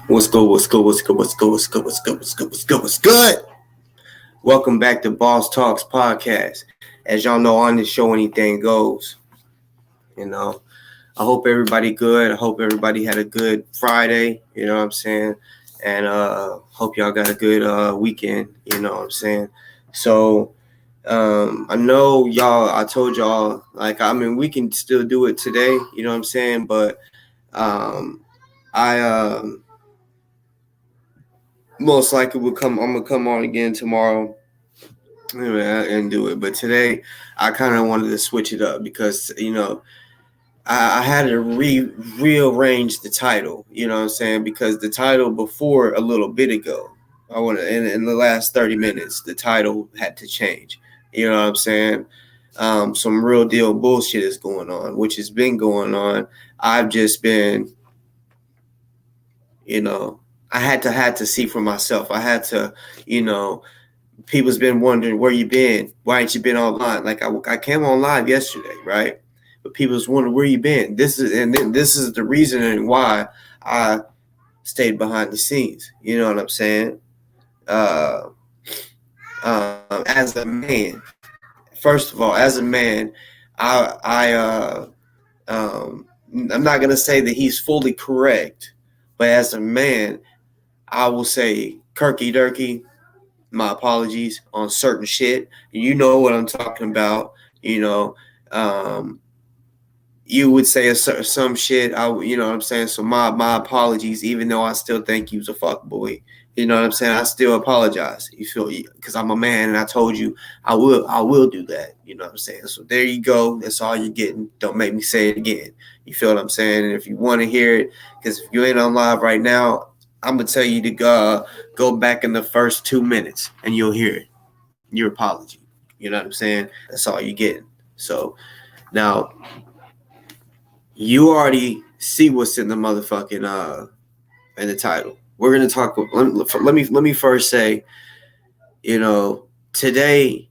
What's good? What's good? What's good? What's good? What's good? What's good? What's good? What's good? What's good? Welcome back to Boss Talks Podcast. As y'all know, on this show, anything goes. You know, I hope everybody good. I hope everybody had a good Friday. You know what I'm saying? And hope y'all got a good weekend. You know what I'm saying? So I know y'all. I told y'all we can still do it today. You know what I'm saying? But um, I most likely will come. I'm gonna come on again tomorrow and do it. But today, I kind of wanted to switch it up because I had to rearrange the title. You know what I'm saying? Because the title before a little bit ago, I want to in the last 30 minutes, the title had to change. You know what I'm saying? Some real deal bullshit is going on, which has been going on. I've just been, I had to see for myself. I had to, people's been wondering where you been. Why ain't you been online? Like I came on live yesterday, right? But people's wondering where you been. This is the reason why I stayed behind the scenes. You know what I'm saying? As a man, first of all, as a man, I'm not gonna say that he's fully correct, but as a man, I will say Kirky Durkey. My apologies on certain shit. You know what I'm talking about. Um, you would say some shit. You know what I'm saying. So my apologies. Even though I still think you was a fuck boy. You know what I'm saying. I still apologize. You feel? Because I'm a man, and I told you I will do that. You know what I'm saying. So there you go. That's all you're getting. Don't make me say it again. You feel what I'm saying? And if you want to hear it, because if you ain't on live right now, I'm gonna tell you to go back in the first 2 minutes, and you'll hear it. Your apology. You know what I'm saying? That's all you're getting. So now you already see what's in the motherfucking in the title. We're gonna talk. Let me first say, today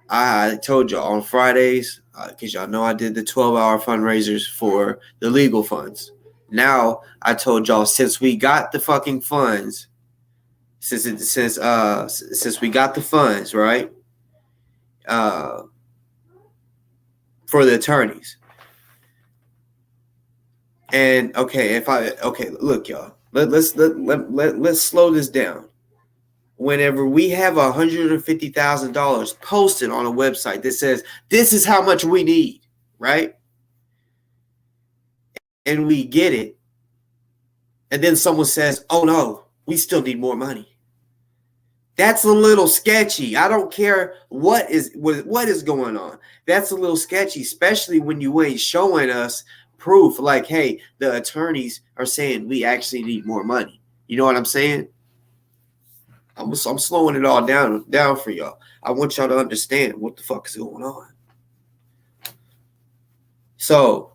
I told y'all on Fridays, because y'all know I did the 12-hour fundraisers for the legal funds. Now I told y'all since we got the fucking funds, since we got the funds, right? For the attorneys. And look, y'all. Let's slow this down. Whenever we have $150,000 posted on a website that says this is how much we need, right? And we get it, and then someone says, "Oh no, we still need more money." That's a little sketchy. I don't care what is going on. That's a little sketchy, especially when you ain't showing us proof. Like, hey, the attorneys are saying we actually need more money. You know what I'm saying? I'm slowing it all down for y'all. I want y'all to understand what the fuck is going on. So,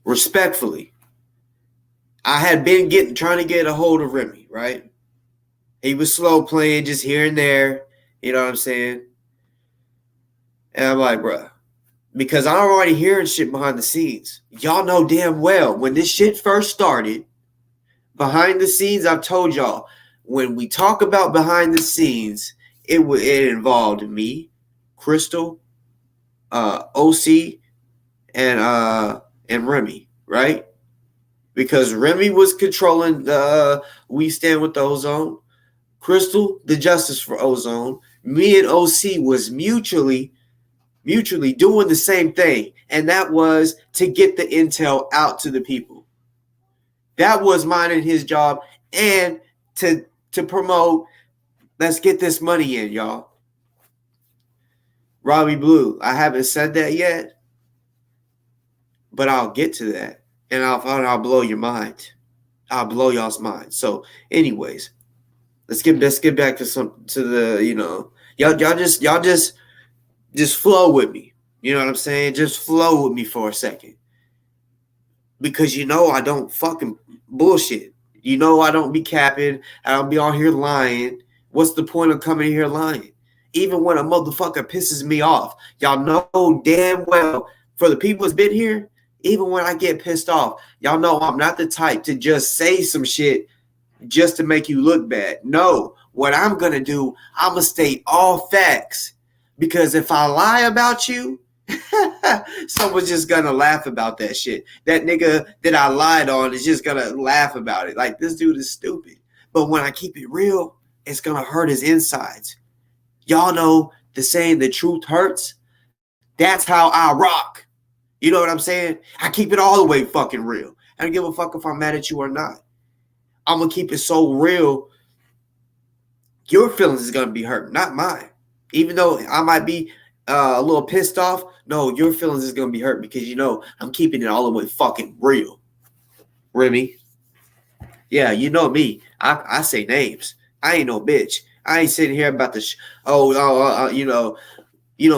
respectfully, I had been trying to get a hold of Remy, right? He was slow playing just here and there. You know what I'm saying? And I'm like, bruh, because I'm already hearing shit behind the scenes. Y'all know damn well when this shit first started, behind the scenes, I've told y'all, when we talk about behind the scenes, it involved me, Crystal, OC, and Remy, right? Because Remy was controlling the We Stand with the Ozone. Crystal, the Justice for Ozone. Me and OC was mutually doing the same thing, and that was to get the intel out to the people. That was mine and his job, and to promote, let's get this money in, y'all. Robbie Blue, I haven't said that yet, but I'll get to that, and I'll blow your mind. I'll blow y'all's mind. So, anyways, let's get back to the y'all just flow with me. You know what I'm saying? Just flow with me for a second. Because I don't fucking bullshit. I don't be capping. I don't be on here lying. What's the point of coming here lying? Even when a motherfucker pisses me off, y'all know damn well, for the people that's been here, Even when I get pissed off, y'all know I'm not the type to just say some shit just to make you look bad. No, what I'm going to do, I'm going to state all facts. Because if I lie about you, someone's just going to laugh about that shit. That nigga that I lied on is just going to laugh about it. Like, this dude is stupid. But when I keep it real, it's going to hurt his insides. Y'all know the saying, the truth hurts. That's how I rock. You know what I'm saying? I keep it all the way fucking real. I don't give a fuck if I'm mad at you or not. I'm going to keep it so real. Your feelings is going to be hurt, not mine. Even though I might be a little pissed off, no, your feelings is going to be hurt because, you know, I'm keeping it all the way fucking real. Remy. Yeah, you know me. I say names. I ain't no bitch. I ain't sitting here about the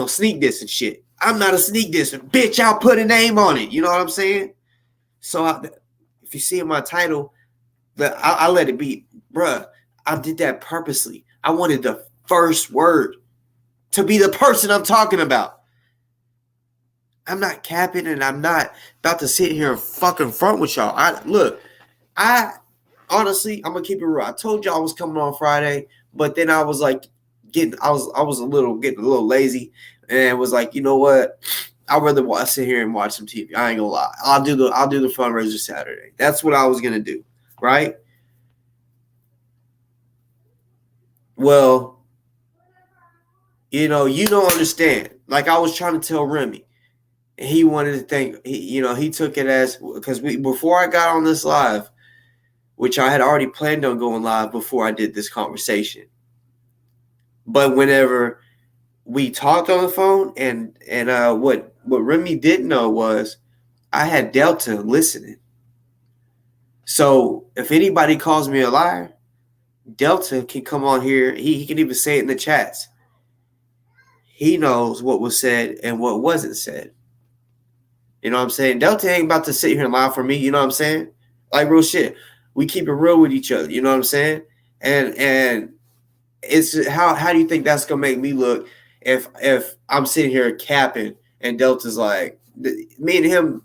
sneak diss and shit. I'm not a sneak disser. Bitch, I'll put a name on it. You know what I'm saying? So if you see in my title, I let it be. Bruh, I did that purposely. I wanted the first word to be the person I'm talking about. I'm not capping and I'm not about to sit here and fucking front with y'all. Honestly, I'm gonna keep it real. I told y'all I was coming on Friday, but then I was like getting a little lazy and was like, you know what? I'd rather sit here and watch some TV. I ain't gonna lie. I'll do the fundraiser Saturday. That's what I was gonna do, right? Well, you don't understand. Like I was trying to tell Remy, and he wanted to think. He took it as because before I got on this live, which I had already planned on going live before I did this conversation. But whenever we talked on the phone, and what Remy didn't know was I had Delta listening. So if anybody calls me a liar, Delta can come on here. He can even say it in the chats. He knows what was said and what wasn't said. You know what I'm saying? Delta ain't about to sit here and lie for me. You know what I'm saying? Like real shit. We keep it real with each other. You know what I'm saying? And it's how do you think that's gonna make me look if I'm sitting here capping and Delta's like me and him,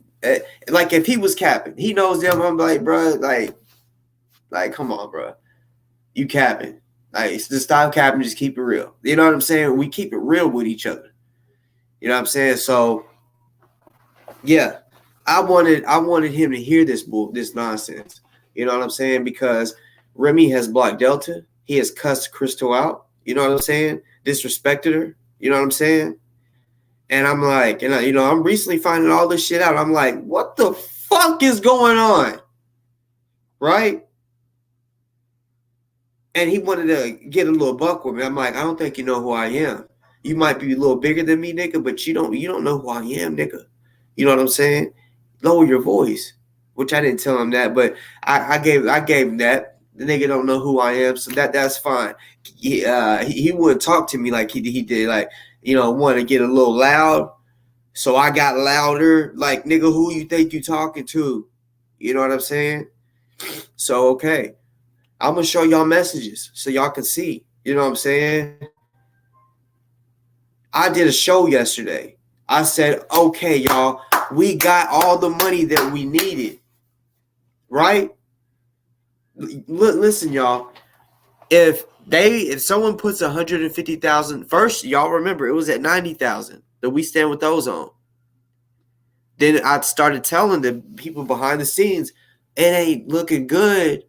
like if he was capping, he knows them. I'm like, bro, like come on, bro, you capping. Like just stop capping, just keep it real. You know what I'm saying? We keep it real with each other. You know what I'm saying? So yeah, I wanted him to hear this nonsense. You know what I'm saying? Because Remy has blocked Delta. He has cussed Crystal out. You know what I'm saying? Disrespected her. You know what I'm saying? And I'm like, I'm recently finding all this shit out. I'm like, what the fuck is going on? Right? And he wanted to get a little buck with me. I'm like, I don't think you know who I am. You might be a little bigger than me, nigga, but you don't know who I am, nigga. You know what I'm saying? Lower your voice. Which I didn't tell him that, but I gave him that. The nigga don't know who I am, so that's fine. He wouldn't talk to me like he did, like, want to get a little loud. So I got louder, like, nigga, who you think you talking to? You know what I'm saying? So, okay. I'm going to show y'all messages so y'all can see. You know what I'm saying? I did a show yesterday. I said, okay, y'all, we got all the money that we needed. Right? Listen, y'all. If someone puts 150,000 first, y'all remember it was at 90,000 that we stand with those on. Then I started telling the people behind the scenes, it ain't looking good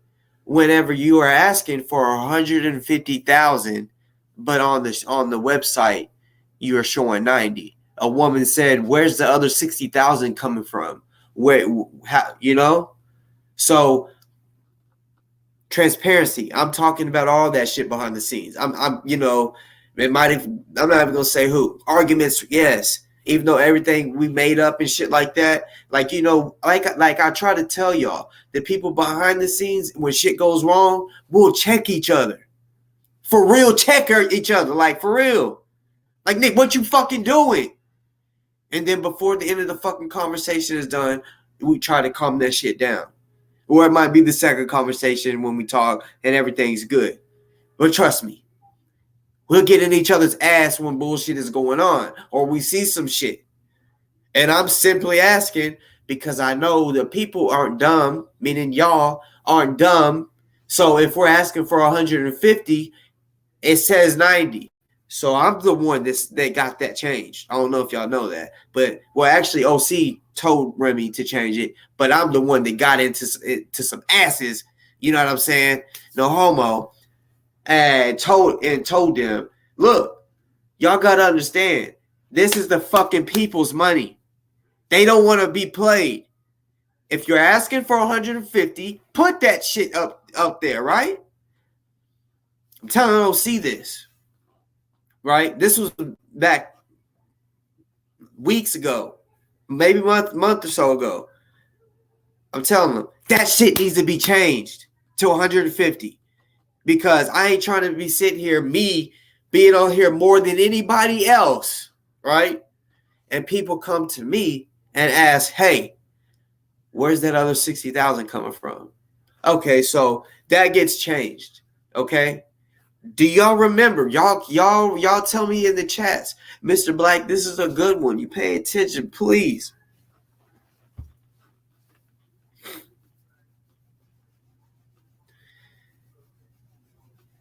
whenever you are asking for 150,000, but on the website you are showing 90. A woman said, "Where's the other 60,000 coming from? So." Transparency. I'm talking about all that shit behind the scenes. I'm not even gonna say who. Arguments, yes. Even though everything we made up and shit like that, like I try to tell y'all, the people behind the scenes, when shit goes wrong, we'll check each other. For real, check each other, like for real. Like, Nick, what you fucking doing? And then before the end of the fucking conversation is done, we try to calm that shit down. Or it might be the second conversation when we talk and everything's good. But trust me, we'll get in each other's ass when bullshit is going on or we see some shit. And I'm simply asking because I know the people aren't dumb, meaning y'all aren't dumb. So if we're asking for 150, it says 90. So I'm the one that got that changed. I don't know if y'all know that, but actually OC told Remy to change it, but I'm the one that got into some asses. You know what I'm saying? No homo, and told them, look, y'all gotta understand, this is the fucking people's money. They don't want to be played. If you're asking for 150, put that shit up there, right? I'm telling them, don't see this. Right? This was back weeks ago, maybe month or so ago. I'm telling them that shit needs to be changed to 150 because I ain't trying to be sitting here, me being on here more than anybody else, right? And people come to me and ask, hey, where's that other 60,000 coming from? Okay, so that gets changed, okay? Do y'all remember? Y'all tell me in the chats, Mr. Black, this is a good one. You pay attention, please.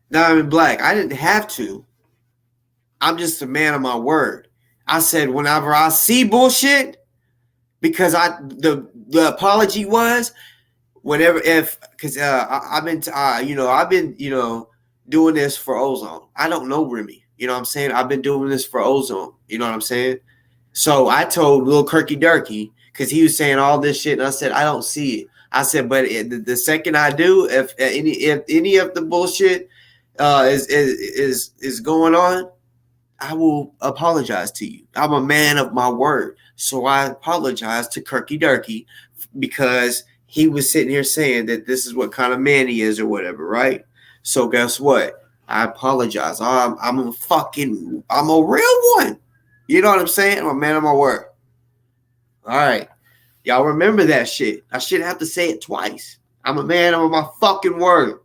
Now I'm in Black. I didn't have to. I'm just a man of my word. I said whenever I see bullshit, because the apology was whenever because I've been doing this for Ozone. I don't know Remy. You know what I'm saying? I've been doing this for Ozone. You know what I'm saying? So I told Lil Kirky Durkee, because he was saying all this shit, and I said, I don't see it. I said, but the second I do, if any of the bullshit is going on, I will apologize to you. I'm a man of my word. So I apologize to Kirky Durkee because he was sitting here saying that this is what kind of man he is or whatever, right? So guess what? I apologize. I'm a real one. You know what I'm saying? I'm a man of my word. All right. Y'all remember that shit. I shouldn't have to say it twice. I'm a man of my fucking word.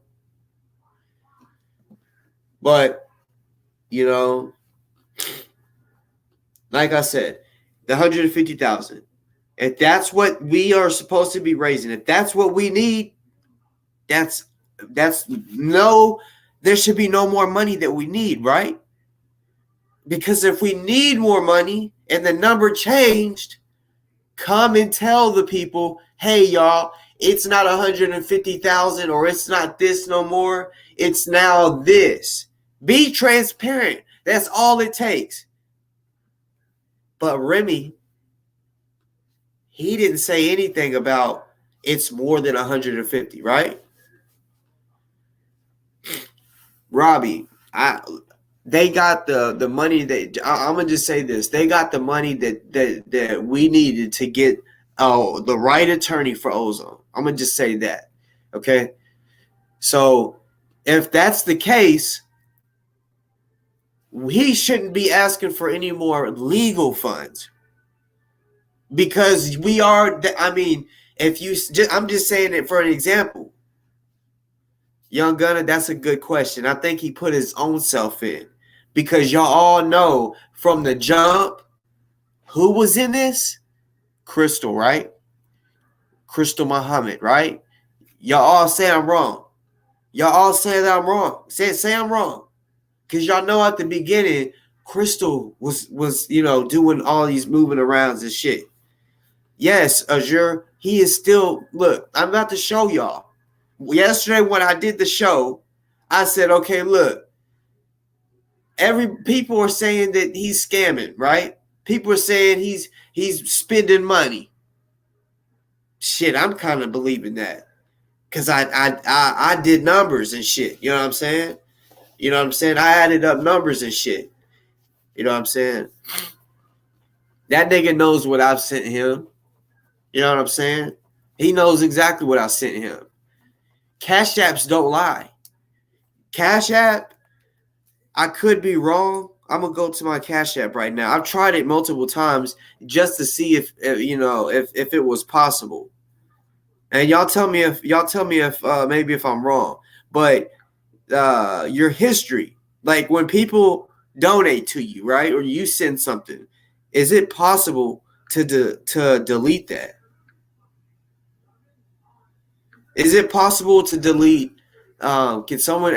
But, like I said, the 150,000. If that's what we are supposed to be raising, if that's what we need, there should be no more money that we need, right? Because if we need more money and the number changed, come and tell the people, hey, y'all, it's not 150,000 or it's not this no more. It's now this. Be transparent. That's all it takes. But Remy, he didn't say anything about it's more than 150, right? Robbie, they got the money that I'm gonna just say this. They got the money that we needed to get the right attorney for Ozone. I'm gonna just say that. Okay. So if that's the case, he shouldn't be asking for any more legal funds. Because we are, I'm just saying it for an example. Young Gunner, that's a good question. I think he put his own self in. Because y'all all know from the jump, who was in this? Crystal, right? Crystal Muhammad, right? Y'all all say I'm wrong. Y'all all say that I'm wrong. Say I'm wrong. Because y'all know at the beginning, Crystal was doing all these moving arounds and shit. Yes, Azure, he is still, look, I'm about to show y'all. Yesterday when I did the show, I said, okay, look, people are saying that he's scamming, right? People are saying he's spending money. Shit, I'm kind of believing that. Because I did numbers and shit. You know what I'm saying? You know what I'm saying? I added up numbers and shit. You know what I'm saying? That nigga knows what I've sent him. You know what I'm saying? He knows exactly what I sent him. Cash apps don't lie. Cash app, I could be wrong. I'm gonna go to my Cash app right now. I've tried it multiple times just to see if it was possible. And y'all tell me if maybe if I'm wrong. But your history, like when people donate to you, right, or you send something, is it possible to delete that? Is it possible to delete? Can someone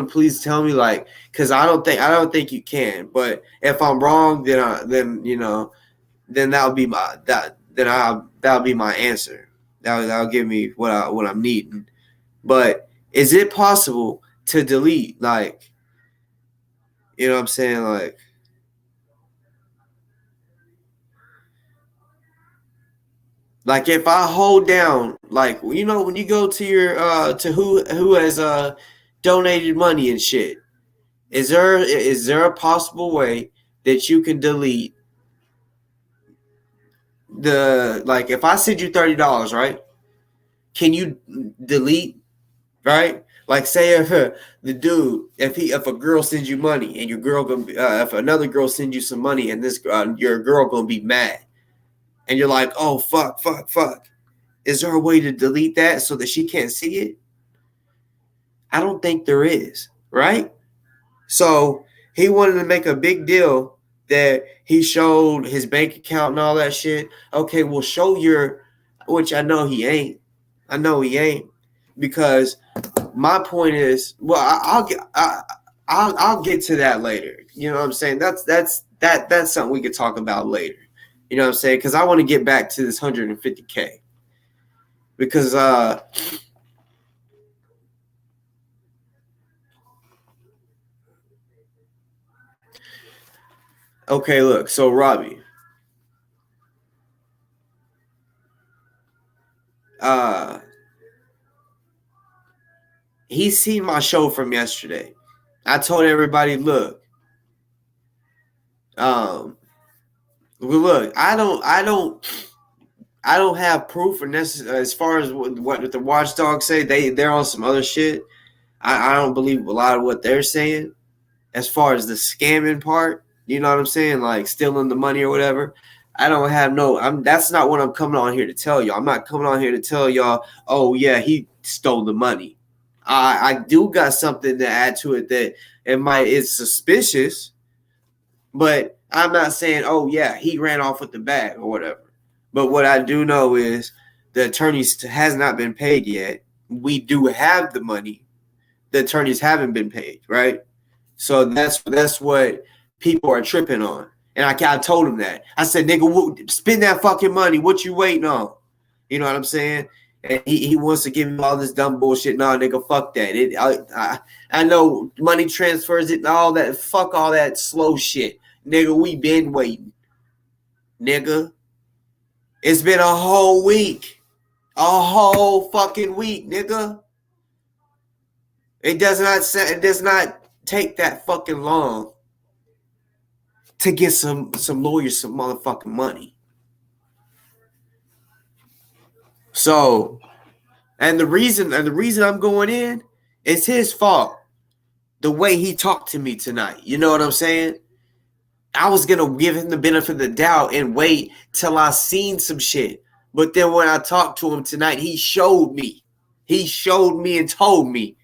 please tell me, like, because I don't think you can. But if I'm wrong, then then that'll be that'll be my answer. That'll give me what I'm needing. But is it possible to delete, like, you know what I'm saying, like if I hold down, like, when you go to your to who has donated money and shit, is there a possible way that you can delete the, like, if I send you $30, right? Can you delete, right? Like, say if if a girl sends you money and your girl gonna if another girl sends you some money and this your girl gonna be mad and you're like, oh fuck, fuck, fuck. Is there a way to delete that so that she can't see it? I don't think there is, right? So he wanted to make a big deal that he showed his bank account and all that shit. Okay, well, show your, which I know he ain't. I know he ain't, because my point is, well, I'll get to that later. You know what I'm saying? That's something we could talk about later. You know what I'm saying? Because I want to get back to this 150K, because okay, look, so Robbie, uh he seen my show from yesterday. I told everybody, um look, I don't have proof or as far as what the watchdogs say. They're on some other shit. I don't believe a lot of what they're saying as far as the scamming part. You know what I'm saying? Like stealing the money or whatever. I don't have no. That's not what I'm coming on here to tell y'all. I'm not coming on here to tell y'all, oh yeah, he stole the money. I do got something to add to it that it's suspicious, but I'm not saying, oh yeah, he ran off with the bag or whatever. But what I do know is the attorneys has not been paid yet. We do have the money. The attorneys haven't been paid, right? So that's what people are tripping on. And I told him that. I said, nigga, spend that fucking money. What you waiting on? You know what I'm saying? And he wants to give me all this dumb bullshit. No, nigga, fuck that. I know money transfers it and all that. Fuck all that slow shit. Nigga, we been waiting. Nigga. It's been a whole week. A whole fucking week, nigga. It does not take that fucking long to get some lawyers some motherfucking money. So, and the reason I'm going in is his fault. The way he talked to me tonight. You know what I'm saying? I was gonna give him the benefit of the doubt and wait till I seen some shit. But then when I talked to him tonight, he showed me. He showed me and told me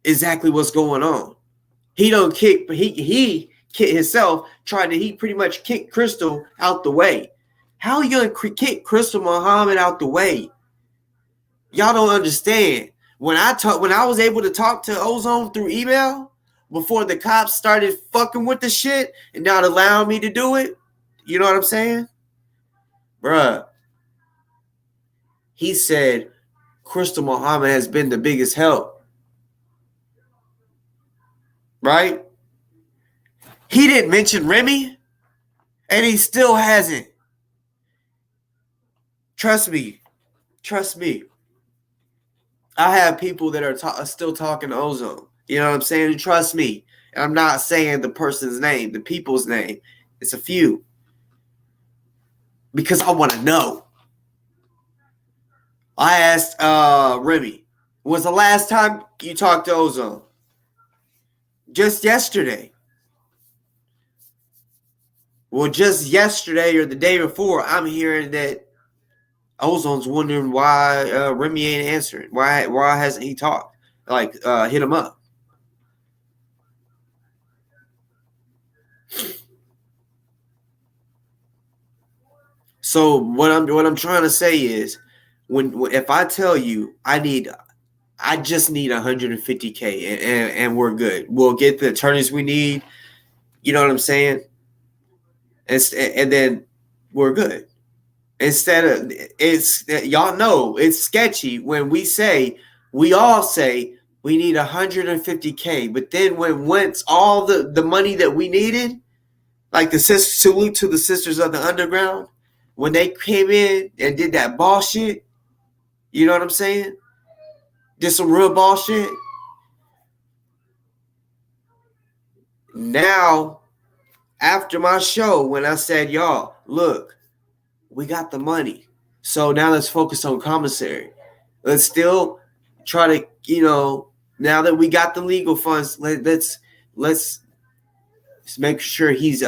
exactly what's going on. He don't kick, he kick himself he pretty much kicked Crystal out the way. How are you gonna kick Crystal Muhammad out the way? Y'all don't understand. When I was able to talk to Ozone through email before the cops started fucking with the shit and not allowing me to do it, you know what I'm saying? Bruh, he said Crystal Muhammad has been the biggest help. Right? He didn't mention Remy, and he still hasn't. Trust me. Trust me. I have people that are still talking to Ozone. You know what I'm saying? Trust me. And I'm not saying the person's name, the people's name. It's a few. Because I want to know. I asked Remy, was the last time you talked to Ozone? Just yesterday. Well, just yesterday or the day before, I'm hearing that Ozone's wondering why Remy ain't answering. Why hasn't he talked? Like, hit him up. So what I'm trying to say is, if I tell you I just need 150K and we're good. We'll get the attorneys we need. You know what I'm saying? And then we're good. Instead of it's y'all know it's sketchy when we all say we need 150K, but then once all the money that we needed, like the salute to the sisters of the underground, when they came in and did that ball shit, you know what I'm saying? Did some real ball shit. Now, after my show, when I said, y'all, look, we got the money. So now let's focus on Commissary. Let's still try to, now that we got the legal funds, let's make sure he's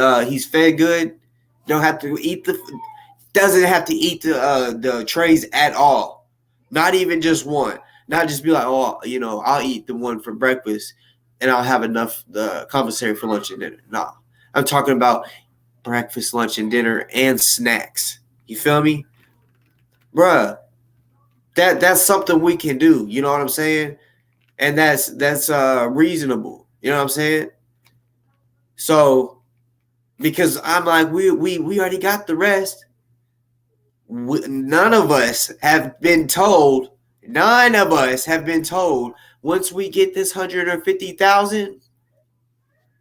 fed good. Doesn't have to eat the trays at all. Not even just one. Not just be like, oh, I'll eat the one for breakfast and I'll have enough the Commissary for lunch and dinner. Nah. I'm talking about breakfast, lunch, and dinner and snacks. You feel me? Bruh, that's something we can do. You know what I'm saying? And that's reasonable. You know what I'm saying? So, because I'm like, we already got the rest. None of us have been told. Once we get this 150,000,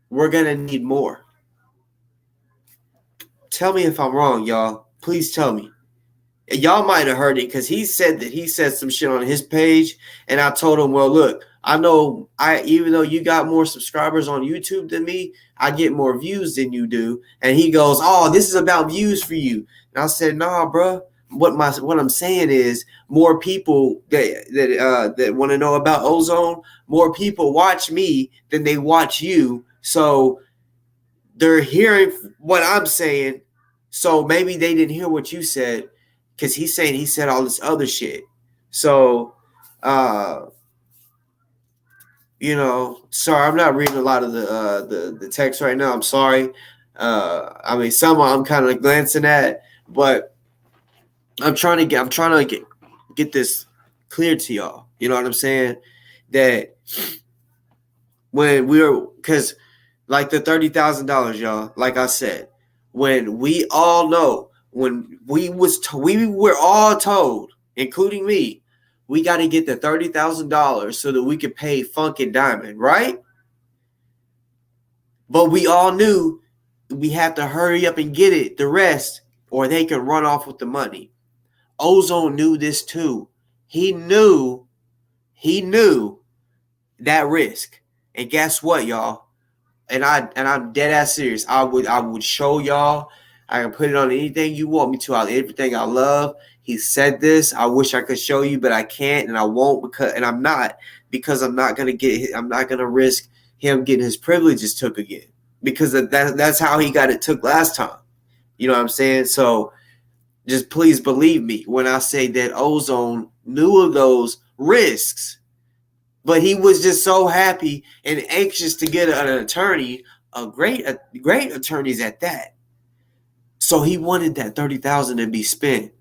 we're gonna need more. Tell me if I'm wrong, y'all. Please tell me. Y'all might have heard it because he said some shit on his page, and I told him, well, look, I know even though you got more subscribers on YouTube than me, I get more views than you do. And he goes, oh, this is about views for you. And I said, nah, bro. What I'm saying is more people that want to know about ozone, more people watch me than they watch you. So they're hearing what I'm saying. So maybe they didn't hear what you said. Because he said all this other shit. So, sorry, I'm not reading a lot of the text right now. I'm sorry. Some I'm kind of glancing at, but I'm trying to get this clear to y'all. You know what I'm saying? That when because like the $30,000, y'all, like I said, when we all know. When we were all told, including me, we got to get the $30,000 so that we could pay Funk and Diamond, right? But we all knew we had to hurry up and get it, the rest, or they could run off with the money. Ozone knew this too. He knew that risk. And guess what, y'all? And I'm dead ass serious. I would show y'all. I can put it on anything you want me to. Everything I love. He said this. I wish I could show you, but I can't, and I won't I'm not gonna risk him getting his privileges took again because that's how he got it took last time. You know what I'm saying? So just please believe me when I say that Ozone knew of those risks, but he was just so happy and anxious to get an attorney, a great attorneys at that. So he wanted that $30,000 to be spent.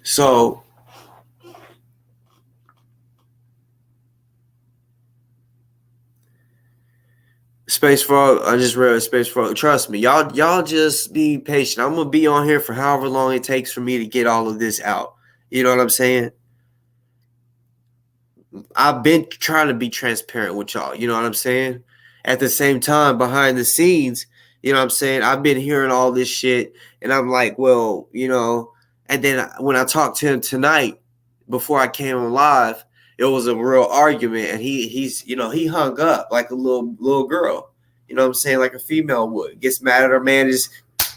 So I just read Space for trust me, y'all just be patient. I'm gonna be on here for however long it takes for me to get all of this out. You know what I'm saying? I've been trying to be transparent with y'all. You know what I'm saying? At the same time, behind the scenes, you know what I'm saying? I've been hearing all this shit, and I'm like, well, and then when I talked to him tonight before I came on live, it was a real argument, and he hung up like a little girl. You know what I'm saying? Like a female would. Gets mad at her man,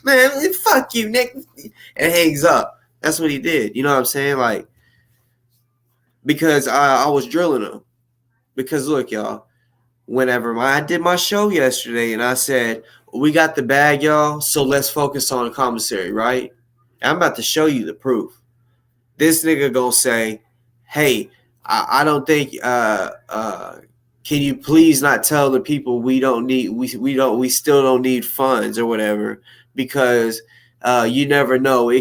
man, fuck you, Nick, and hangs up. That's what he did. You know what I'm saying? Like, because I was drilling him. Because look, y'all, whenever I did my show yesterday and I said, we got the bag, y'all, so let's focus on Commissary, right? I'm about to show you the proof. This nigga gonna say, hey, I don't think can you please not tell the people we still don't need funds or whatever, because you never know,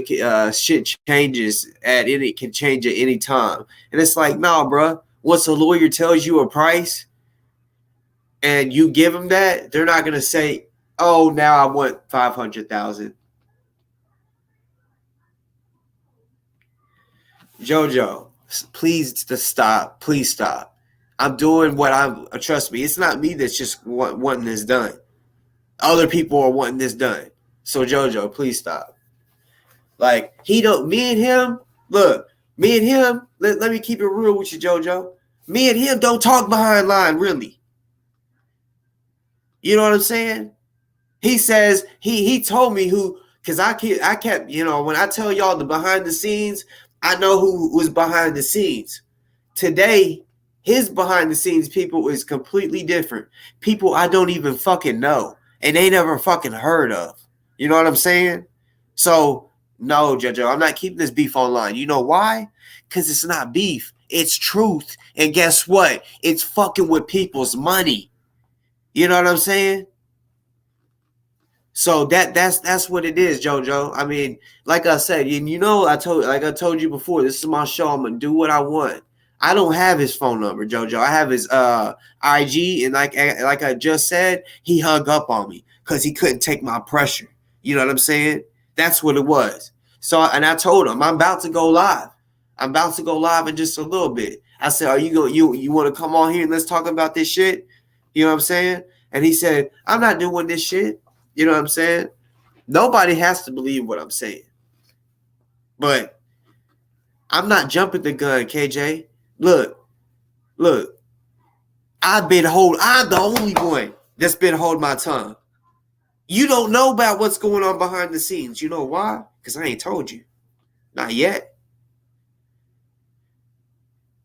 shit changes can change at any time. And it's like, nah, bro, once a lawyer tells you a price and you give them that, they're not gonna say, oh, now I want 500,000. Jojo, please stop. Please stop. I'm doing what trust me, it's not me that's just wanting this done. Other people are wanting this done. So Jojo, please stop. Like, me and him, let me keep it real with you, Jojo. Me and him don't talk behind line, really. You know what I'm saying? He says, he told me who, because I kept, when I tell y'all the behind the scenes, I know who was behind the scenes. Today, his behind the scenes people is completely different. People I don't even fucking know and they never fucking heard of. You know what I'm saying? So, no, Jojo, I'm not keeping this beef online. You know why? Because it's not beef. It's truth. And guess what? It's fucking with people's money. You know what I'm saying? So that's what it is, JoJo. I mean, like I said, I told you before, this is my show. I'm gonna do what I want. I don't have his phone number, JoJo. I have his IG, and like I just said, he hung up on me because he couldn't take my pressure. You know what I'm saying? That's what it was. So, and I told him I'm about to go live. I'm about to go live in just a little bit. I said, "Are you want to come on here and let's talk about this shit?" You know what I'm saying? And he said, "I'm not doing this shit." You know what I'm saying? Nobody has to believe what I'm saying. But I'm not jumping the gun, KJ. Look. I'm the only one that's been holding my tongue. You don't know about what's going on behind the scenes. You know why? Because I ain't told you. Not yet.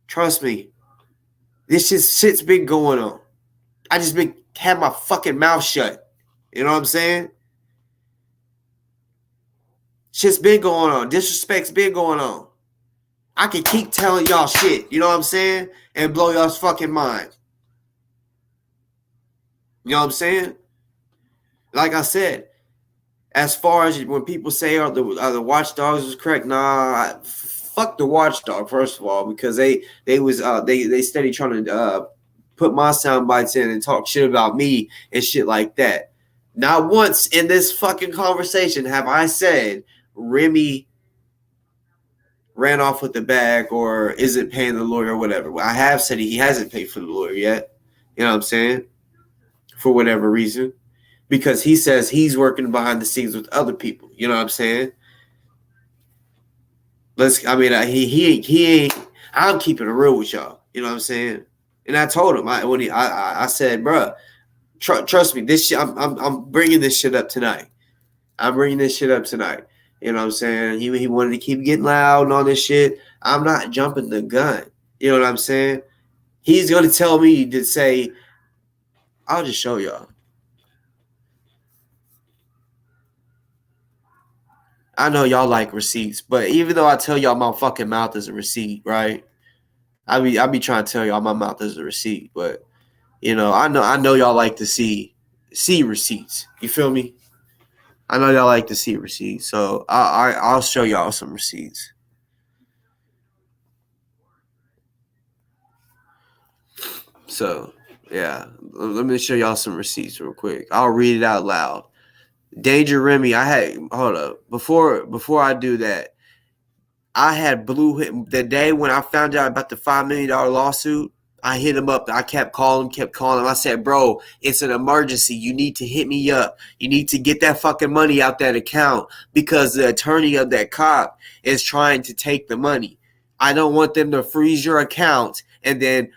Trust me. This shit's been going on. I just had my fucking mouth shut. You know what I'm saying? Shit's been going on. Disrespect's been going on. I can keep telling y'all shit, you know what I'm saying? And blow y'all's fucking mind. You know what I'm saying? Like I said, as far as when people say are the watchdogs was correct, nah, fuck the watchdog, first of all, because they steady trying to put my sound bites in and talk shit about me and shit like that. Not once in this fucking conversation have I said Remy ran off with the bag or isn't paying the lawyer or whatever. I have said he hasn't paid for the lawyer yet. You know what I'm saying? For whatever reason. Because he says he's working behind the scenes with other people. You know what I'm saying? He ain't. I'm keeping it real with y'all. You know what I'm saying? And I told him I said, bro, trust me, this shit. I'm bringing this shit up tonight. I'm bringing this shit up tonight. You know what I'm saying? He wanted to keep getting loud and all this shit. I'm not jumping the gun. You know what I'm saying? He's going to tell me to say, I'll just show y'all. I know y'all like receipts, but even though I tell y'all my fucking mouth is a receipt, right? I be trying to tell y'all my mouth is a receipt, but I know y'all like to see receipts. You feel me? I know y'all like to see receipts, so I'll show y'all some receipts. So yeah, let me show y'all some receipts real quick. I'll read it out loud. Danger Remy, hold up. Before I do that, I had the day when I found out about the $5 million lawsuit. I hit him up. I kept calling him. I said, bro, it's an emergency. You need to hit me up. You need to get that fucking money out that account because the attorney of that cop is trying to take the money. I don't want them to freeze your account and then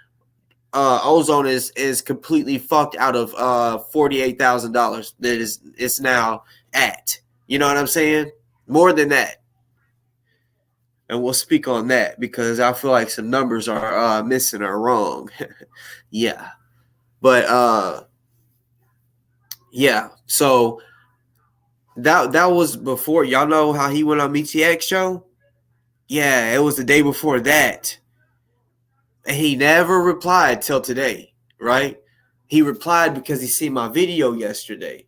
Ozone is completely fucked out of $48,000 that it's now at. You know what I'm saying? More than that. And we'll speak on that because I feel like some numbers are missing or wrong. Yeah. But yeah. So that was before. Y'all know how he went on BTX show? Yeah, it was the day before that. And he never replied till today. right? He replied because he seen my video yesterday.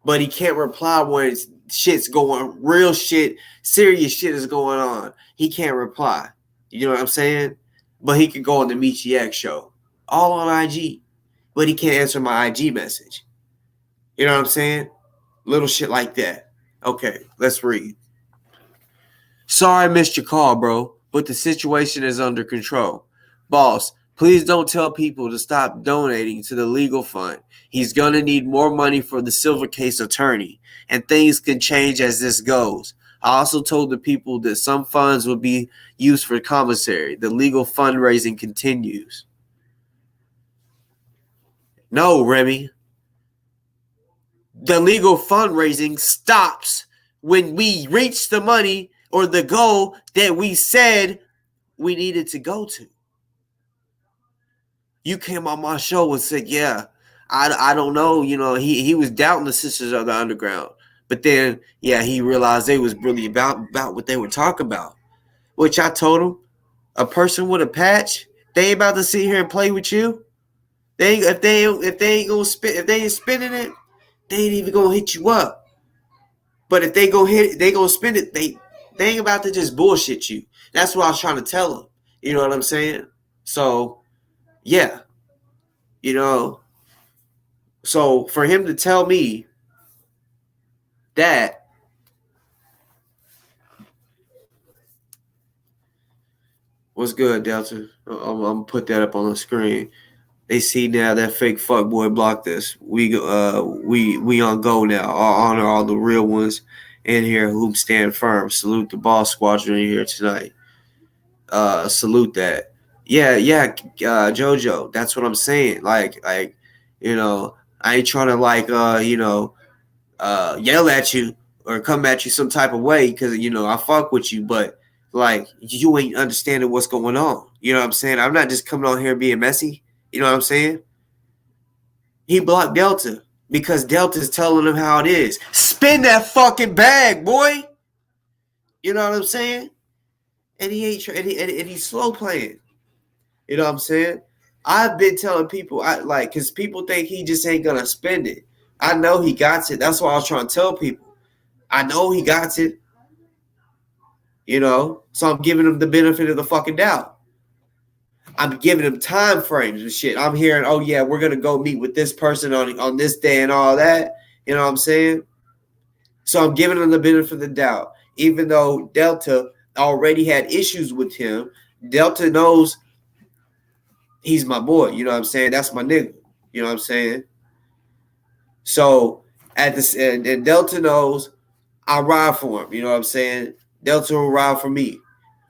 But he can't reply when shit's going, real shit, serious shit is going on. He can't reply. You know what I'm saying? But he could go on the Michi X show. All on IG. But he can't answer my IG message. You know what I'm saying? Little shit like that. Okay, let's read. Sorry I missed your call, bro, but the situation is under control. Boss, please don't tell people to stop donating to the legal fund. He's going to need more money for the silver case attorney, and things can change as this goes. I also told the people that some funds will be used for commissary. The legal fundraising continues. No, Remy. The legal fundraising stops when we reach the money or the goal that we said we needed to go to. You came on my show and said, yeah, I don't know. You know, he was doubting the Sisters of the Underground. But then, yeah, he realized they was really about what they were talking about. Which I told him, a person with a patch, they ain't about to sit here and play with you. If they ain't spinning it, they ain't even gonna hit you up. But if they gonna spin it, they ain't about to just bullshit you. That's what I was trying to tell them. You know what I'm saying? So, yeah. You know, so for him to tell me that, what's good, Delta? I'm gonna put that up on the screen. They see now that fake fuckboy blocked us. We on go now. I'll honor all the real ones in here who stand firm. Salute the boss squadron in here tonight. Salute that. Yeah, JoJo. That's what I'm saying. Like, you know, I ain't trying to yell at you or come at you some type of way because I fuck with you, but like you ain't understanding what's going on. You know what I'm saying? I'm not just coming on here being messy. You know what I'm saying? He blocked Delta because Delta's telling him how it is. Spin that fucking bag, boy. You know what I'm saying? And he ain't and he's slow playing. You know what I'm saying? I've been telling people because people think he just ain't gonna spend it. I know he got it. That's why I was trying to tell people. I know he got it. So I'm giving him the benefit of the fucking doubt. I'm giving him time frames and shit. I'm hearing, oh yeah, we're gonna go meet with this person on this day and all that. You know what I'm saying? So I'm giving him the benefit of the doubt. Even though Delta already had issues with him, Delta knows he's my boy. You know what I'm saying? That's my nigga. You know what I'm saying? So at this, and Delta knows I ride for him. You know what I'm saying? Delta will ride for me.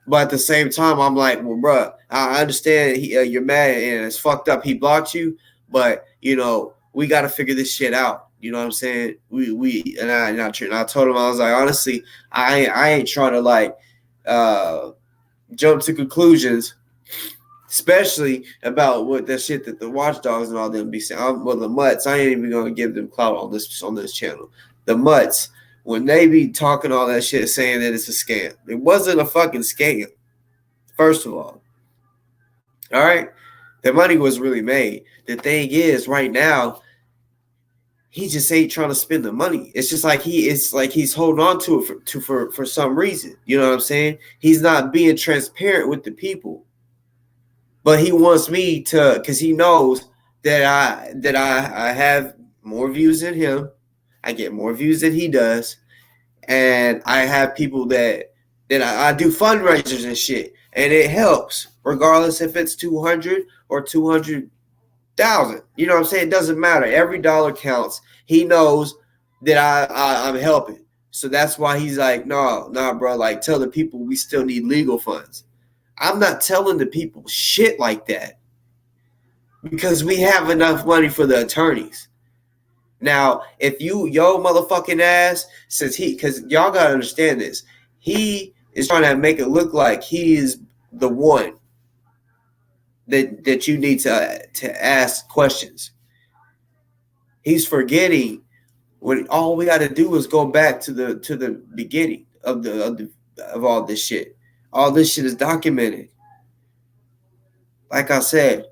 But at the same time, I'm like, well, bro, I understand you're mad and it's fucked up. He blocked you, but we got to figure this shit out. You know what I'm saying? I told him, I was like, honestly, I ain't trying to jump to conclusions, especially about what the shit that the watchdogs and all them be saying. The mutts, I ain't even gonna give them clout on this channel. The mutts, when they be talking all that shit, saying that it's a scam. It wasn't a fucking scam. First of all right, the money was really made. The thing is, right now, he just ain't trying to spend the money. It's just like he's holding on to it for some reason. You know what I'm saying? He's not being transparent with the people, but he wants me to, because he knows that I have more views than him. I get more views than he does, and I have people that I do fundraisers and shit, and it helps regardless if it's 200 or 200,000. You know what I'm saying? It doesn't matter. Every dollar counts. He knows that I'm helping, so that's why he's like, nah, bro. Like, tell the people we still need legal funds. I'm not telling the people shit like that because we have enough money for the attorneys. Now, if your motherfucking ass says because y'all gotta understand this, he is trying to make it look like he is the one that you need to ask questions. He's forgetting what all we got to do is go back to the beginning of all this shit. All this shit is documented. Like I said,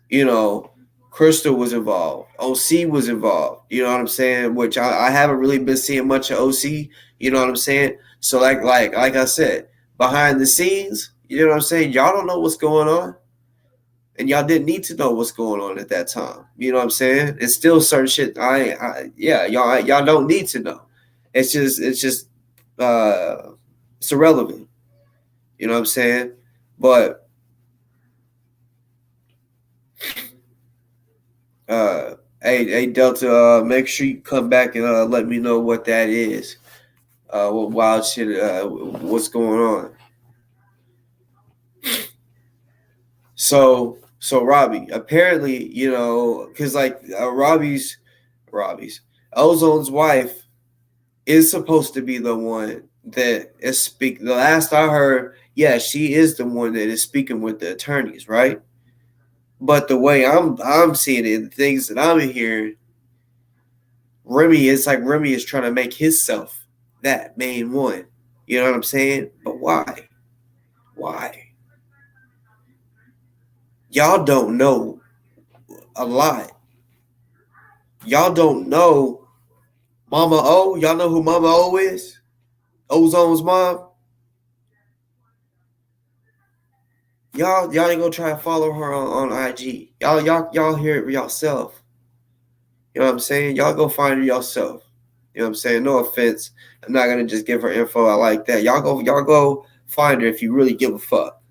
You know, Crystal was involved. OC was involved. You know what I'm saying? Which I haven't really been seeing much of OC. You know what I'm saying? So like I said, behind the scenes, you know what I'm saying? Y'all don't know what's going on. And y'all didn't need to know what's going on at that time. You know what I'm saying? It's still certain shit. Y'all don't need to know. It's just uh, it's irrelevant. You know what I'm saying? But hey Delta, make sure you come back and let me know what that is. What wild shit? What's going on? So Robbie, apparently, because like Robbie's Ozone's wife is supposed to be the one that is speak. The last I heard, yeah, she is the one that is speaking with the attorneys, right? But the way I'm seeing it, the things that I'm hearing, Remy is trying to make himself that main one. You know what I'm saying? But why? Why? Y'all don't know a lot. Y'all don't know Mama O. Y'all know who Mama O is? Ozone's mom. Y'all ain't gonna try to follow her on IG. Y'all hear it for yourself. You know what I'm saying? Y'all go find her yourself. You know what I'm saying? No offense. I'm not gonna just give her info I like that. Y'all go find her if you really give a fuck.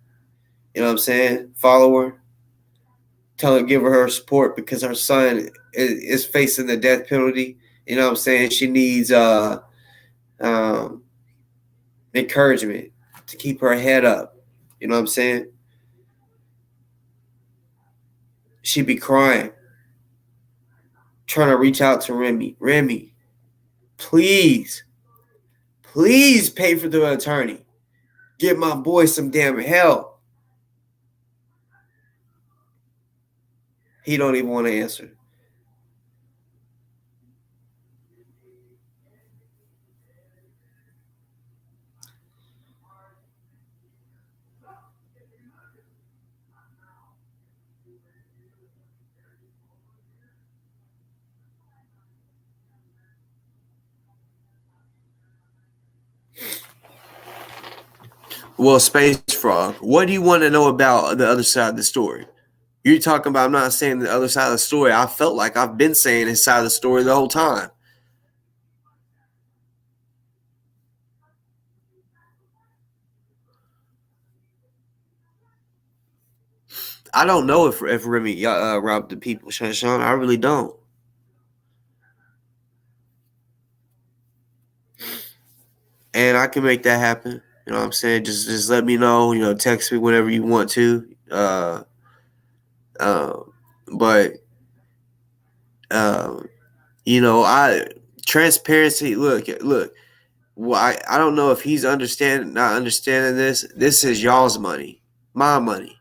You know what I'm saying? Follow her. Tell her, give her support because her son is facing the death penalty. You know what I'm saying? She needs um, encouragement to keep her head up. You know what I'm saying? She be crying, trying to reach out to Remy. Remy, please, please pay for the attorney. Give my boy some damn help. He don't even want to answer. Well, Space Frog, what do you want to know about the other side of the story? You're talking about, I'm not saying the other side of the story. I felt like I've been saying this side of the story the whole time. I don't know if Remy robbed the people, Sean. I really don't. And I can make that happen. You know what I'm saying? Just let me know. Text me whenever you want to. Uh, but uh, I transparency. Look. Well, I don't know if he's not understanding this. This is y'all's money, my money.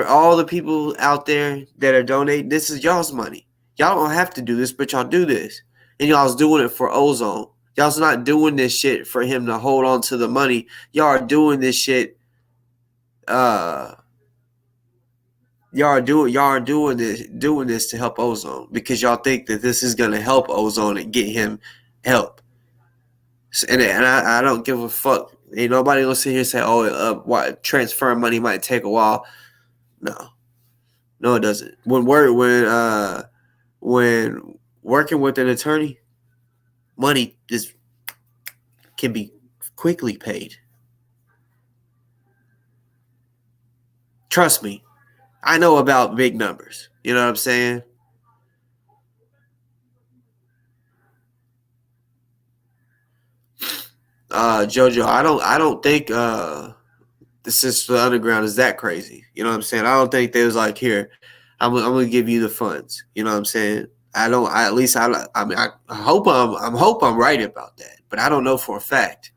All the people out there that are donating, this is y'all's money. Y'all don't have to do this, but y'all do this, and y'all's doing it for Ozone. Y'all's not doing this shit for him to hold on to the money. Y'all are doing this shit. Y'all are doing this to help Ozone because y'all think that this is gonna help Ozone and get him help. And I don't give a fuck. Ain't nobody gonna sit here and say, "Oh, why transfer money might take a while." No, it doesn't. When working with an attorney, money can be quickly paid. Trust me, I know about big numbers. You know what I'm saying? Jojo, I don't think the System of the Underground is that crazy. You know what I'm saying? I don't think they was like, here, I'm gonna give you the funds. You know what I'm saying? I don't. At least I mean, I hope I'm right about that, but I don't know for a fact.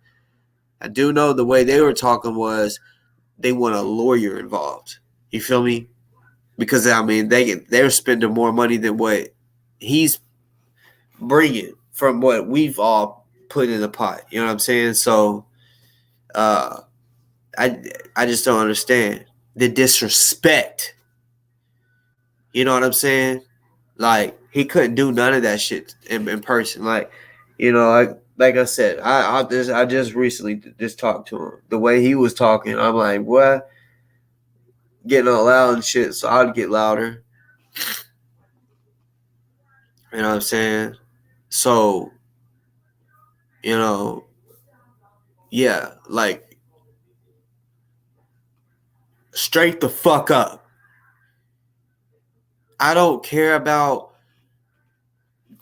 I do know the way they were talking was they want a lawyer involved. You feel me? Because I mean, they're spending more money than what he's bringing from what we've all put in the pot. You know what I'm saying? So, uh, I just don't understand the disrespect You know what I'm saying? Like, he couldn't do none of that shit in person. Like, like I said, I just recently just talked to him. The way he was talking, I'm like, what? Getting all loud and shit, so I'd get louder. You know what I'm saying? So, yeah, like, straight the fuck up. I don't care about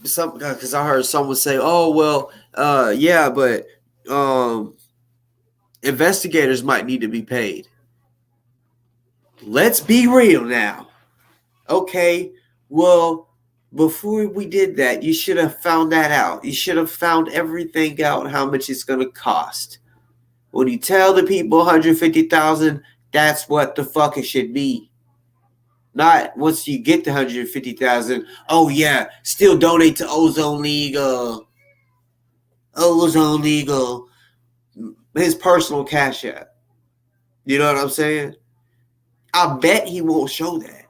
some, because I heard someone say, "Oh well, yeah, but investigators might need to be paid." Let's be real now. Okay, well, before we did that, you should have found that out. You should have found everything out, how much it's going to cost. When you tell the people 150,000, that's what the fuck it should be. Not once you get to 150,000. Oh yeah, still donate to Ozone League. Ozone League. His personal cash app. You know what I'm saying? I bet he won't show that.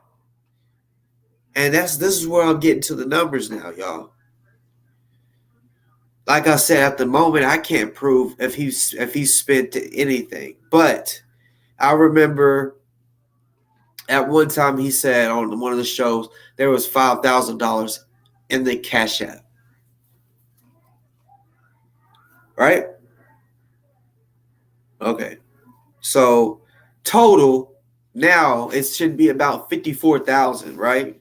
And this is where I'm getting to the numbers now, y'all. Like I said, at the moment, I can't prove if he's spent anything. But I remember at one time he said on one of the shows there was $5,000 in the cash app. Right? Okay. So total now it should be about 54,000, right?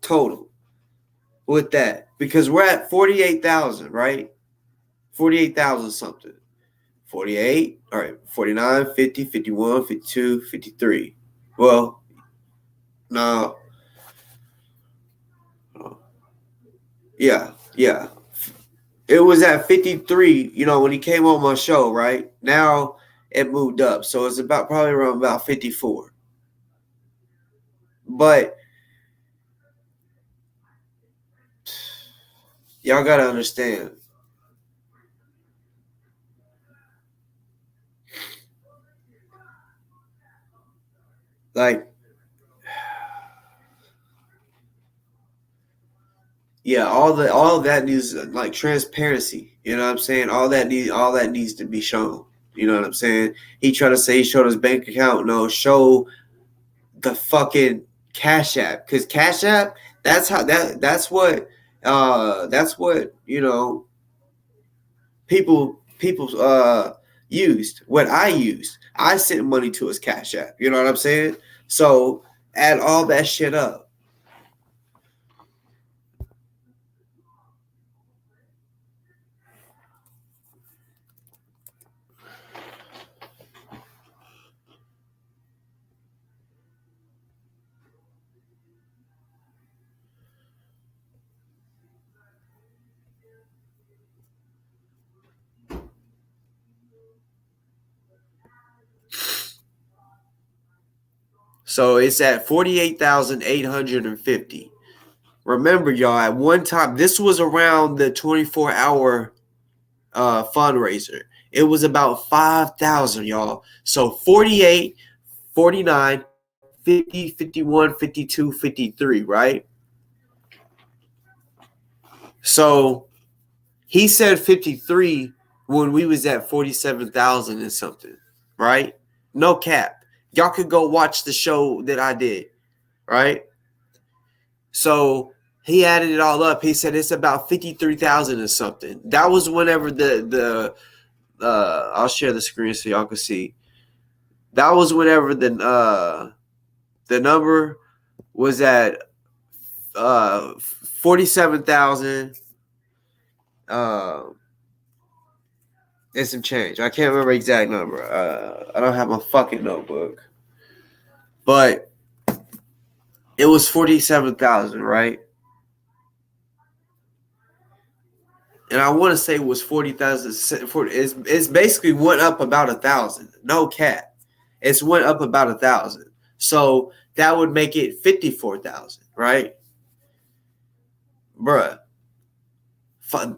Total with that, because we're at 48,000, right? 48,000 something. 48, all right, 49, 50, 51, 52, 53. Well, no. Yeah. It was at 53, when he came on my show, right? Now it moved up. So it's probably around about 54. But y'all got to understand. Like, yeah, all of that needs, like, transparency. You know what I'm saying? All that needs to be shown. You know what I'm saying? He tried to say he showed his bank account. No, show the fucking Cash App, because Cash App, that's what people used. What I used, I sent money to his Cash App. You know what I'm saying? So add all that shit up. So it's at 48,850. Remember, y'all, at one time, this was around the 24-hour fundraiser. It was about 5,000, y'all. So 48, 49, 50, 51, 52, 53, right? So he said 53 when we was at 47,000 and something, right? No cap. Y'all could go watch the show that I did, right? So he added it all up. He said it's about 53,000 or something. That was whenever I'll share the screen so y'all can see. That was whenever the number was at 47,000 and some change. I can't remember the exact number. I don't have my fucking notebook. But it was 47,000, right? And I want to say it was 40,000. It's basically went up about 1,000. No cap. It's went up about 1,000. So that would make it 54,000, right? Bruh.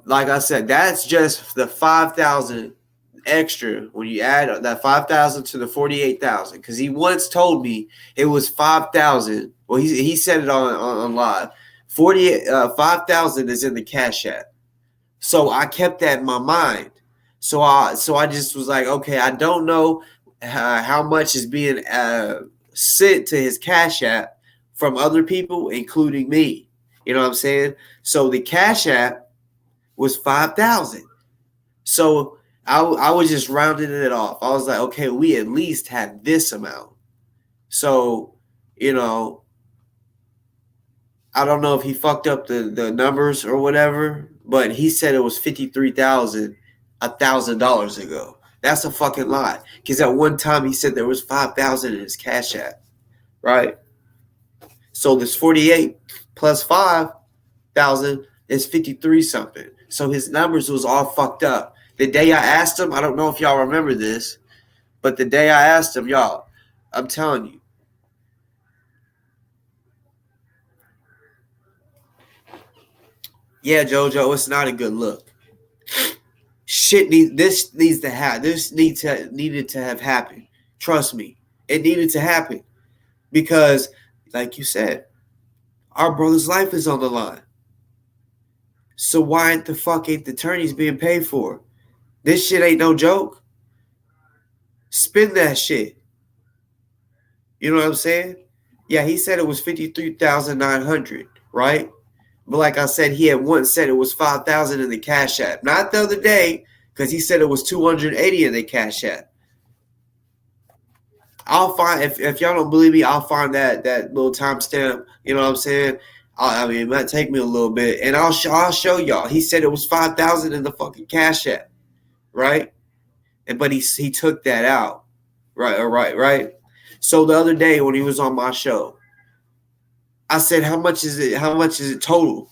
Like I said, that's just the 5,000 extra when you add that 5,000 to the 48,000. Because he once told me it was 5,000 Well, he said it on live. 5,000 is in the Cash App. So I kept that in my mind. So I just was like, okay, I don't know how much is being sent to his Cash App from other people, including me. You know what I'm saying? So the Cash App was 5,000. So I was just rounding it off. I was like, okay, we at least have this amount. So, you know, I don't know if he fucked up the numbers or whatever, but he said it was 53,000 $1,000 ago. That's a fucking lie. Because at one time he said there was 5,000 in his Cash App, right? So this 48 plus 5,000 is 53 something. So his numbers was all fucked up. The day I asked him, I don't know if y'all remember this, but the day I asked him, y'all, I'm telling you, yeah, JoJo, it's not a good look. Shit needed to have happened. Trust me, it needed to happen because, like you said, our brother's life is on the line. So why ain't the attorneys being paid for? This shit ain't no joke. Spend that shit. You know what I'm saying? Yeah, he said it was 53,900, right? But like I said, he had once said it was 5,000 in the Cash App. Not the other day, because he said it was 280 in the Cash App. I'll find if y'all don't believe me, I'll find that little timestamp. You know what I'm saying? I mean, it might take me a little bit, and I'll show y'all. He said it was 5,000 in the fucking Cash App, right? But he took that out, right. So the other day when he was on my show, I said, "How much is it? How much is it total?"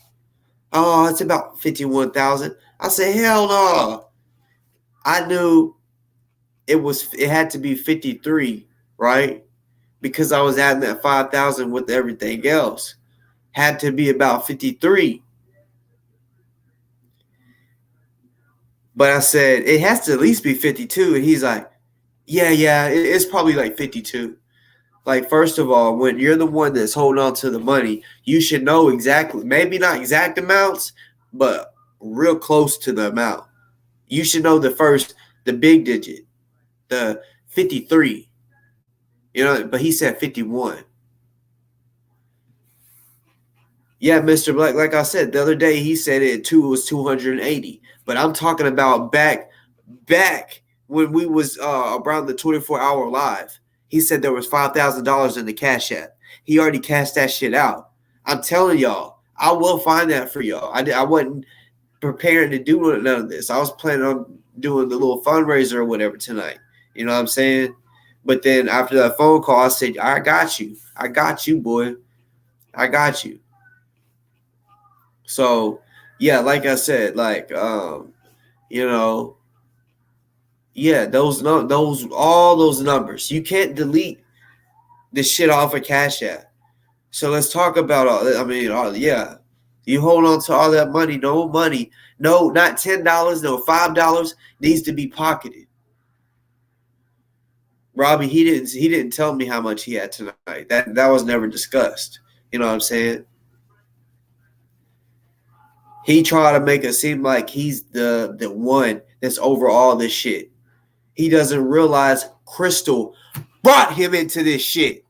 Oh, it's about 51,000. I said, "Hell no!" I knew it had to be 53, right? Because I was adding that 5,000 with everything else. Had to be about 53. But I said, it has to at least be 52. And he's like, yeah, it's probably like 52. Like, first of all, when you're the one that's holding on to the money, you should know exactly, maybe not exact amounts, but real close to the amount. You should know the big digit, the 53. You know, but he said 51. Yeah, Mr. Black, like I said, the other day he said it was 280. But I'm talking about back when we was around the 24-hour live. He said there was $5,000 in the Cash App. He already cashed that shit out. I'm telling y'all, I will find that for y'all. I wasn't preparing to do none of this. I was planning on doing the little fundraiser or whatever tonight. You know what I'm saying? But then after that phone call, I said, I got you. I got you, boy. I got you. So, yeah, like I said, like, you know, yeah, all those numbers. You can't delete the shit off of Cash App. So let's talk about yeah. You hold on to all that money, no money, no, not $10, no $5 needs to be pocketed. Robbie, he didn't tell me how much he had tonight. That was never discussed. You know what I'm saying? He tried to make it seem like he's the one that's over all this shit. He doesn't realize Crystal brought him into this shit.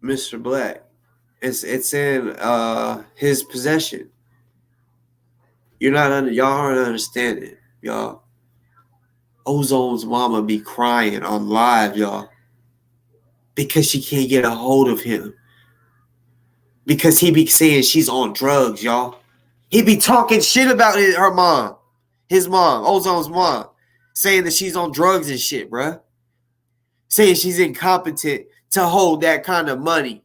Mr. Black. It's in his possession. Y'all aren't understanding, y'all. Ozone's mama be crying on live, y'all, because she can't get a hold of him. Because he be saying she's on drugs, y'all. He be talking shit about her mom, his mom, Ozone's mom, saying that she's on drugs and shit, bruh. Saying she's incompetent to hold that kind of money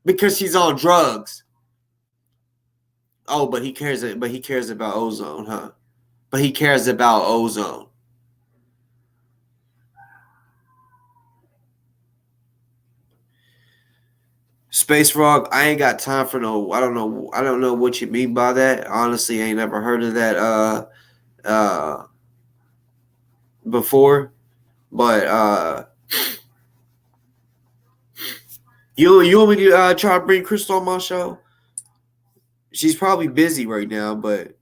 because she's on drugs. Oh, but he cares about Ozone, huh? But he cares about Ozone. Space Frog, I ain't got time for no. I don't know what you mean by that. Honestly, I ain't never heard of that before. But you want me to try to bring Crystal on my show? She's probably busy right now, but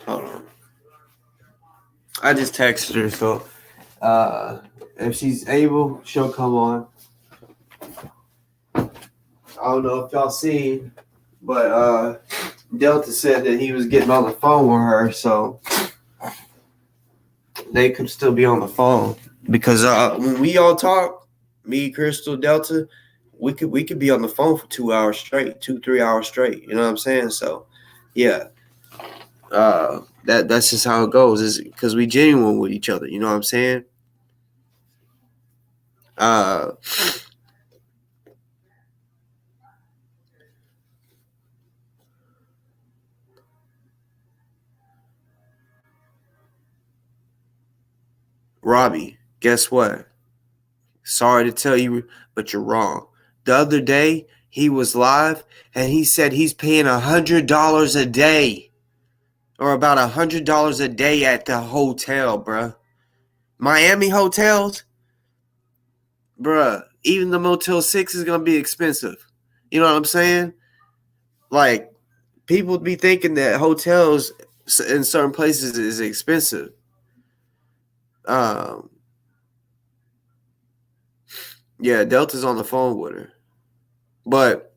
hold on. I just texted her, so if she's able, she'll come on. I don't know if y'all seen, but Delta said that he was getting on the phone with her, so they could still be on the phone. Because when we all talk, me, Crystal, Delta, we could be on the phone for 2 hours straight, 2-3 hours straight. You know what I'm saying? So, yeah, that's just how it goes. Is because we genuine with each other. You know what I'm saying? Robbie, guess what? Sorry to tell you, but you're wrong. The other day, he was live, and he said he's paying $100 a day. Or about $100 a day at the hotel, bruh. Miami hotels, bruh, even the Motel 6 is going to be expensive. You know what I'm saying? Like, people be thinking that hotels in certain places is expensive. Yeah, Delta's on the phone with her. But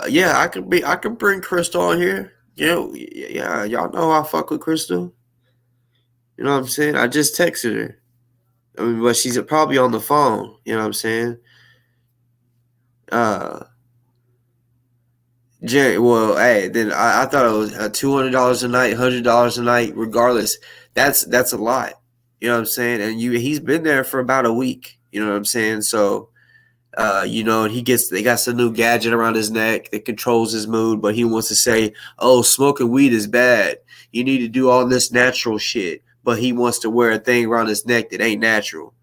yeah, I could bring Crystal on here. Yeah, y'all know I fuck with Crystal. You know what I'm saying? I just texted her. I mean, but she's probably on the phone. You know what I'm saying? Well, hey, then I thought it was $200 a night, $100 a night. Regardless, that's a lot. You know what I'm saying? And he's been there for about a week. You know what I'm saying? So, they got some new gadget around his neck that controls his mood, but he wants to say, "Oh, smoking weed is bad. You need to do all this natural shit." But he wants to wear a thing around his neck that ain't natural.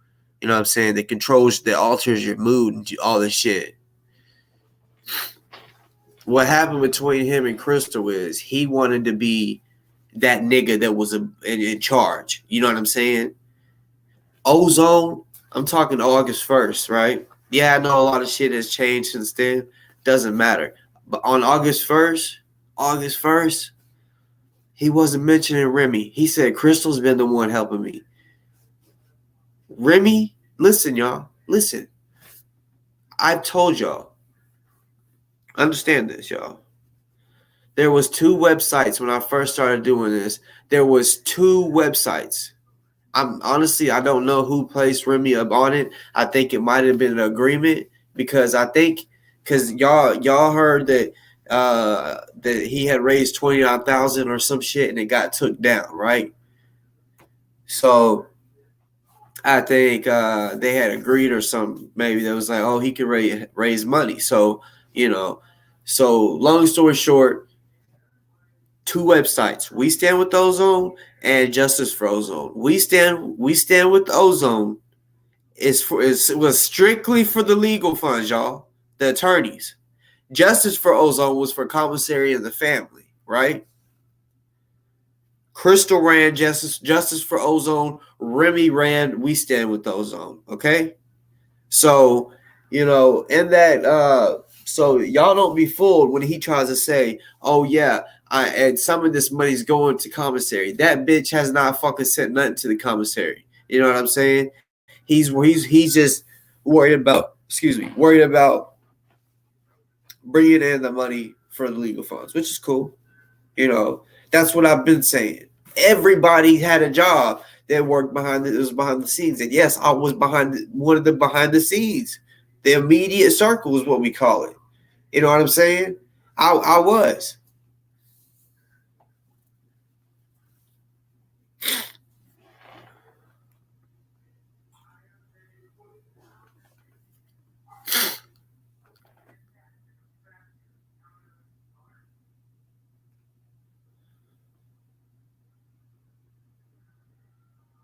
You know what I'm saying? That alters your mood and all this shit. What happened between him and Crystal is he wanted to be that nigga that was in charge. You know what I'm saying? Ozone, I'm talking August 1st, right? Yeah, I know a lot of shit has changed since then. Doesn't matter. But on August 1st, he wasn't mentioning Remy. He said Crystal's been the one helping me. Remy, listen, y'all. Listen. I've told y'all. Understand this, y'all. There was 2 websites when I first started doing this. There was 2 websites. I don't know who placed Remy up on it. I think it might have been an agreement because y'all heard that that he had raised 29,000 or some shit and it got took down, right? So I think they had agreed or something. Maybe that was like, oh, he can raise money. So long story short, 2 websites. We stand with Ozone and Justice for Ozone. We stand with Ozone. It was strictly for the legal funds, y'all. The attorneys. Justice for Ozone was for Commissary and the family, right? Crystal ran Justice for Ozone. Remy ran We Stand with Ozone. Okay? So, in that so y'all don't be fooled when he tries to say, "Oh yeah, and some of this money's going to commissary." That bitch has not fucking sent nothing to the commissary. You know what I'm saying? He's just worried about bringing in the money for the legal funds, which is cool. That's what I've been saying. Everybody had a job that worked behind the scenes, and yes, I was one of the behind the scenes. The immediate circle is what we call it. You know what I'm saying? I was.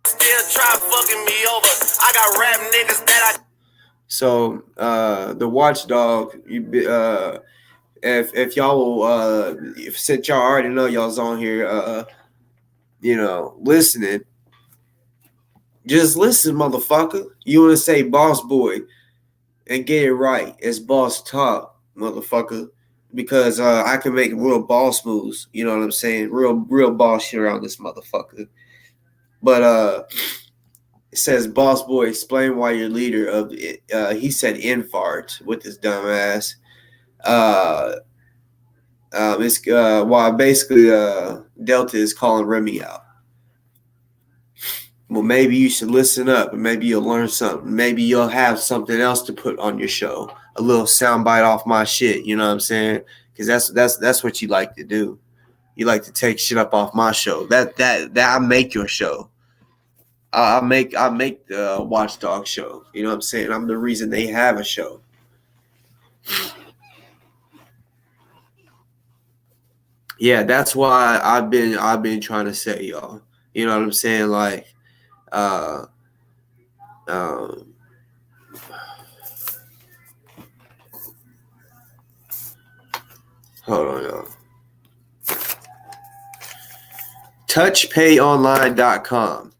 Still try fucking me over. I got rap niggas that I. So the watchdog, if y'all will, since y'all already know y'all's on here, listening, just listen, motherfucker. You want to say boss boy and get it right. It's boss talk, motherfucker. Because I can make real boss moves. You know what I'm saying? Real boss shit around this motherfucker. But it says, boss boy, explain why your leader of it. He said infart with his dumb ass. It's why basically Delta is calling Remy out. Well, maybe you should listen up and maybe you'll learn something. Maybe you'll have something else to put on your show. A little soundbite off my shit, you know what I'm saying? Because that's what you like to do. You like to take shit up off my show. That I make your show. I make the Watchdog show. You know what I'm saying? I'm the reason they have a show. Yeah, that's why I've been trying to say, y'all. You know what I'm saying? Like, hold on, y'all. touchpayonline.com.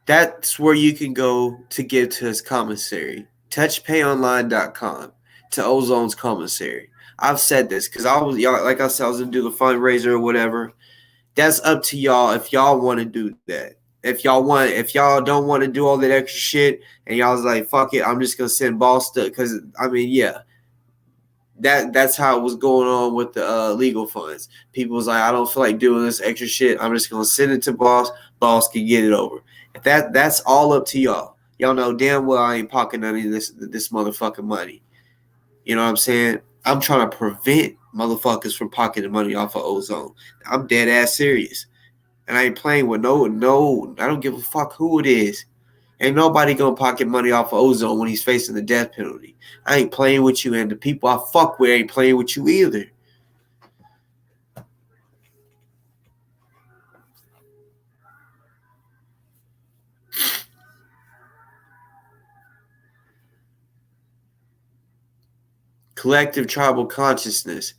That's where you can go to give to his commissary. touchpayonline.com to Ozone's commissary. I've said this because like I said, I was gonna do the fundraiser or whatever. That's up to y'all if y'all want to do that. If y'all don't want to do all that extra shit and y'all was like, fuck it, I'm just gonna send boss stuff. Because I mean, yeah. That's how it was going on with the legal funds. People was like, I don't feel like doing this extra shit. I'm just gonna send it to boss. Boss can get it over. That's all up to y'all. Y'all know damn well I ain't pocketing any of this motherfucking money. You know what I'm saying? I'm trying to prevent motherfuckers from pocketing money off of Ozone. I'm dead ass serious, and I ain't playing with no. I don't give a fuck who it is. Ain't nobody gonna pocket money off of Ozone when he's facing the death penalty. I ain't playing with you, and the people I fuck with ain't playing with you either. Collective tribal consciousness.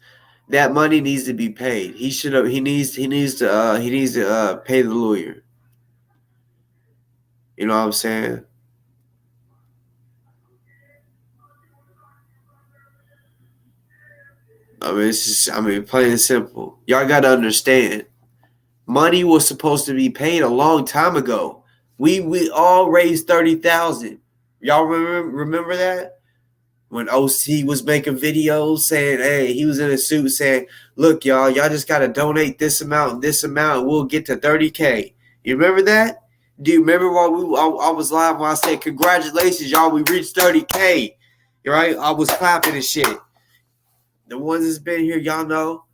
That money needs to be paid. He should have. He needs to pay the lawyer. You know what I'm saying? I mean, it's just. I mean, plain and simple. Y'all got to understand. Money was supposed to be paid a long time ago. We all raised 30,000. Y'all remember that? When OC was making videos saying, hey, he was in a suit saying, look, y'all just got to donate this amount, and we'll get to 30K. You remember that? Do you remember while I was live when I said, congratulations, y'all, we reached 30K? Right? I was clapping and shit. The ones that's been here, y'all know.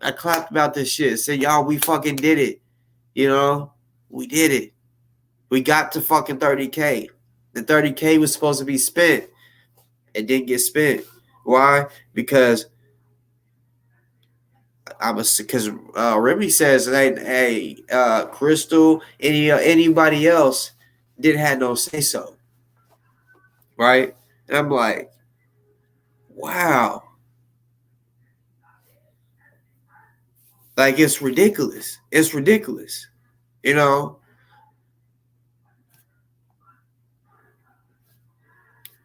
I clapped about this shit. Said, y'all, we fucking did it. You know? We did it. We got to fucking 30K. The 30K was supposed to be spent. It didn't get spent. Why? Because Remy says, hey, Crystal, anybody else didn't have no say so, right? And I'm like, wow. Like, it's ridiculous. It's ridiculous. You know?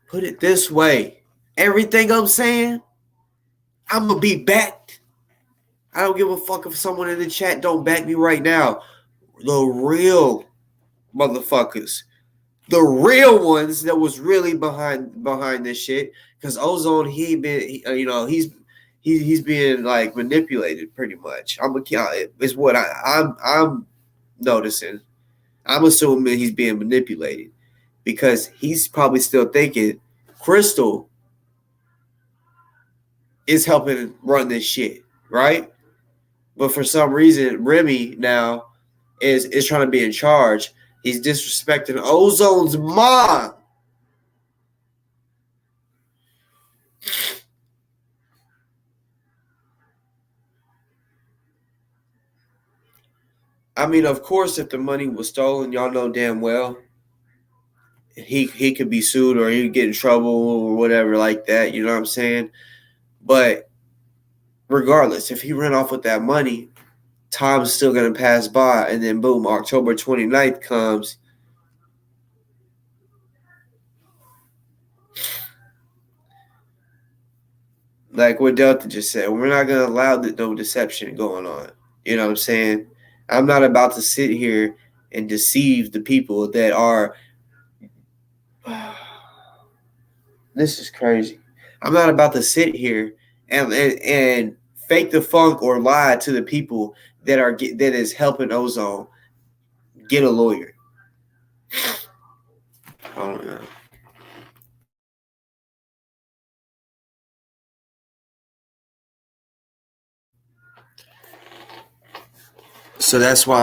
Put it this way. Everything I'm saying, I'm going to be backed. I don't give a fuck if someone in the chat don't back me right now. The real motherfuckers. The real ones that was really behind this shit. Because Ozone, he's being like manipulated pretty much. It's what I'm noticing. I'm assuming he's being manipulated because he's probably still thinking Crystal is helping run this shit, right? But for some reason, Remy now is trying to be in charge. He's disrespecting Ozone's mom. I mean, of course, if the money was stolen, y'all know damn well he could be sued or he'd get in trouble or whatever like that. You know what I'm saying? But regardless, if he ran off with that money, time's still going to pass by. And then, boom, October 29th comes. Like what Delta just said, we're not going to allow no deception going on. You know what I'm saying? I'm not about to sit here and deceive the people that are. This is crazy. I'm not about to sit here and fake the funk or lie to the people that is helping Ozone get a lawyer. I don't know. So that's why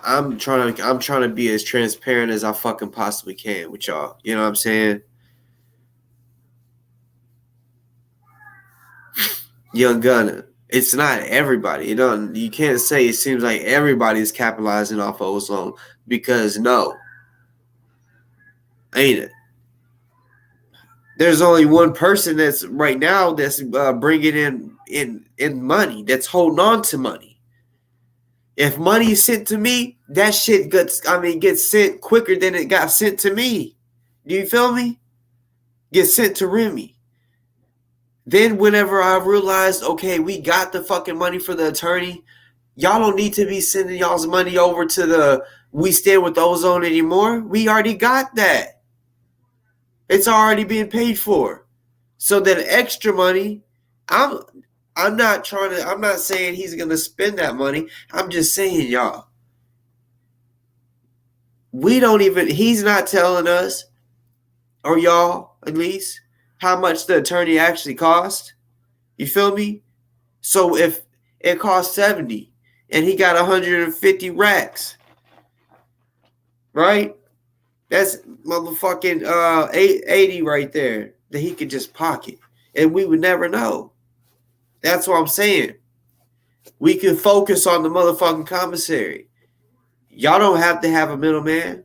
I'm trying to be as transparent as I fucking possibly can with y'all. You know what I'm saying? Young Gunner. It's not everybody. You can't say it seems like everybody's capitalizing off of Ozone because no. Ain't it? There's only one person that's right now that's bringing in money, that's holding on to money. If money is sent to me, that shit gets sent quicker than it got sent to me. Do you feel me? Gets sent to Remy. Then whenever I realized, okay, we got the fucking money for the attorney, y'all don't need to be sending y'all's money over to the We Stand With Ozone anymore. We already got that. It's already being paid for. So that extra money, I'm not saying he's gonna spend that money. I'm just saying, y'all, he's not telling us, or y'all at least, how much the attorney actually cost. You feel me? So if it cost 70 and he got 150 racks, right? That's motherfucking 80 right there that he could just pocket. And we would never know. That's what I'm saying. We can focus on the motherfucking commissary. Y'all don't have to have a middleman.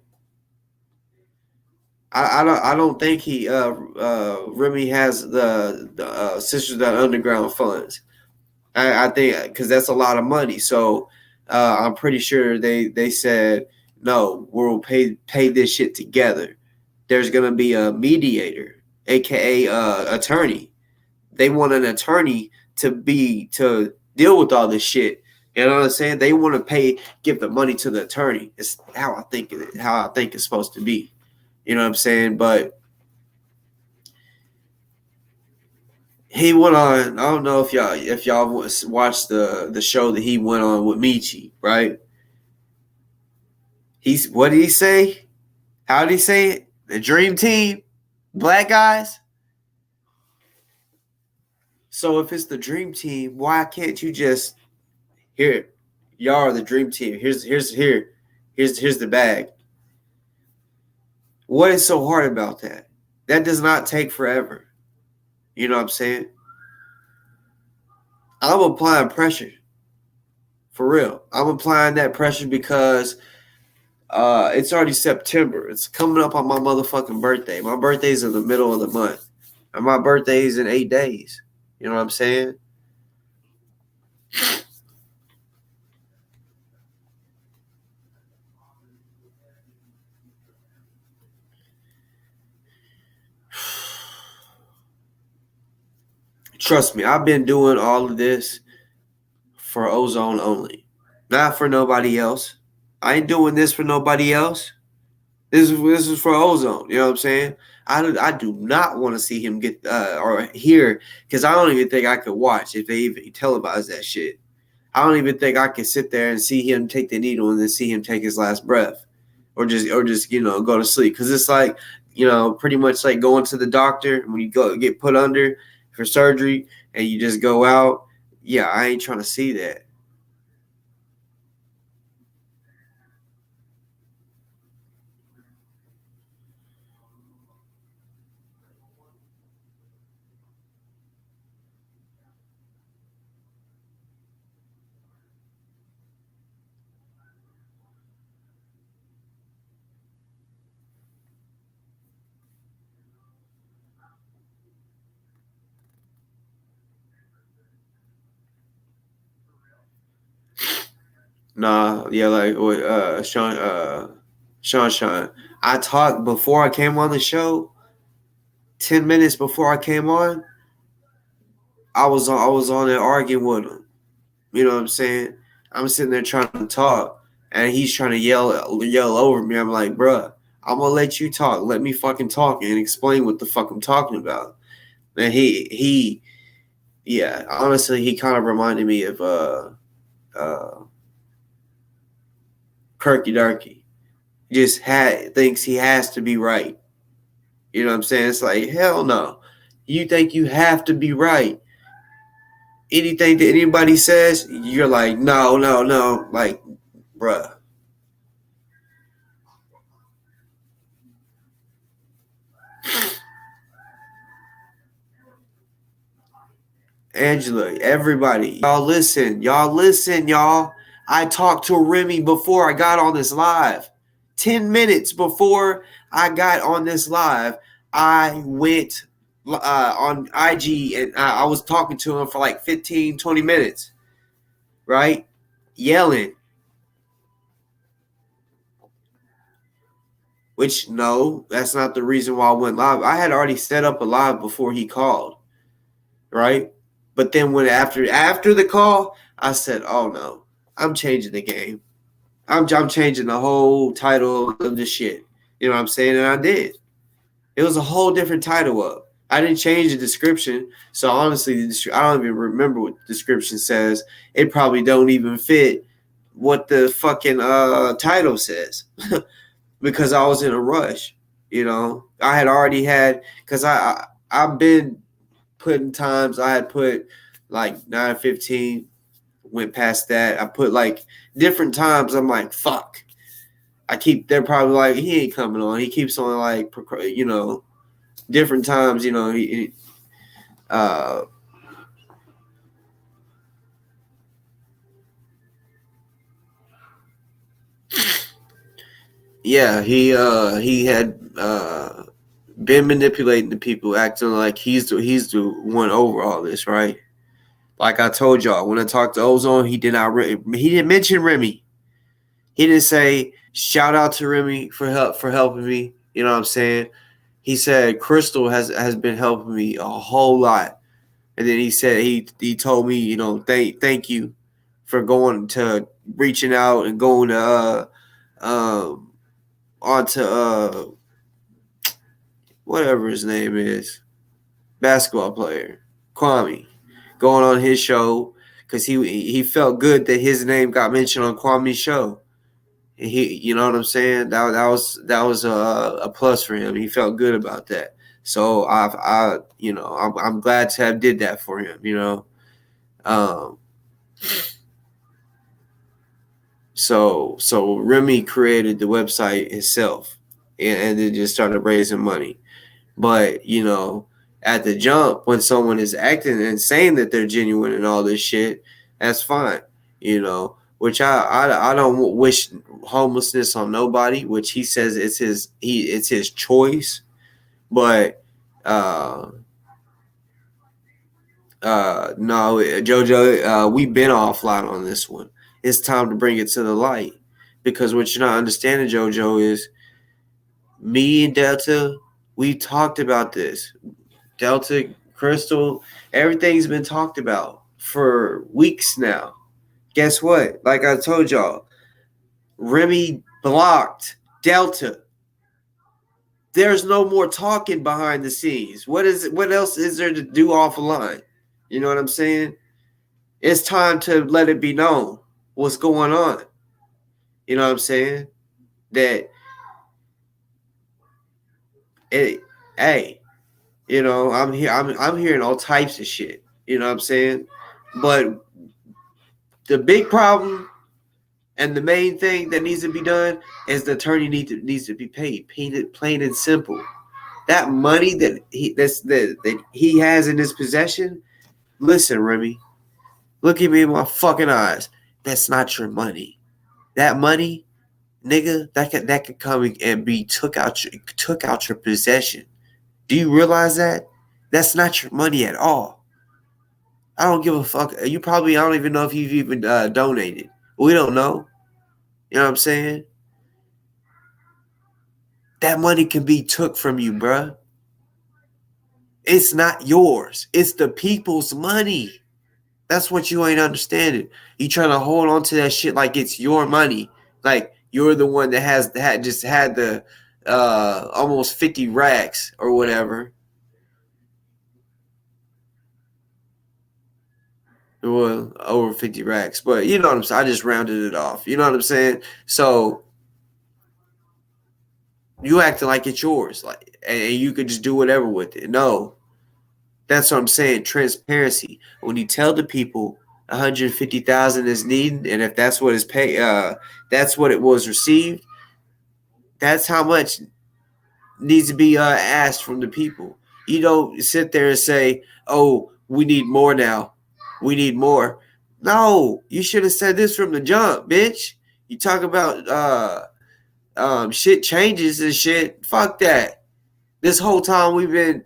I don't think Remy has the Sisters of the Underground funds. I think because that's a lot of money. So I'm pretty sure they said no, we'll pay this shit together. There's gonna be a mediator, aka attorney. They want an attorney to deal with all this shit. You know what I'm saying? They want to give the money to the attorney. It's how I think it's supposed to be. You know what I'm saying? But he went on. I don't know if y'all watched the show that he went on with Michi, right? What did he say? How did he say it? The dream team, black guys. So if it's the dream team, why can't you just here? Y'all are the dream team. Here's the bag. What is so hard about that? That does not take forever. You know what I'm saying? I'm applying pressure. For real. I'm applying that pressure because it's already September. It's coming up on my motherfucking birthday. My birthday's in the middle of the month. And my birthday's in 8 days. You know what I'm saying? Trust me, I've been doing all of this for Ozone only, not for nobody else. I ain't doing this for nobody else. This is for Ozone. You know what I'm saying? I do not want to see him get or hear, because I don't even think I could watch if they even televise that shit. I don't even think I could sit there and see him take the needle and then see him take his last breath, or just go to sleep, because it's like, pretty much like going to the doctor when you go get put under for surgery and you just go out. Yeah, I ain't trying to see that. Nah, yeah, like with Sean. I talked before I came on the show. 10 minutes before I came on, I was on there arguing with him. You know what I'm saying? I'm sitting there trying to talk, and he's trying to yell over me. I'm like, bruh, I'm gonna let you talk. Let me fucking talk and explain what the fuck I'm talking about. And yeah, honestly, he kind of reminded me of uh Kirky Darky. Just thinks he has to be right. You know what I'm saying? It's like, hell no. You think you have to be right. Anything that anybody says, you're like, no, no, no. Like, bruh. Angela, everybody, y'all listen. Y'all listen, y'all. I talked to Remy before I got on this live. 10 minutes before I got on this live, I went on IG, and I was talking to him for like 15, 20 minutes, right? Yelling. Which, no, that's not the reason why I went live. I had already set up a live before he called, right? But then when after the call, I said, "Oh no, I'm changing the game. I'm changing the whole title of the shit." You know what I'm saying? And I did. It was a whole different title up. I didn't change the description, so honestly, I don't even remember what the description says. It probably don't even fit what the fucking title says. Because I was in a rush. I had already had, because I've been putting times. I had put like 9:15, went past that. I put like different times. I'm like, fuck. They're probably like, he ain't coming on. He keeps on like, different times. Uh, yeah, he had been manipulating the people, acting like he's the one over all this, right? Like I told y'all, when I talked to Ozone, he didn't mention Remy. He didn't say shout out to Remy for helping me. You know what I'm saying? He said Crystal has been helping me a whole lot, and then he said he told me, thank you for going to reaching out and going to um onto whatever his name is, basketball player Kwame, going on his show, because he felt good that his name got mentioned on Kwame's show. You know what I'm saying? That was a plus for him. He felt good about that. So I'm glad to have did that for him. Um, so Remy created the website himself, and then just started raising money. But at the jump, when someone is acting and saying that they're genuine and all this shit, that's fine. Which I don't wish homelessness on nobody. Which he says it's his choice. But no, JoJo, we've been offline on this one. It's time to bring it to the light, because what you're not understanding, JoJo, is me and Delta. We talked about this. Delta Crystal, everything's been talked about for weeks now. Guess what? Like I told y'all, Remy blocked Delta. There's no more talking behind the scenes. What else is there to do offline? You know what I'm saying? It's time to let it be known what's going on. You know what I'm saying? That it, hey, I'm here. I'm hearing all types of shit. You know what I'm saying? But the big problem and the main thing that needs to be done is the attorney needs to be paid. Plain and simple. That money that he has in his possession. Listen, Remy, look at me in my fucking eyes. That's not your money. That money, nigga, that could come and be took out your possession. Do you realize that? That's not your money at all. I don't give a fuck. I don't even know if you've even donated. We don't know. You know what I'm saying? That money can be took from you, bruh. It's not yours. It's the people's money. That's what you ain't understanding. You trying to hold on to that shit like it's your money. Like you're the one that had the almost 50 racks or whatever. Well, over 50 racks. But you know what I'm saying? I just rounded it off. You know what I'm saying? So you acting like it's yours. And you could just do whatever with it. No. That's what I'm saying. Transparency. When you tell the people 150,000 is needed, and if that's what is paid, that's what it was received. That's how much needs to be asked from the people. You don't sit there and say, "Oh, we need more now. We need more." No, you should have said this from the jump, bitch. You talk about shit changes and shit. Fuck that. This whole time we've been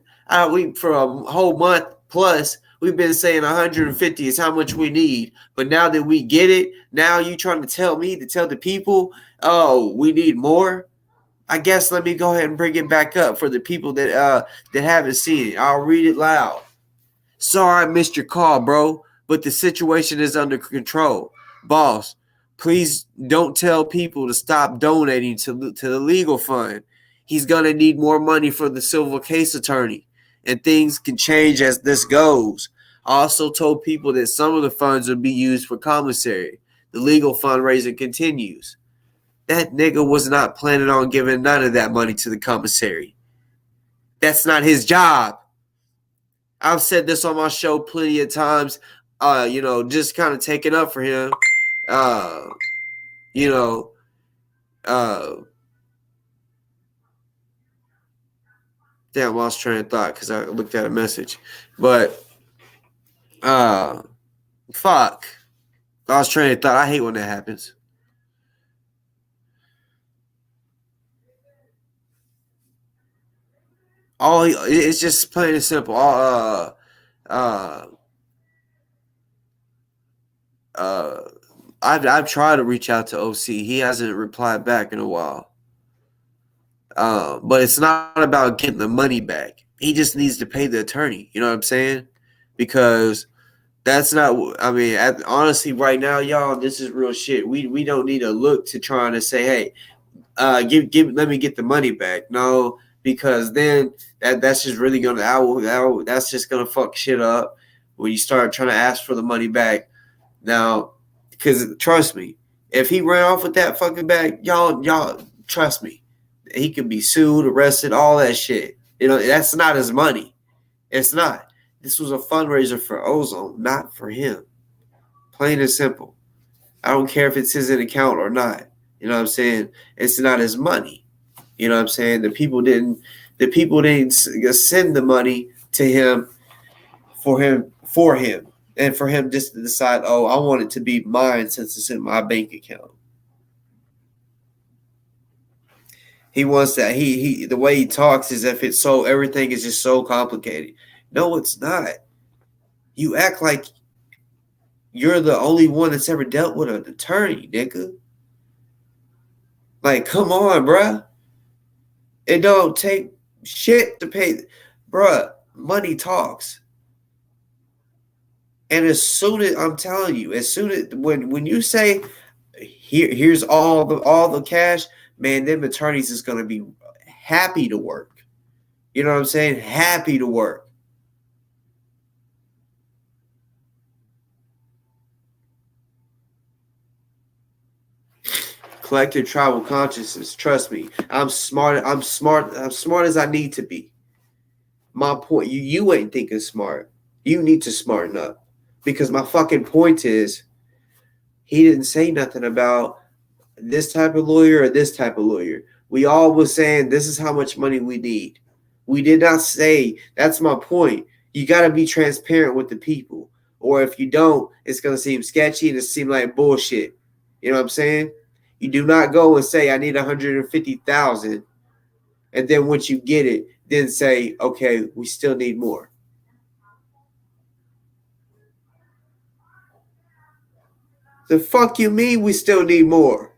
for a whole month plus, we've been saying 150 is how much we need. But now that we get it, now you trying to tell me to tell the people, oh, we need more. I guess let me go ahead and bring it back up for the people that haven't seen it. I'll read it loud. Sorry I missed your call, bro, but the situation is under control. Boss, please don't tell people to stop donating to the legal fund. He's going to need more money for the civil case attorney, and things can change as this goes. I also told people that some of the funds will be used for commissary. The legal fundraising continues. That nigga was not planning on giving none of that money to the commissary. That's not his job. I've said this on my show plenty of times, just kind of taking up for him. Damn, I lost train of thought because I looked at a message. But, fuck. Lost train of thought. I hate when that happens. It's just plain and simple. I've tried to reach out to OC. He hasn't replied back in a while. But it's not about getting the money back. He just needs to pay the attorney. You know what I'm saying? Because that's not. I mean, honestly, right now, y'all, this is real shit. We don't need to look to trying to say, hey, let me get the money back. No, because then that's just really gonna that's just gonna fuck shit up when you start trying to ask for the money back. Now, because trust me, if he ran off with that fucking bag, y'all trust me, he could be sued, arrested, all that shit. You know, that's not his money. It's not. This was a fundraiser for Ozone, not for him. Plain and simple. I don't care if it's his account or not. You know what I'm saying? It's not his money. You know what I'm saying? The people didn't send the money to him for him and for him just to decide, oh, I want it to be mine since it's in my bank account. He wants that. He the way he talks is if it's so everything is just so complicated. No, it's not. You act like you're the only one that's ever dealt with an attorney, nigga. Like, come on, bruh. It don't take shit to pay. Bruh, money talks. And as soon as I'm telling you, as soon as when you say here's all the cash, man, them attorneys is gonna be happy to work. You know what I'm saying? Happy to work. Collective tribal consciousness. Trust me, I'm smart. I'm smart. I'm smart as I need to be. My point. You ain't thinking smart. You need to smarten up because my fucking point is he didn't say nothing about this type of lawyer or this type of lawyer. We all was saying this is how much money we need. We did not say that's my point. You got to be transparent with the people, or if you don't, it's gonna seem sketchy and it seem like bullshit. You know what I'm saying? You do not go and say I need 150,000, and then once you get it, then say okay, we still need more. The fuck you mean we still need more?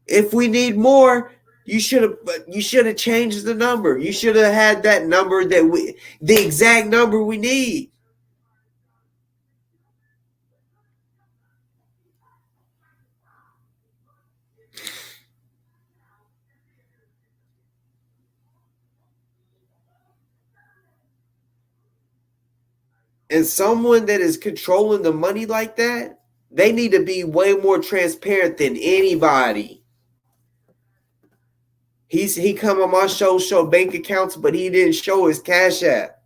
If we need more, you should have changed the number. You should have had that number the exact number we need. And someone that is controlling the money like that, they need to be way more transparent than anybody. He come on my show bank accounts, but he didn't show his cash app.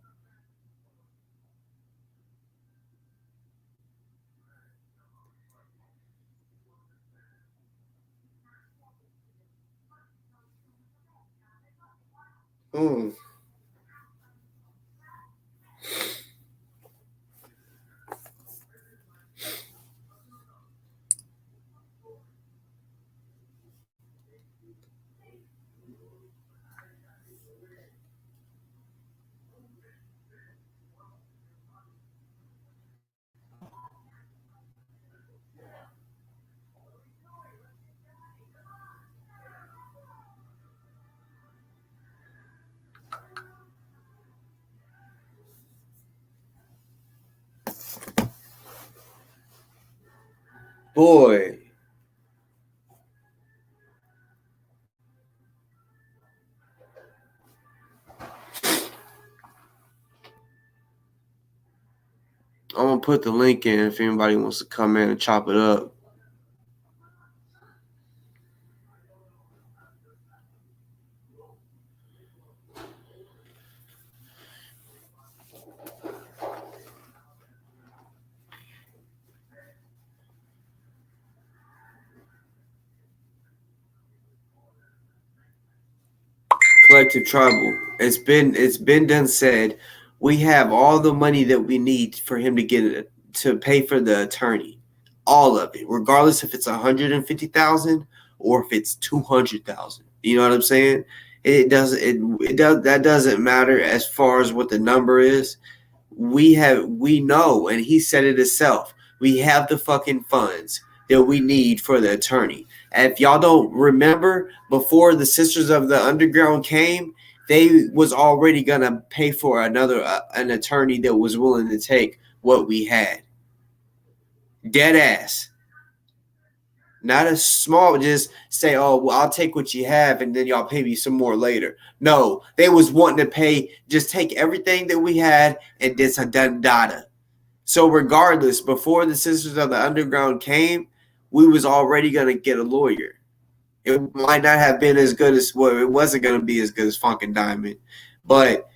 Hmm. Boy, I'm gonna put the link in if anybody wants to come in and chop it up. Collective tribal. It's been done said. We have all the money that we need for him to get it to pay for the attorney, all of it, regardless if it's 150,000 or if it's 200,000. You know what I'm saying? It doesn't. It does that doesn't matter as far as what the number is. We know, and he said it himself. We have the fucking funds that we need for the attorney. And if y'all don't remember, before the Sisters of the Underground came, they was already gonna pay for another an attorney that was willing to take what we had. Dead ass. Not a small, just say, oh, well, I'll take what you have and then y'all pay me some more later. No, they was wanting to pay, just take everything that we had and did some done data. So regardless, before the Sisters of the Underground came, we was already gonna get a lawyer. It might not have been as good as well, it wasn't gonna be as good as Funk and Diamond, but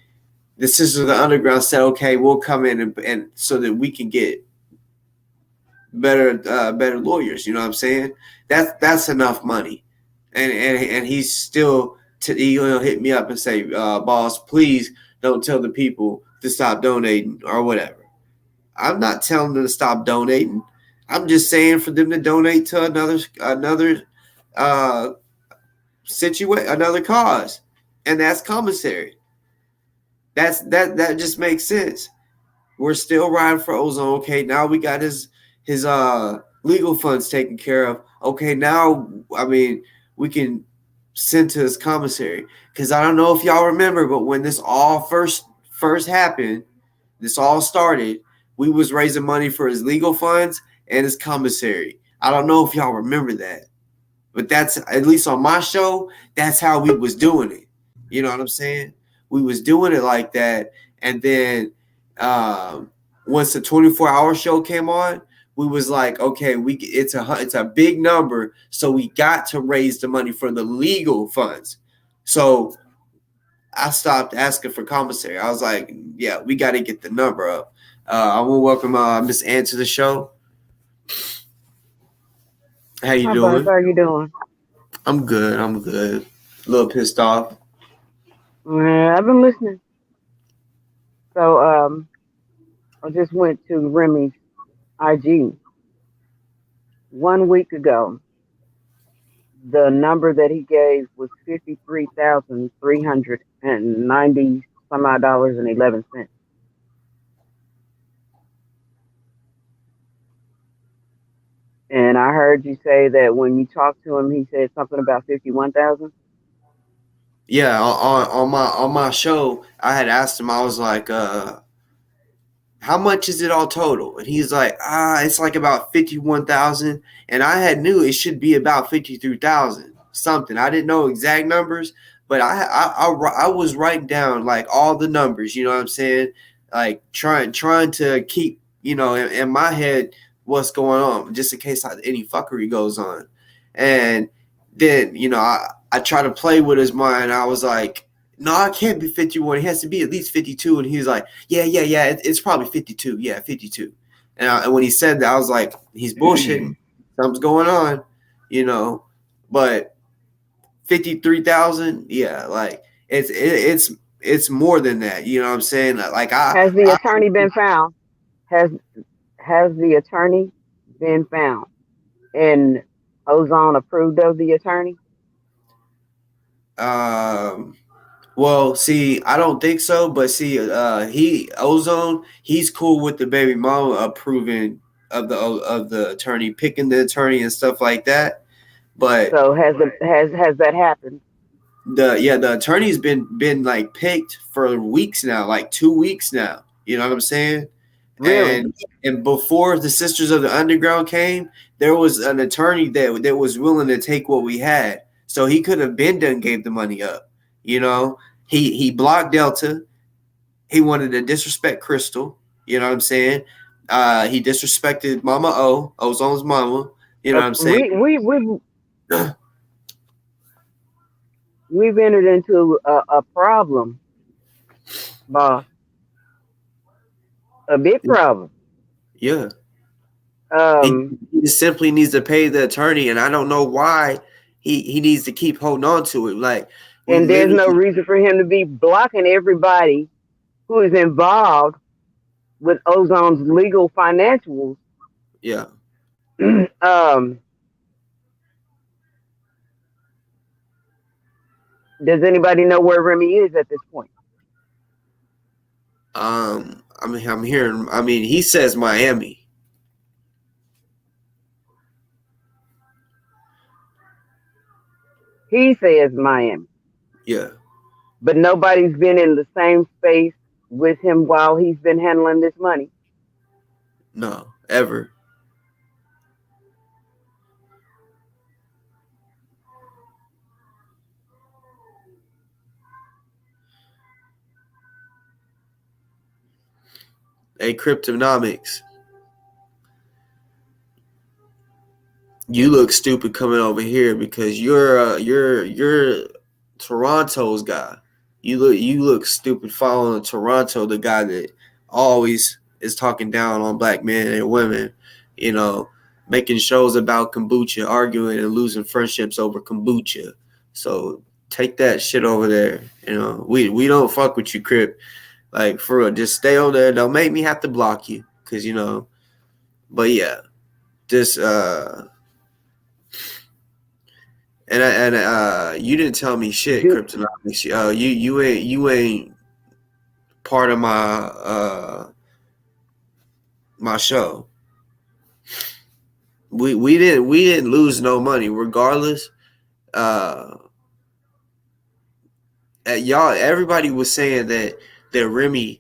the Sisters of the Underground said, okay, we'll come in and so that we can get better lawyers. You know what I'm saying? That's enough money, and he's still he'll hit me up and say, boss, please don't tell the people to stop donating or whatever. I'm not telling them to stop donating. I'm just saying for them to donate to another uh another cause, and that's commissary. That just makes sense. We're still riding for Ozone. Okay, now we got his legal funds taken care of. Okay, now I mean we can send to his commissary because I don't know if y'all remember, but when this all first happened, this all started. we was raising money for his legal funds and his commissary. I don't know if y'all remember that, but that's, at least on my show, that's how we was doing it. You know what I'm saying? We was doing it like that, and then once the 24-hour show came on, we was like, okay, it's a big number, so we got to raise the money for the legal funds. So I stopped asking for commissary. I was like, yeah, we got to get the number up. I want to welcome Miss Ann to the show. How you Hi, Buzz. doing? How are you doing? I'm good. I'm good. A little pissed off. I've been listening. So, I just went to Remy's IG 1 week ago. The number that he gave was $53,390 some odd dollars and 11 cents. And I heard you say that when you talked to him, he said something about 51,000. Yeah, on my show, I had asked him. I was like, how much is it all total? And he's like, it's like about 51,000. And I had knew it should be about 53,000 something. I didn't know exact numbers, but I was writing down like all the numbers. You know what I'm saying? Like trying to keep, in my head what's going on, just in case any fuckery goes on. And then I try to play with his mind. I was like, no, it can't be 51. It has to be at least 52. And he was like, yeah. It's probably 52. Yeah, 52. And when he said that, I was like, he's bullshitting. Something's going on, But 53,000, yeah, like it's more than that. You know what I'm saying? Like Has the attorney been found? Has has the attorney been found? And Ozone approved of the attorney? um Well, see, I don't think so, but see, he's cool with the baby mama approving of the attorney, picking the attorney and stuff like that. But So has that happened? the attorney's been like picked for weeks now, like 2 weeks now. You know what I'm saying? Really? And before the Sisters of the Underground came, there was an attorney that was willing to take what we had. So he could have been done, gave the money up. You know, he blocked Delta. He wanted to disrespect Crystal. You know what I'm saying? He disrespected Mama Ozone's mama. You know what I'm saying? We've entered into a problem, boss, a big problem. Yeah. He, Um, he just simply needs to pay the attorney, and I don't know why he needs to keep holding on to it. Like we and there's no literally, reason for him to be blocking everybody who is involved with Ozone's legal financials. yeah. um, does anybody know where Remy is at this point? I mean, I'm hearing. I mean, he says Miami. He says Miami, Yeah. but nobody's been in the same space with him while he's been handling this money. No, ever. Hey, Cryptonomics, you look stupid coming over here because you're Toronto's guy. You look stupid following Toronto, the guy that always is talking down on black men and women, making shows about kombucha, arguing and losing friendships over kombucha. So take that shit over there. We don't fuck with you, Crip. Like for real, just stay over there. Don't make me have to block you, cause But yeah, just you didn't tell me shit, Do, Kryptonomics. You ain't part of my show. We didn't lose no money regardless. Uh, y'all, everybody was saying that Remy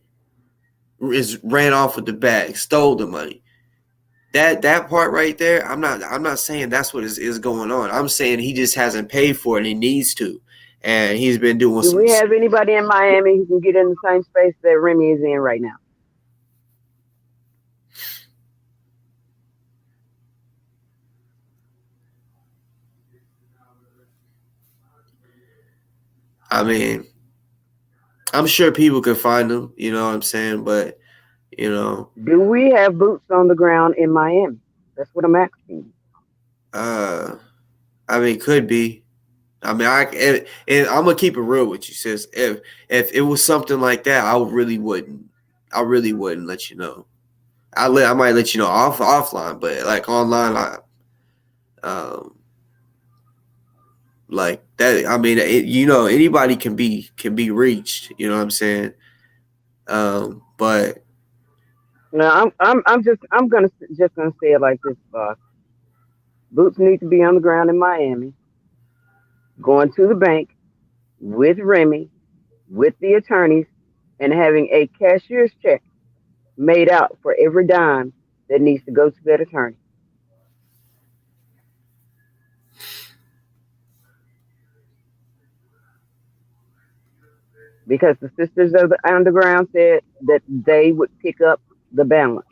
is ran off with the bag, stole the money. That part right there, I'm not saying that's what is going on. I'm saying he just hasn't paid for it and he needs to. And he's been doing Do some. we have anybody in Miami who can get in the same space that Remy is in right now? I mean, I'm sure people can find them, you know what I'm saying? But, you know, Do we have boots on the ground in Miami? That's what I'm asking. uh I mean, could be. I mean, and I'm gonna keep it real with you, sis. If it was something like that, I really wouldn't. I really wouldn't let you know. I might let you know offline, but like online, um, like that. I mean, anybody can be reached. You know what I'm saying? But No, I'm just gonna say it like this, boss. Boots need to be on the ground in Miami, going to the bank with Remy, with the attorneys, and having a cashier's check made out for every dime that needs to go to that attorney. Because the Sisters of the Underground said that they would pick up the balance.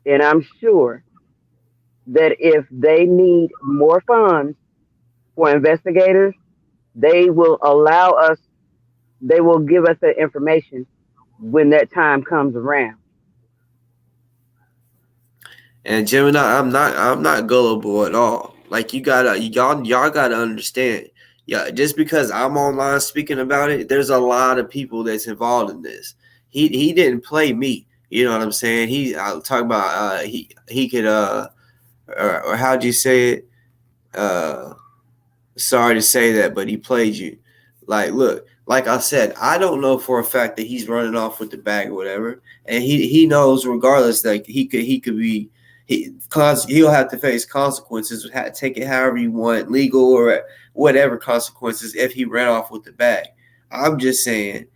And I'm sure that if they need more funds for investigators, they will allow us, they will give us that information when that time comes around. and Gemini, I'm not gullible at all. Like y'all gotta understand. Yeah, just because I'm online speaking about it, there's a lot of people that's involved in this. He didn't play me. You know what I'm saying? I talking about he could or how'd you say it? Uh Sorry to say that, but he played you. Like, look, like I said, I don't know for a fact that he's running off with the bag or whatever, and he knows regardless that he could be he'll have to face consequences. Take it however you want, legal or whatever consequences if he ran off with the bag. I'm just saying,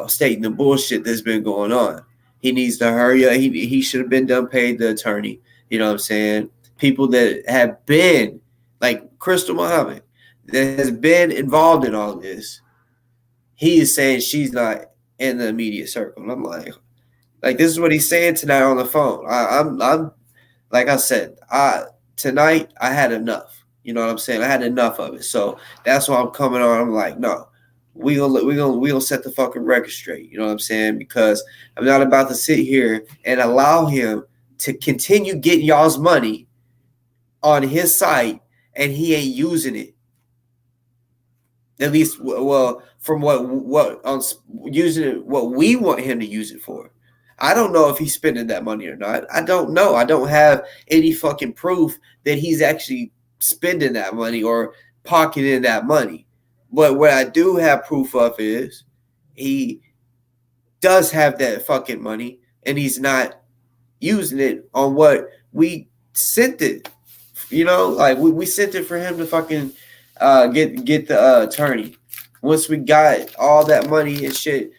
stating the bullshit that's been going on. He needs to hurry up. He should have been done paid the attorney. You know what I'm saying? People that have been like Crystal Muhammad that has been involved in all this. He is saying she's not in the immediate circle. And I'm like this is what he's saying tonight on the phone. I'm like I said, tonight I had enough. You know what I'm saying? I had enough of it. So that's why I'm coming on. I'm like, no, we gonna set the fucking record straight. You know what I'm saying? Because I'm not about to sit here and allow him to continue getting y'all's money on his site and he ain't using it. At least, well, from what on using it, what we want him to use it for. I don't know if he's spending that money or not. I don't know. I don't have any fucking proof that he's actually spending that money or pocketing that money. But what I do have proof of is he does have that fucking money and he's not using it on what we sent it. Like we sent it for him to fucking get the attorney. Once we got all that money and shit,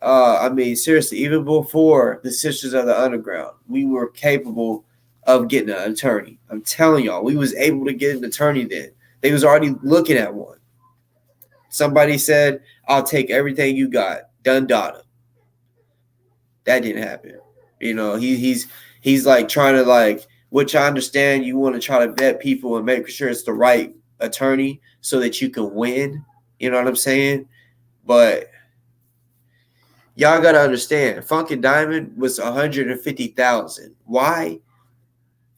I mean, seriously, even before the Sisters of the Underground, we were capable of getting an attorney. I'm telling y'all, we was able to get an attorney then. They was already looking at one. Somebody said, I'll take everything you got. Done data. That didn't happen. He's like trying to like, which I understand you want to try to vet people and make sure it's the right attorney so that you can win. You know what I'm saying? But y'all gotta understand, Funkin' Diamond was 150,000. Why?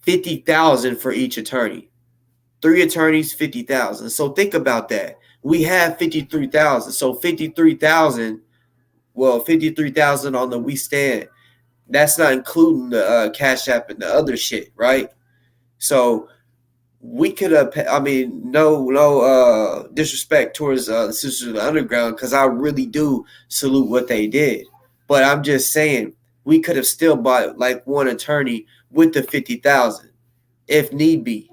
50,000 for each attorney. 3 attorneys, 50,000. So think about that. We have 53,000. So 53,000. Well, 53,000 on the We Stand. That's not including the Cashapp and the other shit, right? So we could have. I mean, no disrespect towards the Sisters of the Underground because I really do salute what they did. But I'm just saying we could have still bought like one attorney with the 50,000 if need be,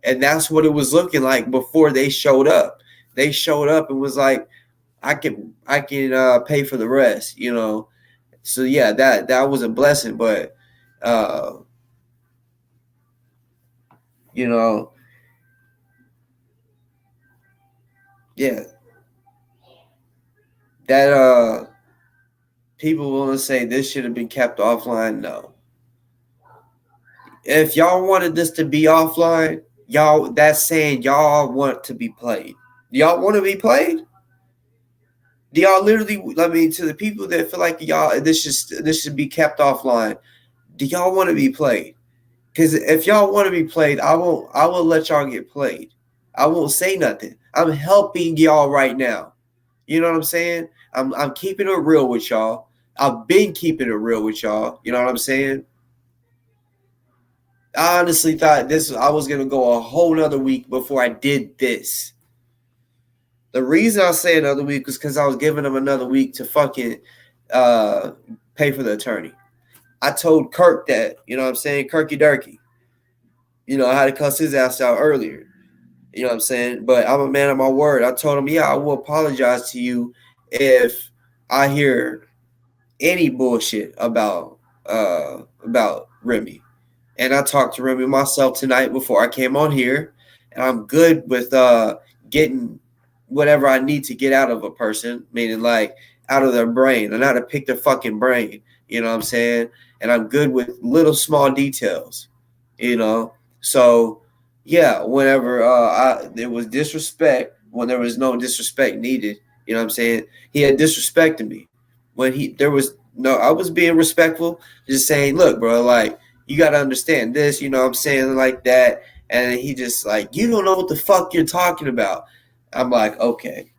and that's what it was looking like before they showed up. They showed up and was like, I can pay for the rest, So yeah, that was a blessing. But uh, you know, yeah, that people want to say this should have been kept offline. No, if y'all wanted this to be offline, y'all, that's saying y'all want to be played. Y'all want to be played? Do y'all literally? I mean, to the people that feel like y'all this should be kept offline. Do y'all want to be played? Because if y'all want to be played, I won't. I will let y'all get played. I won't say nothing. I'm helping y'all right now. You know what I'm saying? I'm keeping it real with y'all. I've been keeping it real with y'all. You know what I'm saying? I honestly thought this I was gonna go a whole nother week before I did this. The reason I say another week was because I was giving them another week to fucking uh, pay for the attorney. I told Kirk that, you know what I'm saying? Kirky Durkey. You know, I had to cuss his ass out earlier. You know what I'm saying? But I'm a man of my word. I told him, yeah, I will apologize to you if I hear any bullshit about Remy. And I talked to Remy myself tonight before I came on here, and I'm good with getting whatever I need to get out of a person, meaning like out of their brain. I know how to pick their fucking brain, you know what I'm saying? And I'm good with little small details, you know. So yeah, whenever there was disrespect, when there was no disrespect needed, you know what I'm saying? He had disrespected me when there was no. I was being respectful, just saying, look, bro, like you got to understand this, you know what I'm saying, like that. And he just like, you don't know what the fuck you're talking about. I'm like, okay,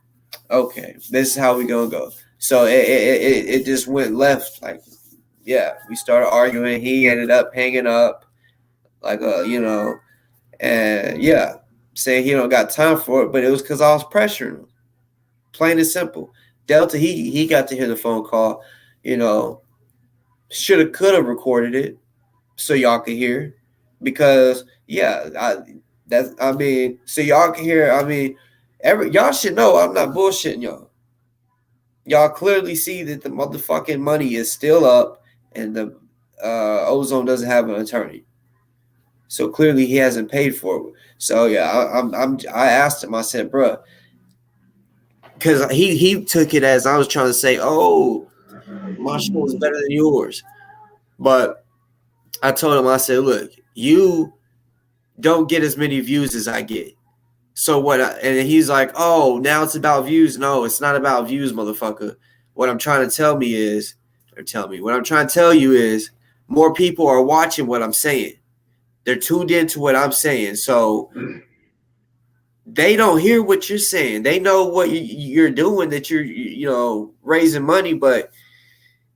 this is how we gonna go. So it just went left. Like, yeah, we started arguing. He ended up hanging up, like, you know, and yeah, saying he don't got time for it. But it was because I was pressuring him, plain and simple. Delta, he got to hear the phone call, you know, could have recorded it so y'all can hear, because yeah, I mean, so y'all can hear. I mean, y'all should know I'm not bullshitting y'all. Y'all clearly see that the motherfucking money is still up, and the Ozone doesn't have an attorney. So clearly he hasn't paid for it. So yeah, I asked him. I said, "Bruh," because he took it as I was trying to say, "Oh, my show is better than yours," but I told him, I said, "Look, you don't get as many views as I get. So what?" And he's like, "Oh, now it's about views." No, it's not about views, motherfucker. What I'm trying to tell me is, or tell me, what I'm trying to tell you is, more people are watching what I'm saying. They're tuned into what I'm saying. So they don't hear what you're saying. They know what you're doing, that you're, you know, raising money, but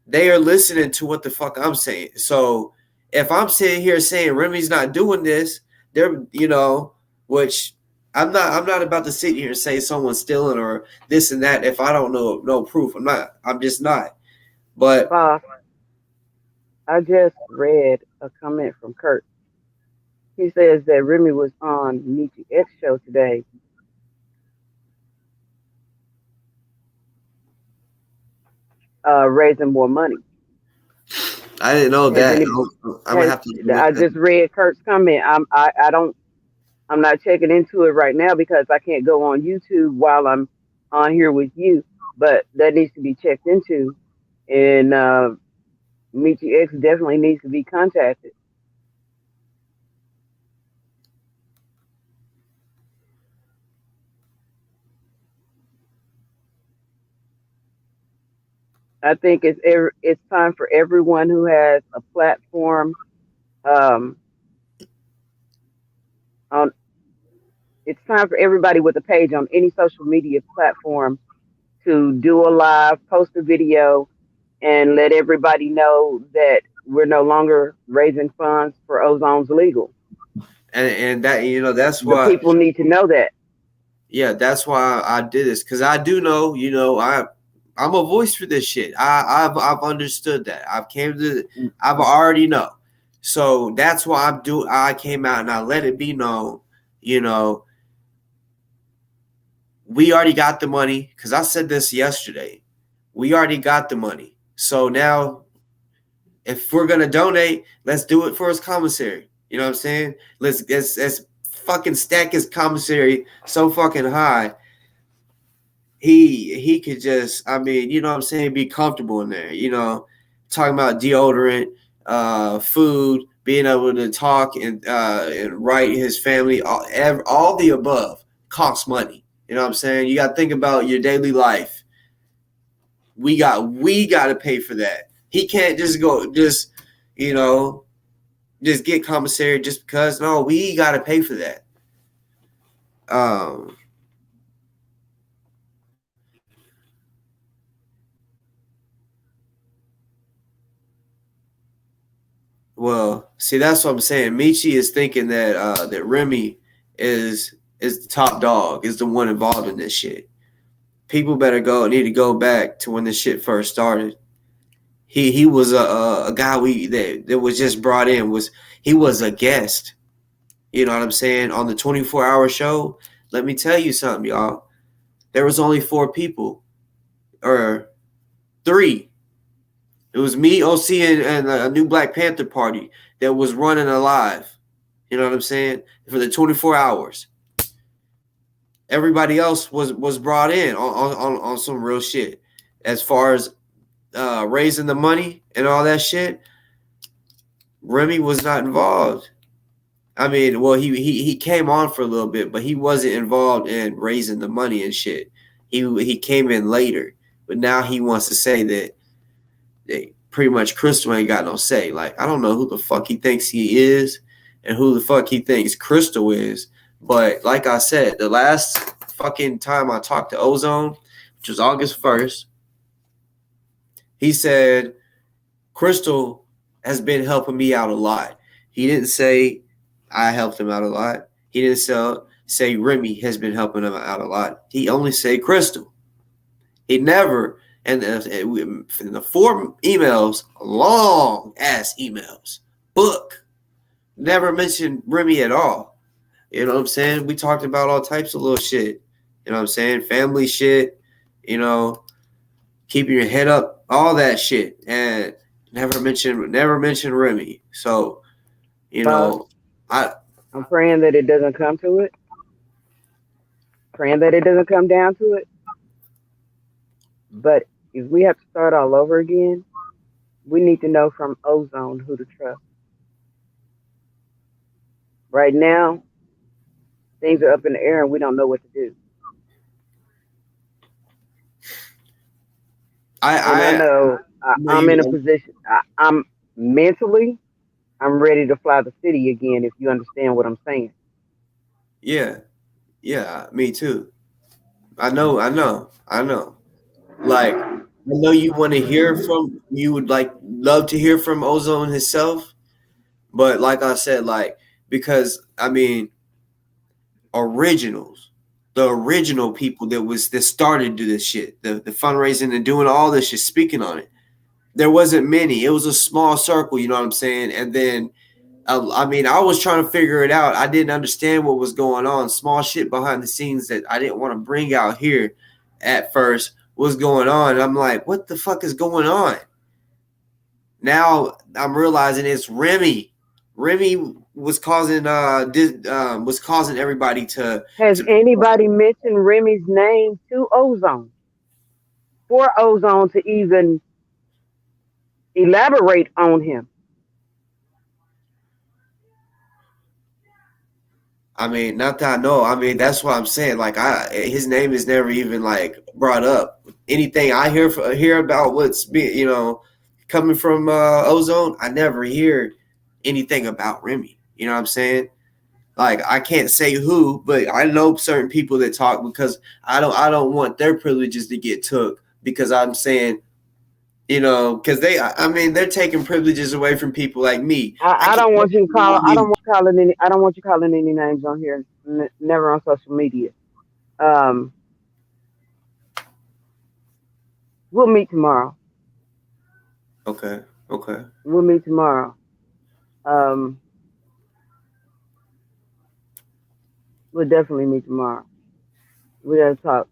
they are listening to what the fuck I'm saying. So if I'm sitting here saying Remy's not doing this, they're, you know, which I'm not about to sit here and say someone's stealing or this and that if I don't know no proof. I'm just not. But Boss, I just read a comment from Kurt. He says that Remy was on Michi X show today, raising more money. I didn't know Has that. any I'm gonna has have to look I that. just read Kurt's comment. I don't I'm not checking into it right now because I can't go on YouTube while I'm on here with you. But that needs to be checked into, and Michi X definitely needs to be contacted. I think it's time for everyone who has a platform um, on. It's time for everybody with a page on any social media platform to do a live, post a video, and let everybody know that we're no longer raising funds for Ozone's Legal. And that, you know, that's The why. people need to know that. Yeah, that's why I did this, because I do know, you know, I'm a voice for this shit. I've understood that. I've already know. So that's why I came out and I let it be known, you know, we already got the money, because I said this yesterday. We already got the money. So now, if we're gonna donate, let's do it for his commissary. You know what I'm saying? Let's fucking stack his commissary so fucking high. He could just, I mean, you know what I'm saying, be comfortable in there. Talking about deodorant, food, being able to talk and write his family, all the above costs money. You know what I'm saying? You got to think about your daily life. We got to pay for that. He can't just go you know just get commissary just because. No, we got to pay for that. Um, well, see, that's what I'm saying. Michi is thinking that Remy is the top dog, is the one involved in this shit. People need to go back to when this shit first started. He was a guy that was just brought in. He was a guest. You know what I'm saying? On the 24-hour show. Let me tell you something, y'all. There was only 4 people, or 3. It was me, OC, and a new Black Panther Party that was running alive. You know what I'm saying? For the 24 hours. Everybody else was brought in on some real shit. As far as raising the money and all that shit, Remy was not involved. I mean, well, he came on for a little bit, but he wasn't involved in raising the money and shit. He came in later, but now he wants to say that pretty much Crystal ain't got no say. Like, I don't know who the fuck he thinks he is and who the fuck he thinks Crystal is. But like I said, the last fucking time I talked to Ozone, which was August 1st, he said Crystal has been helping me out a lot. He didn't say I helped him out a lot. He didn't say Remy has been helping him out a lot. He only said Crystal. He never, and in the 4 emails, long ass emails, book, never mentioned Remy at all. You know what I'm saying? We talked about all types of little shit. You know what I'm saying? Family shit, keeping your head up, all that shit. And never mentioned Remy. So, Boss, I I'm praying that it doesn't come to it. Praying that it doesn't come down to it. But if we have to start all over again, we need to know from Ozone who to trust. Right now, things are up in the air and we don't know what to do. And I know I'm in a position. I'm mentally, I'm ready to fly the city again. If you understand what I'm saying. Yeah, me too. I know. Like, I know you would love to hear from Ozone himself, but like I said, like, because I mean, the original people that started to do this shit, the fundraising and doing all this shit, speaking on it. There wasn't many. It was a small circle, you know what I'm saying? And then I mean, I was trying to figure it out. I didn't understand what was going on. Small shit behind the scenes that I didn't want to bring out here at first was going on. I'm like, what the fuck is going on? Now I'm realizing it's Remy. Remy was causing everybody Has to anybody mentioned Remy's name to Ozone for Ozone to even elaborate on him? I mean, not that I know. I mean, that's what I'm saying. Like, his name is never even like brought up. Anything I hear about what's being, coming from Ozone, I never hear anything about Remy. You know what I'm saying? Like, I can't say who, but I know certain people that talk because I don't want their privileges to get took because I'm saying, because I mean, they're taking privileges away from people like me. I I can't. don't want you to call. I don't want calling any. I don't want you calling any names on here. Never on social media. Um, we'll meet tomorrow. Okay. Okay. We'll meet tomorrow. Um, we'll definitely meet tomorrow. We gotta talk.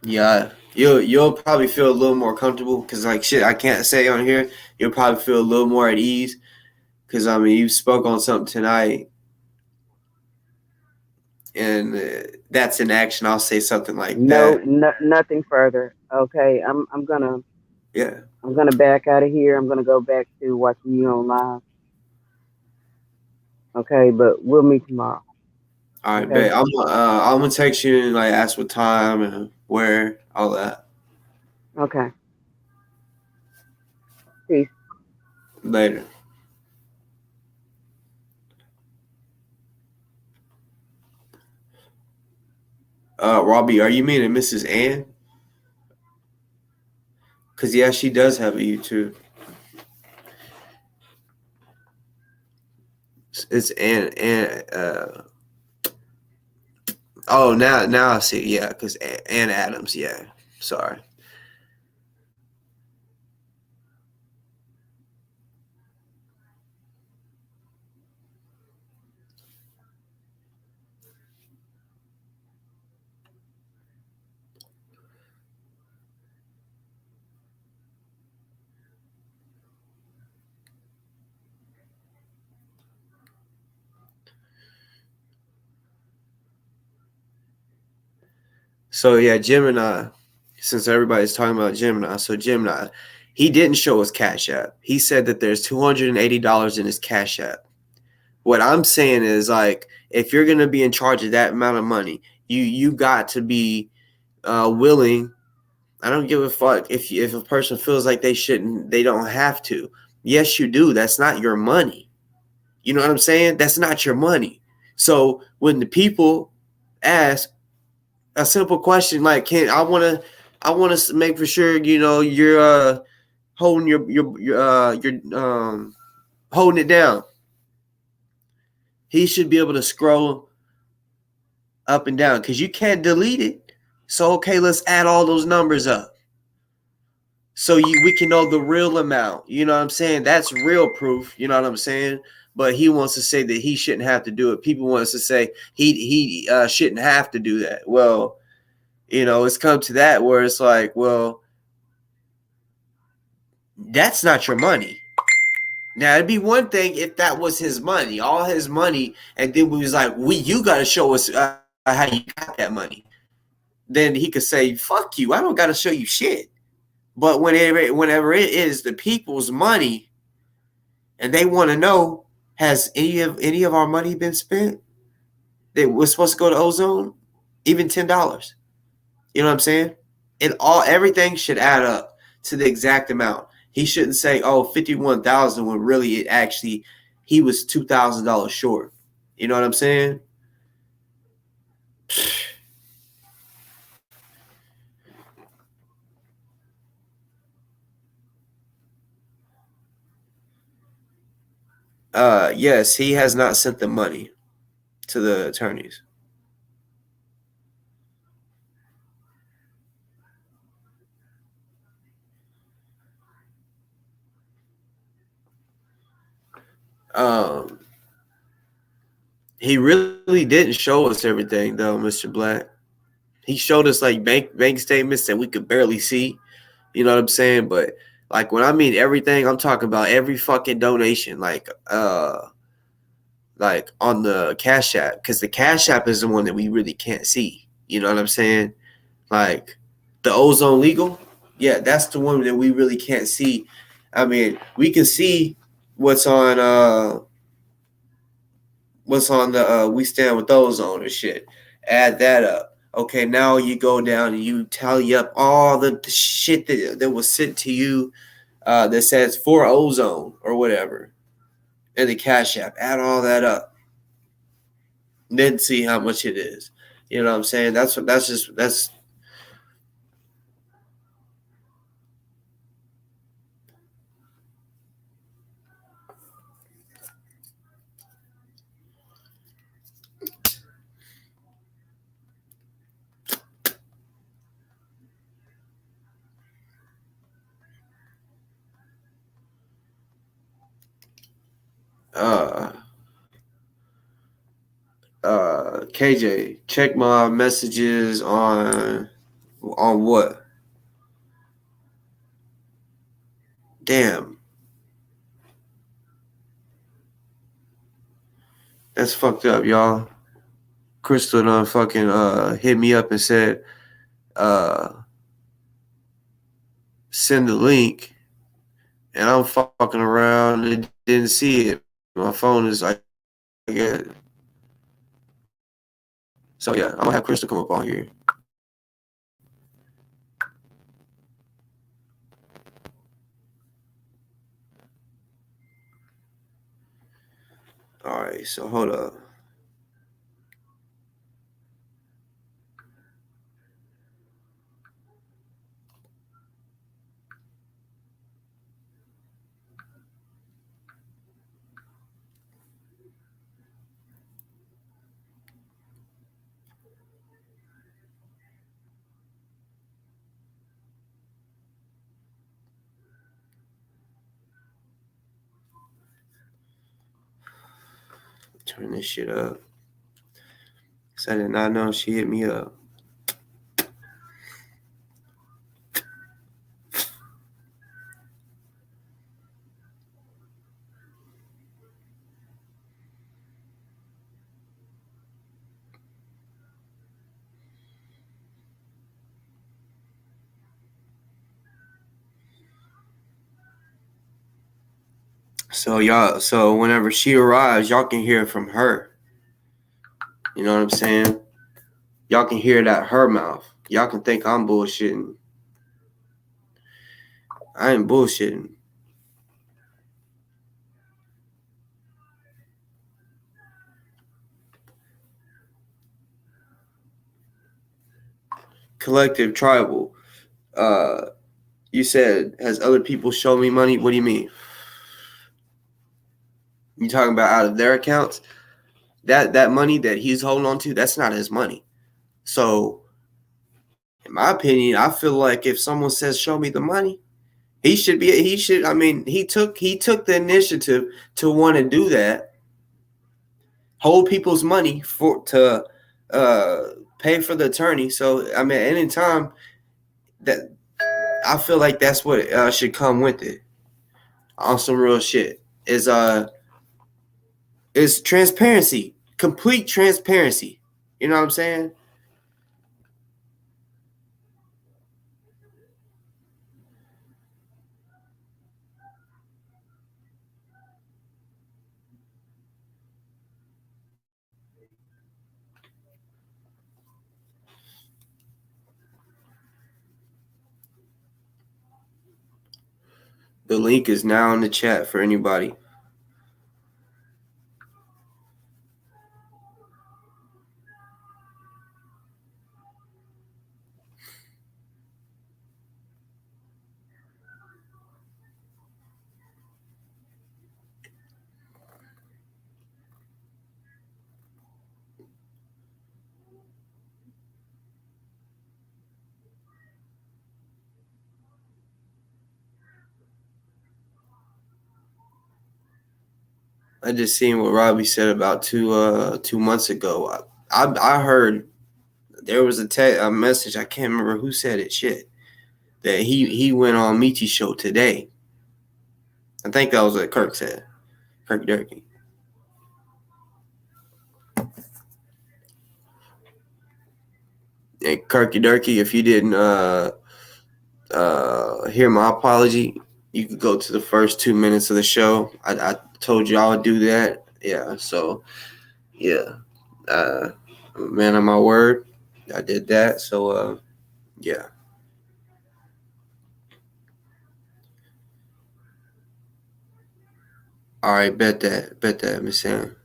Yeah, you'll probably feel a little more comfortable because like shit I can't say on here. You'll probably feel a little more at ease because I mean you spoke on something tonight, and that's in action. I'll say something like No, that. no, nothing further. Okay, Yeah. I'm gonna back out of here. I'm gonna go back to watching you on live. Okay, but we'll meet tomorrow. All right, Okay, bet. I'm gonna text you and like ask what time and where all that okay. Peace. later. Robbie, are you meaning Mrs. Ann? Cause yeah, she does have a YouTube. It's Ann. Oh, now I see. Yeah, cause Ann Adams. Yeah, sorry. So yeah, Gemini. Since everybody's talking about Gemini, so Gemini, he didn't show us Cash App. He said that there's $280 in his Cash App. What I'm saying is like, if you're gonna be in charge of that amount of money, you got to be willing. I don't give a fuck if a person feels like they shouldn't, they don't have to. Yes, you do. That's not your money. You know what I'm saying? That's not your money. So when the people ask a simple question like, "Can I want to make for sure you're holding your holding it down." He should be able to scroll up and down because you can't delete it. So okay, let's add all those numbers up so we can know the real amount. You know what I'm saying? That's real proof. You know what I'm saying? But he wants to say that he shouldn't have to do it. People want us to say he shouldn't have to do that. Well, it's come to that where it's like, well, that's not your money. Now it'd be one thing if that was his money, all his money, and then we was like, you got to show us how you got that money. Then he could say, "Fuck you, I don't got to show you shit." But whenever it is the people's money, and they want to know, has any of our money been spent that was supposed to go to ozone, even $10? You know what I'm saying? Everything should add up to the exact amount. He shouldn't say, "Oh, 51,000," when really it actually he was $2,000 short. You know what I'm saying? Yes, he has not sent the money to the attorneys. Um, he really didn't show us everything though, Mr. Black. He showed us like bank statements that we could barely see. You know what I'm saying? But like when I mean everything, I'm talking about every fucking donation, like on the Cash App, because the Cash App is the one that we really can't see. You know what I'm saying? Like the ozone legal, yeah, that's the one that we really can't see. I mean, we can see what's on the we stand with ozone and shit. Add that up. Okay, now you go down and you tally up all the shit that was sent to you that says for ozone or whatever in the Cash App. Add all that up, then see how much it is. You know what I'm saying? That's uh KJ, check my messages on On what? Damn. That's fucked up, y'all. Crystal done fucking hit me up and said, send the link, and I'm fucking around and didn't see it. My phone is like, yeah. So yeah, I'm gonna have Crystal come up on here. All right, so hold up. Turn this shit up. Cause I did not know she hit me up. So y'all, so whenever she arrives, y'all can hear it from her. You know what I'm saying? Y'all can hear it out her mouth. Y'all can think I'm bullshitting. I ain't bullshitting. Collective tribal. You said, has other people shown me money? What do you mean? You talking about out of their accounts? That money that he's holding on to, that's not his money. So, in my opinion, I feel like if someone says, "Show me the money," he should. I mean, he took the initiative to want to do that. Hold people's money to pay for the attorney. So, I mean, anytime that, I feel like that's what should come with it. On some real shit is transparency, complete transparency. You know what I'm saying? The link is now in the chat for anybody. I just seen what Robbie said about 2 months ago. I heard there was a message. I can't remember who said it. Shit, that he went on Michi's show today. I think that was what Kirk said. Kirk Durkee. And Kirky Durkee, if you didn't hear my apology, you could go to the first 2 minutes of the show. I told you I would do that. Yeah, so yeah. Man of my word. I did that. So yeah. All right, bet that, Miss Sam.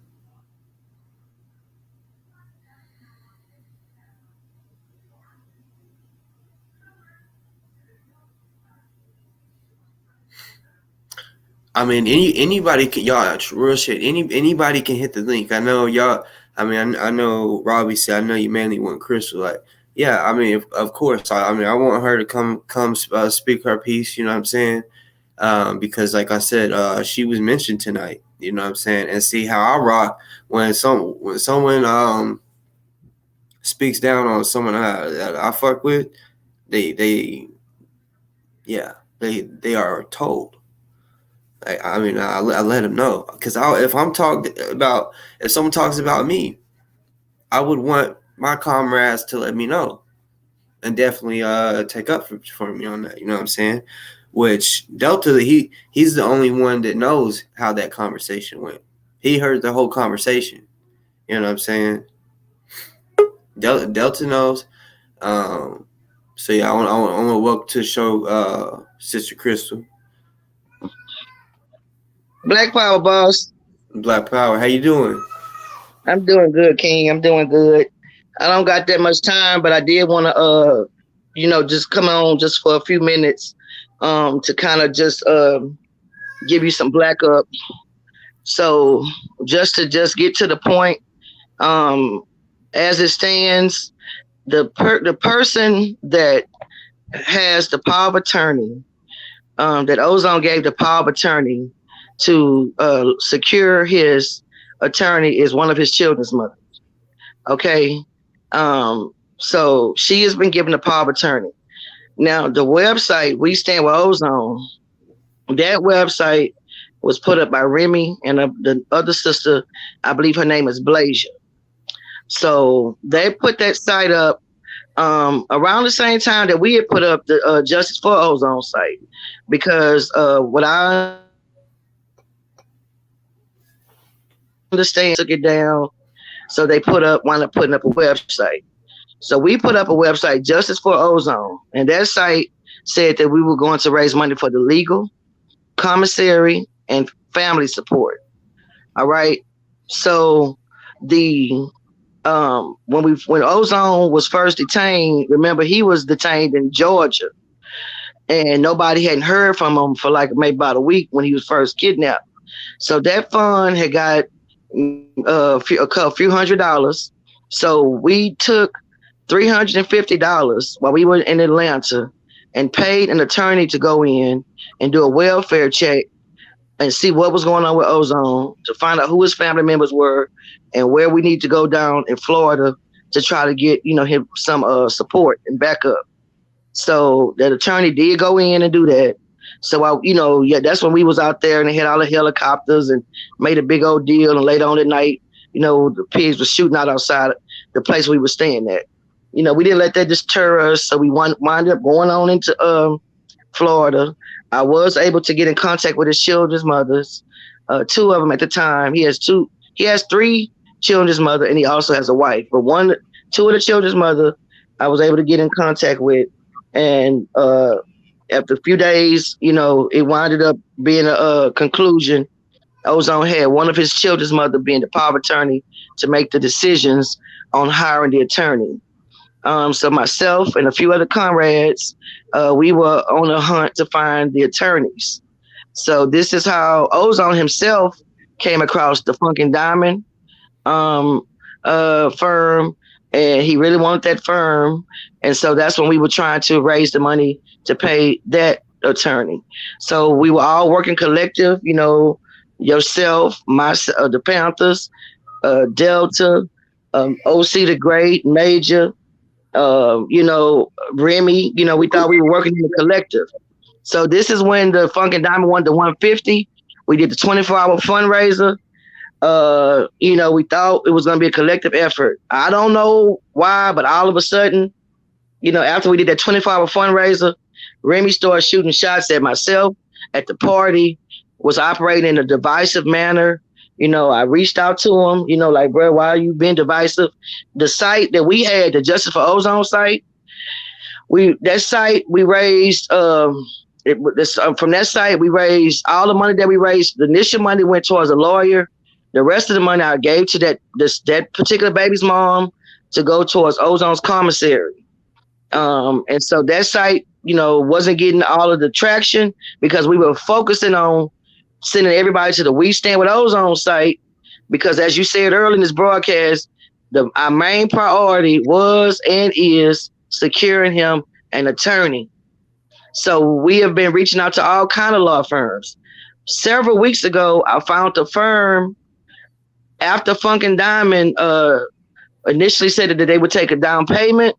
I mean, anybody can, y'all, real shit. Anybody can hit the link. I know y'all. I mean, I know Robbie said, I know you mainly want Crystal. Like, yeah. I mean, of course. I mean, I want her to come speak her piece. You know what I'm saying? Because, like I said, she was mentioned tonight. You know what I'm saying? And see how I rock when someone speaks down on someone that I fuck with. they yeah, they are told. I mean, I let them know, because if I'm talking about, if someone talks about me, I would want my comrades to let me know, and definitely take up for me on that. You know what I'm saying? Which Delta, he's the only one that knows how that conversation went. He heard the whole conversation. You know what I'm saying? Delta knows. Um, so yeah, I want to welcome to the show, Sister Crystal. Black Power, boss. Black Power. How you doing? I'm doing good, King. I'm doing good. I don't got that much time, but I did want to, just come on just for a few minutes, to kind of just give you some black up. So just get to the point, um, as it stands, the person that has the power of attorney, that Ozone gave the power of attorney to secure his attorney, is one of his children's mother. Okay. So she has been given the power of attorney. Now, the website, We Stand with Ozone, that website was put up by Remy and the other sister. I believe her name is Blasia. So they put that site up around the same time that we had put up the Justice for Ozone site, because what I understand, took it down. So they wound up putting up a website. So we put up a website, Justice for Ozone, and that site said that we were going to raise money for the legal, commissary, and family support. All right. So the when Ozone was first detained, remember he was detained in Georgia, and nobody hadn't heard from him for like maybe about a week when he was first kidnapped. So that fund had got a few $100. So we took $350 while we were in Atlanta and paid an attorney to go in and do a welfare check and see what was going on with Ozone, to find out who his family members were and where we need to go down in Florida to try to get, him some support and backup. So that attorney did go in and do that. So that's when we was out there and they had all the helicopters and made a big old deal. And later on at night, the pigs were shooting out outside the place we were staying at. We didn't let that deter us. So we wound up going on into Florida. I was able to get in contact with his children's mothers, two of them at the time. He has three children's mother, and he also has a wife. But two of the children's mother, I was able to get in contact with, and after a few days, it winded up being a conclusion. Ozone had one of his children's mother being the power of attorney to make the decisions on hiring the attorney. So myself and a few other comrades, we were on a hunt to find the attorneys. So this is how Ozone himself came across the Funkin' Diamond firm, and he really wanted that firm. And so that's when we were trying to raise the money to pay that attorney. So we were all working collective, yourself, myself, the Panthers, Delta, OC the Great, Major, Remy, we thought we were working in a collective. So this is when the Funkin' Diamond won the 150. We did the 24-hour fundraiser. We thought it was going to be a collective effort. I don't know why, but all of a sudden, after we did that 24-hour fundraiser, Remy started shooting shots at myself at the party, was operating in a divisive manner. I reached out to him, like, bro, why are you being divisive? The site that we had, the Justice for Ozone site, we raised, from that site, we raised all the money that we raised. The initial money went towards a lawyer. The rest of the money I gave to that particular baby's mom to go towards Ozone's commissary. And so that site, wasn't getting all of the traction because we were focusing on sending everybody to the We Stand with Ozone site, because as you said earlier in this broadcast, our main priority was and is securing him an attorney. So we have been reaching out to all kind of law firms. Several weeks ago, I found a firm after Funkin' Diamond initially said that they would take a down payment.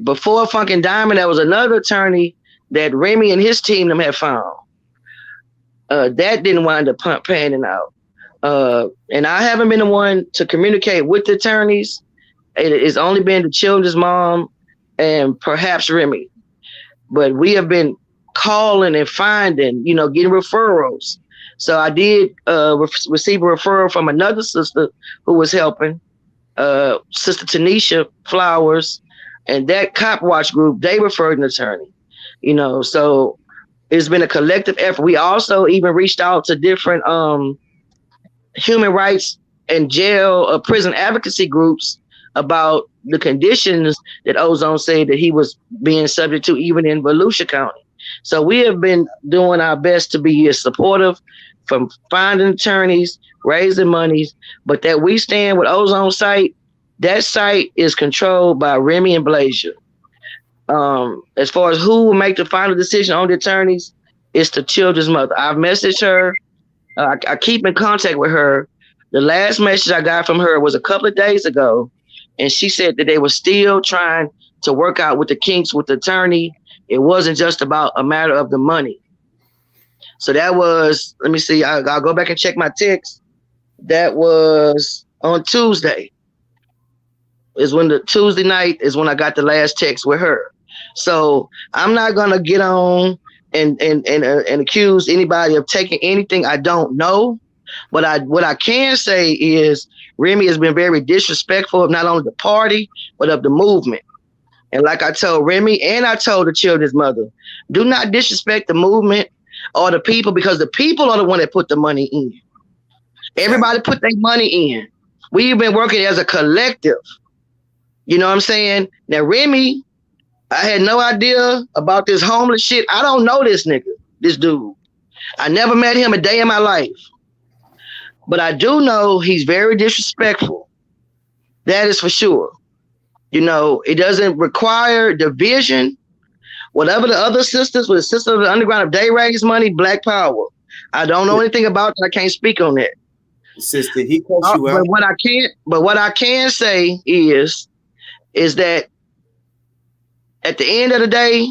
before Funkin' Diamond, there was another attorney that Remy and his team them had found. That didn't wind up panning out. And I haven't been the one to communicate with the attorneys. It's only been the children's mom and perhaps Remy. But we have been calling and finding, getting referrals. So I did receive a referral from another sister who was helping, Sister Tanisha Flowers, and that Cop Watch group, they referred an attorney. So it's been a collective effort. We also even reached out to different human rights and jail prison advocacy groups about the conditions that Ozone said that he was being subject to even in Volusia County. So we have been doing our best to be as supportive from finding attorneys, raising monies, but that we stand with Ozone site, that site is controlled by Remy and Blazier. As far as who will make the final decision on the attorneys, it's the children's mother. I've messaged her. I keep in contact with her. The last message I got from her was a couple of days ago, and she said that they were still trying to work out with the kinks with the attorney. It wasn't just about a matter of the money. So that was, let me see, I'll go back and check my text. That was on Tuesday. Tuesday night is when I got the last text with her. So I'm not gonna get on and accuse anybody of taking anything I don't know. But what I can say is Remy has been very disrespectful of not only the party, but of the movement. And like I told Remy and I told the children's mother, do not disrespect the movement or the people, because the people are the one that put the money in. Everybody put their money in. We've been working as a collective. You know what I'm saying? Now, Remy, I had no idea about this homeless shit. I don't know this nigga, this dude. I never met him a day in my life. But I do know he's very disrespectful. That is for sure. It doesn't require division. Whatever the other sisters, with the Sisters of the Underground, if they raise money, Black Power. I don't know anything about that. I can't speak on that. Sister, he calls you out. But what I can say is that at the end of the day,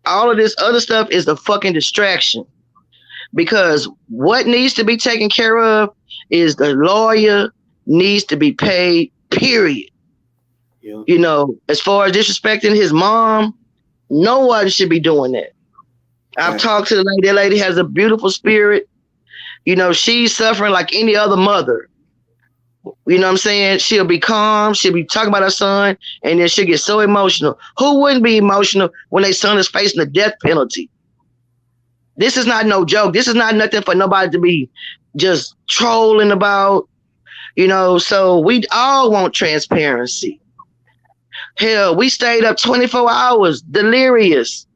all of this other stuff is a fucking distraction. Because what needs to be taken care of is the lawyer needs to be paid, period. Yeah. As far as disrespecting his mom, no one should be doing that. I've talked to the lady. That lady has a beautiful spirit. She's suffering like any other mother. You know what I'm saying? She'll be calm. She'll be talking about her son, and then she'll get so emotional. Who wouldn't be emotional when their son is facing the death penalty? This is not no joke. This is not nothing for nobody to be just trolling about. So we all want transparency. Hell, we stayed up 24 hours, delirious.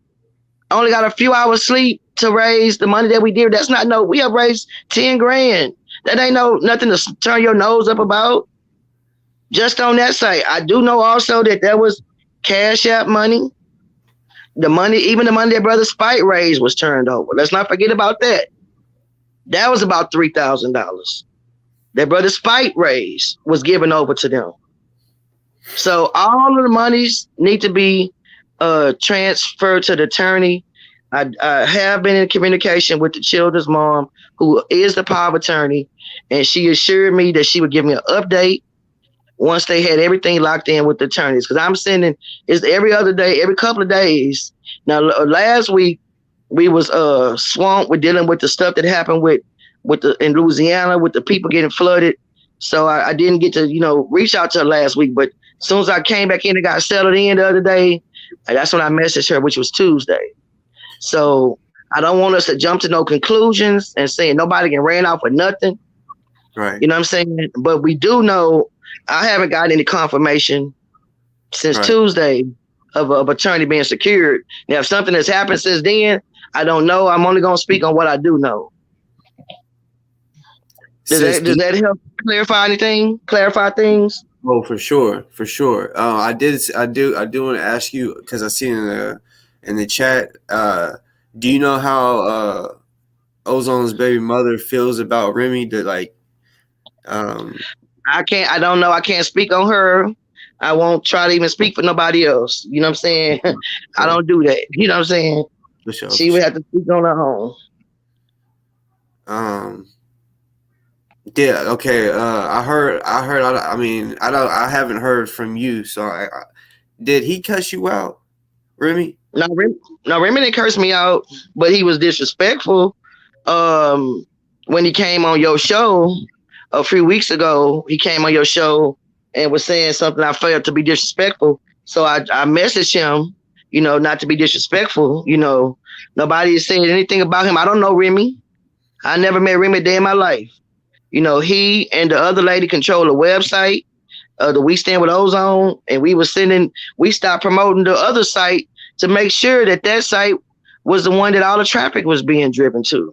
Only got a few hours sleep to raise the money that we did. We have raised 10 grand. That ain't nothing to turn your nose up about. Just on that site. I do know also that there was Cashapp money. Even the money that Brother Spite raised was turned over. Let's not forget about that. That was about $3,000. That Brother Spite raised was given over to them. So all of the monies need to be transferred to the attorney. I have been in communication with the children's mom, who is the power of attorney, and she assured me that she would give me an update once they had everything locked in with the attorneys. Because I'm sending it's every other day, every couple of days. Now, last week we was swamped with dealing with the stuff that happened in Louisiana with the people getting flooded. So I didn't get to reach out to her last week. But as soon as I came back in and got settled in the other day, that's when I messaged her, which was Tuesday. So I don't want us to jump to no conclusions and saying nobody can ran off for nothing. Right. You know what I'm saying? But we do know I haven't gotten any confirmation since Tuesday of attorney being secured. Now, if something has happened since then, I don't know. I'm only going to speak on what I do know. Does that help clarify anything? Clarify things? Oh, for sure. I do want to ask you, because I see in the chat. Do you know how Ozone's baby mother feels about Remy? I don't know. I can't speak on her. I won't try to even speak for nobody else. You know what I'm saying? I don't do that. You know what I'm saying? For sure. She would have to speak on her own. Yeah. Okay. I heard. I mean, I don't. I haven't heard from you. So, did he cuss you out, Remy? No, Remy didn't curse me out, but he was disrespectful. When he came on your show a few weeks ago, he came on your show and was saying something I felt to be disrespectful. So I messaged him, not to be disrespectful. Nobody is saying anything about him. I don't know Remy. I never met Remy a day in my life. He and the other lady control the website, the We Stand with Ozone, and we stopped promoting the other site to make sure that site was the one that all the traffic was being driven to,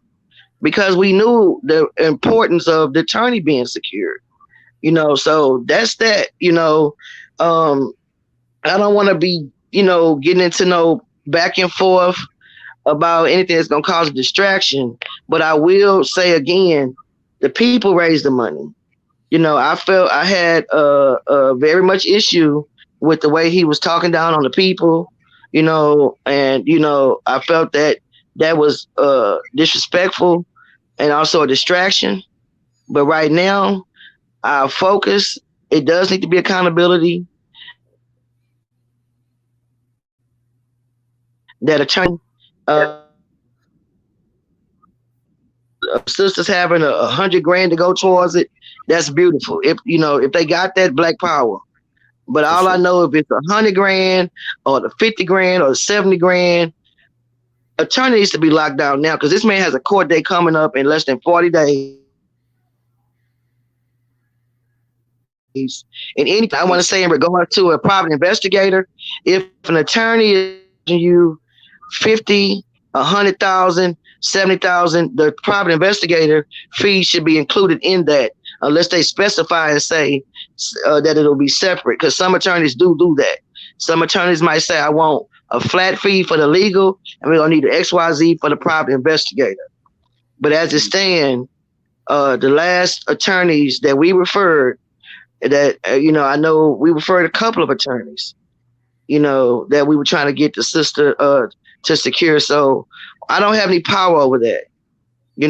because we knew the importance of the attorney being secured. So that's that. I don't want to be, getting into no back and forth about anything that's going to cause a distraction. But I will say again, the people raised the money. I felt I had a very much issue with the way he was talking down on the people, and, I felt that was disrespectful and also a distraction. But right now, our focus, it does need to be accountability. That attorney, sisters having $100,000 to go towards it, that's beautiful. If they got that, Black Power. But all I know, if it's $100,000 or the $50,000 or the $70,000, attorney needs to be locked down now, because this man has a court date coming up in less than 40 days. And anything I want to say in regards to a private investigator, if an attorney is you 50, 100,000, 70,000, the private investigator fee should be included in that, unless they specify and say that it'll be separate. Because some attorneys do that. Some attorneys might say, I want a flat fee for the legal, and we're gonna need an XYZ for the private investigator. But as it stands, the last attorneys that we referred, that I know we referred a couple of attorneys, that we were trying to get the sister to secure. So I don't have any power over that.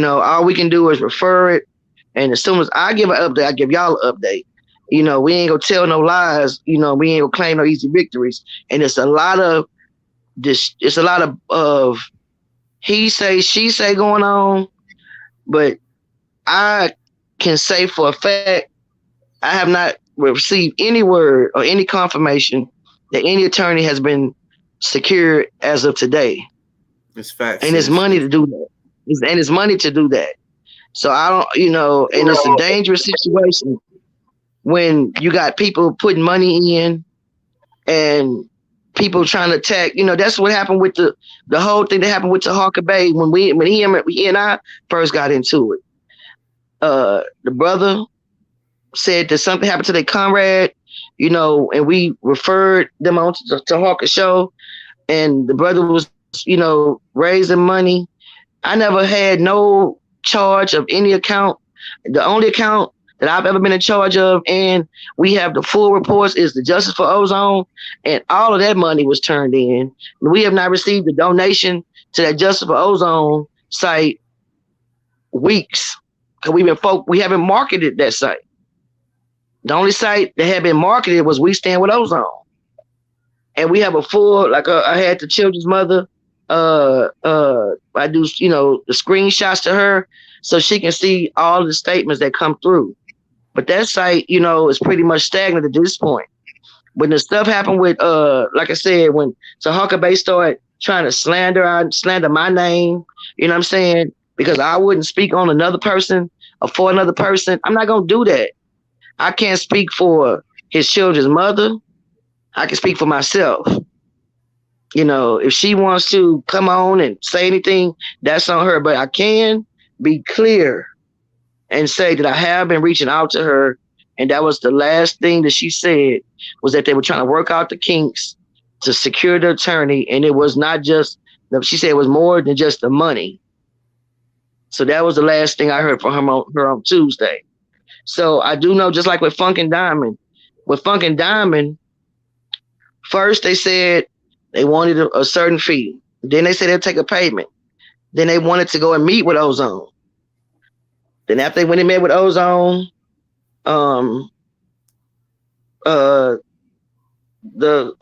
All we can do is refer it. And as soon as I give an update, I give y'all an update. We ain't gonna tell no lies. We ain't gonna claim no easy victories. And it's a lot of this. It's a lot of he say, she say going on. But I can say for a fact, I have not received any word or any confirmation that any attorney has been secured as of today. It's facts. And it's money to do that. It's money to do that. So I don't, and it's a dangerous situation when you got people putting money in and people trying to attack. That's what happened with the whole thing that happened with Tahaka Bay when he and I first got into it. The brother said that something happened to their comrade, and we referred them on to Hawker's show, and the brother was, raising money. I never had no charge of any account. The only account that I've ever been in charge of, and we have the full reports, is the Justice for Ozone, and all of that money was turned in. We have not received a donation to that Justice for Ozone site weeks, because we haven't marketed that site. The only site that had been marketed was We Stand with Ozone. And we have a full, I had the children's mother, I do, the screenshots to her so she can see all the statements that come through. But that site, is pretty much stagnant at this point. When the stuff happened with, like I said, when Tahaka Bay started trying to slander my name, you know what I'm saying? Because I wouldn't speak on another person or for another person. I'm not going to do that. I can't speak for his children's mother. I can speak for myself. If she wants to come on and say anything, that's on her. But I can be clear and say that I have been reaching out to her. And that was the last thing that she said, was that they were trying to work out the kinks to secure the attorney. And it was not just, she said it was more than just the money. So that was the last thing I heard from her on Tuesday. So I do know, just like with Funk and Diamond, First, they said they wanted a certain fee. Then they said they'll take a payment. Then they wanted to go and meet with Ozone. Then after when they met with Ozone, um, uh, the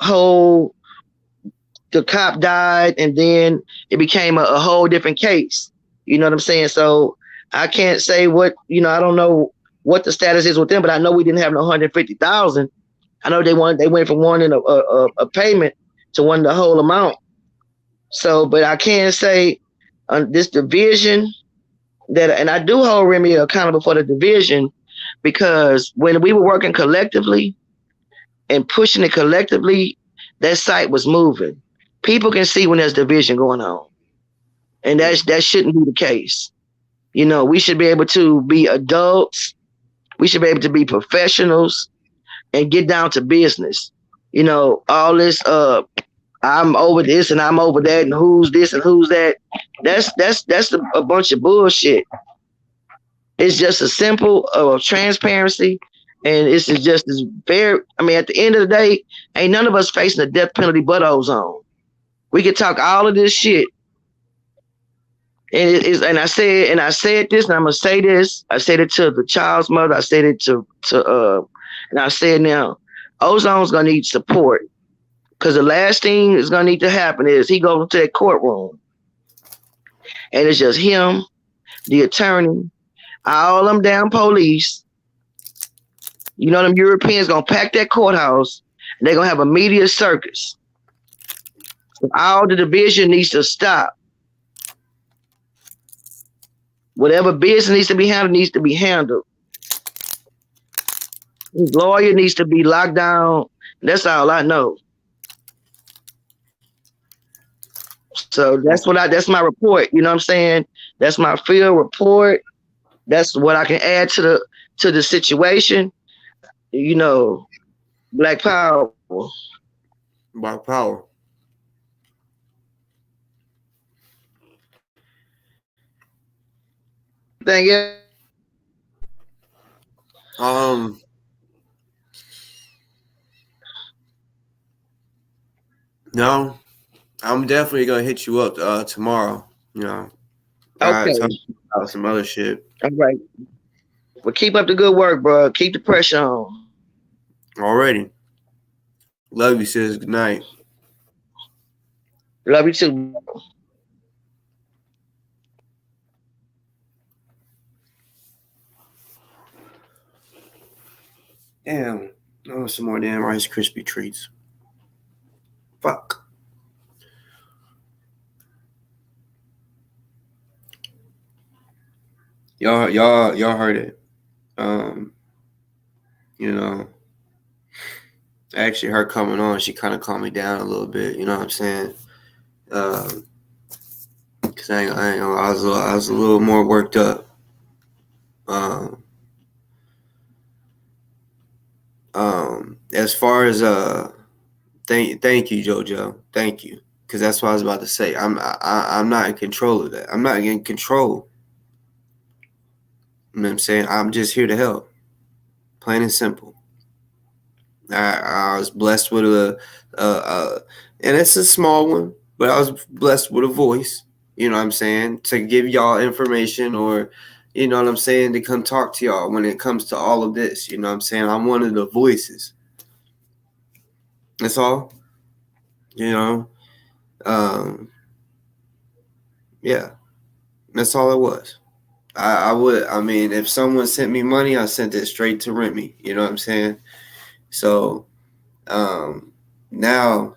cop died, and then it became a whole different case. You know what I'm saying? So I can't say what, I don't know what the status is with them, but I know we didn't have no 150,000. I know they went from wanting a payment to wanting the whole amount. So, but I can't say this division and I do hold Remy accountable for the division, because when we were working collectively and pushing it collectively, that site was moving. People can see when there's division going on, and that shouldn't be the case. We should be able to be adults. We should be able to be professionals and get down to business. All this I'm over this and I'm over that and who's this and who's that. That's a bunch of bullshit. It's just a simple transparency, and it's just as very. I mean, at the end of the day, ain't none of us facing the death penalty but Ozone. We can talk all of this shit, and I said this, and I'm gonna say this. I said it to the child's mother. I said it to and I said now, Ozone's gonna need support, because the last thing is gonna need to happen is he goes into that courtroom, and it's just him, the attorney, all them damn police. Them Europeans gonna pack that courthouse, and they're gonna have a media circus. All the division needs to stop. Whatever business needs to be handled needs to be handled. His lawyer needs to be locked down. That's all I know. So that's my report. You know what I'm saying? That's my field report. That's what I can add to the situation. Black power. Black power. Thank you. No, I'm definitely gonna hit you up tomorrow. Okay. Talk about some other shit. All right. Well, keep up the good work, bro. Keep the pressure on. Already. Love you, sis. Good night. Love you too. Damn. Oh, some more damn Rice Krispie treats. Fuck. Y'all heard it. Actually, her coming on, she kind of calmed me down a little bit. You know what I'm saying? Cause I was a little more worked up. As far as thank you, JoJo. Thank you, because that's what I was about to say. I'm not in control of that. I'm not in control. You know what I'm saying? I'm just here to help. Plain and simple. I was blessed with and it's a small one, but I was blessed with a voice. You know what I'm saying? To give y'all information, or you know what I'm saying, to come talk to y'all when it comes to all of this. You know what I'm saying? I'm one of the voices. That's all. Yeah. That's all it was. I mean, if someone sent me money, I sent it straight to Remy. You know what I'm saying? So, now,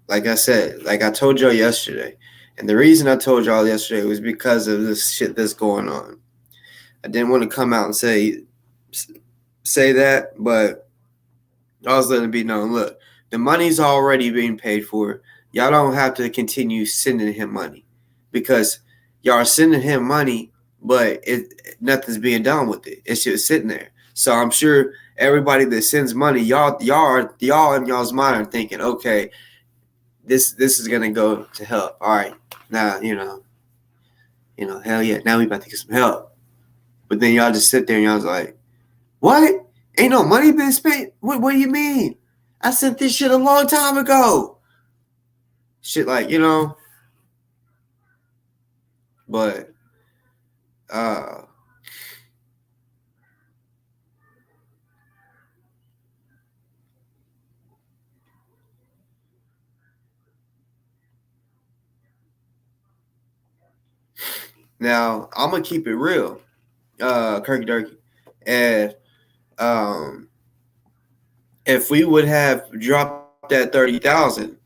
like I said, like I told y'all yesterday, and the reason I told y'all yesterday was because of this shit that's going on. I didn't want to come out and say that, but I was letting it be known. Look, the money's already being paid for. Y'all don't have to continue sending him money, because y'all are sending him money, but nothing's being done with it. It's just sitting there. So I'm sure everybody that sends money, y'all in y'all's mind are thinking, okay, this is gonna go to help. All right, now hell yeah, now we about to get some help. But then y'all just sit there and y'all's like, what? Ain't no money been spent? What do you mean? I sent this shit a long time ago. Shit like, but uh now I'm gonna keep it real, Kirky Durky. And um if we would have dropped that 30,000,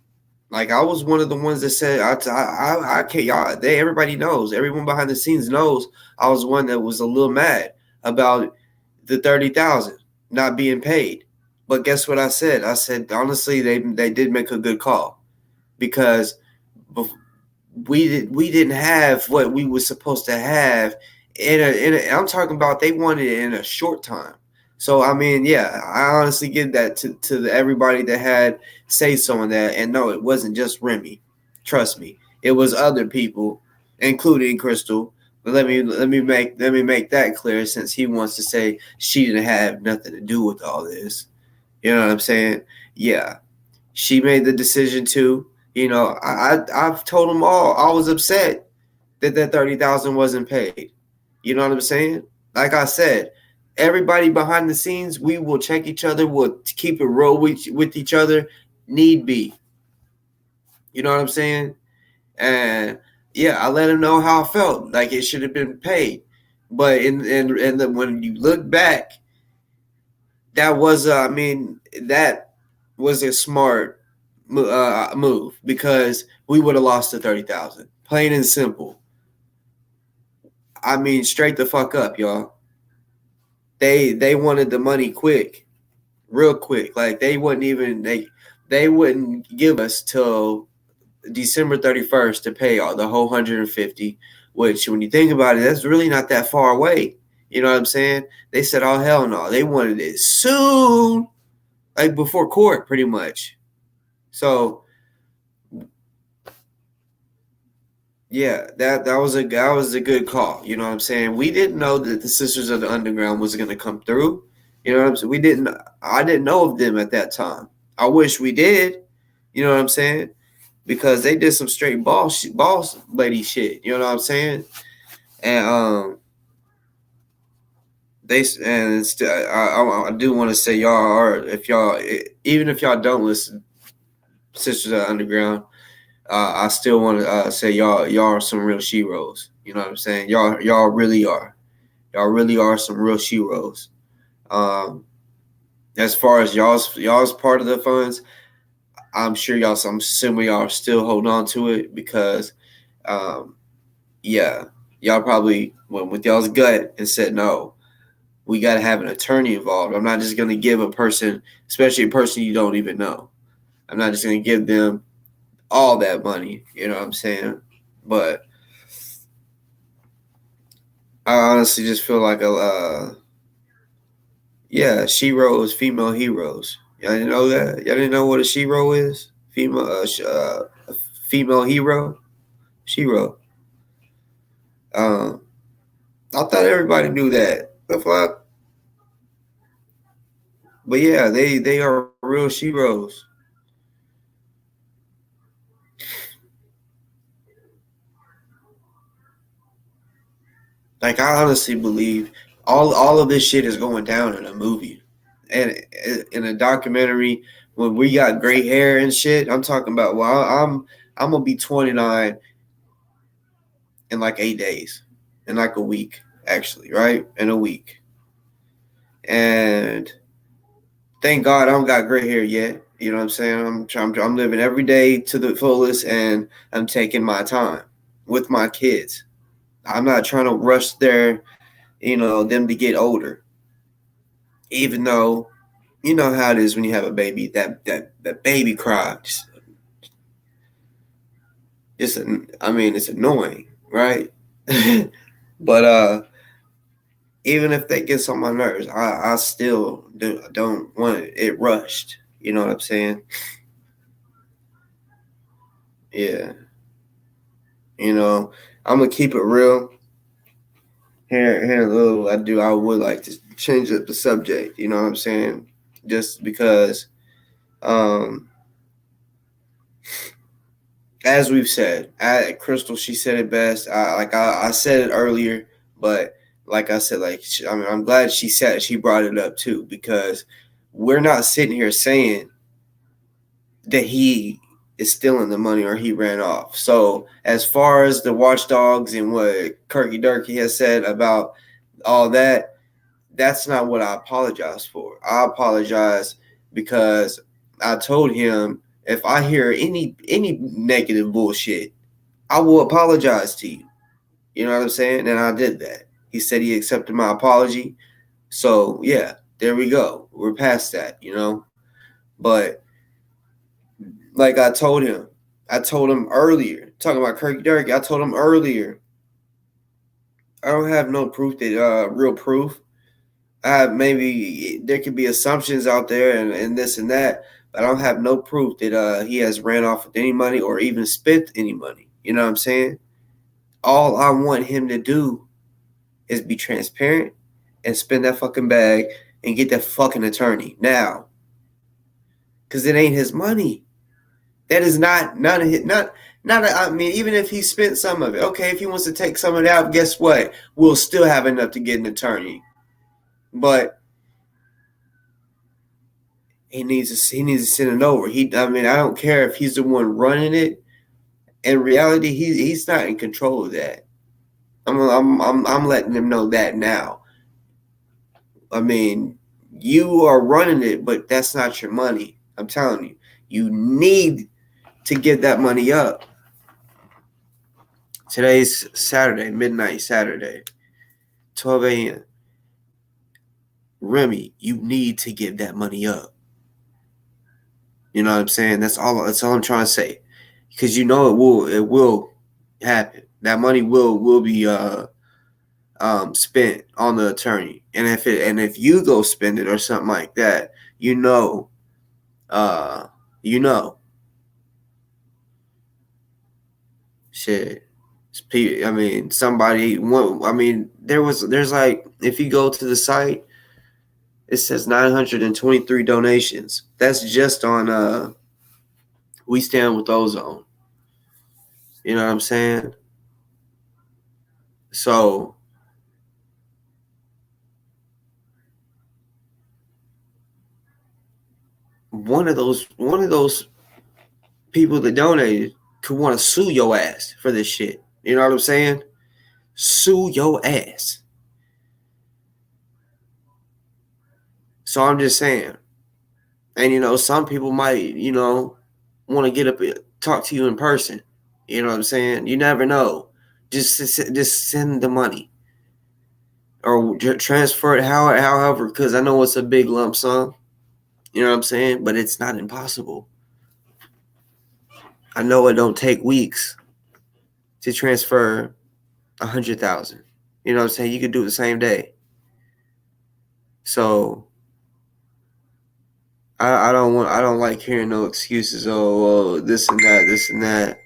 like I was one of the ones that said I can't, y'all, everybody knows, everyone behind the scenes knows I was one that was a little mad about the 30,000 not being paid. But guess what I said? I said honestly they did make a good call, because we didn't have what we were supposed to have I'm talking about they wanted it in a short time. So I mean, yeah, I honestly give that to everybody that had say so in that. And no, it wasn't just Remy. Trust me, it was other people, including Crystal. But let me make that clear, since he wants to say she didn't have nothing to do with all this. You know what I'm saying? Yeah, she made the decision too. I've told them all I was upset that 30,000 wasn't paid. You know what I'm saying? Like I said, everybody behind the scenes, we will check each other. We'll keep it real with each other, need be. You know what I'm saying? And yeah, I let him know how I felt. Like it should have been paid. But when you look back, that was that was a smart move, because we would have lost the 30,000. Plain and simple. I mean, straight the fuck up, y'all. They wanted the money quick, real quick. Like they wouldn't give us till December 31st to pay all the whole 150. Which, when you think about it, that's really not that far away. You know what I'm saying? They said, "Oh hell no!" They wanted it soon, like before court, pretty much. So yeah, that was a good call. You know what I'm saying? We didn't know that the Sisters of the Underground was going to come through. You know what I'm saying? I didn't know of them at that time. I wish we did. You know what I'm saying? Because they did some straight boss lady shit. You know what I'm saying? And I do want to say y'all are, if y'all, even if y'all don't listen, Sisters of the Underground, I still want to say y'all are some real sheroes. You know what I'm saying? Y'all really are. Y'all really are some real sheroes. Um, as far as y'all's part of the funds, I'm sure I'm assuming y'all are still holding on to it, because, um, yeah, y'all probably went with y'all's gut and said no. We got to have an attorney involved. I'm not just going to give a person, especially a person you don't even know. I'm not just going to give them all that money. You know what I'm saying? But I honestly just feel like sheroes, female heroes. Y'all didn't know that? Y'all didn't know what a shero is? A female hero, shero. Um, I thought everybody knew that. The fuck? But yeah, they are real sheroes. Like I honestly believe all of this shit is going down in a movie, and in a documentary. When we got gray hair and shit, I'm talking about. Well, I'm gonna be 29 in like 8 days, in like a week, actually, right? In a week, and thank God I don't got gray hair yet. You know what I'm saying? I'm living every day to the fullest, and I'm taking my time with my kids. I'm not trying to rush them to get older. Even though you know how it is when you have a baby, that baby cry, it's annoying, right? But even if that gets on my nerves, I still don't want it rushed. You know what I'm saying? Yeah. You know, I'm gonna keep it real. Here a little, I would like to change up the subject. You know what I'm saying? Just because Um, as we've said, Crystal, she said it best. I said it earlier, but like I said, I'm glad she brought it up too, because we're not sitting here saying that he is stealing the money or he ran off. So as far as the watchdogs and what Kirky Durkee has said about all that, that's not what I apologize for. I apologize because I told him if I hear any negative bullshit, I will apologize to you. You know what I'm saying? And I did that. He said he accepted my apology. So yeah, there we go. We're past that, you know. But like I told him earlier, talking about Kirky Durkee, I told him earlier, I don't have no proof that real proof. I have, maybe there could be assumptions out there and this and that, but I don't have no proof that he has ran off with any money or even spent any money. You know what I'm saying? All I want him to do is be transparent and spend that fucking bag and get that fucking attorney now. Cause it ain't his money. That is not none of his I mean, even if he spent some of it, okay, if he wants to take some of it out, guess what? We'll still have enough to get an attorney. But he needs to send it over. I mean, I don't care if he's the one running it. In reality, he's not in control of that. I'm letting him know that now. I mean, you are running it, but that's not your money. I'm telling you, you need to get that money up. Today's Saturday, midnight Saturday, 12 a.m. Remy, you need to get that money up. You know what I'm saying? That's all I'm trying to say. Because you know it will happen. That money will be spent on the attorney. And if you go spend it or something like that, you know. Shit. I mean, there's like, if you go to the site, it says 923 donations. That's just on We Stand with Ozone. You know what I'm saying? So one of those people that donated could want to sue your ass for this shit. You know what I'm saying? Sue your ass. So I'm just saying. And, you know, some people might, you know, want to get up and talk to you in person. You know what I'm saying? You never know. Just send the money. Or transfer it however, because I know it's a big lump sum. You know what I'm saying? But it's not impossible. I know it don't take weeks to transfer 100,000. You know what I'm saying? You could do it the same day. So I don't like hearing no excuses. Oh, this and that.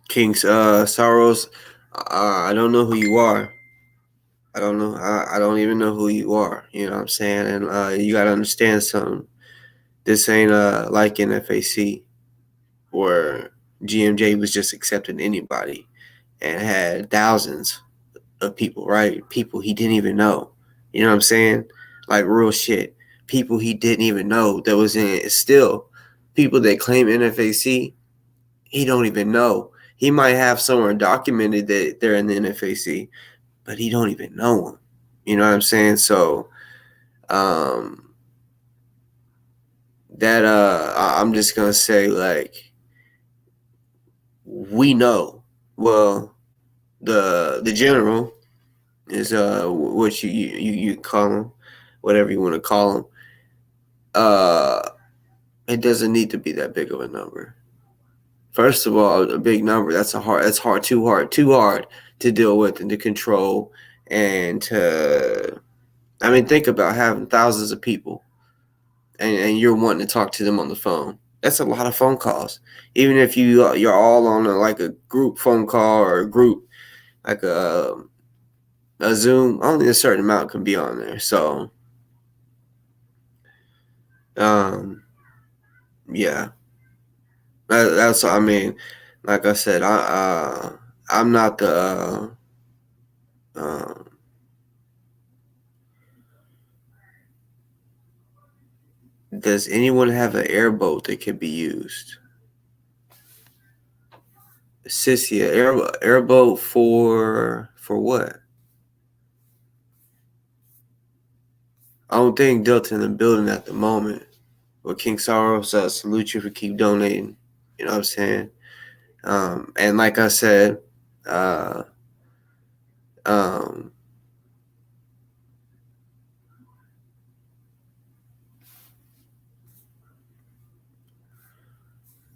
King Sorrows, I don't know who you are. I don't know. I don't even know who you are. You know what I'm saying? And you got to understand something. This ain't like NFAC where GMJ was just accepting anybody and had thousands of people, right? People he didn't even know. You know what I'm saying? Like real shit. People he didn't even know that was in it. Still, people that claim NFAC, he don't even know. He might have somewhere documented that they're in the NFAC, but he don't even know them. You know what I'm saying? So, I'm just gonna say, like, we know. Well, the general is what you call him, whatever you want to call him. It doesn't need to be that big of a number. First of all, a big number, that's too hard to deal with and to control and to, I mean, think about having thousands of people and you're wanting to talk to them on the phone. That's a lot of phone calls. Even if you're all on like a group phone call or a group like a Zoom, only a certain amount can be on there. So, yeah, that's I mean, like I said, I'm not the. Does anyone have an airboat that can be used? Sissy, airboat for what? I don't think Delta in the building at the moment. But King Soros, salute you for keep donating. You know what I'm saying? And like I said, uh, um,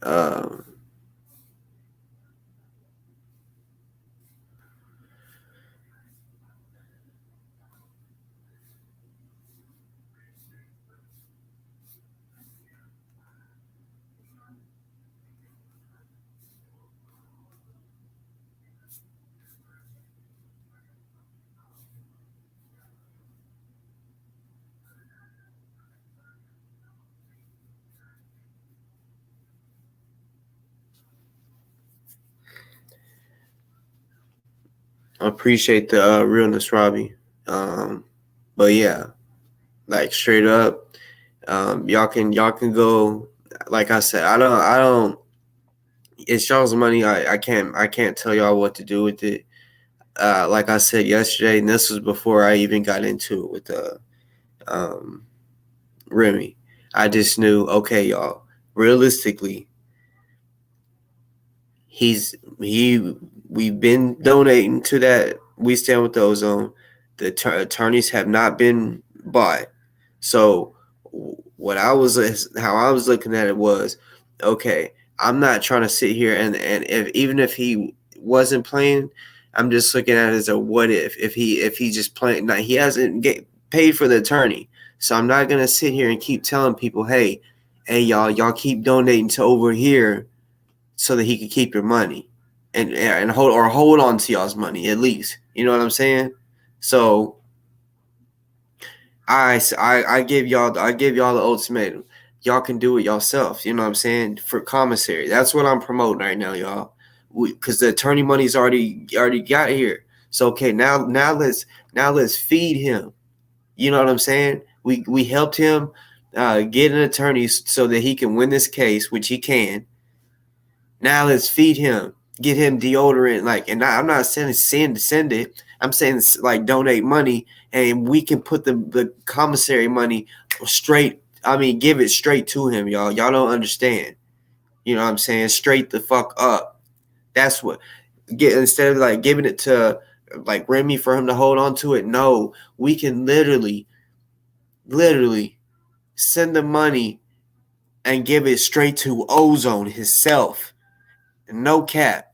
uh, I appreciate the realness, Robbie. But yeah, like straight up, y'all can go. Like I said, I don't. It's y'all's money. I can't tell y'all what to do with it. Like I said yesterday, and this was before I even got into it with um, Remy. I just knew, okay, y'all. Realistically, we've been donating to that. We stand with the ozone. The attorneys have not been bought. So how I was looking at it was, okay, I'm not trying to sit here and even if he wasn't playing, I'm just looking at it as a what if he just playing. Now he hasn't get paid for the attorney, so I'm not gonna sit here and keep telling people, hey, y'all keep donating to over here so that he could keep your money and hold on to y'all's money at least. You know what I'm saying? So I give y'all the ultimatum. Y'all can do it yourself. You know what I'm saying? For commissary, that's what I'm promoting right now, y'all. Because the attorney money's already got here. So okay, now let's feed him. You know what I'm saying? We helped him get an attorney so that he can win this case, which he can. Now let's feed him, get him deodorant, and I'm not saying send it. I'm saying like donate money, and we can put the commissary money straight. I mean, give it straight to him, y'all. Y'all don't understand. You know what I'm saying? Straight the fuck up. That's what instead of like giving it to like Remy for him to hold on to it. No, we can literally send the money and give it straight to Ozone himself. No cap.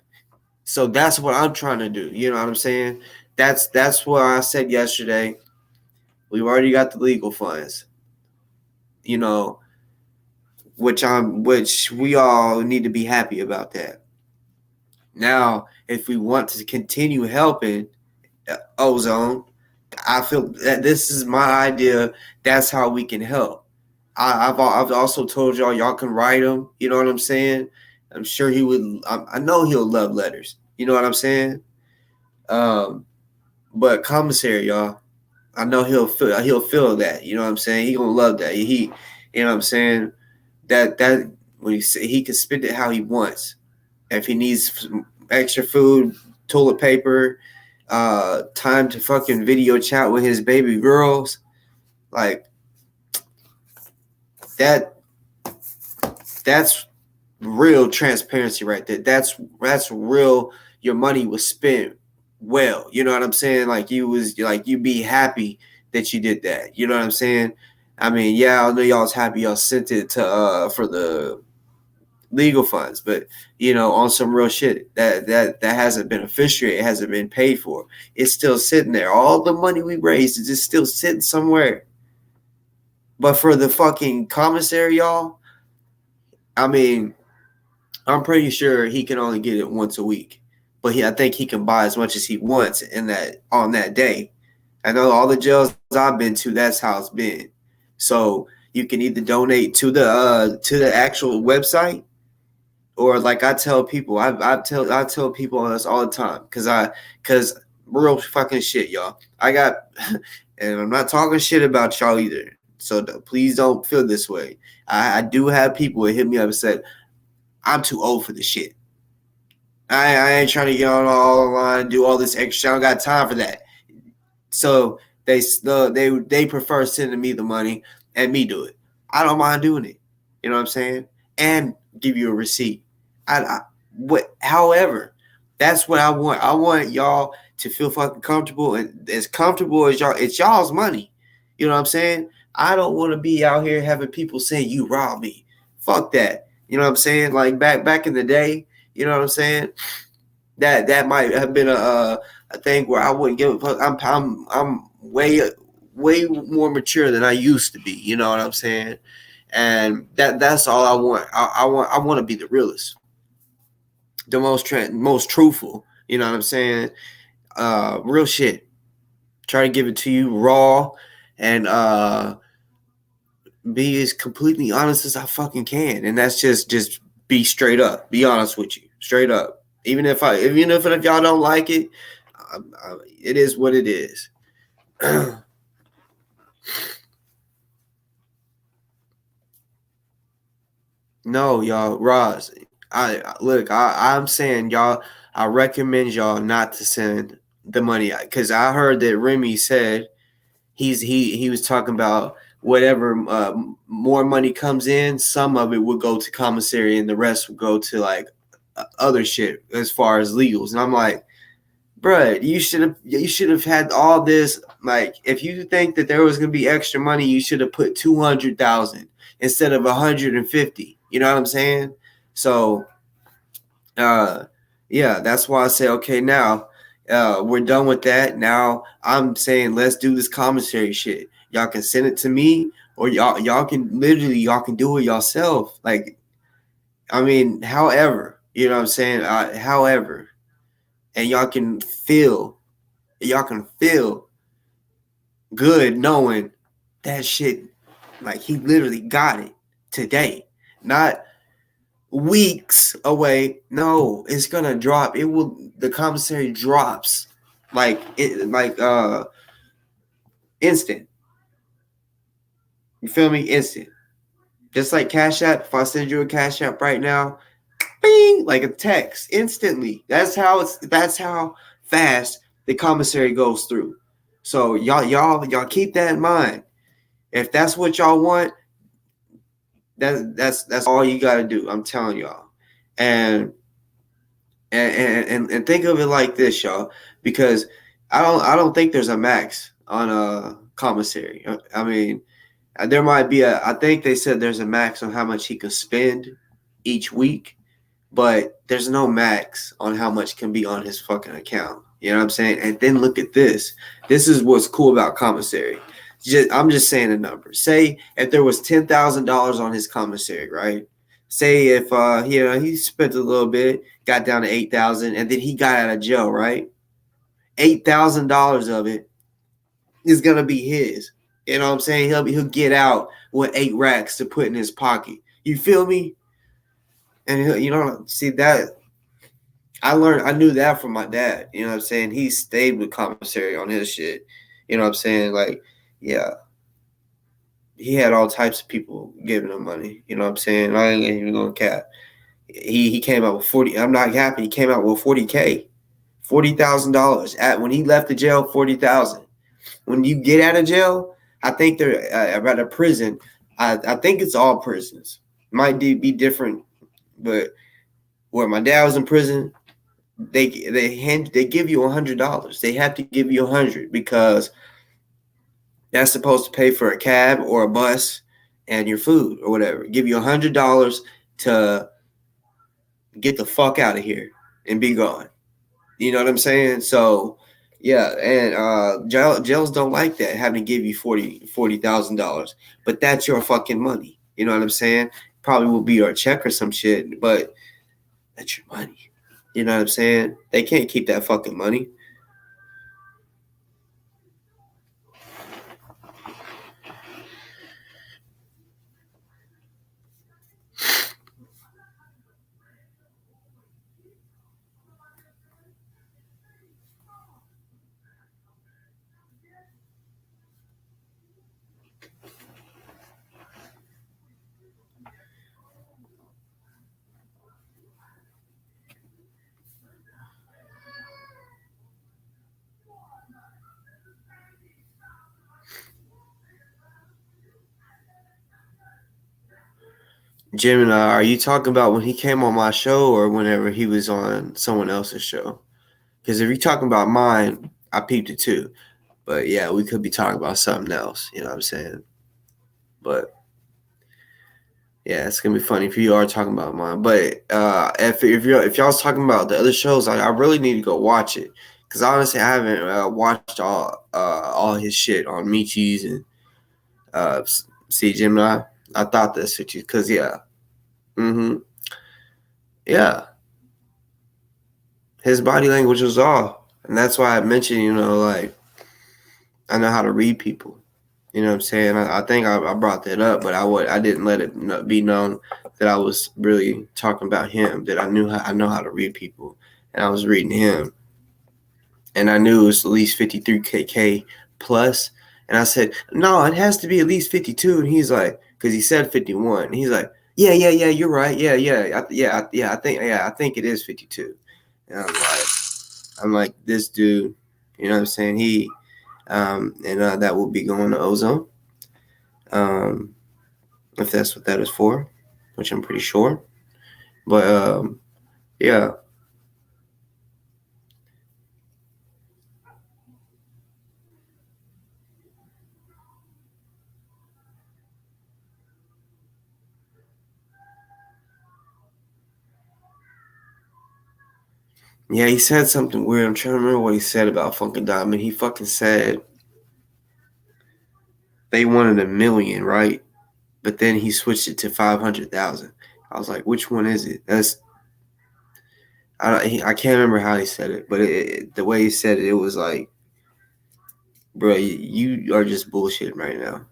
So that's what I'm trying to do. You know what I'm saying? That's what I said yesterday. We've already got the legal funds. You know, which we all need to be happy about that. Now, if we want to continue helping Ozone, I feel that this is my idea. That's how we can help. I've also told y'all can write him. You know what I'm saying? I'm sure he would. I know he'll love letters. You know what I'm saying? But commissary, y'all, I know he'll feel that. You know what I'm saying? He gonna love that. You know what I'm saying? That when he can spend it how he wants. If he needs extra food, toilet paper, time to fucking video chat with his baby girls, like that's real transparency right there. That's real. Your money was spent well. You know what I'm saying? Like you be happy that you did that. You know what I'm saying? I mean, yeah, I know y'all was happy y'all sent it to for the legal funds, but on some real shit that hasn't been officiated, it hasn't been paid for. It's still sitting there. All the money we raised is just still sitting somewhere. But for the fucking commissary, y'all, I mean, I'm pretty sure he can only get it once a week. But I think he can buy as much as he wants in that on that day. I know all the jails I've been to, that's how it's been. So you can either donate to the actual website, or like I tell people, I tell people on this all the time, because real fucking shit, y'all. I got, and I'm not talking shit about y'all either. So please don't feel this way. I do have people that hit me up and said, I'm too old for this shit. I ain't trying to get on all online and do all this extra. I don't got time for that. So they prefer sending me the money and me do it. I don't mind doing it. You know what I'm saying? And give you a receipt. However, that's what I want. I want y'all to feel fucking comfortable, and as comfortable as y'all. It's y'all's money. You know what I'm saying? I don't want to be out here having people saying you robbed me. Fuck that. You know what I'm saying? Like back in the day. You know what I'm saying? That might have been a thing where I wouldn't give a fuck. I'm way more mature than I used to be. You know what I'm saying? And that's all I want. I want to be the realest, the most truthful. You know what I'm saying? Real shit. Try to give it to you raw, and be as completely honest as I fucking can. And that's just be straight up. Be honest with you, straight up. Even if y'all don't like it, it is what it is. No, y'all, Roz. I'm saying y'all. I recommend y'all not to send the money, because I heard that Remy said he was talking about whatever more money comes in, some of it will go to commissary and the rest will go to like other shit as far as legals. And I'm like, bruh, you should have had all this. Like, if you think that there was gonna be extra money, you should have put 200,000 instead of 150. You know what I'm saying? So, uh, yeah, that's why I say, okay, now we're done with that. Now I'm saying let's do this commissary shit. Y'all can send it to me, or y'all can do it yourself. Like, I mean, however, you know what I'm saying? However, and y'all can feel good knowing that shit, like he literally got it today, not weeks away. No, it's gonna drop. It will. The commissary drops instant. You feel me? Instant. Just like Cashapp. If I send you a Cashapp right now, bing, like a text instantly. That's how fast the commissary goes through. So y'all keep that in mind. If that's what y'all want, that's all you gotta do. I'm telling y'all. And and think of it like this, y'all, because I don't think there's a max on a commissary. I mean, there might be I think they said there's a max on how much he could spend each week, but there's no max on how much can be on his fucking account. You know what I'm saying? And then look at this. This is what's cool about commissary. I'm just saying a number. Say if there was $10,000 on his commissary, right? Say if he spent a little bit, got down to 8,000, and then he got out of jail, right? $8,000 of it is gonna be his. You know what I'm saying? He'll get out with 8 racks to put in his pocket. You feel me? And see that I knew that from my dad. You know what I'm saying? He stayed with commissary on his shit. You know what I'm saying? Like, yeah, he had all types of people giving him money. You know what I'm saying? I ain't even gonna cap. He came out with 40. I'm not happy. He came out with 40K, $40,000 at when he left the jail. 40,000. When you get out of jail, I think they're at a prison. I think it's all prisons. Might be different, but where my dad was in prison, they give you $100. They have to give you $100 because that's supposed to pay for a cab or a bus and your food or whatever. Give you $100 to get the fuck out of here and be gone. You know what I'm saying? So Yeah, and jails don't like that, having to give you $40,000. But that's your fucking money. You know what I'm saying? Probably will be your check or some shit, but that's your money. You know what I'm saying? They can't keep that fucking money. Gemini, are you talking about when he came on my show or whenever he was on someone else's show? Because if you're talking about mine, I peeped it too. But yeah, we could be talking about something else. You know what I'm saying? But yeah, it's gonna be funny if you are talking about mine. But if y'all's talking about the other shows, I really need to go watch it because honestly, I haven't watched all his shit on Michi's and see Gemini. I thought this with you because yeah, his body language was off, and that's why I mentioned like I know how to read people. You know what I'm saying? I think I brought that up, but I didn't let it be known that I was really talking about him. That I know how to read people, and I was reading him, and I knew it was at least 53K plus, and I said no, it has to be at least 52, and he's like, because he said 51, and he's like, yeah, you're right, I think it is 52, and I'm like this dude, you know what I'm saying? That will be going to Ozone. If that's what that is for, which I'm pretty sure. But yeah. Yeah, he said something weird. I'm trying to remember what he said about Funkin' Diamond. He fucking said they wanted $1 million, right? But then he switched it to 500,000. I was like, which one is it? I can't remember how he said it, but the way he said it, it was like, bro, you are just bullshitting right now.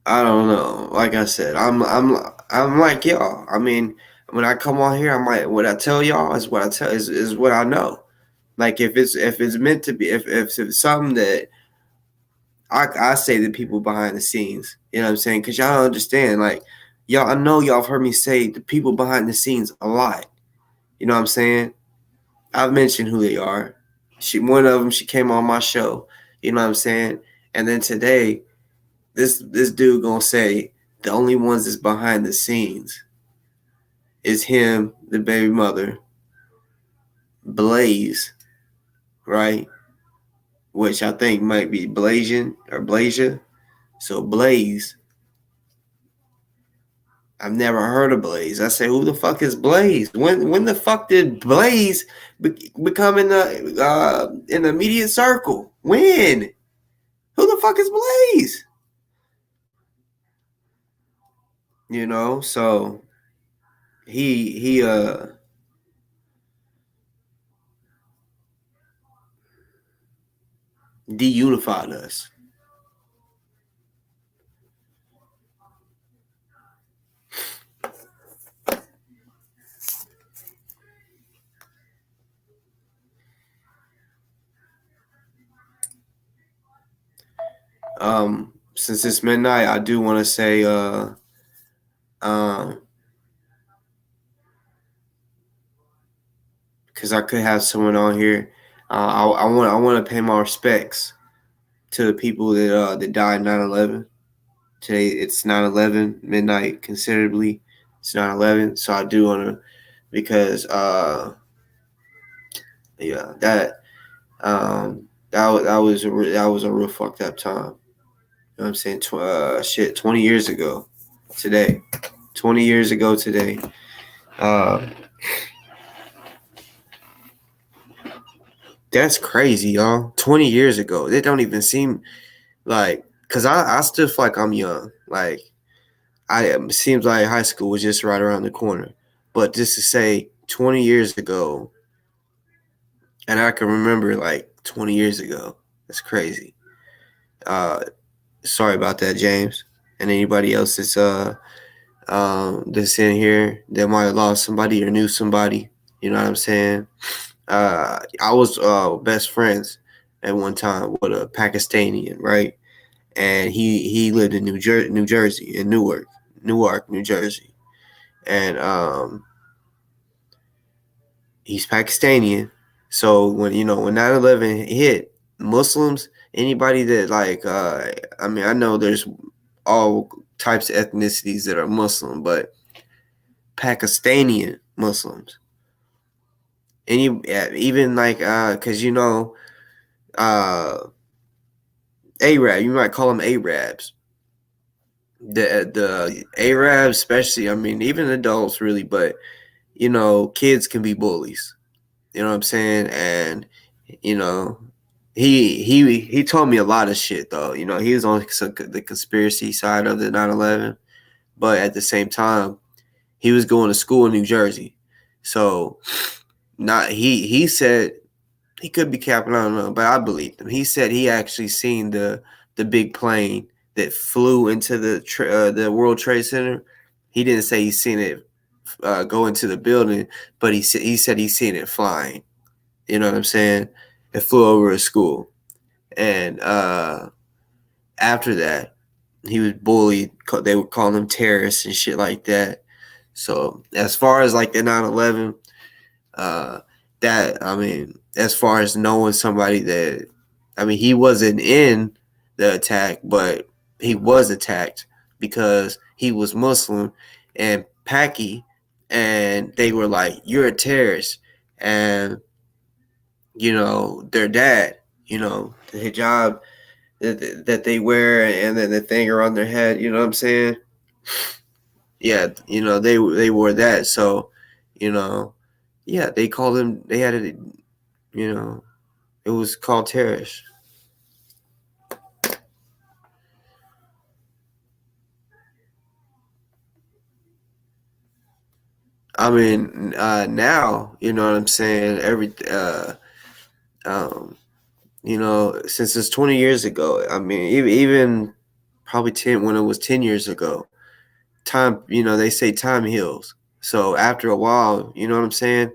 I don't know. Like I said, I'm like y'all. I mean, when I come on here, what I tell y'all is is what I know. Like if it's meant to be, if it's something that I say to people behind the scenes, you know what I'm saying? Because y'all don't understand. Like y'all, I know y'all have heard me say the people behind the scenes a lot. You know what I'm saying? I've mentioned who they are. One of them, she came on my show. You know what I'm saying? And then today, this dude gonna say the only ones that's behind the scenes is him, the baby mother, Blaze, right? Which I think might be Blasian or Blasia. So Blaze, I've never heard of Blaze. I say, who the fuck is Blaze? When the fuck did Blaze become in the immediate circle? When? Who the fuck is Blaze? You know, so he deunified us. Since it's midnight, I do want to say because I could have someone on here. I want to pay my respects to the people that died 9/11. Today it's 9/11 midnight considerably. It's 9/11, so I do want to because yeah that was a real fucked up time. You know what I'm saying? 20 years ago today. 20 years ago today. Uh, that's crazy, y'all. 20 years ago. It don't even seem like, because I still feel like I'm young. Like, it seems like high school was just right around the corner. But just to say 20 years ago, and I can remember like 20 years ago. That's crazy. Uh, sorry about that, James. And anybody else that's in here that might have lost somebody or knew somebody. You know what I'm saying? I was best friends at one time with a Pakistani, right? And he lived in New Jersey, in Newark, New Jersey, and he's Pakistani. So when 9/11 hit, Muslims, anybody that I mean, I know there's all types of ethnicities that are Muslim, but Pakistani Muslims, even because Arab, you might call them Arabs. The Arabs, especially, I mean, even adults really, but kids can be bullies. You know what I'm saying? And you know, he told me a lot of shit though. He was on the conspiracy side of the 9/11, but at the same time, he was going to school in New Jersey. So not he said he could be capping, I don't know, but I believed him. He said he actually seen the big plane that flew into the World Trade Center. He didn't say he seen it go into the building, but he said he seen it flying. You know what I'm saying? It flew over a school. And after that, he was bullied. They would call him terrorists and shit like that. So as far as like the 9/11, that, I mean, as far as knowing somebody that, I mean, he wasn't in the attack, but he was attacked because he was Muslim and Paki, and they were like, "You're a terrorist," and their dad, the hijab that they wear, and then the thing around their head. You know what I'm saying? Yeah, they wore that. So, yeah, they called them. They had it. It was called terrorists. I mean, now you know what I'm saying. Um, since it's 20 years ago. I mean, even probably 10 when it was 10 years ago. Time, they say time heals. So after a while, you know what I'm saying,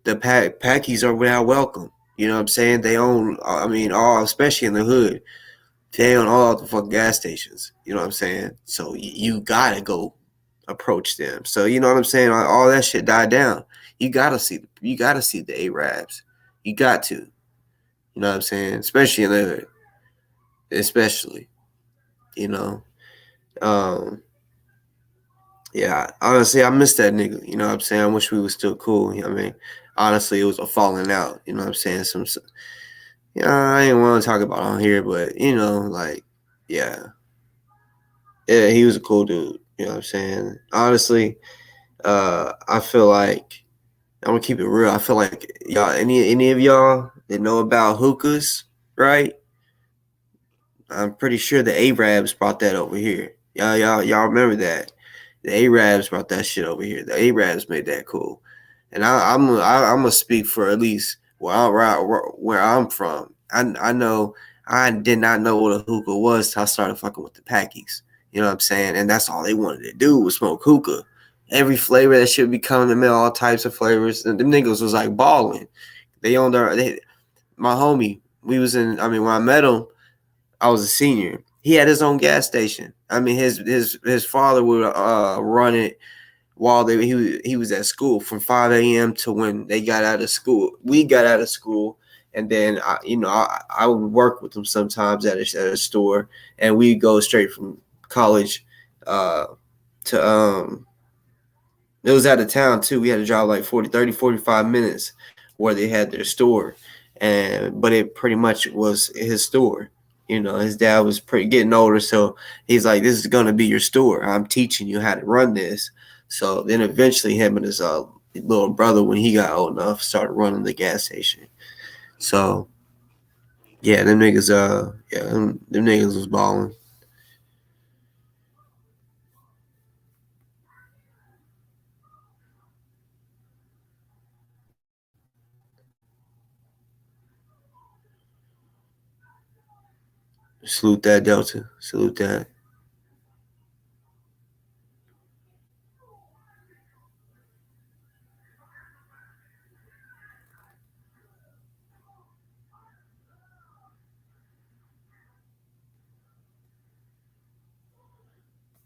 the Packies are now welcome. You know what I'm saying? They own, I mean, all, especially in the hood, they own all the fucking gas stations. You know what I'm saying? So you gotta go approach them. So you know what I'm saying? All that shit died down. You gotta see the Arabs. You got to. You know what I'm saying? Especially in the hood. Especially. You know. Um, Yeah, honestly, I miss that nigga. You know what I'm saying? I wish we was still cool. I mean, honestly, it was a falling out. You know what I'm saying? I ain't want to talk about on here, but yeah, yeah, he was a cool dude. You know what I'm saying? Honestly, I feel like I'm gonna keep it real. I feel like y'all, any of y'all that know about hookahs, right? I'm pretty sure the Arabs brought that over here. Y'all remember that? The Arabs brought that shit over here. The Arabs made that cool, and I'm gonna speak for at least where I'm from. I know I did not know what a hookah was till I started fucking with the Packies. You know what I'm saying? And that's all they wanted to do was smoke hookah. Every flavor that should be coming to me, all types of flavors. And them niggas was like balling. They owned my homie. We was in. I mean, when I met him, I was a senior. He had his own gas station. I mean, his father would run it while he was at school from 5 a.m. to when they got out of school. We got out of school, and then I would work with him sometimes at a store, and we go straight from college to it was out of town too. We had to drive like 45 minutes where they had their store, but it pretty much was his store. His dad was getting older, so he's like, "This is gonna be your store. I'm teaching you how to run this." So then eventually him and his little brother, when he got old enough, started running the gas station. So yeah, them niggas them niggas was balling. Salute that Delta. Salute that.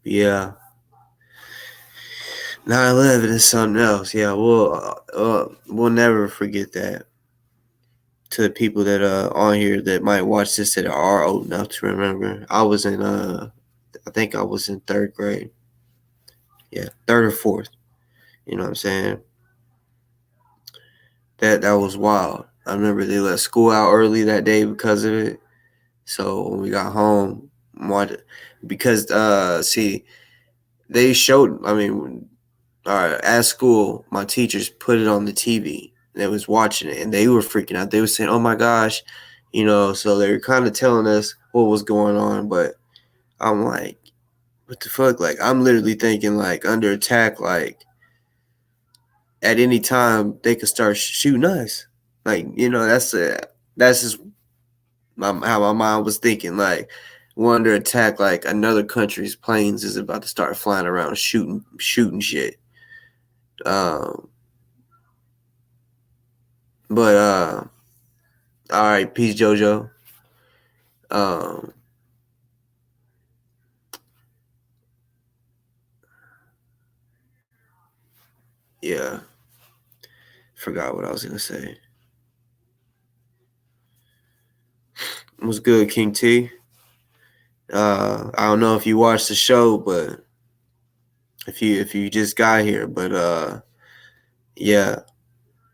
Yeah. 9/11 is something else. Yeah, we'll never forget that. To the people that on here that might watch this that are old enough to remember, I think I was in third grade. Yeah, third or fourth. You know what I'm saying? That was wild. I remember they let school out early that day because of it. So when we got home, because see, they showed. I mean, at school, my teachers put it on the TV. They was watching it, and they were freaking out. They were saying, "Oh my gosh," you know. So they were kind of telling us what was going on, but I'm like, "What the fuck?" Like, I'm literally thinking, like, under attack, like at any time they could start shooting us. Like, you know, that's just how my mind was thinking. Like, we're under attack. Like another country's planes is about to start flying around shooting shit. Um, but all right, peace, JoJo. Um, yeah, forgot what I was gonna say. What's good, King T? I don't know if you watched the show, but if you just got here, but yeah,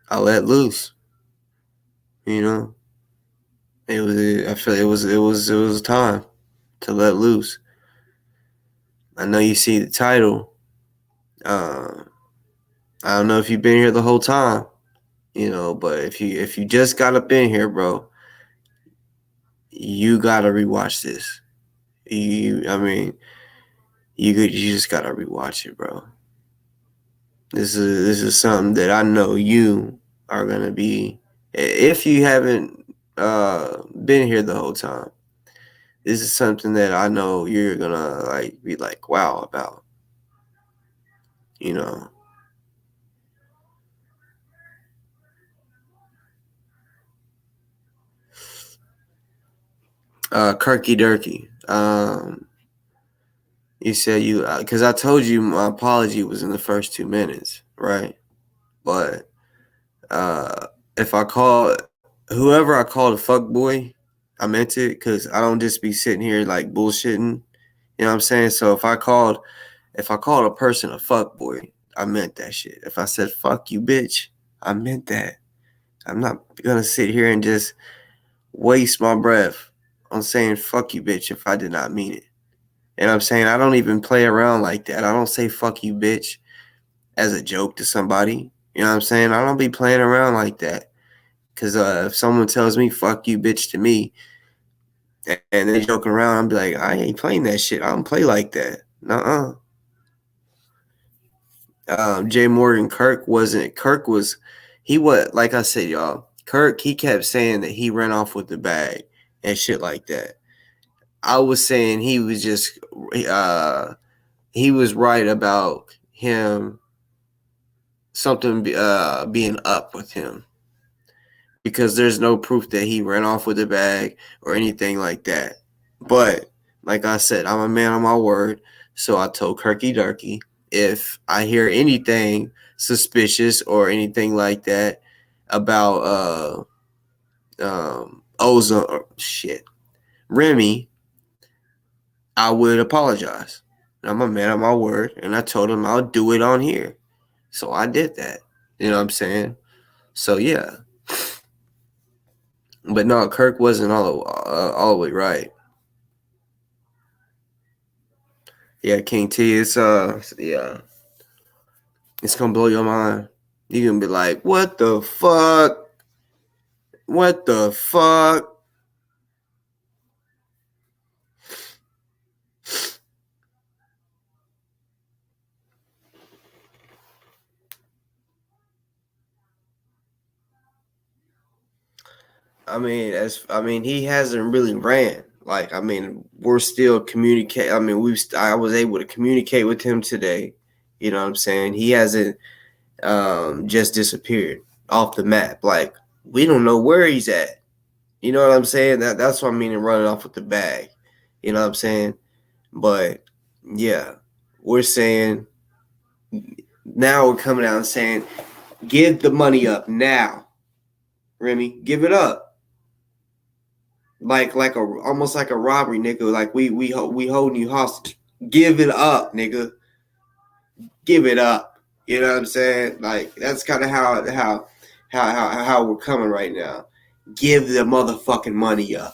I let loose. You know, it was. I feel it was time to let loose. I know you see the title. Uh, I don't know if you've been here the whole time, you know, but if you just got up in here, bro, you gotta rewatch this. I mean, you just gotta rewatch it, bro. This is something that I know you are gonna be. If you haven't been here the whole time, this is something that I know you're gonna like be like wow about. You know, Kirky Durky. You said you because I told you my apology was in the first 2 minutes, right? But if I call whoever I called a fuck boy, I meant it because I don't just be sitting here like bullshitting. You know what I'm saying? So if I called a person a fuck boy, I meant that shit. If I said fuck you, bitch, I meant that. I'm not gonna sit here and just waste my breath on saying fuck you, bitch, if I did not mean it. And I'm saying I don't even play around like that. I don't say fuck you, bitch, as a joke to somebody. You know what I'm saying? I don't be playing around like that. Because if someone tells me fuck you, bitch, to me, and they joking around, I'm be like, I ain't playing that shit. I don't play like that. Nuh-uh. Jay Morgan Kirk wasn't. Kirk was. He was like I said, y'all. Kirk. He kept saying that he ran off with the bag and shit like that. I was saying he was just. He was right about him. Something being up with him because there's no proof that he ran off with the bag or anything like that. But like I said, I'm a man of my word, so I told Kirky Durky if I hear anything suspicious or anything like that about ozone or shit Remy, I would apologize. I'm a man of my word, and I told him I'll do it on here, so I did that. You know what I'm saying? So yeah, but no, Kirk wasn't all the way right. Yeah, King T, it's yeah. It's gonna blow your mind. You're gonna be like, what the fuck? What the fuck? He hasn't really ran. Like, we're still communicate. I was able to communicate with him today. You know what I'm saying? He hasn't just disappeared off the map. Like, we don't know where he's at. You know what I'm saying? That's what I mean in running off with the bag. You know what I'm saying? But yeah, we're saying now we're coming out and saying, give the money up now, Remy. Give it up. Almost like a robbery, nigga. Like we holding you hostage. Give it up, nigga. Give it up. You know what I'm saying? Like that's kind of how we're coming right now. Give the motherfucking money up.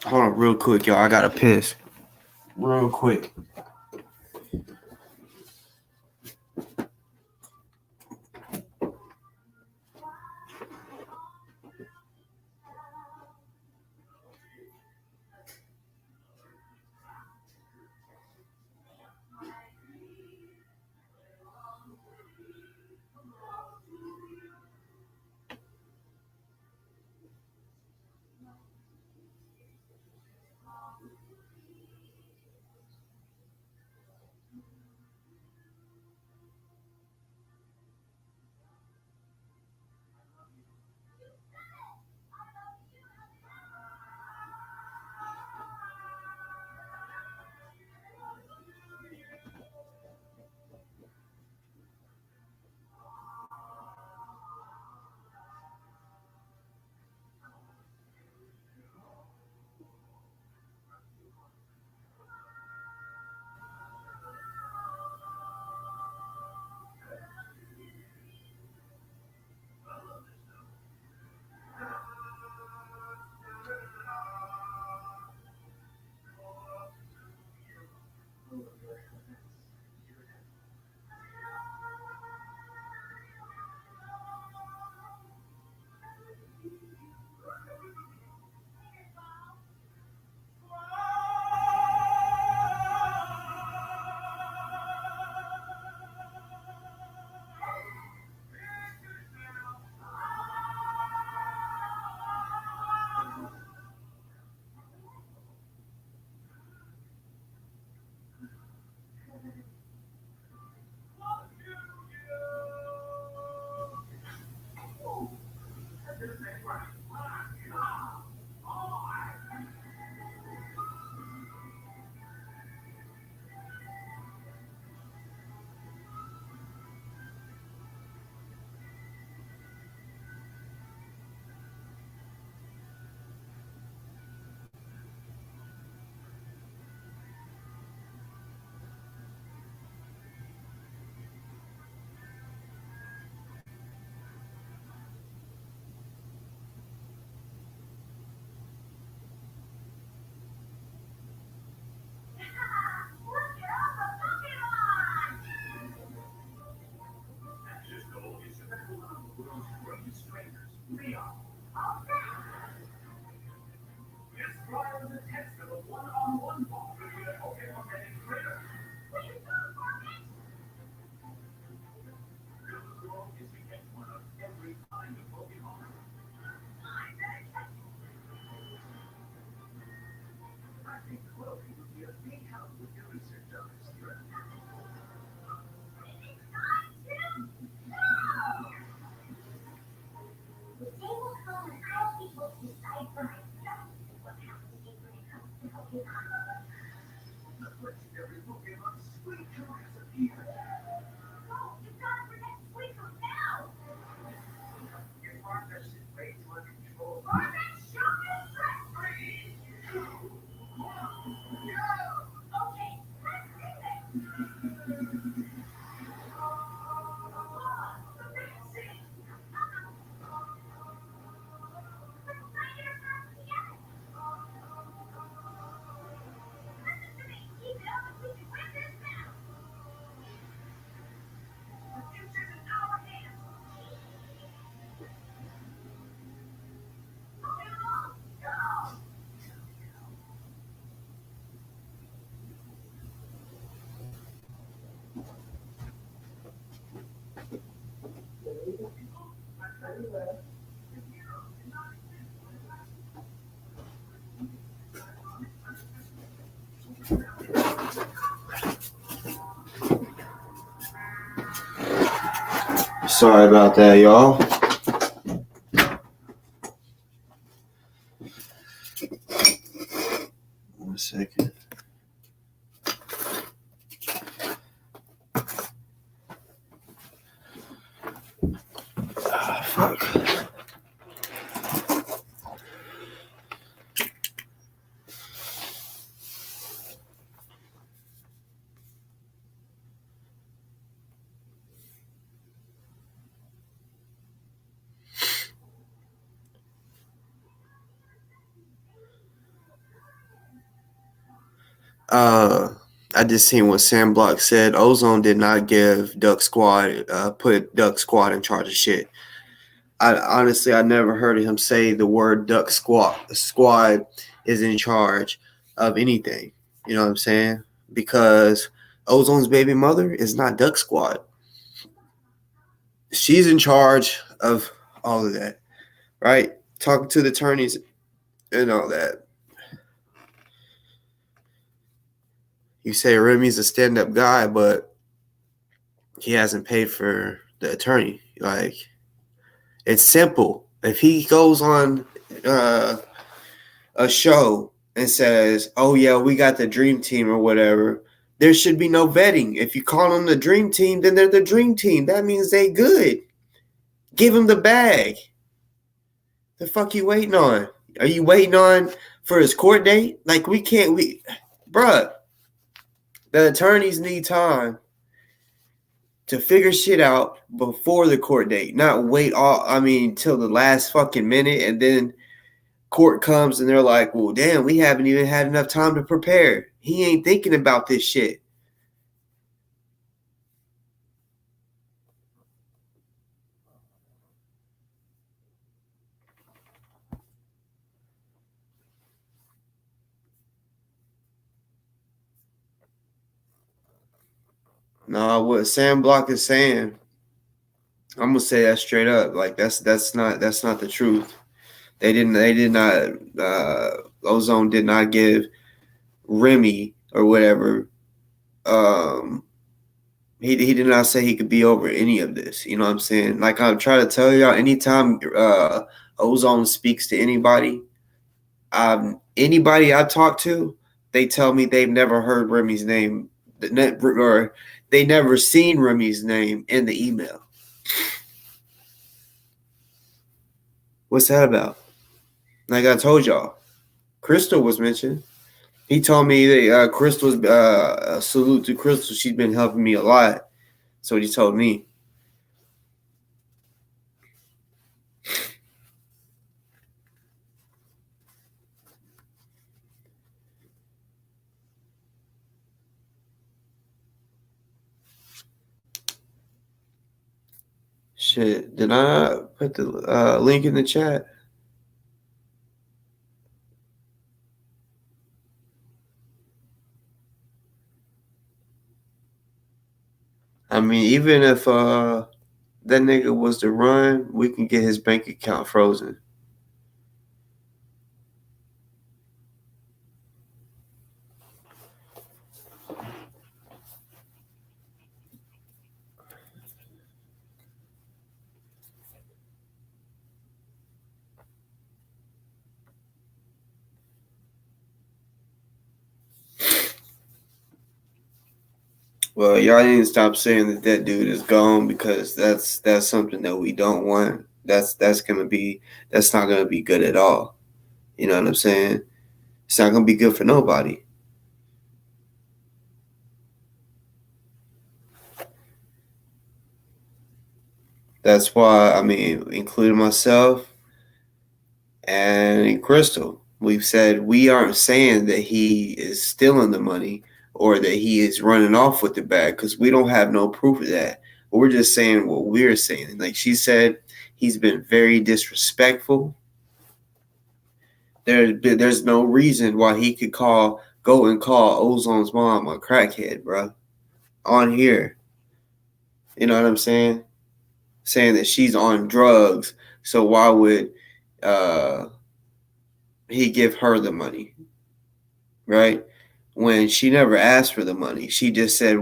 Hold on, real quick, y'all. I gotta piss. Real quick. Sorry about that, y'all. One second. Ah, fuck. I just seen what Sam Block said. Ozone did not give Duck Squad, put Duck Squad in charge of shit. I never heard of him say the word Duck Squad is in charge of anything. You know what I'm saying? Because Ozone's baby mother is not Duck Squad. She's in charge of all of that, right? Talking to the attorneys and all that. You say Remy's a stand-up guy, but he hasn't paid for the attorney. Like, it's simple. If he goes on a show and says, "Oh yeah, we got the dream team" or whatever, there should be no vetting. If you call them the dream team, then they're the dream team. That means they good. Give him the bag. The fuck you waiting on? Are you waiting on for his court date? Like, bruh, the attorneys need time to figure shit out before the court date, not wait till the last fucking minute and then court comes and they're like, well, damn, we haven't even had enough time to prepare. He ain't thinking about this shit. No, what Sam Block is saying, I'm gonna say that straight up. Like that's not the truth. They did not Ozone did not give Remy or whatever. He did not say he could be over any of this. You know what I'm saying? Like I'm trying to tell y'all, anytime Ozone speaks to anybody I talk to, they tell me they've never heard Remy's name or they never seen Remy's name in the email. What's that about? Like I told y'all, Crystal was mentioned. He told me that Crystal's salute to Crystal. She's been helping me a lot. So he told me. Shit, did I put the link in the chat? I mean, even if that nigga was to run, we can get his bank account frozen. Well, y'all need to stop saying that dude is gone because that's something that we don't want. That's not gonna be good at all. You know what I'm saying? It's not gonna be good for nobody. That's why including myself and Crystal, we've said we aren't saying that he is stealing the money or that he is running off with the bag because we don't have no proof of that. We're just saying what we're saying. Like she said, he's been very disrespectful. There's no reason why he could go and call Ozone's mom a crackhead, bro. On here. You know what I'm saying? Saying that she's on drugs. So why would he give her the money? Right? When she never asked for the money. She just said,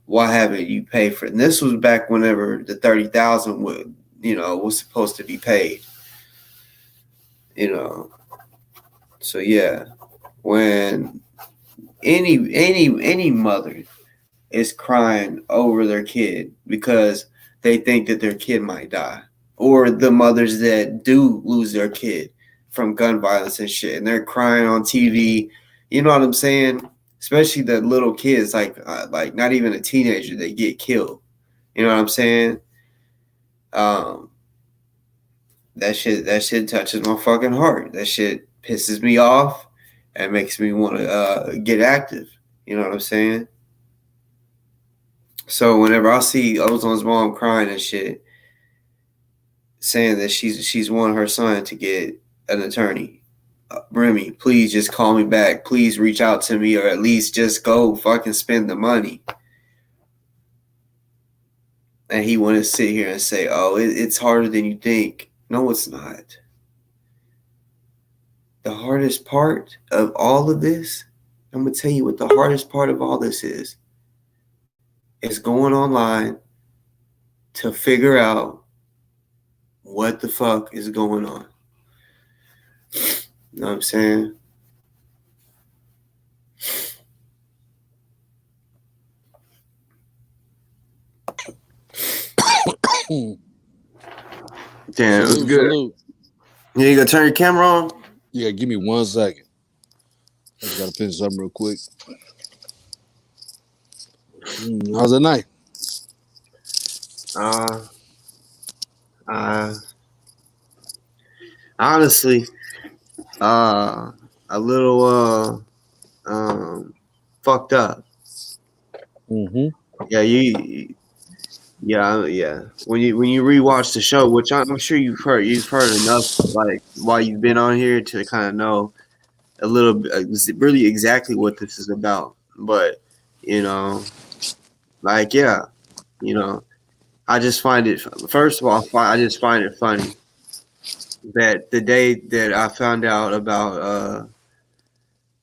why haven't you paid for it? And this was back whenever the 30,000 would, was supposed to be paid. You know, so yeah, when any mother is crying over their kid because they think that their kid might die, or the mothers that do lose their kid from gun violence and shit, and they're crying on TV. You know what I'm saying? Especially the little kids, like not even a teenager, they get killed. You know what I'm saying? Um, that shit touches my fucking heart. That shit pisses me off and makes me want to get active. You know what I'm saying? So whenever I see Ozone's mom crying and shit, saying that she's wanting her son to get an attorney, Remy, please just call me back. Please reach out to me, or at least just go fucking spend the money. And he want to sit here and say, "Oh, it's harder than you think." No, it's not. The hardest part of all of this, I'm gonna tell you what the hardest part of all this is going online to figure out what the fuck is going on. You know what I'm saying? Damn, it was good. Salute. Yeah, you gonna turn your camera on? Yeah, give me 1 second. I just gotta finish something real quick. How's the night? Honestly, a little fucked up. Yeah, yeah. When you rewatch the show, which I'm sure you've heard enough, like while you've been on here to kind of know a little bit, really exactly what this is about. But like yeah, I just find it. First of all, I just find it funny that the day that I found out about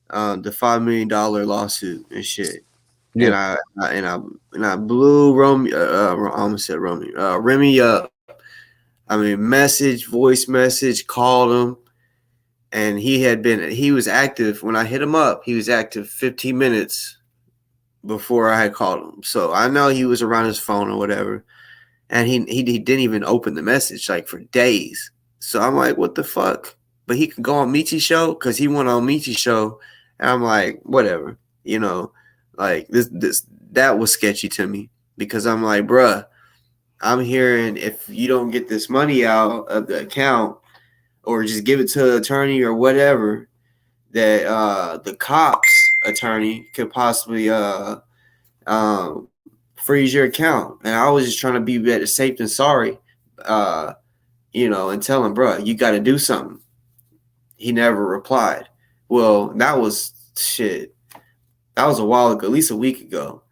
the $5 million lawsuit and shit, yeah. and I blew Remy, I almost said Remy up. I mean, voice message, called him, and he was active when I hit him up. He was active 15 minutes before I had called him, so I know he was around his phone or whatever. And he didn't even open the message like for days. So I'm like, what the fuck? But he could go on Michi's show because he went on Michi's show, and I'm like, whatever, like that was sketchy to me because I'm like, bruh, I'm hearing if you don't get this money out of the account or just give it to the attorney or whatever, that the cops attorney could possibly freeze your account. And I was just trying to be better safe than sorry, and tell him, bro, you got to do something. He never replied. Well, that was shit. That was a while ago, at least a week ago.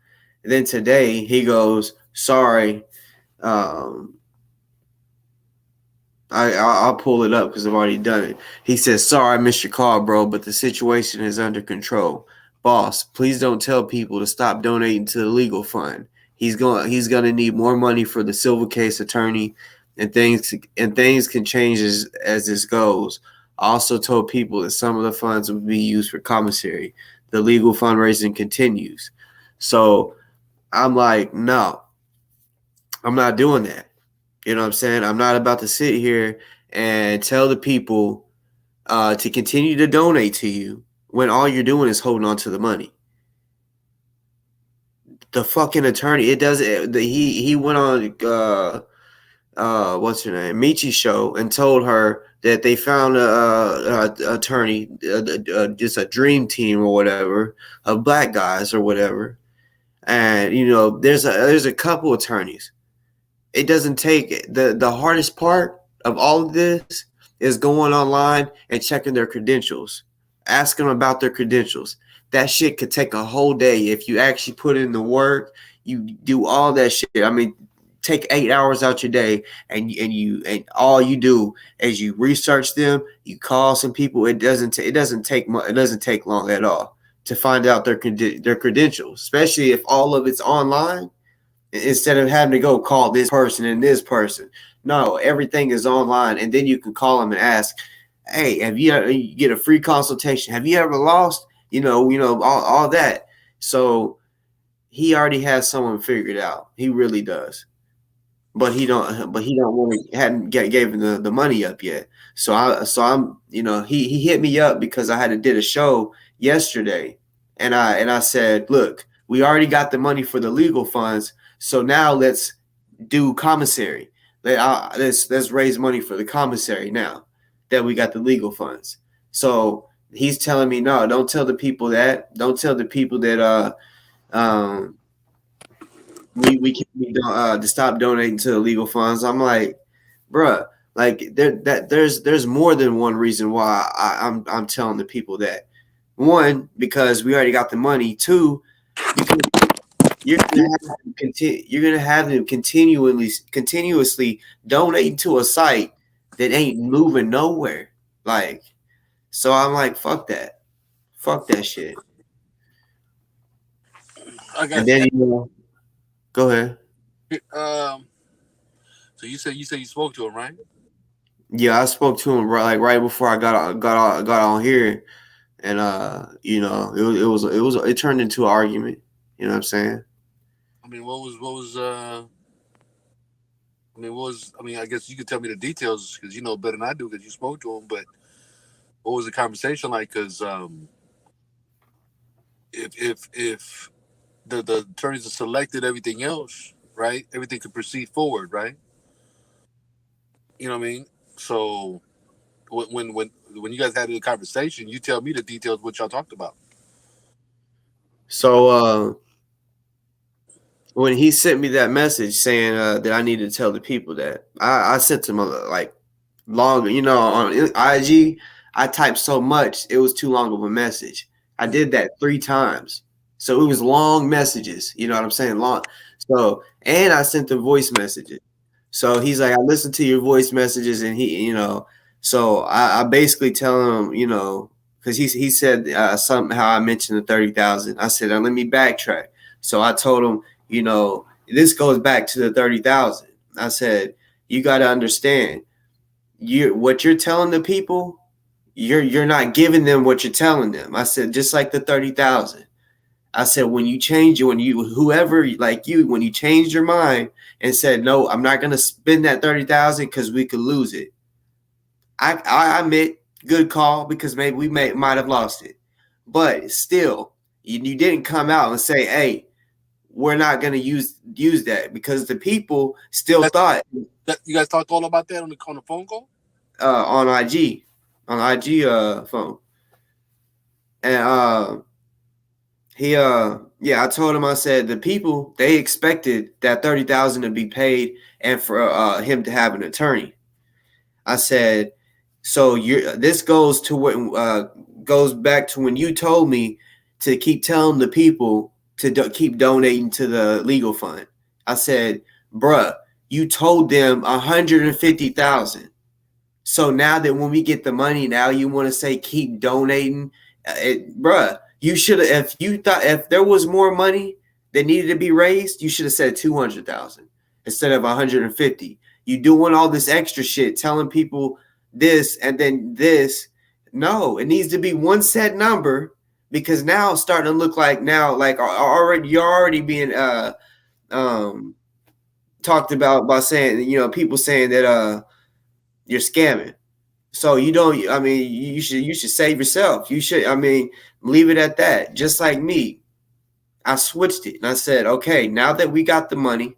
And then today he goes, sorry. I'll pull it up because I've already done it. He says, sorry, I missed your call, bro, but the situation is under control. Boss, please don't tell people to stop donating to the legal fund. He's gonna need more money for the civil case attorney, and things can change as this goes. I also told people that some of the funds will be used for commissary. The legal fundraising continues. So I'm like, no, I'm not doing that. You know what I'm saying? I'm not about to sit here and tell the people to continue to donate to you when all you're doing is holding on to the money. The fucking attorney, it doesn't. He went on what's her name, Michi's show, and told her that they found a attorney, just a dream team or whatever of black guys or whatever, and there's a couple attorneys. It doesn't take the hardest part of all of this is going online and checking their credentials, asking them about their credentials. That shit could take a whole day if you actually put in the work. You do all that shit. I mean, take 8 hours out your day, and all you do is you research them. You call some people. It doesn't take long at all. to find out their credentials, especially if all of it's online. Instead of having to go call this person and this person, no, everything is online, and then you can call them and ask, "Hey, have you get a free consultation? Have you ever lost? All that." So he already has someone figured out. He really does. But he don't. But he don't want to. Hadn't gave him the money up yet. I'm. He hit me up because I did a show yesterday, and I said, look, we already got the money for the legal funds, so now let's do commissary. Let's raise money for the commissary now that we got the legal funds. So he's telling me, no, don't tell the people that. Don't tell the people that um we can be to stop donating to the legal funds. I'm like, bruh, like there's more than one reason why I'm telling the people that. One, because we already got the money. Two, because you're gonna have them continuously donating to a site that ain't moving nowhere. Like, so I'm like, fuck that shit. I got And then go ahead. So you said you spoke to him, right? Yeah, I spoke to him right before I got on here, and it turned into an argument. You know what I'm saying? I mean, I mean, I guess you could tell me the details because you know better than I do because you spoke to him. But what was the conversation like? Because if the attorneys have selected everything else, right? Everything could proceed forward, right? You know what I mean? So when you guys had the conversation, you tell me the details what y'all talked about. So when he sent me that message saying that I needed to tell the people that, I sent him like long, on IG, I typed so much it was too long of a message. I did that 3 times, so it was long messages. You know what I'm saying? Long. So, and I sent the voice messages. So he's like, I listened to your voice messages, and so I basically tell him, because he said something how I mentioned the 30,000. I said, let me backtrack. So I told him, this goes back to the 30,000. I said, you got to understand, what you're telling the people, you're not giving them what you're telling them. I said, just like the 30,000. I said, when you changed your mind and said, no, I'm not going to spend that 30,000 because we could lose it. I admit, good call, because maybe we might have lost it. But still, you didn't come out and say, hey, we're not going to use that, because the people still thought. You guys talked all about that on the phone call? On IG phone. And I told him, I said, the people, they expected that 30,000 to be paid and for him to have an attorney. I said, so this goes to what goes back to when you told me to keep telling the people to keep donating to the legal fund. I said, bruh, you told them 150,000. So now that when we get the money, now you want to say keep donating, bruh. You should have, if there was more money that needed to be raised, you should have said 200,000 instead of 150. You doing all this extra shit, telling people this and then this. No, it needs to be one set number, because now it's starting to look like you're already being talked about by saying, people saying that you're scamming. So you don't. I mean, you should save yourself. You should. I mean, leave it at that. Just like me, I switched it and I said, okay, now that we got the money,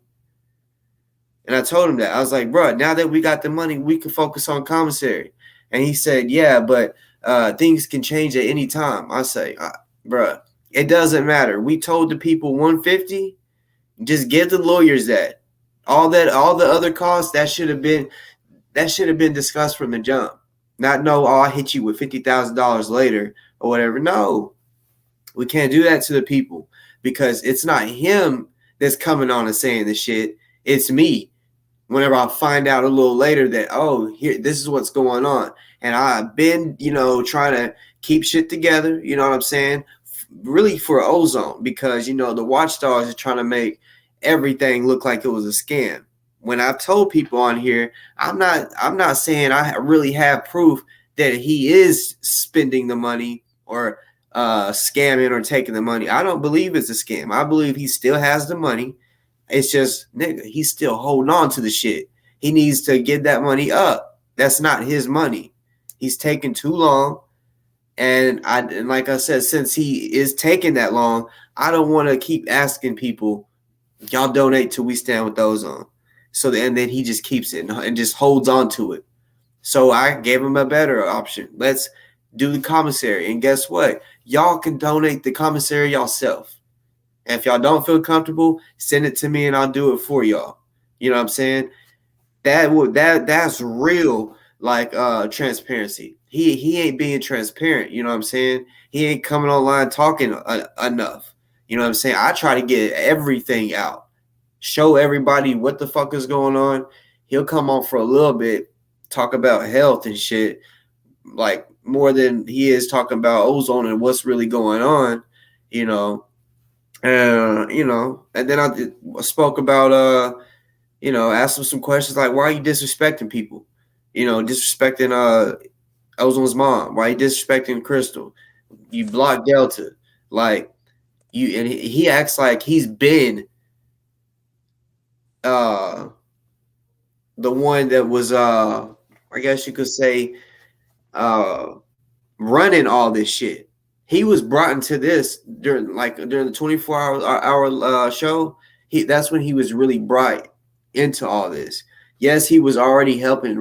and I told him that, I was like, bro, now that we got the money, we can focus on commissary. And he said, yeah, but things can change at any time. I say, bro, it doesn't matter. We told the people 150. Just give the lawyers that. All the other costs that should have been discussed from the jump. Not no, I hit you with $50,000 later or whatever. No, we can't do that to the people, because it's not him that's coming on and saying the shit. It's me. Whenever I find out a little later that, this is what's going on. And I've been, trying to keep shit together. You know what I'm saying? really for Ozone, because the Watchdogs are trying to make everything look like it was a scam. When I've told people on here, I'm not saying I really have proof that he is spending the money or scamming or taking the money. I don't believe it's a scam. I believe he still has the money. It's just, nigga, he's still holding on to the shit. He needs to get that money up. That's not his money. He's taking too long. And like I said, since he is taking that long, I don't want to keep asking people, y'all donate till we stand with those on. And then he just keeps it and just holds on to it. So I gave him a better option. Let's do the commissary. And guess what? Y'all can donate the commissary yourself. And if y'all don't feel comfortable, send it to me and I'll do it for y'all. You know what I'm saying? That's real, like transparency. He ain't being transparent. You know what I'm saying? He ain't coming online talking enough. You know what I'm saying? I try to get everything out, show everybody what the fuck is going on. He'll come on for a little bit, talk about health and shit, like more than he is talking about ozone and what's really going on. You know, and then I spoke about asked him some questions like, why are you disrespecting people? Disrespecting Ozone's mom. Why are you disrespecting Crystal? You blocked Delta. Like and he acts like he's been uh the one that was I guess you could say uh running all this shit. He was brought into this during the 24-hour show. That's when he was really brought into all this. Yes, he was already helping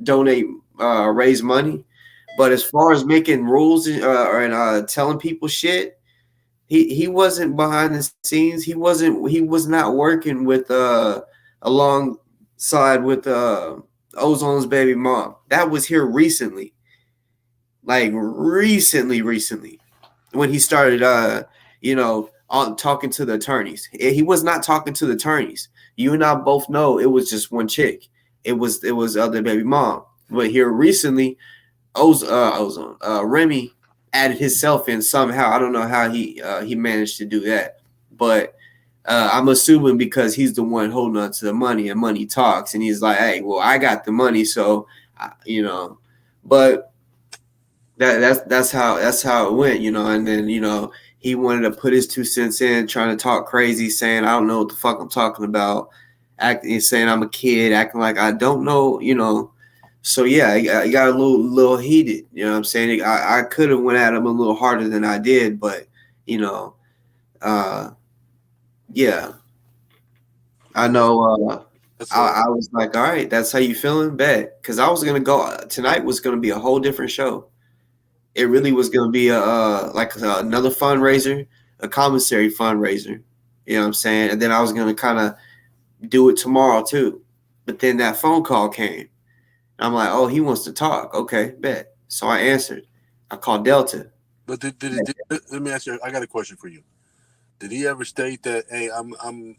donate, raise money, but as far as making rules and telling people shit, he wasn't behind the scenes. He was not working with alongside with Ozone's baby mom. That was here recently, like recently when he started on talking to the attorneys. He was not talking to the attorneys. You and I both know it was just one chick. It was other baby mom. But here recently, Remy added himself in somehow. I don't know how he managed to do that, but I'm assuming because he's the one holding on to the money and money talks, and he's like, hey, well, I got the money, so but that's how it went, and then he wanted to put his 2 cents in, trying to talk crazy, saying I don't know what the fuck I'm talking about, acting, saying I'm a kid, acting like I don't know. So yeah, I got a little heated, you know what I'm saying? I could have went at him a little harder than I did, but uh yeah, I know. I was like, all right, that's how you feeling, bet, because I was gonna go tonight. Was gonna be a whole different show. It really was going to be another fundraiser, a commissary fundraiser. You know what I'm saying? And then I was going to kind of do it tomorrow too. But then that phone call came. I'm like, oh, he wants to talk. Okay, bet. So I answered. I called Delta. But let me ask you. I got a question for you. Did he ever state that, hey, I'm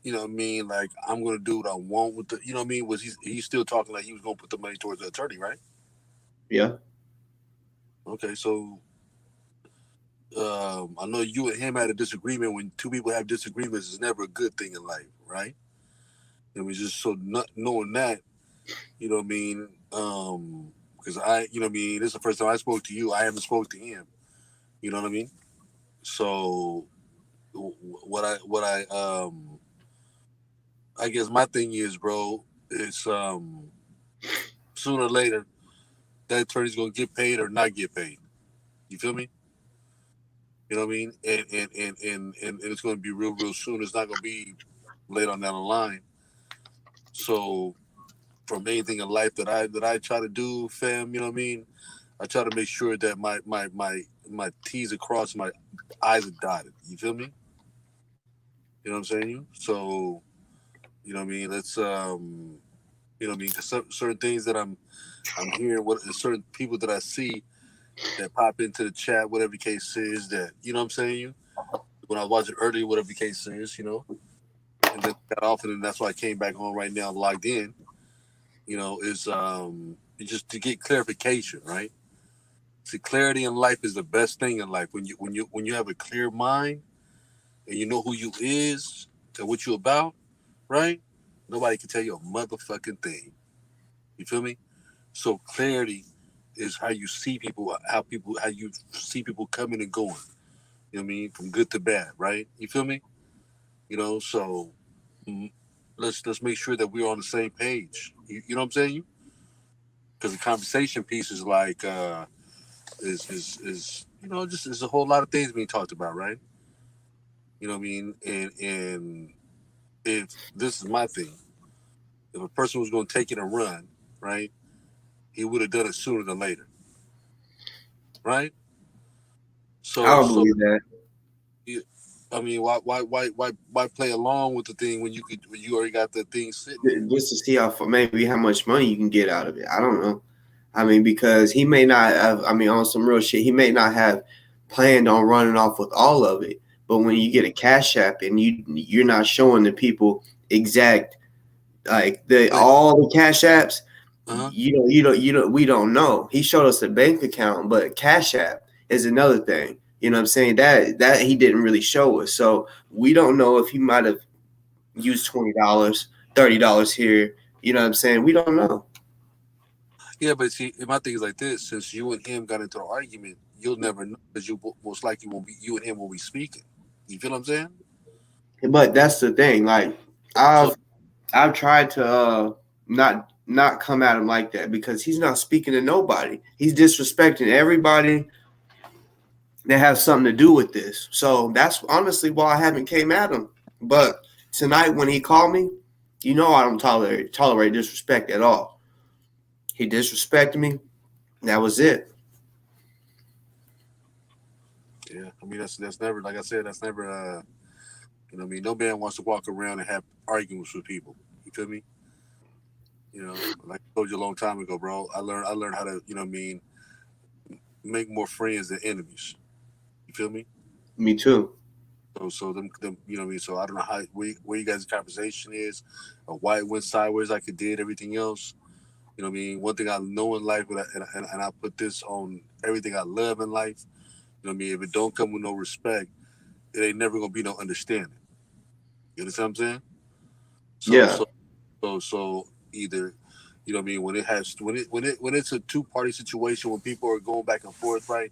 you know what I mean, like I'm gonna do what I want with the, you know what I mean? Was he's still talking like he was gonna put the money towards the attorney, right? Yeah. Okay, so I know you and him had a disagreement. When two people have disagreements, it's never a good thing in life, right? And we just so not knowing that, you know what I mean? Because you know what I mean, this is the first time I spoke to you. I haven't spoke to him. You know what I mean? So I guess my thing is, bro, is sooner or later that attorney's gonna get paid or not get paid. You feel me? You know what I mean? And it's gonna be real soon. It's not gonna be later on down the line. So from anything in life that I try to do, fam, you know what I mean? I try to make sure that my T's are crossed, my I's are dotted. You feel me? You know what I'm saying? So, you know what I mean? Let's you know what I mean? 'Cause certain things that I'm hearing, what certain people that I see that pop into the chat, whatever the case is, that, you know what I'm saying? When I was watching earlier, whatever the case is, and then got off, and then that's why I came back on right now, logged in. Is just to get clarification, right? See, clarity in life is the best thing in life. When you have a clear mind and you know who you is and what you about, right? Nobody can tell you a motherfucking thing. You feel me? So clarity is how you see people, how you see people coming and going. You know what I mean? From good to bad, right? You feel me? So mm, let's make sure that we're on the same page. You know what I'm saying? Because the conversation piece is like is just there's a whole lot of things being talked about, right? You know what I mean? And if this is my thing, if a person was going to take it and run, right, he would have done it sooner than later, right? I So don't so believe that. you- I mean, why play along with the thing when you already got the thing sitting there? Just to see maybe how much money you can get out of it. I don't know. I mean, because he may not have. I mean, on some real shit, he may not have planned on running off with all of it. But when you get a cash app and you're not showing the people exact like the Like, all the cash apps, uh-huh. we don't know. He showed us the bank account, but cash app is another thing. You know what I'm saying? That he didn't really show us. So we don't know if he might have used $20, $30 here. You know what I'm saying? We don't know. Yeah, but see, my thing is like this: since you and him got into an argument, you'll never know because most likely won't be you and him will be speaking. You feel what I'm saying? But that's the thing. Like So I've tried to not come at him like that because he's not speaking to nobody. He's disrespecting everybody that has something to do with this. So that's honestly why I haven't came at him. But tonight when he called me, I don't tolerate disrespect at all. He disrespected me. That was it. yeah, I mean that's never like I said that's never what I mean no man wants to walk around and have arguments with people. You feel me? Like I told you a long time ago, bro. I learned how to what I mean make more friends than enemies. You feel me? Me too. So them what I mean. So I don't know where you guys' conversation is, or why it went sideways like it did. Everything else, you know what I mean. One thing I know in life, and I put this on everything I love in life. You know what I mean. If it don't come with no respect, it ain't never gonna be no understanding. You understand what I'm saying? So Yeah. so so either you know what I mean when it's a two-party situation when people are going back and forth, right?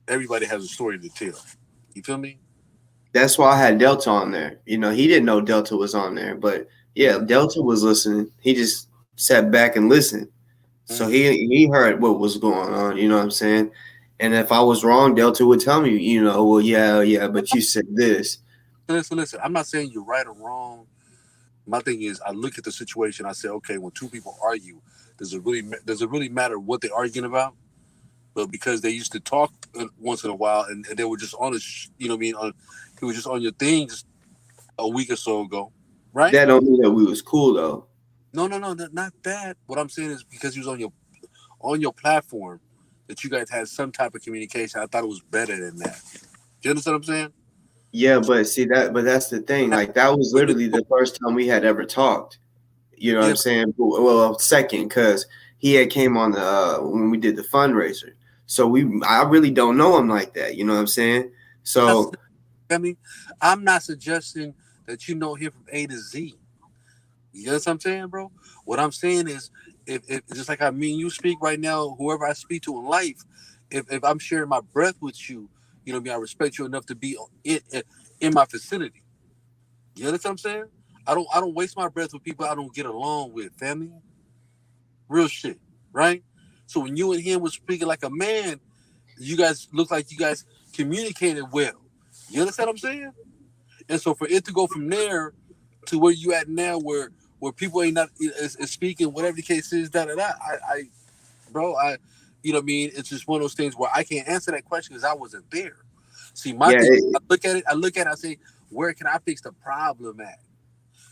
Everybody has a story to tell. You feel me? That's why I had Delta on there. He didn't know Delta was on there, but yeah, Mm-hmm. Delta was listening. He just sat back and listened. So Mm-hmm. he heard what was going on, you know what I'm saying? And if I was wrong, Delta would tell me, well, yeah, but you said this. Listen. I'm not saying you're right or wrong. My thing is, I look at the situation. I say, okay, when two people argue, does it really matter what they're arguing about? But because they used to talk once in a while, and they were just on you know what I mean, he was just on your thing just a week or so ago, right? That don't mean that we was cool though. No, not that. What I'm saying is because he was on your platform, that you guys had some type of communication. I thought it was better than that. Do you understand what I'm saying? Yeah, but see but that's the thing. Now, Like that was when you literally the first time we had ever talked. You know what yeah, I'm saying? Well, second, because he had came on the when we did the fundraiser. So I really don't know him like that. You know what I'm saying? So I mean, I'm not suggesting that you know him from A to Z. You know what I'm saying, bro? What I'm saying is, if just like I mean you speak right now, whoever I speak to in life, if I'm sharing my breath with you, you know what I mean, I respect you enough to be in my vicinity. You know what I'm saying? I don't waste my breath with people I don't get along with, family. Real shit, right? So when you and him was speaking like a man, you guys look like you guys communicated well. You understand what I'm saying? And so for it to go from there to where you at now, where people ain't not is speaking, whatever the case is, bro, you know what I mean. It's just one of those things where I can't answer that question because I wasn't there. See, my yeah, thing, I look at it, I say, where can I fix the problem at?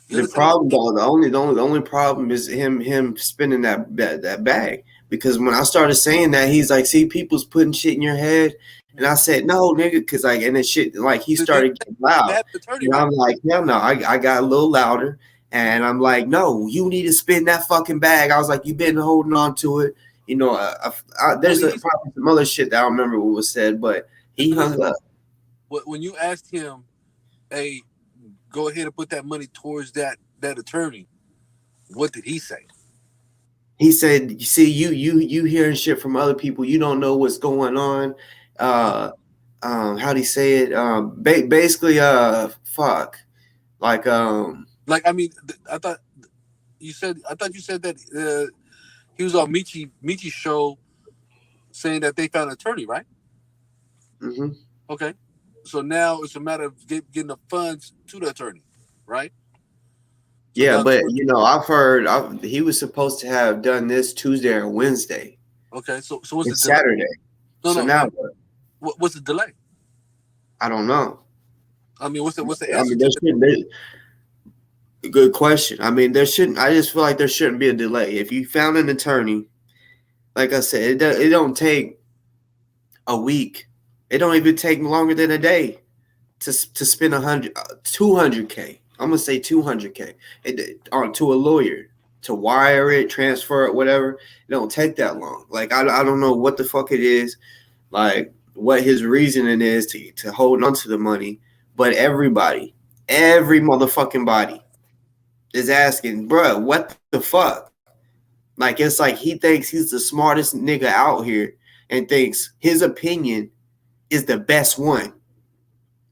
You the understand what problem I'm though, the only problem is him spinning that bag. Because when I started saying that, he's like, "See, people's putting shit in your head," and I saying? said, "No, nigga," because like, and then shit, like he They started getting loud, have the attorney, and right? I'm like, "Hell no!" I got a little louder, and I'm like, "No, you need to spin that fucking bag." I was like, "You've been holding on to it." You know, there's probably some other shit that I don't remember what was said, but he hung up. When you asked him, "Hey, go ahead and put that money towards that attorney," what did he say? He said, "You see, you hearing shit from other people. You don't know what's going on. How'd he say it? Basically, fuck, like, I mean, I thought you said that he was on Michi's show saying that they found an attorney, right? mm-hmm. Okay, so now it's a matter of getting the funds to the attorney, right? So Yeah, but you know, I've heard he was supposed to have done this Tuesday or Wednesday. Okay, so what's it's the delay? Saturday? So now what's the delay? I don't know. I mean, what's the answer? I mean, good question. I mean, there shouldn't. I just feel like there shouldn't be a delay. If you found an attorney, like I said, it don't take a week. It don't even take longer than a day to spend 200K. I'm gonna say 200K to a lawyer to wire it, transfer it, whatever. It don't take that long. Like I don't know what the fuck it is, like what his reasoning is to hold on to the money, but every motherfucking body is asking, bruh, what the fuck? Like it's like he thinks he's the smartest nigga out here and thinks his opinion is the best one.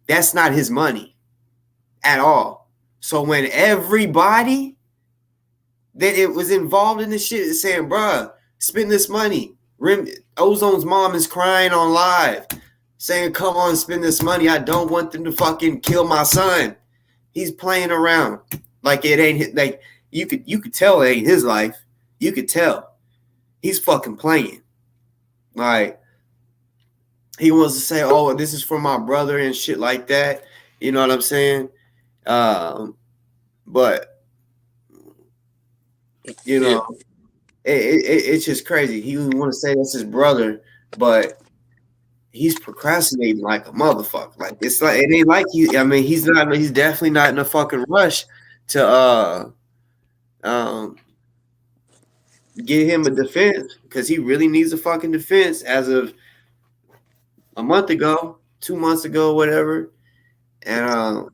That's not his money at all. So when everybody that it was involved in this shit is saying, bruh, spend this money. Ozone's mom is crying on live, saying, come on, spend this money. I don't want them to fucking kill my son. He's playing around. Like it ain't like you could tell it ain't his life. You could tell. He's fucking playing. Like he wants to say, oh, this is for my brother and shit like that. You know what I'm saying? But you know, it's just crazy. He would want to say that's his brother, but he's procrastinating like a motherfucker. Like it's like it ain't like he. I mean, he's definitely not in a fucking rush to get him a defense because he really needs a fucking defense as of a month ago, 2 months ago, whatever. And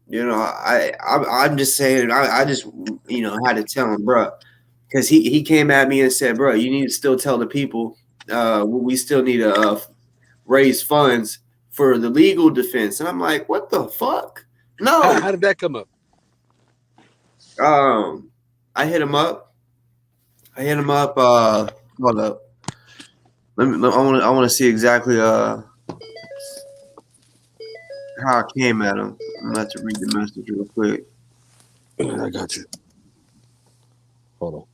you know, I'm just saying, I just had to tell him, bro, because he came at me and said, bro, you need to still tell the people we still need to raise funds for the legal defense. And I'm like, what the fuck? No. How did that come up? I hit him up. Hold up. I want to see exactly how I came at him. I'm gonna have to read the message real quick. I got you. Hold on.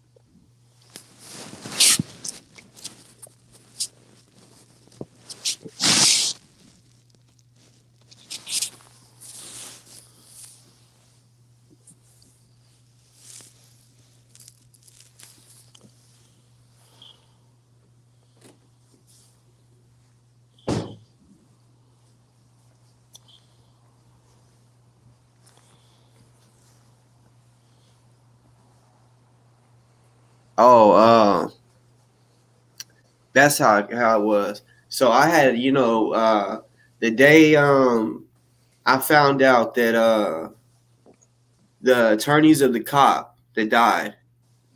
Oh, that's how it was. So I had, the day I found out that the attorneys of the cop that died,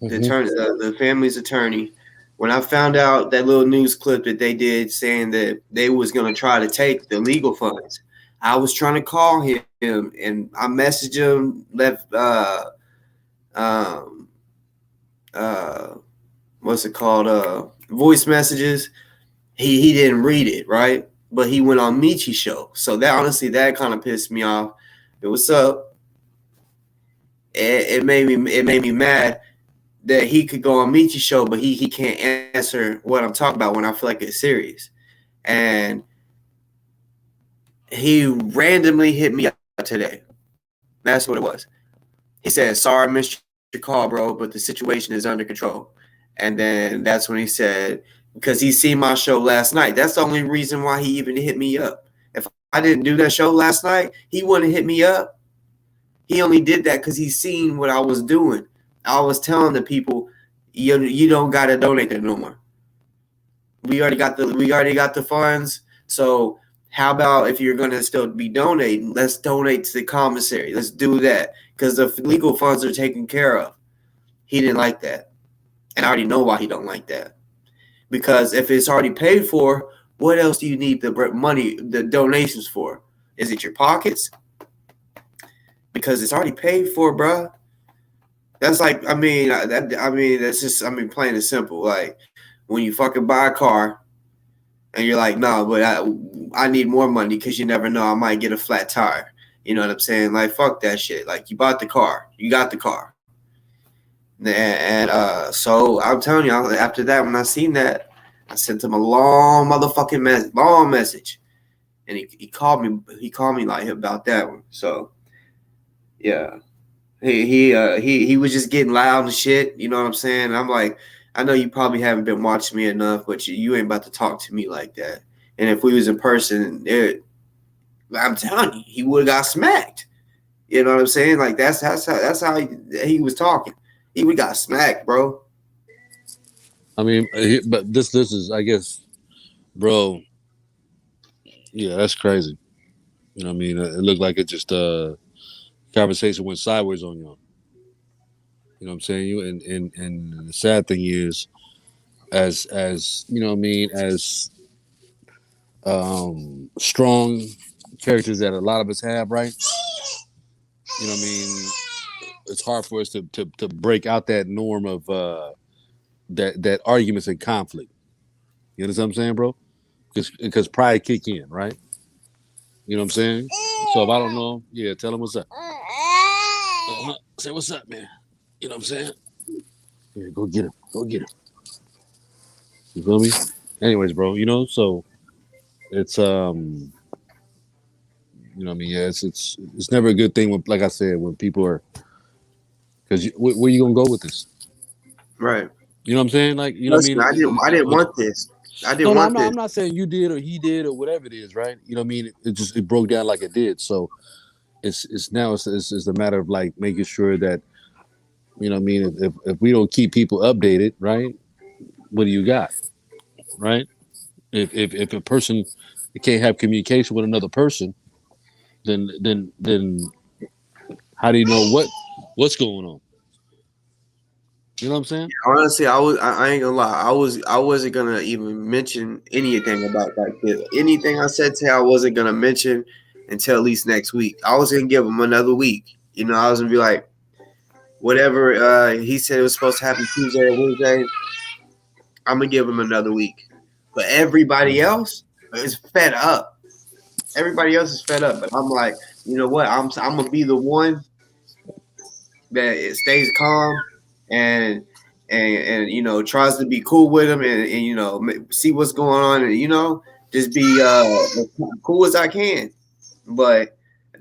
the family's attorney, when I found out that little news clip that they did saying that they was gonna try to take the legal funds, I was trying to call him and I messaged him, left what's it called? Voice messages. He didn't read it, right? But he went on Michi's show. So that kind of pissed me off. What's up? It made me mad that he could go on Michi's show, but he can't answer what I'm talking about when I feel like it's serious. And he randomly hit me up today. That's what it was. He said, sorry, I missed your call, bro, but the situation is under control. And then that's when he said, because he seen my show last night. That's the only reason why he even hit me up. If I didn't do that show last night, he wouldn't hit me up. He only did that because he seen what I was doing. I was telling the people, you don't got to donate no more. We already got the funds. So how about if you're gonna still be donating, let's donate to the commissary. Let's do that because the legal funds are taken care of. He didn't like that, and I already know why he don't like that. Because if it's already paid for, what else do you need the money, the donations for? Is it your pockets? Because it's already paid for, bruh. That's like, that's just, plain and simple. Like when you fucking buy a car and you're like, no, but I need more money because you never know, I might get a flat tire. You know what I'm saying? Like, fuck that shit. Like, you bought the car, you got the car, and so I'm telling you, after that, when I seen that, I sent him a long motherfucking long message, and he called me. He called me like about that one. So yeah. He was just getting loud and shit. You know what I'm saying? I'm like, I know you probably haven't been watching me enough, but you ain't about to talk to me like that. And if we was in person, I'm telling you, he would have got smacked. You know what I'm saying? Like that's how he was talking. He would got smacked, bro. I mean, but this is, I guess, bro. Yeah, that's crazy. You know what I mean? It looked like it just conversation went sideways on y'all. You know what I'm saying? You and the sad thing is, as you know what I mean, as strong characters that a lot of us have, right? You know what I mean? It's hard for us to break out that norm of that arguments and conflict. You understand what I'm saying, bro? Because pride kick in, right? You know what I'm saying? So if I don't know, yeah, tell him what's up. Say what's up, man. You know what I'm saying? Yeah, go get him. Go get him. You feel me? Anyways, bro, you know, so it's you know what I mean, yeah, it's never a good thing when, like I said, when people are, because where you gonna go with this? Right. You know what I'm saying? Like, you know what I Listen, mean? I didn't want this. I didn't No, want this. I'm not saying you did or he did or whatever it is, right? You know what I mean? It broke down like it did. So it's now it's a matter of like making sure that, you know what I mean, if we don't keep people updated, right? What do you got? Right? If a person can't have communication with another person, then how do you know what's going on? You know what I'm saying? Honestly, I ain't gonna lie. I wasn't gonna even mention anything about like this. Anything I said today, I wasn't gonna mention until at least next week. I was gonna give him another week. You know, I was gonna be like, whatever he said it was supposed to happen Tuesday or Wednesday, I'm gonna give him another week. But everybody else is fed up. Everybody else is fed up. But I'm like, you know what? I'm gonna be the one that it stays calm and you know tries to be cool with him and you know see what's going on and you know just be as cool as I can. But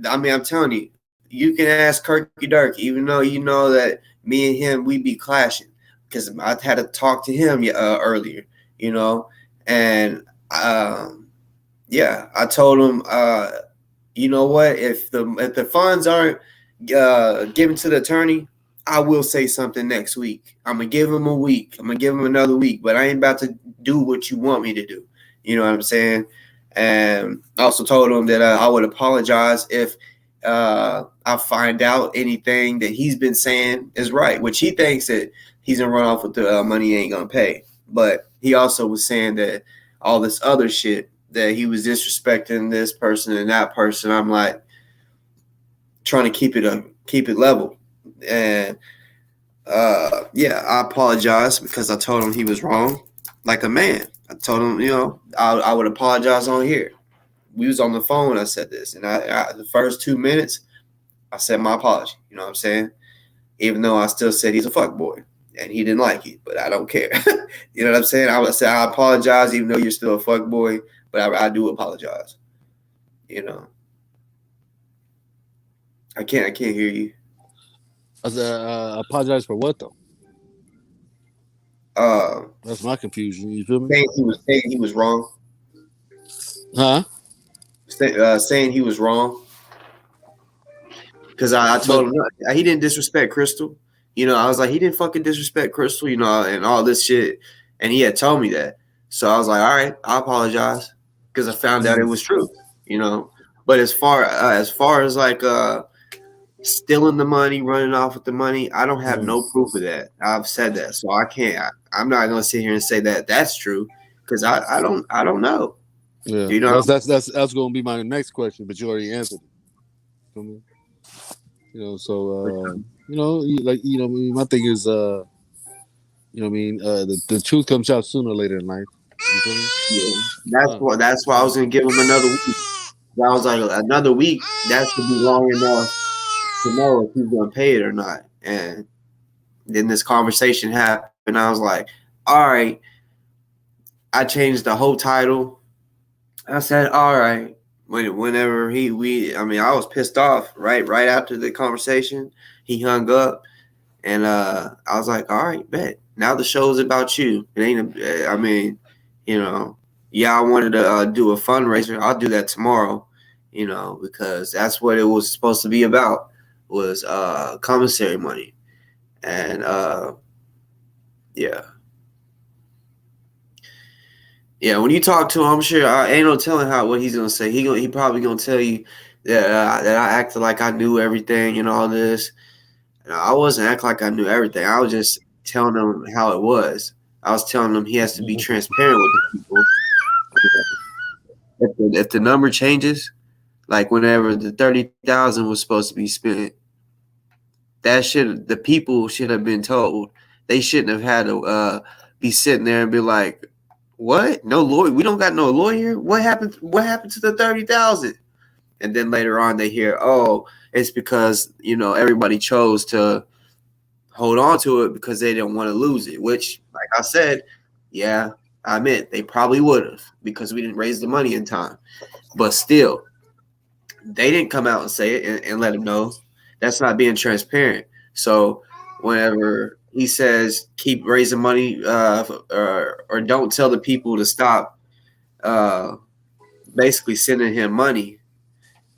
I mean, I'm telling you, you can ask Kirky Dirk, even though you know that me and him we be clashing because I had to talk to him earlier, you know, and yeah, I told him, you know what, if the funds aren't given to the attorney, I will say something next week. I'm gonna give him a week. I'm gonna give him another week, but I ain't about to do what you want me to do. You know what I'm saying? And I also told him that I would apologize if I find out anything that he's been saying is right, which he thinks that he's gonna run off with the money he ain't gonna pay. But he also was saying that all this other shit that he was disrespecting this person and that person. I'm like trying to keep it level. And yeah, I apologize because I told him he was wrong, like a man. I told him, you know, I would apologize on here. We was on the phone. I said this, and I the first 2 minutes, I said my apology. You know what I'm saying? Even though I still said he's a fuck boy, and he didn't like it, but I don't care. You know what I'm saying? I would say I apologize, even though you're still a fuck boy, but I do apologize. You know, I can't hear you. I said, apologize for what though? Uh, That's my confusion. You feel me? saying he was wrong. Huh? Saying he was wrong because I But told him no, he didn't disrespect Crystal. You know, I was like, he didn't fucking disrespect Crystal, you know, and all this shit. And he had told me that. So I was like, all right, I apologize because I found out it was true, you know. But as far as like stealing the money, running off with the money, I don't have no proof of that. I've said that, so I can't. I'm not gonna sit here and say that that's true because I don't know. Yeah, You know, that's going to be my next question, but you already answered it. Feel me? My thing is, what I mean, the truth comes out sooner or later in life. You feel me? yeah, that's Uh, what that's why I was gonna give him another week. I was like another week. That should be long enough to know if he's gonna pay it or not. And then this conversation happened. I was like, all right. I changed the whole title. I said, all right. Whenever I mean, I was pissed off right after the conversation. He hung up, and I was like, all right, bet. Now the show's about you. It ain't. I mean, you know, yeah, I wanted to do a fundraiser. I'll do that tomorrow. You know, because that's what it was supposed to be about was commissary money, and yeah. Yeah, when you talk to him, I'm sure ain't no telling what he's gonna say. He probably gonna tell you that I acted like I knew everything and all this. I wasn't acting like I knew everything. I was just telling him how it was. I was telling him he has to be transparent with the people. If the number changes, like whenever the 30,000 was supposed to be spent, the people should have been told. They shouldn't have had to be sitting there and be like, "What? No lawyer? We don't got no lawyer. What happened? What happened to the 30,000?" And then later on, they hear, "Oh, it's because everybody chose to hold on to it because they didn't want to lose it." Which, like I said, yeah, I admit they probably would have because we didn't raise the money in time. But still, they didn't come out and say it and let him know. That's not being transparent. So whenever he says keep raising money or don't tell the people to stop uh, basically sending him money,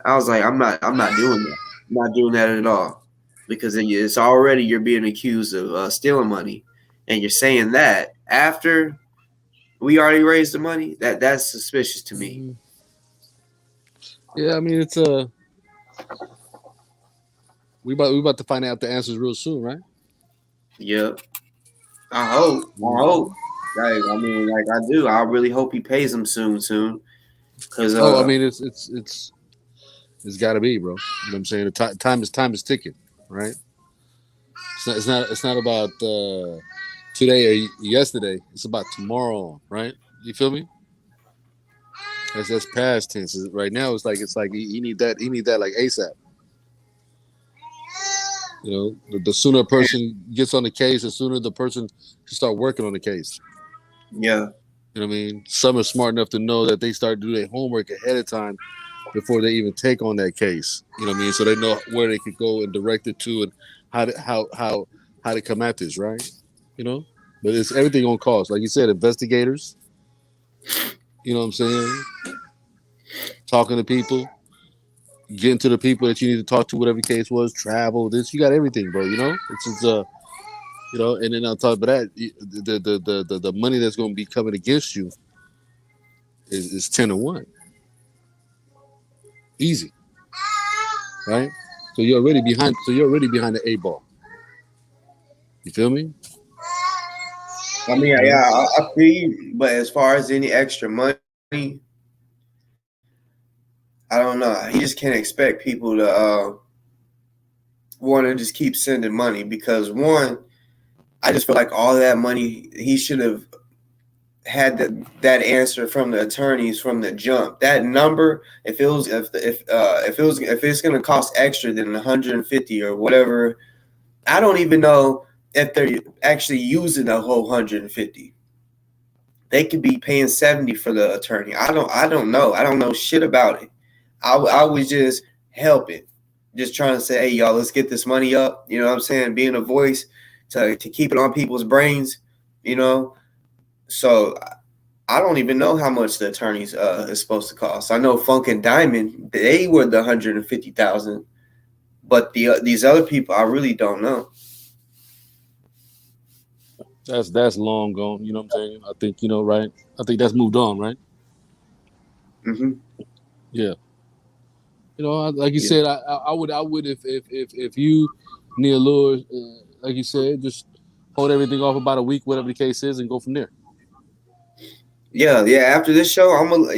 I was like, I'm not doing that. I'm not doing that at all because it's already you're being accused of stealing money, and you're saying that after we already raised the money. That's suspicious to me. yeah, I mean, it's we about to find out the answers real soon, right? Yeah, I hope. I hope. Like I mean, like I do. I really hope he pays him soon. Cause Oh, I mean, it's got to be, bro. You know what I'm saying? The time is ticking, right? It's not about today or yesterday. It's about tomorrow, right? You feel me? That's past tense. Right now, it's like he need that like ASAP. The sooner a person gets on the case, the sooner the person should start working on the case. yeah, You know what I mean? Some are smart enough to know that they start to do their homework ahead of time before they even take on that case. You know what I mean? So they know where they could go and direct it to and how to come at this, right? You know? But it's everything on cost. Like you said, investigators, you know what I'm saying? Talking to people, getting to the people that you need to talk to, whatever the case was, travel, this, you got everything, bro. And then on top of that, the money that's gonna be coming against you is 10 to 1. Easy, right? So you're already behind the 8 ball. You feel me? I mean, You know? yeah, I feel you. But as far as any extra money, I don't know. You just can't expect people to want to just keep sending money because one, I just feel like all that money he should have had that answer from the attorneys from the jump. That number, if it's going to cost extra than 150 or whatever, I don't even know if they're actually using the whole 150. They could be paying 70 for the attorney. I don't know. I don't know shit about it. I was just helping, just trying to say, hey y'all, let's get this money up. You know what I'm saying? Being a voice to keep it on people's brains. You know, so I don't even know how much the attorneys is supposed to cost. I know Funk and Diamond, they were the 150,000, but these other people I really don't know. That's long gone. You know what I'm saying? I think right. I think that's moved on, right? Hmm. Yeah. Like you Yeah. said, I would if you need a little, like you said, just hold everything off about a week, whatever the case is, and go from there. Yeah, yeah. After this show,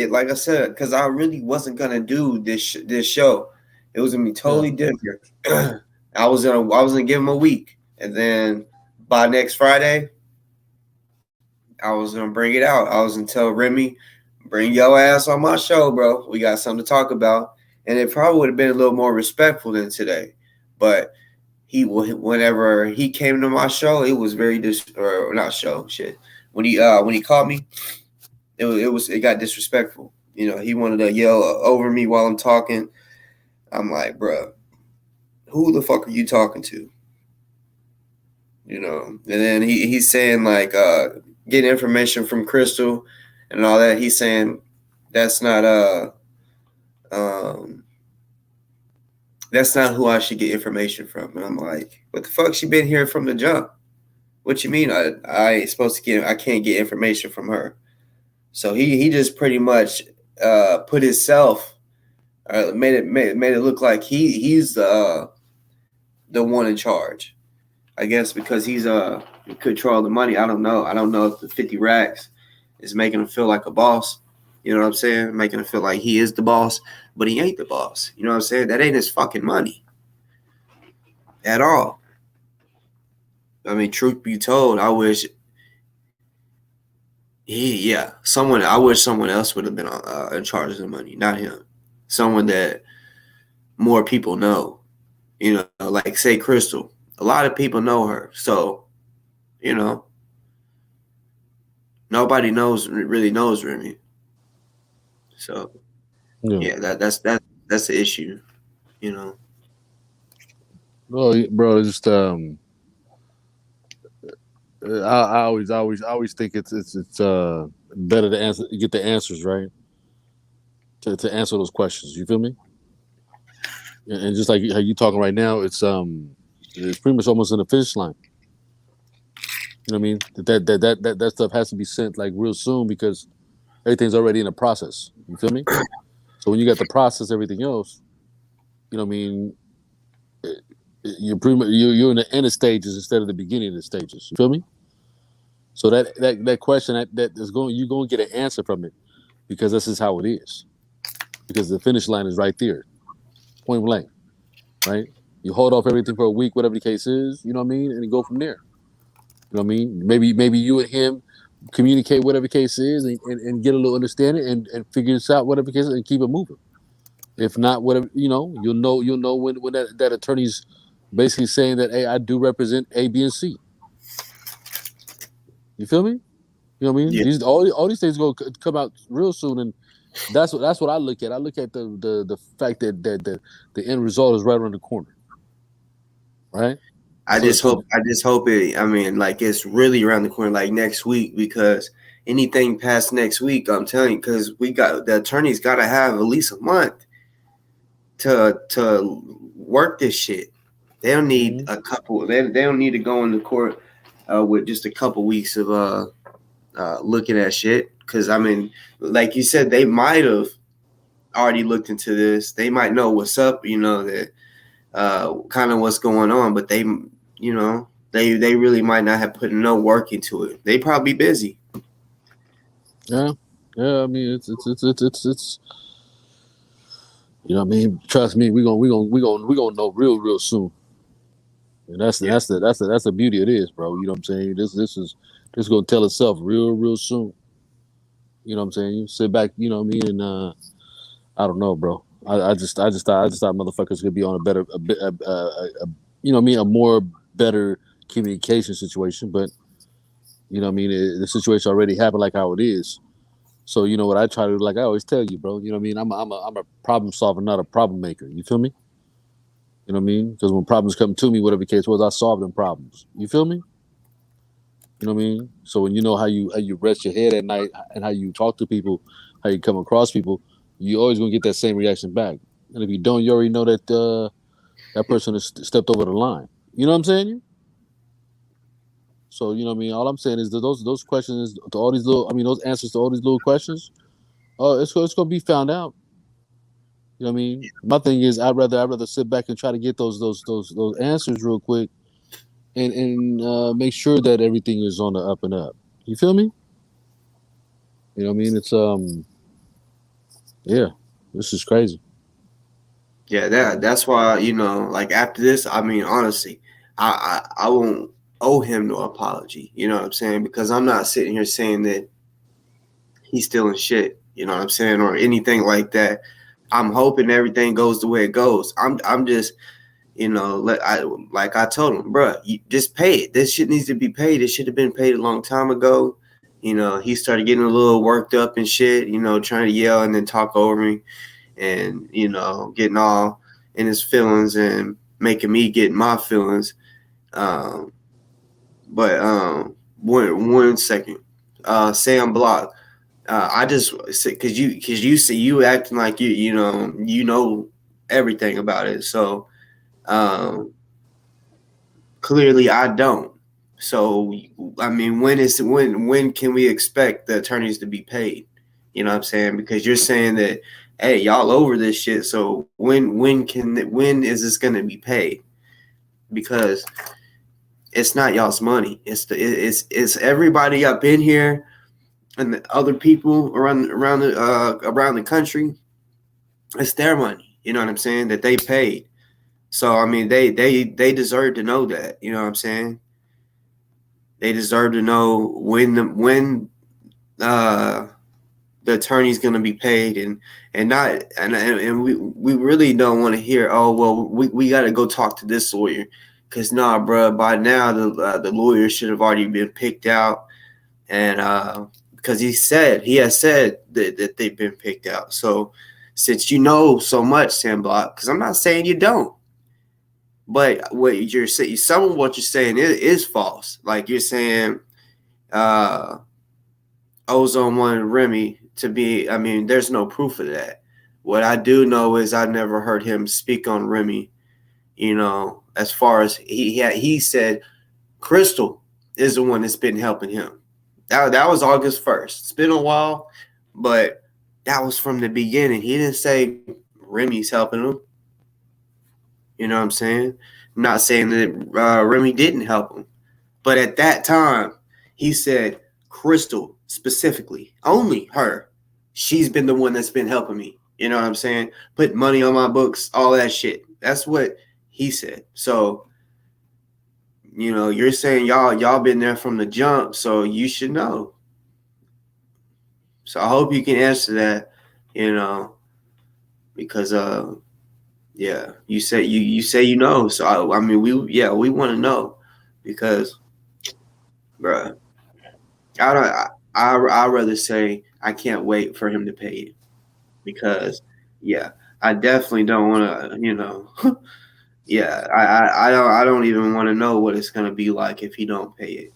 like I said, because I really wasn't gonna do this show. It was gonna be Yeah. totally different. I was gonna give him a week, and then by next Friday, I was gonna bring it out. I was gonna tell Remy, bring your ass on my show, bro. We got something to talk about, and it probably would have been a little more respectful than today. But whenever he came to my show, it was very or not show shit. When he called me, it got disrespectful. He wanted to yell over me while I'm talking. I'm like, bruh, who the fuck are you talking to? And then he's saying like get information from Crystal and all that. He's saying that's not um that's not who I should get information from. And I'm like, what the fuck? She been here from the jump. What you mean? I ain't supposed to I can't get information from her. So he just pretty much put himself made it look like he's the one in charge. I guess because he's in control of the money. I don't know. I don't know if the 50 racks is making him feel like a boss. You know what I'm saying? Making him feel like he is the boss, but he ain't the boss. You know what I'm saying? That ain't his fucking money at all. I mean, truth be told, I wish I wish someone else would have been in charge of the money, not him. Someone that more people know. Like say Crystal. A lot of people know her, so you know nobody really knows Remy. So Yeah. yeah, that's the issue. You know. Well, bro, it's just I always think it's better to get the answers right to answer those questions. You feel me? And just like how you talking right now, it's pretty much almost in the finish line. You know what I mean? That stuff has to be sent like real soon because everything's already in the process. You feel me? So when you got to process everything else, you know what I mean? You're pretty much you're in the end of stages instead of the beginning of the stages. You feel me? So that question that is going you're going to get an answer from it because this is how it is. Because the finish line is right there, point blank, right? You hold off everything for a week, whatever the case is. You know what I mean, and you go from there. You know what I mean? Maybe you and him communicate whatever the case is and get a little understanding and figure this out whatever the case is and keep it moving. If not, whatever you'll know when that attorney's basically saying that hey, I do represent A, B, and C. You feel me? You know what I mean? Yeah, All these things going to come out real soon, and that's what I look at. I look at the fact that the end result is right around the corner, right? I So just so hope I just hope it. I mean, like it's really around the corner, like next week, because anything past next week, I'm telling you, because we got the attorneys got to have at least a month to work this shit. They don't need mhm. a couple. They don't need to go into court with just a couple weeks of looking at shit. Because I mean, like you said, they might have already looked into this. They might know what's up. That kind of what's going on, but they really might not have put no work into it. They probably busy. Yeah, yeah. I mean, it's you know what I mean. Trust me, we gonna know real soon. And that's the Yeah, that's the that's the that's the beauty of this, bro. You know what I'm saying? This gonna tell itself real soon. You know what I'm saying? You sit back, you know what I mean, and I don't know, bro. I just thought motherfuckers could be on a better, a bit, you know what I mean, a more better communication situation. But you know what I mean, the situation already happened like how it is. So you know what I try to do, like I always tell you, bro. You know what I mean? I'm a problem solver, not a problem maker. You feel me? You know what I mean? Because when problems come to me, whatever the case was, I solve them problems. You feel me? You know what I mean? So when you know how you rest your head at night and how you talk to people, how you come across people, you always gonna get that same reaction back. And if you don't, you already know that that person has stepped over the line. You know what I'm saying? So you know what I mean. All I'm saying is that those questions to all these little, I mean, those answers to all these little questions, it's gonna be found out. You know what I mean? My thing is, I'd rather sit back and try to get those answers real quick, and make sure that everything is on the up and up. You feel me? You know what I mean? It's yeah, this is crazy. Yeah, that's why, like after this, I mean, honestly, I won't owe him no apology. You know what I'm saying? Because I'm not sitting here saying that he's stealing shit. You know what I'm saying, or anything like that. I'm hoping everything goes the way it goes. I'm just, like I told him, bro, you just pay it. This shit needs to be paid. It should have been paid a long time ago. He started getting a little worked up and shit. Trying to yell and then talk over me, and getting all in his feelings and making me get my feelings. Um, but one second, Sam Block. I just because you see you acting like you know everything about it. So um, clearly I don't. So I mean, when can we expect the attorneys to be paid? You know what I'm saying? Because you're saying that, hey, y'all over this shit. So when is this gonna be paid? Because it's not y'all's money. It's everybody up in here and the other people around the country. It's their money. You know what I'm saying? That they paid. So I mean, they deserve to know that. You know what I'm saying? They deserve to know uh, the attorney's going to be paid, and not and we really don't want to hear, oh well, we got to go talk to this lawyer, because nah, bro, by now the lawyer should have already been picked out, and because he has said that they've been picked out. So since you know so much, Sam Block, because I'm not saying you don't, but what you're saying, some of what you're saying is false. Like you're saying, uh, Ozone wanted Remy to be. I mean, there's no proof of that. What I do know is I never heard him speak on Remy. As far as he said, Crystal is the one that's been helping him. That was August 1st. It's been a while, but that was from the beginning. He didn't say Remy's helping him. You know what I'm saying? I'm not saying that Remy didn't help him. But at that time, he said, Crystal specifically, only her. She's been the one that's been helping me. You know what I'm saying? Put money on my books, all that shit. That's what he said. So, you're saying y'all been there from the jump, so you should know. So I hope you can answer that, because yeah, you say So I mean we want to know, because bruh, I don't. I rather say I can't wait for him to pay it, because yeah, I definitely don't want to. Yeah, I don't even want to know what it's gonna be like if he don't pay it.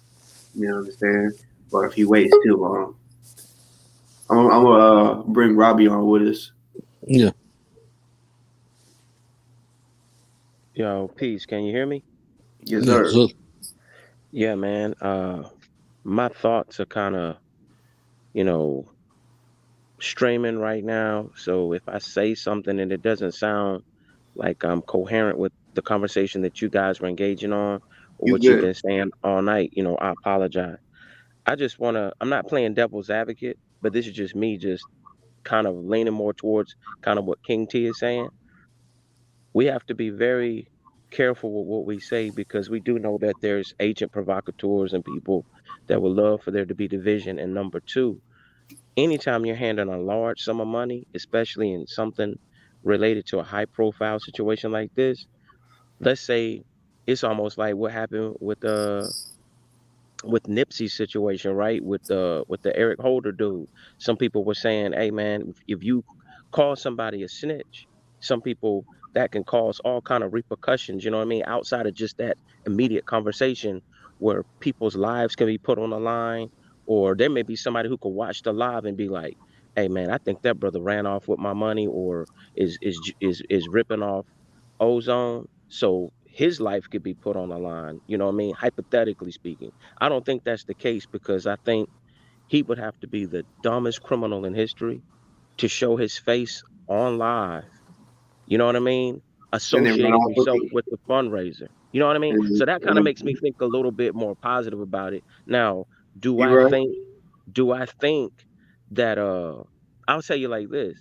You know what I'm saying? Or if he waits too long. I'm gonna bring Robbie on with us. Yeah. Yo, peace. Can you hear me? Yes, Yeah. sir. So Yeah, man. My thoughts are kind of, you know, streaming right now. So if I say something and it doesn't sound like I'm coherent with the conversation that you guys were engaging on or You what you've good? been saying all night, I apologize. I just want to, I'm not playing devil's advocate, but this is just me just kind of leaning more towards kind of what King T is saying. We have to be very careful with what we say because we do know that there's agent provocateurs and people that would love for there to be division. And number two, anytime you're handling a large sum of money, especially in something related to a high profile situation like this, let's say it's almost like what happened with Nipsey's situation, right? With the Eric Holder dude. Some people were saying, "Hey, man, if you call somebody a snitch, some people that can cause all kind of repercussions. You know what I mean? Outside of just that immediate conversation, where people's lives can be put on the line, or there may be somebody who could watch the live and be like." Hey man, I think that brother ran off with my money, or is ripping off Ozone. So his life could be put on the line. You know what I mean? Hypothetically speaking, I don't think that's the case because I think he would have to be the dumbest criminal in history to show his face on live. You know what I mean? And then run Associating off with himself it. with the fundraiser. You know what I mean? And, So that kind of and makes me think a little bit more positive about it. Now, do you I right. think do I think that I'll tell you like this.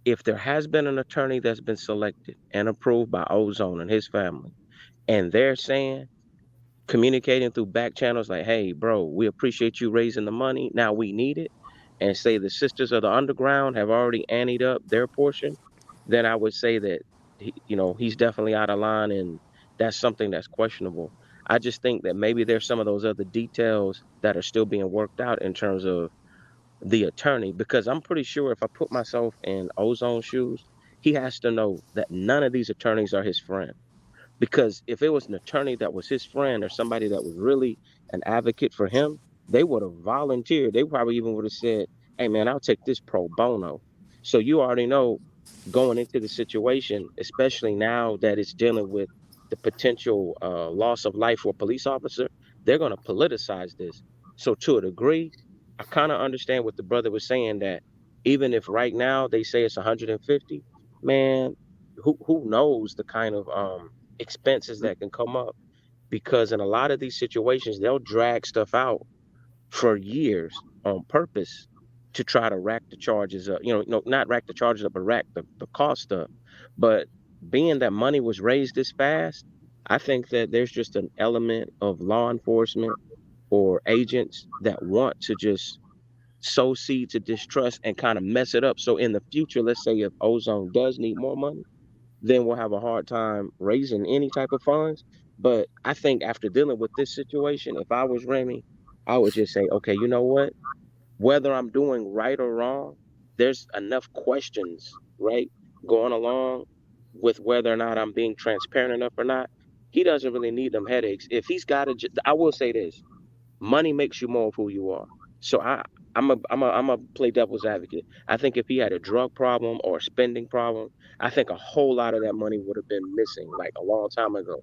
If there has been an attorney that's been selected and approved by Ozone and his family, and they're saying communicating through back channels like, hey, bro, we appreciate you raising the money. Now we need it. And say the Sisters of the Underground have already anteed up their portion, then I would say that, he's definitely out of line and that's something that's questionable. I just think that maybe there's some of those other details that are still being worked out in terms of the attorney, because I'm pretty sure if I put myself in Ozone's shoes, he has to know that none of these attorneys are his friend. Because if it was an attorney that was his friend or somebody that was really an advocate for him, they would have volunteered. They probably even would have said, hey, man, I'll take this pro bono. So you already know going into the situation, especially now that it's dealing with the potential loss of life for a police officer, they're going to politicize this. So to a degree, I kind of understand what the brother was saying that even if right now they say it's 150, man, who knows the kind of expenses that can come up, because in a lot of these situations they'll drag stuff out for years on purpose to try to rack the charges up. Not rack the charges up, but rack the cost up. But being that money was raised this fast, I think that there's just an element of law enforcement or agents that want to just sow seeds of distrust and kind of mess it up. So in the future, let's say if Ozone does need more money, then we'll have a hard time raising any type of funds. But I think after dealing with this situation, if I was Remy, I would just say, okay, you know what? Whether I'm doing right or wrong, there's enough questions, right, going along with whether or not I'm being transparent enough or not. He doesn't really need them headaches. If he's got to, I will say this: money makes you more of who you are. So I'm a play devil's advocate. I think if he had a drug problem or a spending problem, I think a whole lot of that money would have been missing like a long time ago.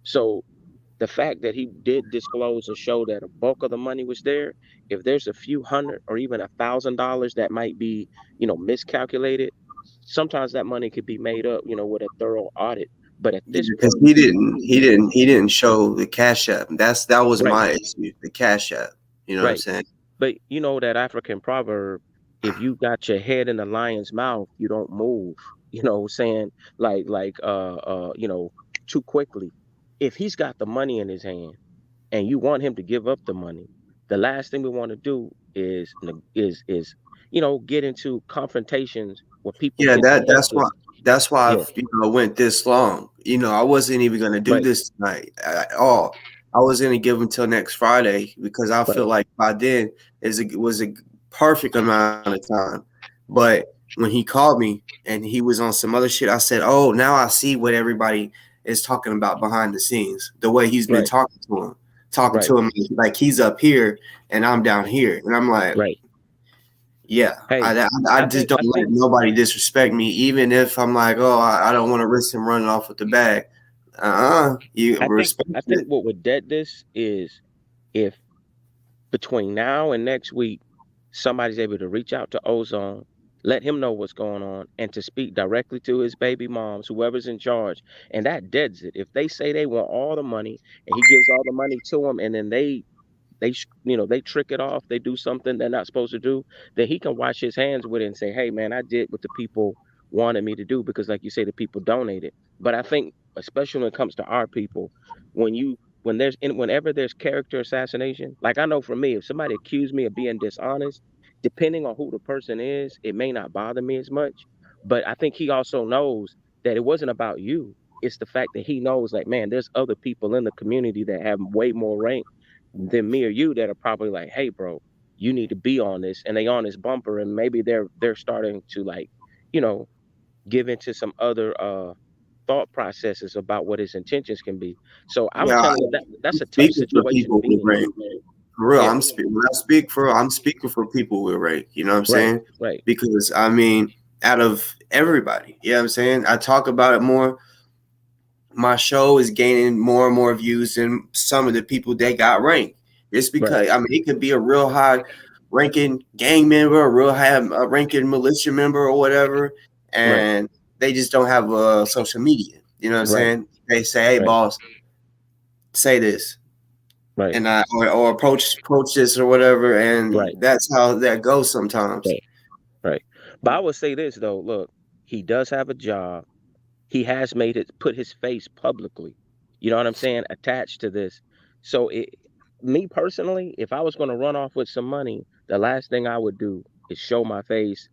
So the fact that he did disclose and show that a bulk of the money was there, if there's a few hundred or even $1,000 that might be, miscalculated, sometimes that money could be made up, with a thorough audit. But at this Because point, he didn't show the cash app. That was right, my issue, the cash app. You know what I'm right. saying? But you know that African proverb, if you got your head in the lion's mouth, you don't move. Saying too quickly. If he's got the money in his hand and you want him to give up the money, the last thing we want to do is get into confrontations where people Yeah, get that's why defensive. Yeah, I went this long. I wasn't even gonna do right, this tonight at all. I was gonna give him till next Friday because I right, feel like by then was a perfect amount of time. But when he called me and he was on some other shit, I said, "Oh, now I see what everybody is talking about behind the scenes. The way he's been right, talking to right, him like he's up here and I'm down here." And I'm like, right. yeah, Hey, I I just think don't I let think nobody disrespect me, even if I'm like, oh, I don't want to risk him running off with the bag. You I think respect I think it. what would dead this is if between now and next week, somebody's able to reach out to Ozone, let him know what's going on, and to speak directly to his baby moms, whoever's in charge. And that deads it. If they say they want all the money and he gives all the money to them, and then they trick it off, they do something they're not supposed to do, then he can wash his hands with it and say, hey man, I did what the people wanted me to do, because like you say, the people donated. But I think especially when it comes to our people, when you whenever there's character assassination, like I know for me, if somebody accused me of being dishonest, depending on who the person is, it may not bother me as much. But I think he also knows that it wasn't about you. It's the fact that he knows, like, man, there's other people in the community that have way more rank than me or you that are probably like, hey, bro, you need to be on this, and they on this bumper, and maybe they're starting to like, you know, give into some other thought processes about what his intentions can be. So I'm Yeah, telling you that that's I'm a tough speaking for situation to people be with in. rank. For real, Yeah, I'm speaking for people with rank. You know what I'm right, saying? right, Because out of everybody, you know what I'm saying? I talk about it more my show is gaining more and more views than some of the people that got ranked. It's because Right. I mean it could be a real high ranking gang member, a real high ranking militia member or whatever, Right. and they just don't have social media. You know what I'm Right. saying? They say, "Hey, Right. boss, say this," Right. and or approach this or whatever, Right. and that's how that goes sometimes. Right. Right. But I would say this though, look, he does have a job. He has made it put his face publicly. You know what I'm saying? Attached to this. So me personally, if I was going to run off with some money, the last thing I would do is show my face,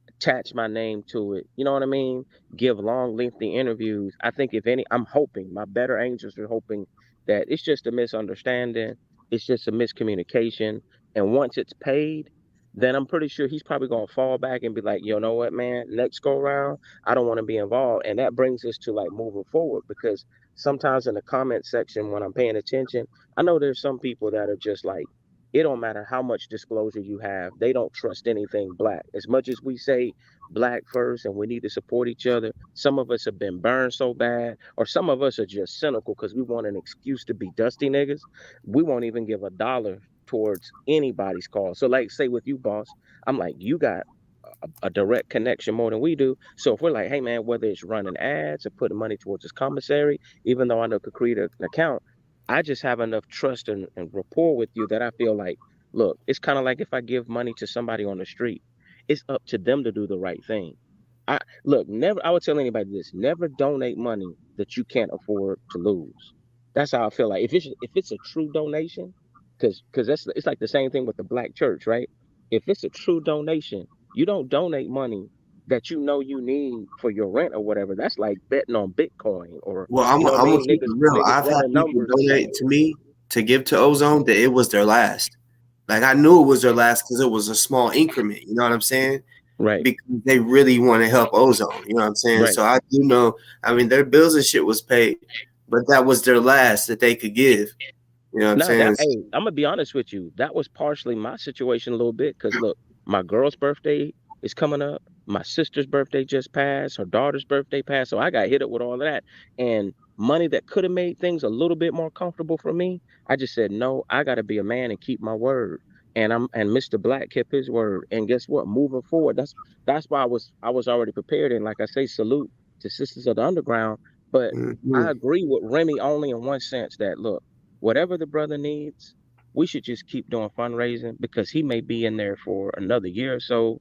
attach my name to it. You know what I mean? Give long, lengthy interviews. I think if any, I'm hoping my better angels are hoping that it's just a misunderstanding. It's just a miscommunication. And once it's paid, then I'm pretty sure he's probably gonna fall back and be like, you know what, man, next go round, I don't want to be involved. And that brings us to like moving forward because sometimes in the comment section when I'm paying attention, I know there's some people that are just like, it don't matter how much disclosure you have, they don't trust anything black. As much as we say black first and we need to support each other, some of us have been burned so bad, or some of us are just cynical because we want an excuse to be dusty niggas. We won't even give a dollar towards anybody's cause. So, like, say with you, boss, I'm like, you got a direct connection more than we do. So if we're like, hey man, whether it's running ads or putting money towards this commissary, even though I know could create an account, I just have enough trust and rapport with you that I feel like, look, it's kind of like if I give money to somebody on the street, it's up to them to do the right thing. I look, never I would tell anybody this, never donate money that you can't afford to lose. That's how I feel like if it's a true donation, because that's it's like the same thing with the black church, right? If it's a true donation, you don't donate money that you know you need for your rent or whatever. That's like betting on Bitcoin or Well, you know what I I'm gonna mean? keep it real. Niggas I've had running people numbers. donate to me to give to Ozone that it was their last. Like I knew it was their last because it was a small increment. You know what I'm saying? Right, Because they really want to help Ozone. You know what I'm saying? right. So I do know. I mean, their bills and shit was paid, but that was their last that they could give. You know what I'm Now that saying? hey, I'm gonna be honest with you. That was partially my situation a little bit because look, my girl's birthday is coming up. My sister's birthday just passed. Her daughter's birthday passed. So I got hit up with all of that and money that could have made things a little bit more comfortable for me. I just said no. I got to be a man and keep my word. And Mr. Black kept his word. And guess what? Moving forward, that's why I was already prepared. And like I say, salute to Sisters of the Underground. But I Mhm. agree with Remy only in one sense that look whatever the brother needs, we should just keep doing fundraising because he may be in there for another year or so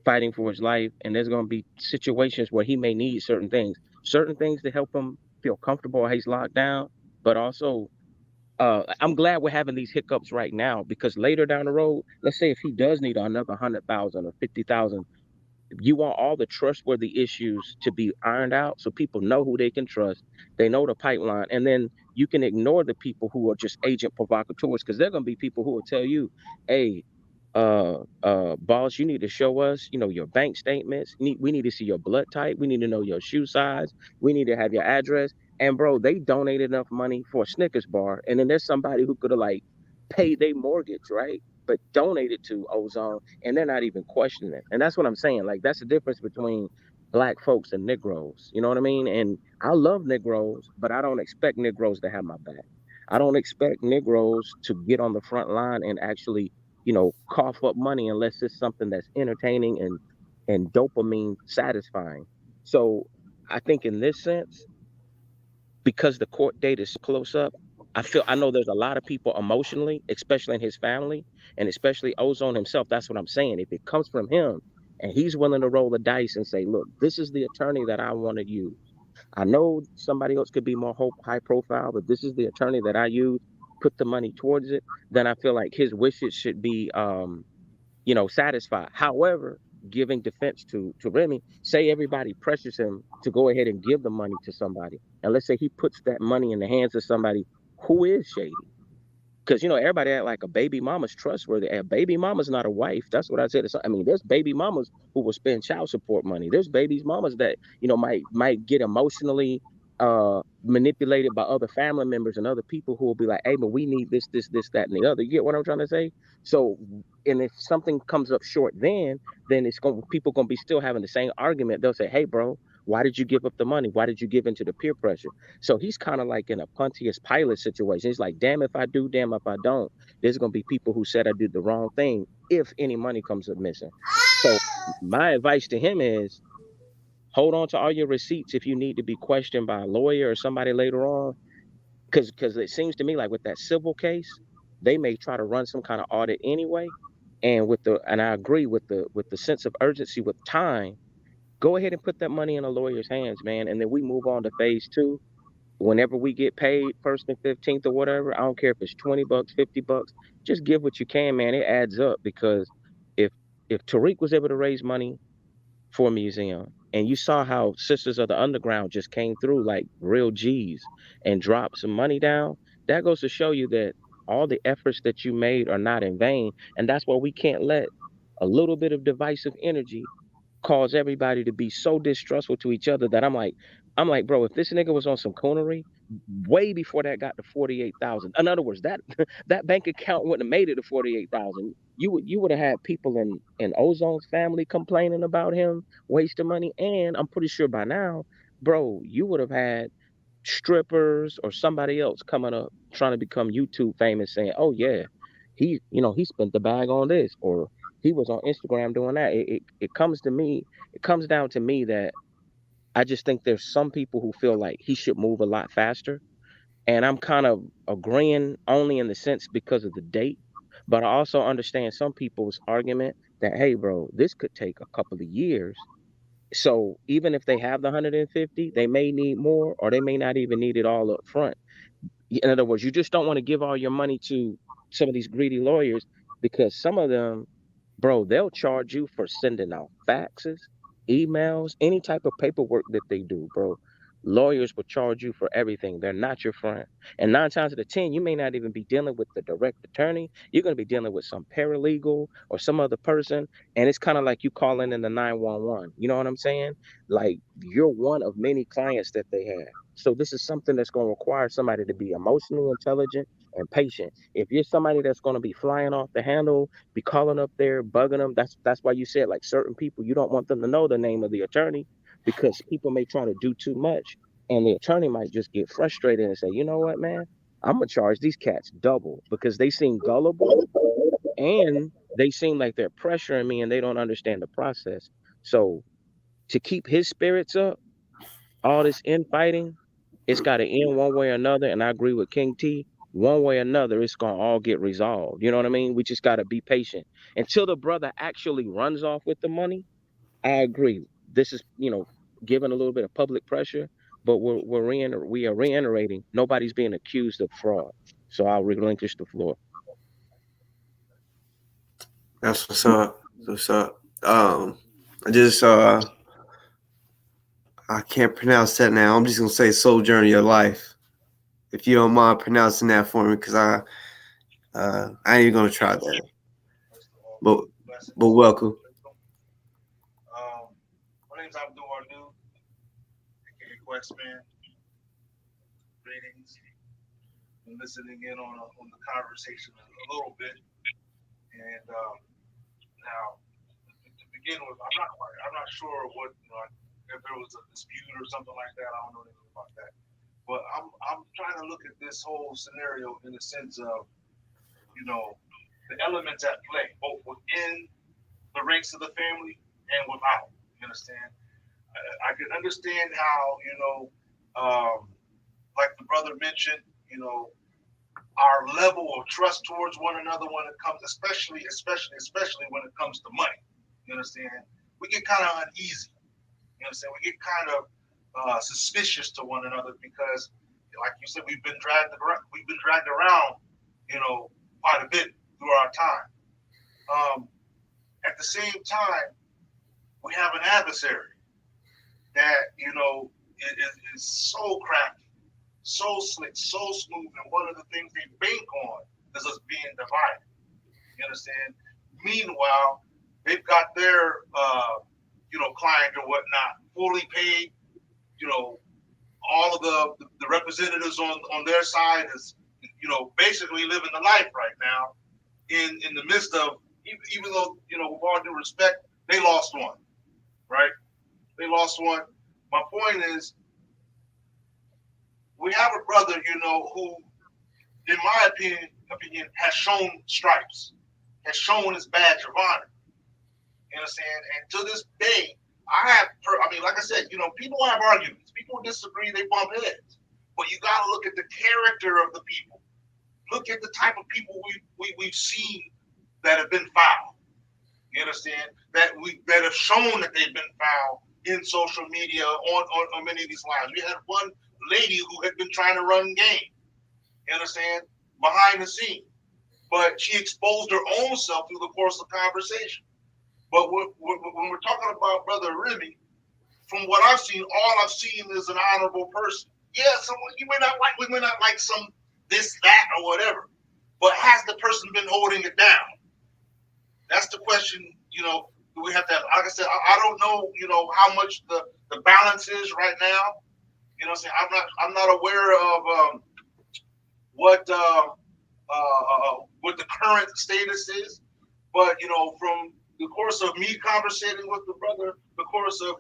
fighting for his life. And there's going to be situations where he may need certain things to help him feel comfortable while he's locked down. But also, I'm glad we're having these hiccups right now because later down the road, let's say if he does need another 100,000 or 50,000, you want all the trustworthy issues to be ironed out so people know who they can trust. They know the pipeline. And then you can ignore the people who are just agent provocateurs because they're going to be people who will tell you, hey, boss, you need to show us, your bank statements. We need to see your blood type. We need to know your shoe size. We need to have your address. And bro, they donated enough money for a Snickers bar. And then there's somebody who could have like paid their mortgage, right? But donated to Ozone and they're not even questioning it. And that's what I'm saying. Like that's the difference between black folks and Negroes. You know what I mean? And I love Negroes, but I don't expect Negroes to have my back. I don't expect Negroes to get on the front line and actually, cough up money unless it's something that's entertaining and dopamine satisfying. So I think in this sense, because the court date is so close up, I know there's a lot of people emotionally, especially in his family, and especially Ozone himself. That's what I'm saying. If it comes from him and he's willing to roll the dice and say, look, this is the attorney that I want to use. I know somebody else could be more high profile, but this is the attorney that I use, put the money towards it, then I feel like his wishes should be satisfied. However, giving defense to Remy, say everybody pressures him to go ahead and give the money to somebody. And let's say he puts that money in the hands of somebody who is shady. Because everybody act like a baby mama's trustworthy. A baby mama's not a wife. That's what I said. I mean, there's baby mamas who will spend child support money. There's baby mamas that might get emotionally manipulated by other family members and other people who will be like, "Hey, but we need this, that, and the other." You get what I'm trying to say? So, and if something comes up short, then it's going people gonna be still having the same argument. They'll say, "Hey, bro." Why did you give up the money? Why did you give into the peer pressure? So he's kind of like in a Pontius Pilate situation. He's like, damn if I do, damn if I don't. There's gonna be people who said I did the wrong thing if any money comes up missing. So my advice to him is hold on to all your receipts if you need to be questioned by a lawyer or somebody later on. Because it seems to me like with that civil case, they may try to run some kind of audit anyway. And I agree with the sense of urgency with time, go ahead and put that money in a lawyer's hands, man. And then we move on to phase two. Whenever we get paid first and 15th or whatever, I don't care if it's $20, $50, just give what you can, man. It adds up because if if Tariq was able to raise money for a museum. And you saw how Sisters of the Underground just came through like real G's and dropped some money down. That goes to show you that all the efforts that you made are not in vain. And that's why we can't let a little bit of divisive energy cause everybody to be so distrustful to each other that I'm like, bro, if this nigga was on some coonery, way before that got to 48,000. In other words, that that bank account wouldn't have made it to 48,000. You would have had people in Ozone's family complaining about him wasting money, and I'm pretty sure by now, bro, you would have had strippers or somebody else coming up trying to become YouTube famous saying, "Oh yeah, he spent the bag on this," or he was on Instagram doing that. It comes to me, it comes down to me that I just think there's some people who feel like he should move a lot faster, and I'm kind of agreeing only in the sense because of the date, but I also understand some people's argument that hey, bro, this could take a couple of years. So even if they have the 150, they may need more, or they may not even need it all up front. In other words, you just don't want to give all your money to some of these greedy lawyers because some of them, bro, they'll charge you for sending out faxes, emails, any type of paperwork that they do, bro. Lawyers will charge you for everything. They're not your friend. And 9 times out of 10, you may not even be dealing with the direct attorney. You're going to be dealing with some paralegal or some other person. And it's kind of like you calling in the 911. You know what I'm saying? Like you're one of many clients that they have. So this is something that's going to require somebody to be emotionally intelligent and patient. If you're somebody that's going to be flying off the handle, be calling up there, bugging them, that's why you said like certain people, you don't want them to know the name of the attorney because people may try to do too much, and the attorney might just get frustrated and say, you know what, man, I'm gonna charge these cats double because they seem gullible and they seem like they're pressuring me and they don't understand the process. So to keep his spirits up, all this infighting, it's got to end one way or another. And I agree with King T. One way or another, it's gonna all get resolved. You know what I mean? We just got to be patient until the brother actually runs off with the money. I agree. This is giving a little bit of public pressure, but we are reiterating nobody's being accused of fraud. So I'll relinquish the floor. That's what's up. What's up? I just I can't pronounce that now. I'm just gonna say Sojourn Your Life. If you don't mind pronouncing that for me, because I ain't even gonna try that. But welcome. My name's Abdul Ardu, aka Questman. Greetings. Been listening in on the conversation a little bit, and now to begin with, I'm not sure what if there was a dispute or something like that. I don't know anything about that, but I'm trying to look at this whole scenario in the sense of the elements at play, both within the ranks of the family and without. You understand? I can understand how like the brother mentioned, our level of trust towards one another when it comes, especially when it comes to money. You understand? We get kind of uneasy. You understand? We get kind of suspicious to one another because, like you said, we've been dragged around, quite a bit through our time. At the same time, we have an adversary that is so crafty, so slick, so smooth, and one of the things they bank on is us being divided. You understand? Meanwhile, they've got their client or whatnot fully paid. All of the representatives on their side is basically living the life right now in the midst of, even though with all due respect, they lost one, right? They lost one, My point is, we have a brother, who, in my opinion, has shown stripes, has shown his badge of honor. You understand? And to this day, like I said, people have arguments. People disagree, they bump heads. But you got to look at the character of the people. Look at the type of people we've seen that have been foul. You understand? That have shown that they've been foul in social media on many of these lives. We had one lady who had been trying to run game. You understand? Behind the scene. But she exposed her own self through the course of conversation. But when we're talking about Brother Remy, from what I've seen, all I've seen is an honorable person. Yeah, someone we may not like some this, that, or whatever. But has the person been holding it down? That's the question, we have to have. Like I said, I don't know, how much the balance is right now. You know what I'm saying? I'm not aware of what the current status is. But, from the course of me conversating with the brother, the course of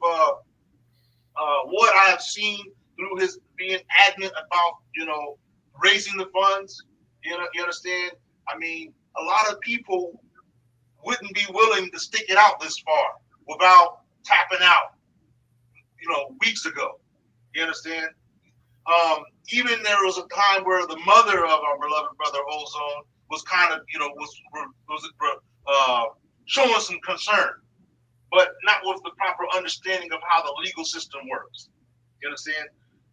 what I have seen through his being adamant about, raising the funds, you understand? I mean, a lot of people wouldn't be willing to stick it out this far without tapping out, weeks ago. You understand? Even there was a time where the mother of our beloved brother Ozone was kind of, showing some concern, but not with the proper understanding of how the legal system works. You understand?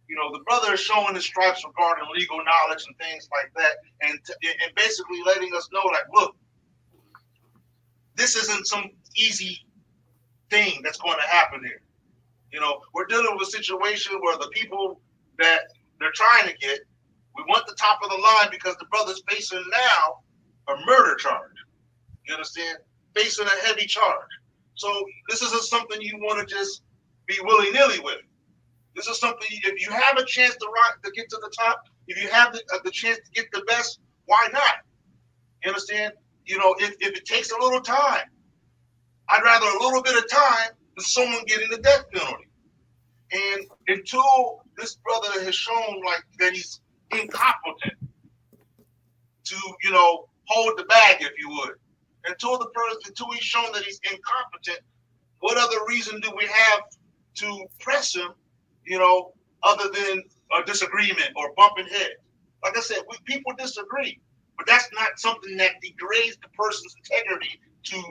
The brother is showing his stripes regarding legal knowledge and things like that, and basically letting us know that, look, this isn't some easy thing that's going to happen here. We're dealing with a situation where the people that they're trying to get, we want the top of the line because the brother's facing now a murder charge. You understand? Facing a heavy charge. So this isn't something you want to just be willy-nilly with. This is something, if you have a chance to get to the top, if you have the chance to get the best, why not? You understand? If it takes a little time, I'd rather a little bit of time than someone getting the death penalty. And until this brother has shown like that he's incompetent to, hold the bag, if you would, until he's shown that he's incompetent, what other reason do we have to press him, other than a disagreement or bumping heads? Like I said, people disagree, but that's not something that degrades the person's integrity to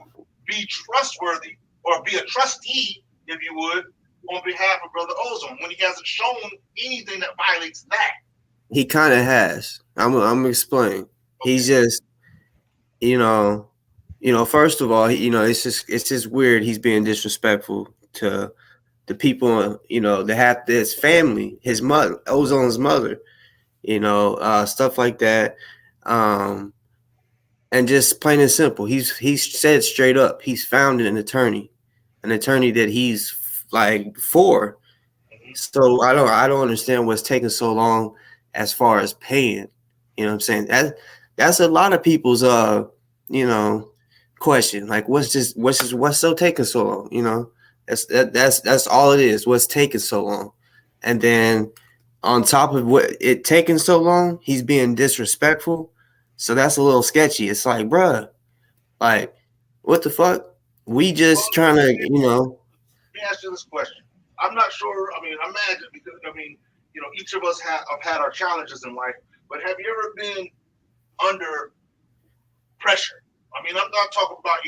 be trustworthy or be a trustee, if you would, on behalf of Brother Ozone when he hasn't shown anything that violates that. He kind of has. I'm gonna explain. Okay. He's just, first of all, it's just weird. He's being disrespectful to the people, that have his family, his mother, Ozone's mother, stuff like that. And just plain and simple, he's said straight up, he's found an attorney that he's like for. So I don't understand what's taking so long as far as paying. You know what I'm saying? That's a lot of people's question. Like, what's so taking so long? That's all it is. What's taking so long? And then on top of what it taking so long, he's being disrespectful. So that's a little sketchy. It's like, bruh, like, what the fuck? We just trying to, Let me ask you this question. I'm not sure. I mean, imagine, because each of us have had our challenges in life. But have you ever been under pressure? I mean, I'm not talking about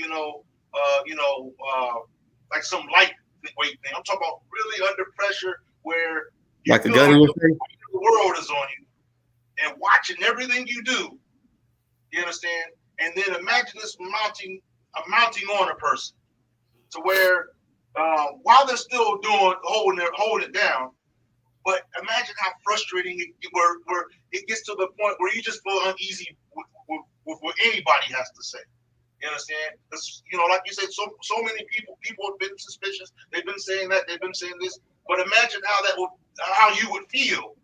like some lightweight thing. I'm talking about really under pressure where you like a gun in your face. The world is on you and watching everything you do. You understand? And then imagine this mounting on a person to where while they're still holding it down, but imagine how frustrating where it gets to the point where you just feel uneasy with what anybody has to say. You understand? Because, like you said, so many people have been suspicious. They've been saying that. They've been saying this. But imagine how you would feel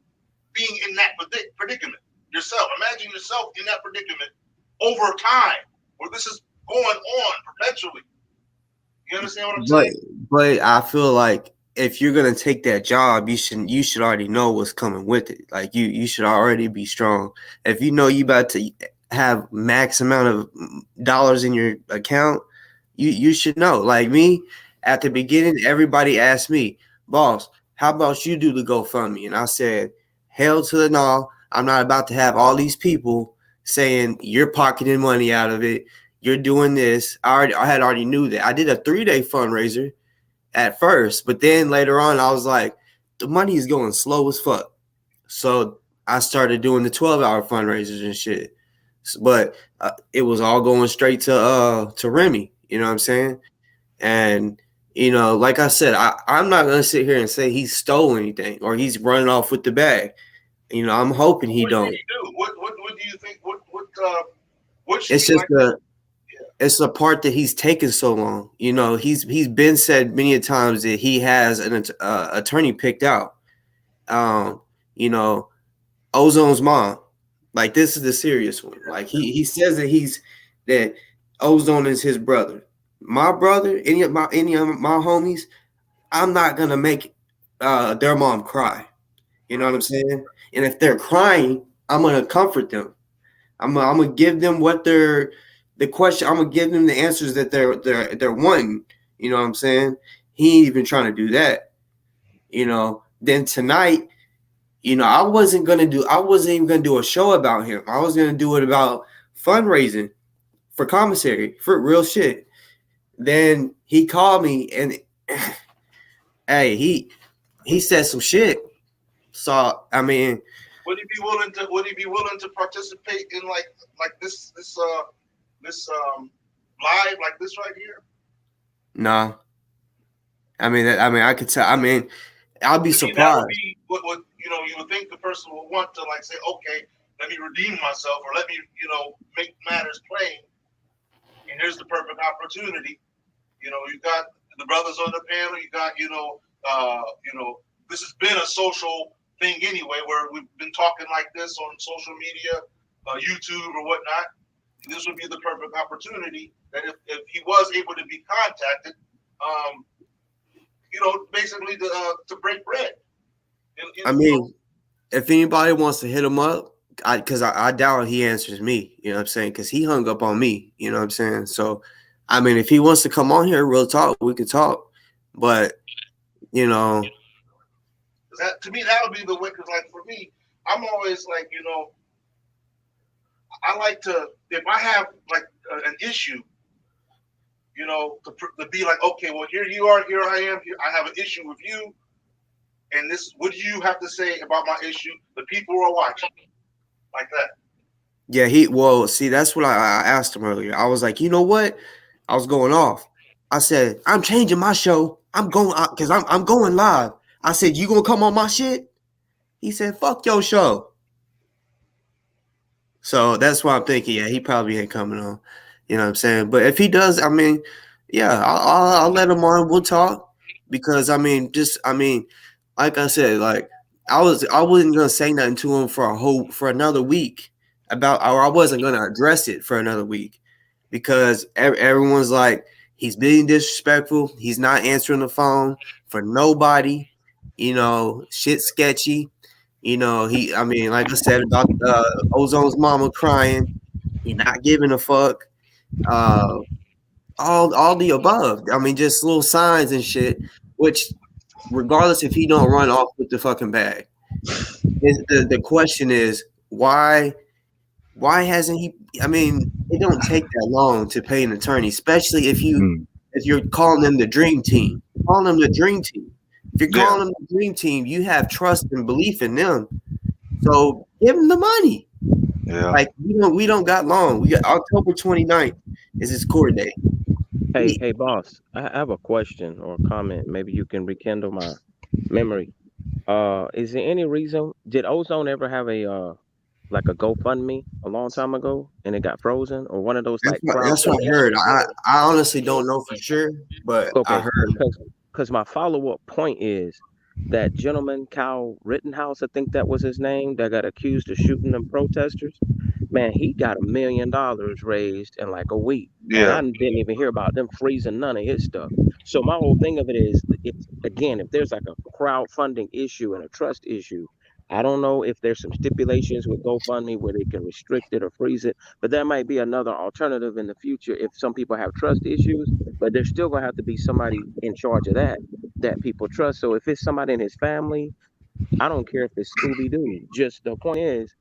being in that predicament yourself. Imagine yourself in that predicament over time, where this is going on perpetually. You understand what I'm saying? But I feel like if you're gonna take that job, you should already know what's coming with it. Like you should already be strong. If you know you about to have max amount of dollars in your account, you should know. Like me, at the beginning, everybody asked me, boss, how about you do the GoFundMe? And I said, hell to the no. I'm not about to have all these people saying you're pocketing money out of it. You're doing this. I had already knew that. I did a 3-day fundraiser at first, but then later on, I was like, the money is going slow as fuck. So I started doing the 12-hour fundraisers and shit. But it was all going straight to Remy. You know what I'm saying? And like I said, I'm not gonna sit here and say he stole anything or he's running off with the bag. I'm hoping he don't. What did he do? What do you think? What should It's be just like? it's the part that he's taken so long. He's been said many a times that he has an attorney picked out. You know, Ozone's mom. Like this is the serious one. Like he says that Ozone is his brother. My brother, any of my homies, I'm not gonna make their mom cry. You know what I'm saying? And if they're crying, I'm gonna comfort them. I'm gonna give them the question. I'm gonna give them the answers that they're wanting. You know what I'm saying? He ain't even trying to do that. Then tonight, I wasn't even gonna do a show about him. I was gonna do it about fundraising for Commissary for real shit. Then he called me and hey, he said some shit. So I mean, would he be willing to participate in like this live like this right here? nah. I mean, I could tell. I mean, I'll be surprised. That would be what you would think the person would want to like say, okay, let me redeem myself or let me make matters plain. And here's the perfect opportunity. You got the brothers on the panel. You got this has been a social thing anyway, where we've been talking like this on social media, YouTube or whatnot. This would be the perfect opportunity that if he was able to be contacted, basically to break bread. I mean, if anybody wants to hit him up, because I doubt he answers me. You know what I'm saying? Because he hung up on me. You know what I'm saying? So, I mean, if he wants to come on here, real talk, we could talk. But that, to me, that would be the way. Because, like, for me, I'm always like, I like to, if I have like an issue, to be like, okay, well, here you are, here I am, here I have an issue with you, and this, what do you have to say about my issue? The people are watching, like that. Yeah, see, that's what I asked him earlier. I was like, you know what? I was going off. I said, I'm changing my show. I'm going because I'm going live. I said, you gonna come on my shit? He said, fuck your show. So that's why I'm thinking, yeah, he probably ain't coming on. You know what I'm saying? But if he does, I mean, yeah, I'll let him on. We'll talk because like I said, like I wasn't gonna say nothing to him for another week or I wasn't gonna address it for another week because everyone's like he's being disrespectful. He's not answering the phone for nobody. Shit sketchy. Like I said about Ozone's mama crying. He not giving a fuck. All the above. I mean, just little signs and shit. Which, regardless if he don't run off with the fucking bag, the question is why hasn't he? I mean, it don't take that long to pay an attorney, especially if you're calling them the dream team. Calling them the dream team. If you're calling them the dream team, you have trust and belief in them. So give them the money. Yeah. Like we don't got long. We got October 29th is his court date. Hey, boss. I have a question or a comment. Maybe you can rekindle my memory. Is there any reason did Ozone ever have a like a GoFundMe a long time ago and it got frozen or one of those like That's what I heard. I honestly don't know for sure, but I heard because my follow-up point is that gentleman Kyle Rittenhouse, I think that was his name, that got accused of shooting them protesters. Man, he got $1 million raised in like a week, and Yeah. I didn't even hear about them freezing none of his stuff. So my whole thing of it is, if again, if there's like a crowdfunding issue and a trust issue, I don't know if there's some stipulations with GoFundMe where they can restrict it or freeze it, but that might be another alternative in the future if some people have trust issues. But there's still gonna have to be somebody in charge of that people trust. So if it's somebody in his family, I don't care if it's Scooby Doo. Just the point is,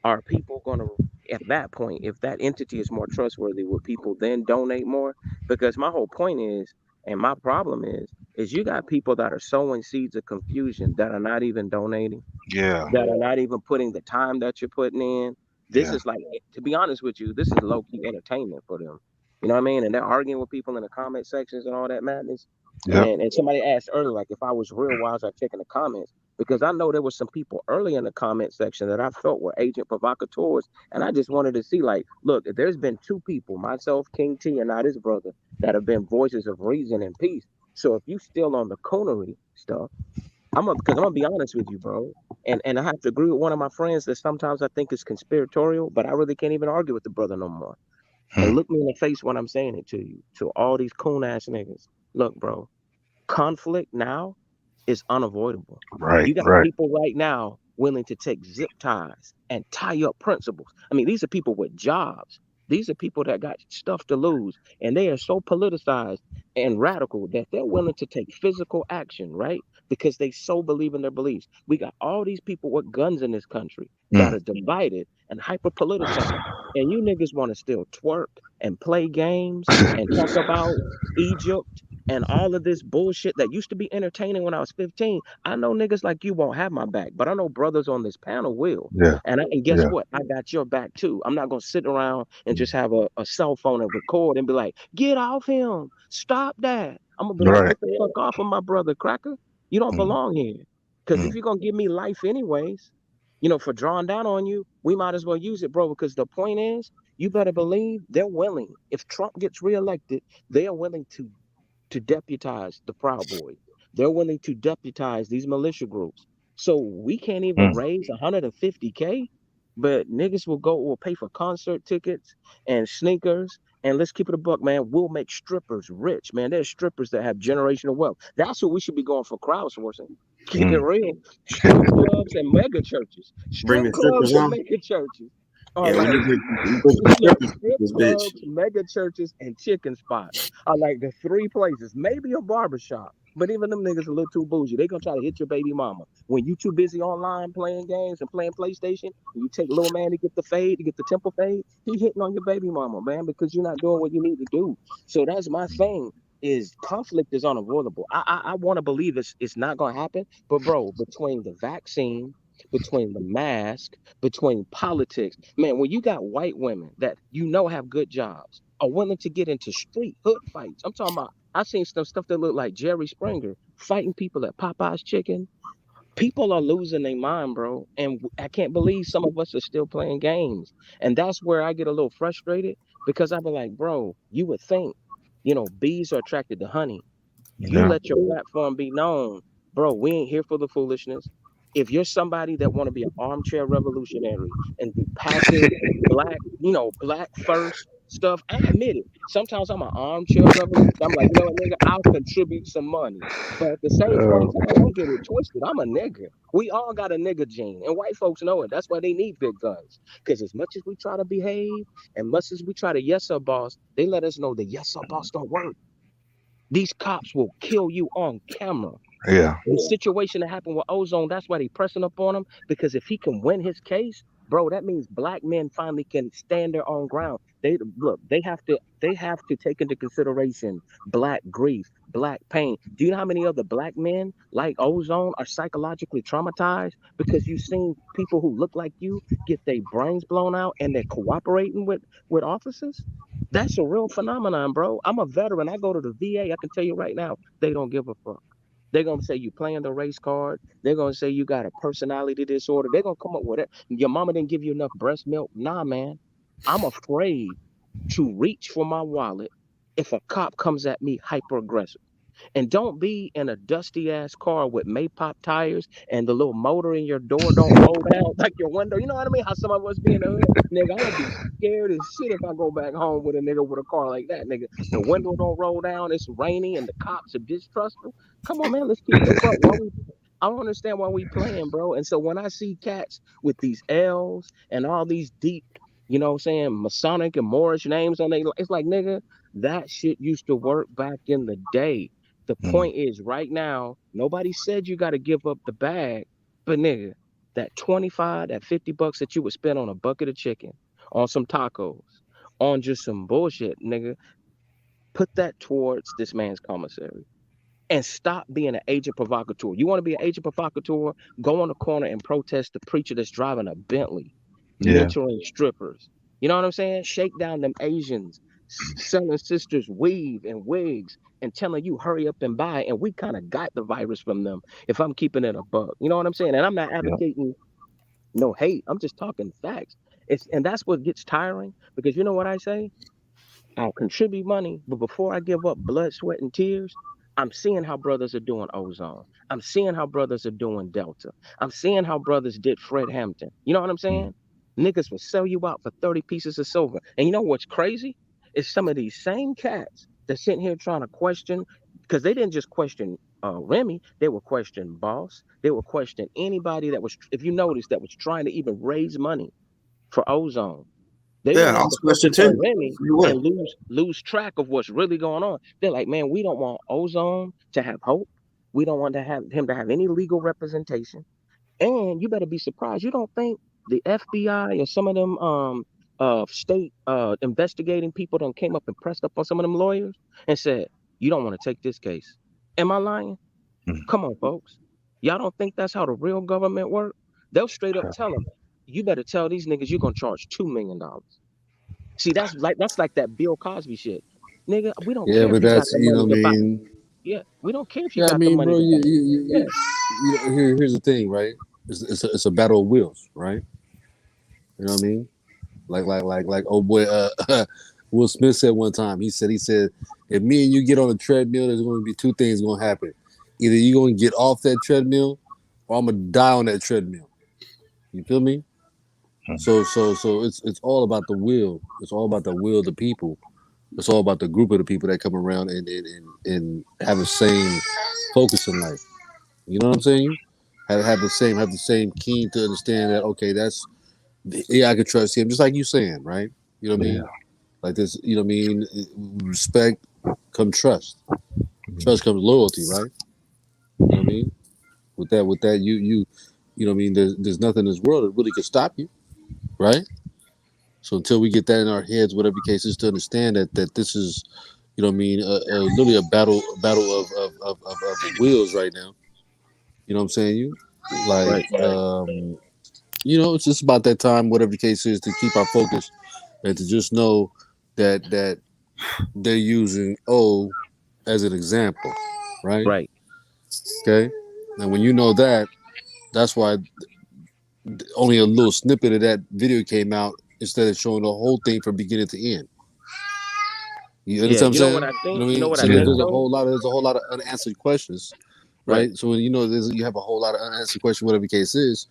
are people going to, at that point, if that entity is more trustworthy, will people then donate more? Because my whole point is, and my problem is you got people that are sowing seeds of confusion that are not even donating, Yeah. that are not even putting the time that you're putting in. This Yeah. is like, to be honest with you, this is low key entertainment for them. You know what I mean? And they're arguing with people in the comment sections and all that madness. Yep. And somebody asked earlier, like, if I was real, why was I checking the comments? Because I know there was some people early in the comment section that I felt were agent provocateurs, and I just wanted to see, like, look, there's been two people, myself, King T, and now his brother, that have been voices of reason and peace. So if you still on the coonery stuff, because I'm gonna be honest with you, bro. And I have to agree with one of my friends that sometimes I think is conspiratorial, but I really can't even argue with the brother no more. And Hmm. look me in the face when I'm saying it to you, to all these coon ass niggas. Look, bro, conflict now is unavoidable. Right. You got Right. people right now willing to take zip ties and tie up principles. I mean, these are people with jobs. These are people that got stuff to lose, and they are so politicized and radical that they're willing to take physical action, right? Because they so believe in their beliefs. We got all these people with guns in this country that Mm. are divided and hyper politicized. And you niggas want to still twerk and play games and talk about Egypt and all of this bullshit that used to be entertaining when I was 15. I know niggas like you won't have my back, but I know brothers on this panel will. Yeah. And guess Yeah. what? I got your back too. I'm not gonna sit around and just have a cell phone and record and be like, get off him. Stop that. I'm gonna be like, Right. get the fuck off of my brother, cracker. You don't Mm. belong here. Cause if Mm. you're gonna give me life anyways, for drawing down on you, we might as well use it, bro. Because the point is, you better believe they're willing. If Trump gets reelected, they are willing to deputize the Proud Boys. They're willing to deputize these militia groups. So we can't even Mm. raise 150K, but niggas will pay for concert tickets and sneakers. And let's keep it a buck, man. We'll make strippers rich, man. There's strippers that have generational wealth. That's what we should be going for crowdsourcing. Keep it Mm. real. Strip clubs and mega churches. Bring Strip the clubs strippers and on. mega churches. All Yeah, when right. you put the Look, strippers in strip this bitch. clubs, mega churches, and chicken spots are like the three places. Maybe a barbershop, but even them niggas a little too bougie. They gonna try to hit your baby mama when you too busy online playing games and playing PlayStation. And you take little man to get the fade, to get the temple fade. He hitting on your baby mama, man, because you're not doing what you need to do. So that's my thing. Is conflict is unavoidable. I want to believe it's not gonna happen, but bro, between the vaccine, between the mask, between politics. Man, when you got white women that have good jobs are willing to get into street hood fights. I'm talking about I seen some stuff that looked like Jerry Springer fighting people at Popeye's Chicken. People are losing their mind, bro. And I can't believe some of us are still playing games. And that's where I get a little frustrated because I be like, bro, you would think, bees are attracted to honey. You Yeah. let your platform be known, bro. We ain't here for the foolishness. If you're somebody that want to be an armchair revolutionary and do passive black, black first stuff, I admit it. Sometimes I'm an armchair revolutionary. I'm like, you know what, nigga, I'll contribute some money. But at the same point in time, don't get it twisted. I'm a nigga. We all got a nigga gene, and white folks know it. That's why they need big guns. Because as much as we try to behave, and much as we try to yes sir boss, they let us know the yes sir boss don't work. These cops will kill you on camera. Yeah. The situation that happened with Ozone, that's why they pressing up on him. Because if he can win his case, bro, that means black men finally can stand their own ground. They have to take into consideration black grief, black pain. Do you know how many other black men like Ozone are psychologically traumatized because you've seen people who look like you get their brains blown out and they're cooperating with officers? That's a real phenomenon, bro. I'm a veteran. I go to the VA. I can tell you right now, they don't give a fuck. They're gonna say you playing the race card. They're gonna say you got a personality disorder. They're gonna come up with it. Your mama didn't give you enough breast milk. Nah, man. I'm afraid to reach for my wallet if a cop comes at me hyper aggressive. And don't be in a dusty ass car with Maypop tires and the little motor in your door don't roll down like your window. You know what I mean? How some of us be in the hood, nigga. I'm gonna be scared as shit if I go back home with a nigga with a car like that, nigga. The window don't roll down. It's rainy and the cops are distrustful. Come on, man. Let's keep it a buck. I don't understand why we playing, bro. And so when I see cats with these L's and all these deep, you know what I'm saying, Masonic and Moorish names on they, it's like, nigga, that shit used to work back in the day. The Mm. point is, right now, nobody said you got to give up the bag, but nigga, that 25, that $50 that you would spend on a bucket of chicken, on some tacos, on just some bullshit, nigga, put that towards this man's commissary and stop being an agent provocateur. You want to be an agent provocateur? Go on the corner and protest the preacher that's driving a Bentley, Yeah. mentoring strippers. You know what I'm saying? Shake down them Asians, selling sisters weave and wigs and telling you hurry up and buy. And we kind of got the virus from them. If I'm keeping it a buck, you know what I'm saying? And I'm not Yeah. advocating no hate. I'm just talking facts. And that's what gets tiring because you know what I say? I'll contribute money, but before I give up blood, sweat, and tears, I'm seeing how brothers are doing ozone. I'm seeing how brothers are doing Delta. I'm seeing how brothers did Fred Hampton. You know what I'm Mm. saying? Niggas will sell you out for 30 pieces of silver. And you know what's crazy? It's some of these same cats that sitting here trying to question, because they didn't just question Remy, they were questioning Boss. They were questioning anybody that was, if you notice, that was trying to even raise money for ozone. They Yeah, I wanted to was question focus on too. Remy You would. and lose track of what's really going on. They're like, man, we don't want Ozone to have hope. We don't want to have him to have any legal representation. And you better be surprised. You don't think the FBI or some of them state investigating people done came up and pressed up on some of them lawyers and said, you don't want to take this case. Am I lying? Mm. Come on, folks. Y'all don't think that's how the real government work? They'll straight up tell them, you better tell these niggas you're gonna charge $2 million. See, that's like that Bill Cosby shit. Nigga, we don't Yeah, care if but you got that's the you know money what I to buy. mean. Yeah, we don't care if you Yeah, I got the mean, money bro, to buy. Yeah, here's the thing, right? It's a battle of wills, right? You know what I mean? Like oh boy, Will Smith said one time. He said, if me and you get on a treadmill, there's going to be two things going to happen. Either you're going to get off that treadmill, or I'm going to die on that treadmill. You feel me? Mm. So it's all about the will. It's all about the will of the people. It's all about the group of the people that come around and have the same focus in life. You know what I'm saying? Have the same keen to understand that okay, that's yeah, I can trust him, just like you saying, right? You know what I Yeah. mean? Like this, you know what I mean? Respect come trust. Mm. Trust comes loyalty, right? You know what I mean? With that, you know what I mean? There's nothing in this world that really could stop you, right? So until we get that in our heads, whatever the case is, to understand that this is, you know what I mean, literally a battle of wheels right now. You know what I'm saying? Like, right. it's just about that time, whatever the case is, to keep our focus and to just know that they're using O as an example, right? Right. Okay, and when you know that, that's why only a little snippet of that video came out instead of showing the whole thing from beginning to end. You Yeah, understand you what I'm know what saying? I You think? know what I You know mean? what I So Yeah. think there's a though? whole lot of unanswered questions, Right. right? So when you have a whole lot of unanswered questions, whatever the case is,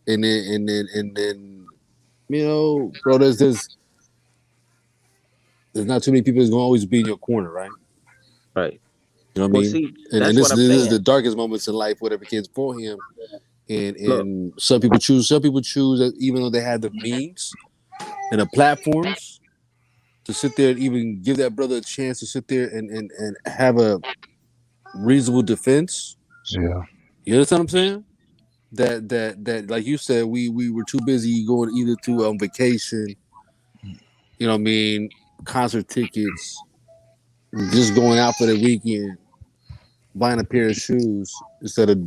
and then bro, there's not too many people that's gonna always be in your corner, right? Right. You know what I Well, mean? see, And that's this what I'm this is saying. the darkest moments in life, whatever kids for him. And Look, and some people choose that even though they have the means and the platforms to sit there and even give that brother a chance to sit there and have a reasonable defense. Yeah. You understand what I'm saying? That like you said, we were too busy going either to vacation, you know what I mean, concert tickets, just going out for the weekend, buying a pair of shoes instead of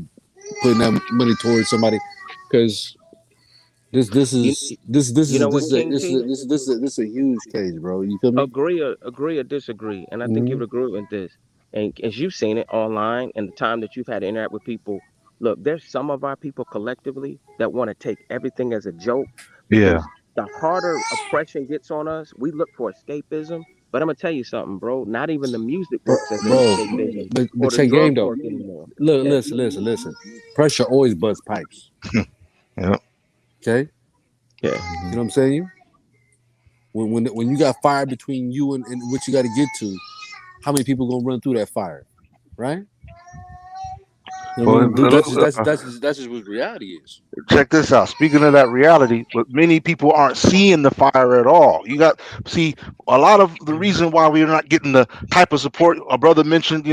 putting that money towards somebody. Because this you is this this you is know this what, is a King this is T? a, this is a huge case, bro. You feel me? Agree or disagree, and I think you Mm-hmm. would agree with this. And as you've seen it online and the time that you've had to interact with people, look, there's some of our people collectively that want to take everything as a joke Yeah. because the harder oppression gets on us, we look for escapism. But I'm gonna tell you something, bro. Not even the music bro. works as they bro vision, or but the check game drugs though. work anymore. Look, Yeah. listen. Pressure always busts pipes. Yep. Okay, Yeah. you know what I'm saying? When you got fire between you and what you got to get to, how many people gonna run through that fire, right? You know what I Well, mean? That's just what reality is. check this out. Speaking of that reality, but many people aren't seeing the fire at all. You got see a lot of the reason why we're not getting the type of support. A brother mentioned,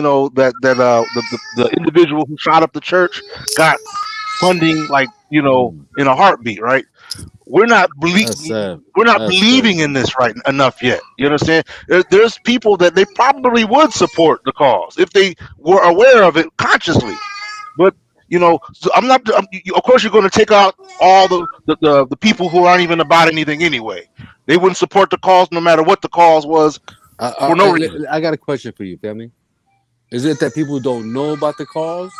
the individual who shot up the church got funding like in a heartbeat, right? We're not belie- That's sad. we're not That's crazy. believing in this right enough yet. You understand? There's people that they probably would support the cause if they were aware of it consciously. But so I'm not. Of course, you're going to take out all the people who aren't even about anything anyway. They wouldn't support the cause no matter what the cause was for no reason. I got a question for you, family. Is it that people don't know about the cause,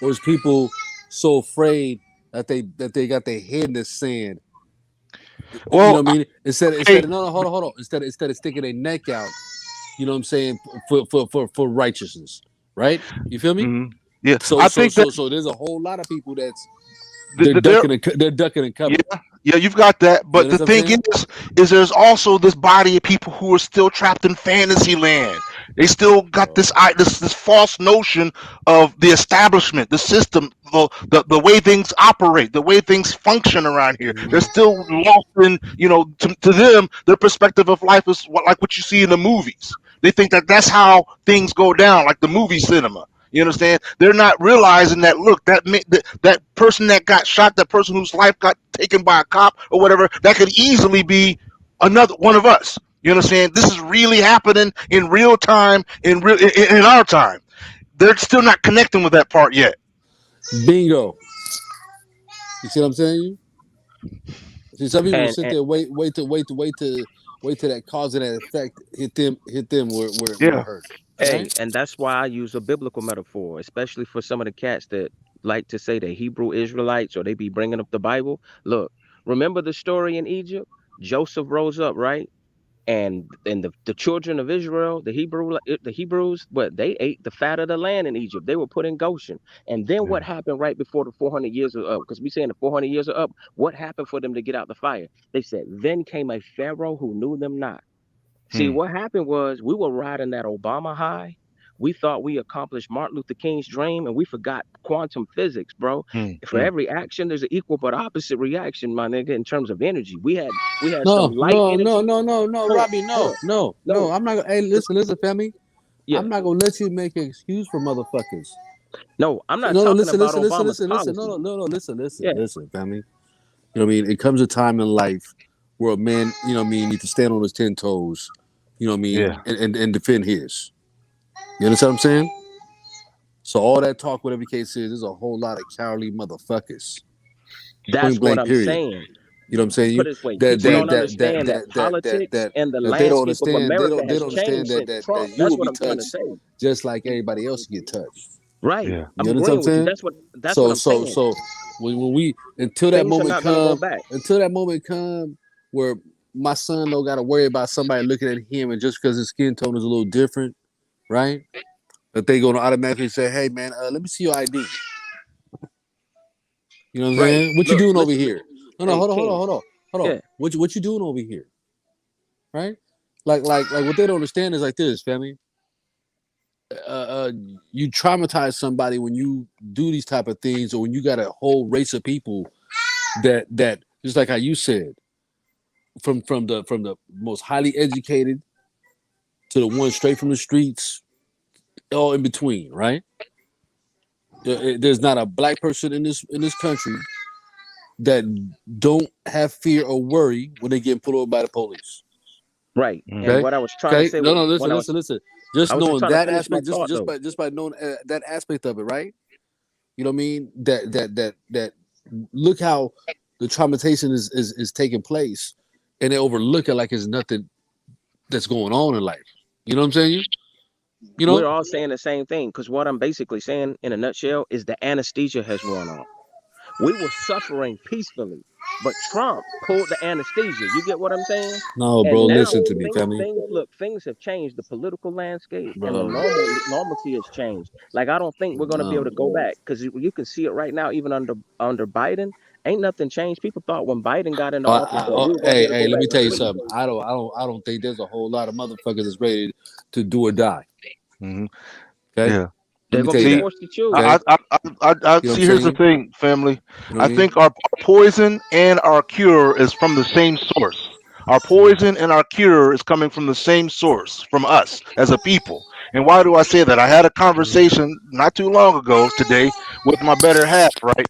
or is people so afraid that they got their head in the sand? You know Well, what I mean? okay, Instead of no, hold on. Instead of sticking their neck out, you know what I'm saying, for righteousness, right? You feel me? mhm. Yeah, So I so think that so so there's a whole lot of people that's th- th- there. they're ducking and Yeah, covering. yeah, you've got that. You But the understand what I'm thing saying? is there's also this body of people who are still trapped in fantasy land. They still got Oh, this false notion of the establishment, the system, the way things operate, the way things function around here. They're mhm. still lost in, to them, their perspective of life is like what you see in the movies. They think that that's how things go down, like the movie cinema. You understand? They're not realizing that. Look, that person that got shot, that person whose life got taken by a cop or whatever, that could easily be another one of us. You understand? This is really happening in real time, in our time. They're still not connecting with that part yet. Bingo. You see what I'm saying? See, some people And sit there, wait till that cause and that effect hit them where it Yeah. hurt, right? hey, and that's why I use a biblical metaphor, especially for some of the cats that like to say they Hebrew Israelites or they be bringing up the Bible. Look, remember the story in Egypt? Joseph rose up, right? And the children of Israel, the Hebrews, what they ate the fat of the land in Egypt. They were put in Goshen. And then what Yeah. happened right before the 400 years are up? Because we saying the 400 years are up. What happened for them to get out the fire? They said, then came a Pharaoh who knew them not. See, Hmm. what happened was we were riding that Obama high. We thought we accomplished Martin Luther King's dream, and we forgot quantum physics, bro. Hmm. For Hmm. every action, there's an equal but opposite reaction, my nigga. In terms of energy, we had some No, light no, no, energy. no, no, no, Hold on, Robbie, hold no, on. no, no. No, I'm not gonna. Hey, listen, family. yeah, I'm not gonna let you make an excuse for motherfuckers. no. I'm not No, no, talking listen, about listen, listen, Obama's listen, listen. No, policy. no, no, no. Yeah, Listen, family. You know what I mean? It comes a time in life where a man, you know what I mean, needs to stand on his 10 toes. You know what I mean, Yeah. and defend his. You understand what I'm saying? So all that talk, whatever the case is, there's a whole lot of cowardly motherfuckers. Point that's what blank. I'm Period. saying. You know what I'm saying? Put You it this way: that people See. that don't that that understand that that that that politics that and the that they don't landscape of understand. America They has don't understand changed that since that Trump. that you That's will what be I'm trying to touched say. just like everybody else get touched. Right? Yeah. I'm You understand agreeing what I'm with you. saying? That's what So I'm so saying. so when we Things are not gonna go back. until that moment come where my son don't got to worry about somebody looking at him and just because his skin tone is a little different, right? That they gonna automatically say, "Hey man, let me see your ID." You know what I'm Right? saying? What you Look, doing over listen. here? No, no, Hey, hold on, hold on, King. hold on, hold on. Yeah. What you doing over here? Right? Like what they don't understand is like this, family. You traumatize somebody when you do these type of things, or when you got a whole race of people that just like how you said, from the most highly educated to the ones straight from the streets, all in between, right? There's not a black person in this country that don't have fear or worry when they get pulled over by the police. Right. And Okay, what I was trying to okay. say No, was no. when Listen. I Just was just knowing trying to that finish my aspect, thought though. just by knowing that aspect of it, right? You know what I mean? That look how the traumatization is taking place, and they overlook it like it's nothing that's going on in life. You know what I'm saying? You We're know? all saying the same thing because what I'm basically saying in a nutshell is the anesthesia has worn off. We were suffering peacefully. But Trump pulled the anesthesia. You get what I'm saying? No, bro, And now listen to me, family. things have changed. The political landscape and the Bro, normalcy has changed. Like I don't think we're gonna be able no. to go back because you can see it right now, even under Biden. Ain't nothing changed. People thought when Biden got into office that we were gonna be able to Hey, go let back me to tell you sleep. something. I don't think there's a whole lot of motherfuckers that's ready to do or die. Mhm. Okay, Yeah. let They're me gonna tell you be See, that. forced to choose. Okay, I you know what I'm see. Here's the saying? thing, family. You know what I I mean? think our poison and our cure is from the same source. Our poison and our cure is coming from the same source, from us as a people. And why do I say that? I had a conversation not too long ago today with my better half, right?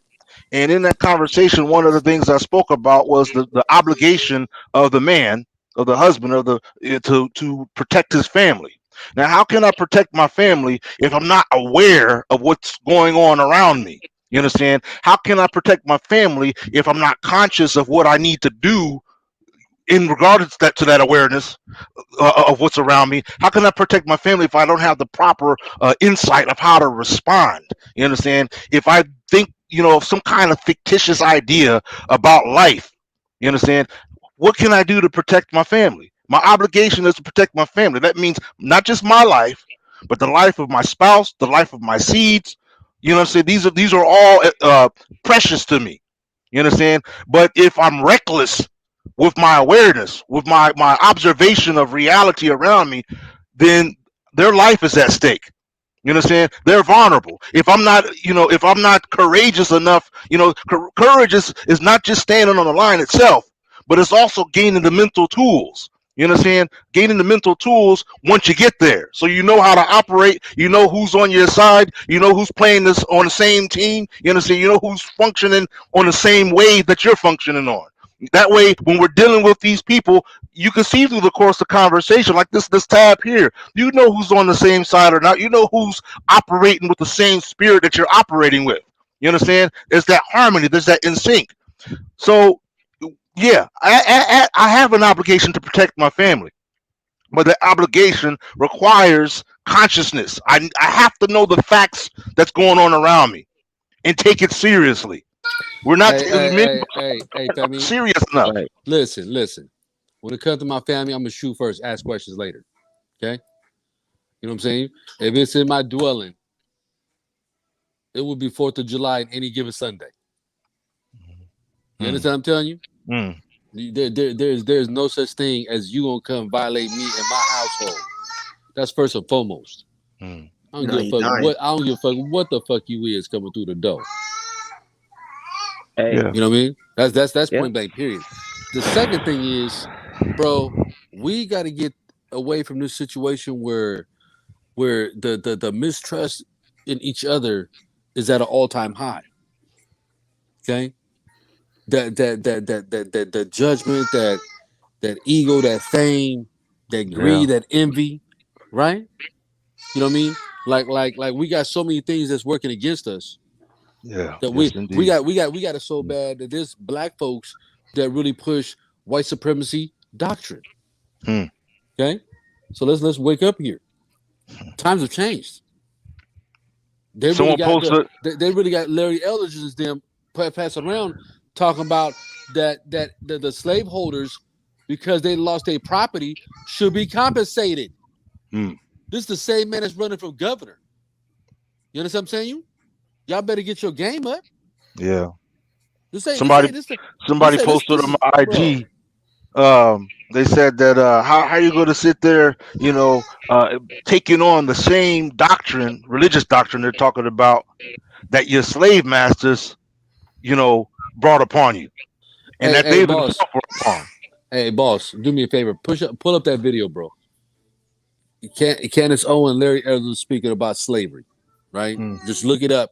And in that conversation, one of the things I spoke about was the obligation of the man, of the husband, of the to protect his family. Now, how can I protect my family if I'm not aware of what's going on around me? You understand? How can I protect my family if I'm not conscious of what I need to do in regards to that awareness of what's around me? How can I protect my family if I don't have the proper insight of how to respond? You understand? If I think, of some kind of fictitious idea about life, you understand? What can I do to protect my family? My obligation is to protect my family. That means not just my life, but the life of my spouse, the life of my seeds. You know what I'm saying? These are all precious to me. You understand? But if I'm reckless with my awareness, with my observation of reality around me, then their life is at stake. You understand? They're vulnerable. If I'm not courageous enough, courage is not just standing on the line itself, but it's also gaining the mental tools. You understand? Gaining the mental tools once you get there. So you know how to operate, you know who's on your side, you know who's playing this on the same team, you understand? You know who's functioning on the same wave that you're functioning on. That way, when we're dealing with these people, you can see through the course of conversation, like this tab here. You know who's on the same side or not. You know who's operating with the same spirit that you're operating with. You understand? There's that harmony. There's that in sync. So, yeah, I have an obligation to protect my family, but the obligation requires consciousness. I have to know the facts that's going on around me and take it seriously. We're not Family. serious enough. Right. Listen. When it comes to my family, I'm gonna shoot first, ask questions later. Okay, you know what I'm saying? If it's in my dwelling, it will be 4th of July in any given Sunday. You understand what I'm telling you? Mm. There's no such thing as you gonna come violate me in my household. That's first and foremost. Mm. I don't No, give a you fuck dying. I don't give a fuck what the fuck you is coming through the door. Hey, Yeah. You know what I mean? That's yeah. point blank. Period. The second thing is, bro, we got to get away from this situation where the mistrust in each other is at an all time high. Okay, that judgment, that ego, that fame, that Yeah. greed, that envy, right? You know what I mean? Like we got so many things that's working against us Yeah. that Yes, indeed. we got it so bad that there's black folks that really push white supremacy doctrine. Hmm. Okay, so let's wake up here. Times have changed. Someone posted. They really got Larry Eldridge's them passing around talking about that the slaveholders, because they lost their property, should be compensated. Hmm. This is the same man that's running for governor. You understand what I'm saying? Y'all better get your game up. Yeah. This ain't Somebody this somebody ain't posted this on is my bro. IG. They said that how you going to sit there, taking on the same doctrine, religious doctrine they're talking about that your slave masters, brought upon you, and that Hey they boss. themselves were upon. Hey boss, do me a favor. Pull up that video, bro. Candace Owen, Larry Eldridge speaking about slavery, right? Mm. Just look it up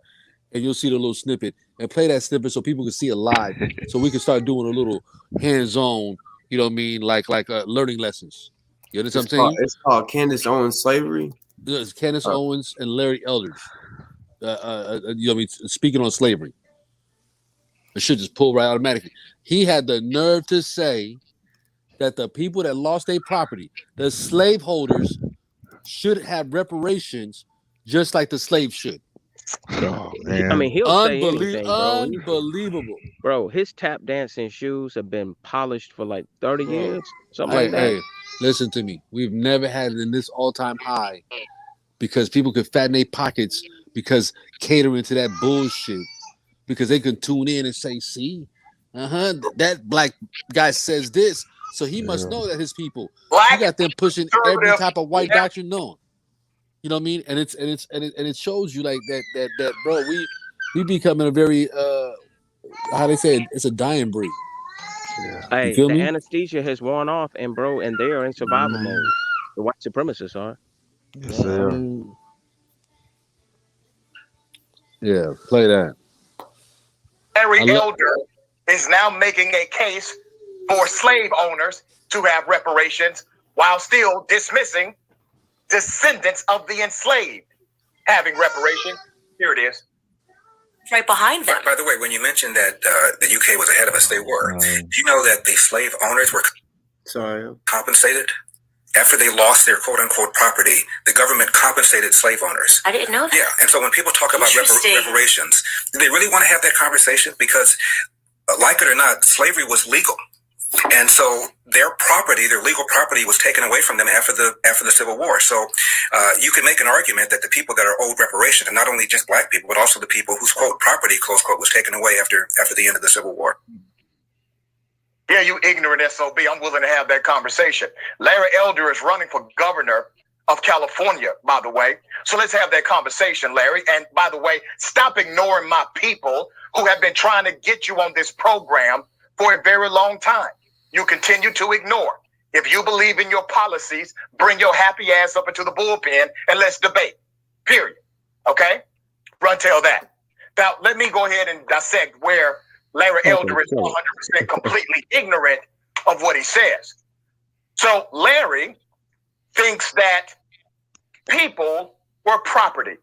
and you'll see the little snippet and play that snippet so people can see it live, so we can start doing a little hands-on, you know what I mean, like learning lessons. You understand what I'm saying? It's called Candace Owens Slavery. It's Candace Uh, Owens and Larry Eldridge. You know what I mean, speaking on slavery. It should just pull right automatically. He had the nerve to say that the people that lost their property, the slaveholders, should have reparations just like the slaves should. Oh I man. mean, he'll say anything, bro. Unbelievable. Bro, his tap dancing shoes have been polished for like 30 Bro. years, something Hey, like that. hey, listen to me. We've never had it in this all-time high because people could fatten their pockets because catering to that bullshit. Because they can tune in and say, see, that black guy says this, so he must know that his people. He Black got them pushing every conservative. type of white Yeah. doctrine on. You know what I mean? And it shows you like that bro, we becoming a very how they say it, it's a dying breed. Yeah. You Hey, feel the me? anesthesia has worn off, and bro, and they are in survival mode. The white supremacists are. Yes, I sir. mean, yeah, play that. Larry I lo- Elder is now making a case for slave owners to have reparations while still dismissing descendants of the enslaved having reparations. Here it is. Right behind them. By the way, when you mentioned that the UK was ahead of us, they were. Do you know that the slave owners were compensated? After they lost their quote-unquote property, the government compensated slave owners. I didn't know that. Yeah, and so when people talk about reparations, do they really want to have that conversation? Because, like it or not, slavery was legal. And so their property, their legal property, was taken away from them after the Civil War. So you can make an argument that the people that are owed reparations are not only just black people, but also the people whose quote property, close quote, was taken away after the end of the Civil War. Yeah, you ignorant SOB. I'm willing to have that conversation. Larry Elder is running for governor of California, by the way. So let's have that conversation, Larry. And by the way, stop ignoring my people who have been trying to get you on this program for a very long time. You continue to ignore. If you believe in your policies, bring your happy ass up into the bullpen and let's debate. Period. Okay? Run tell that. Now, let me go ahead and dissect where Larry Elder is 100% completely ignorant of what he says. So Larry thinks that people were property.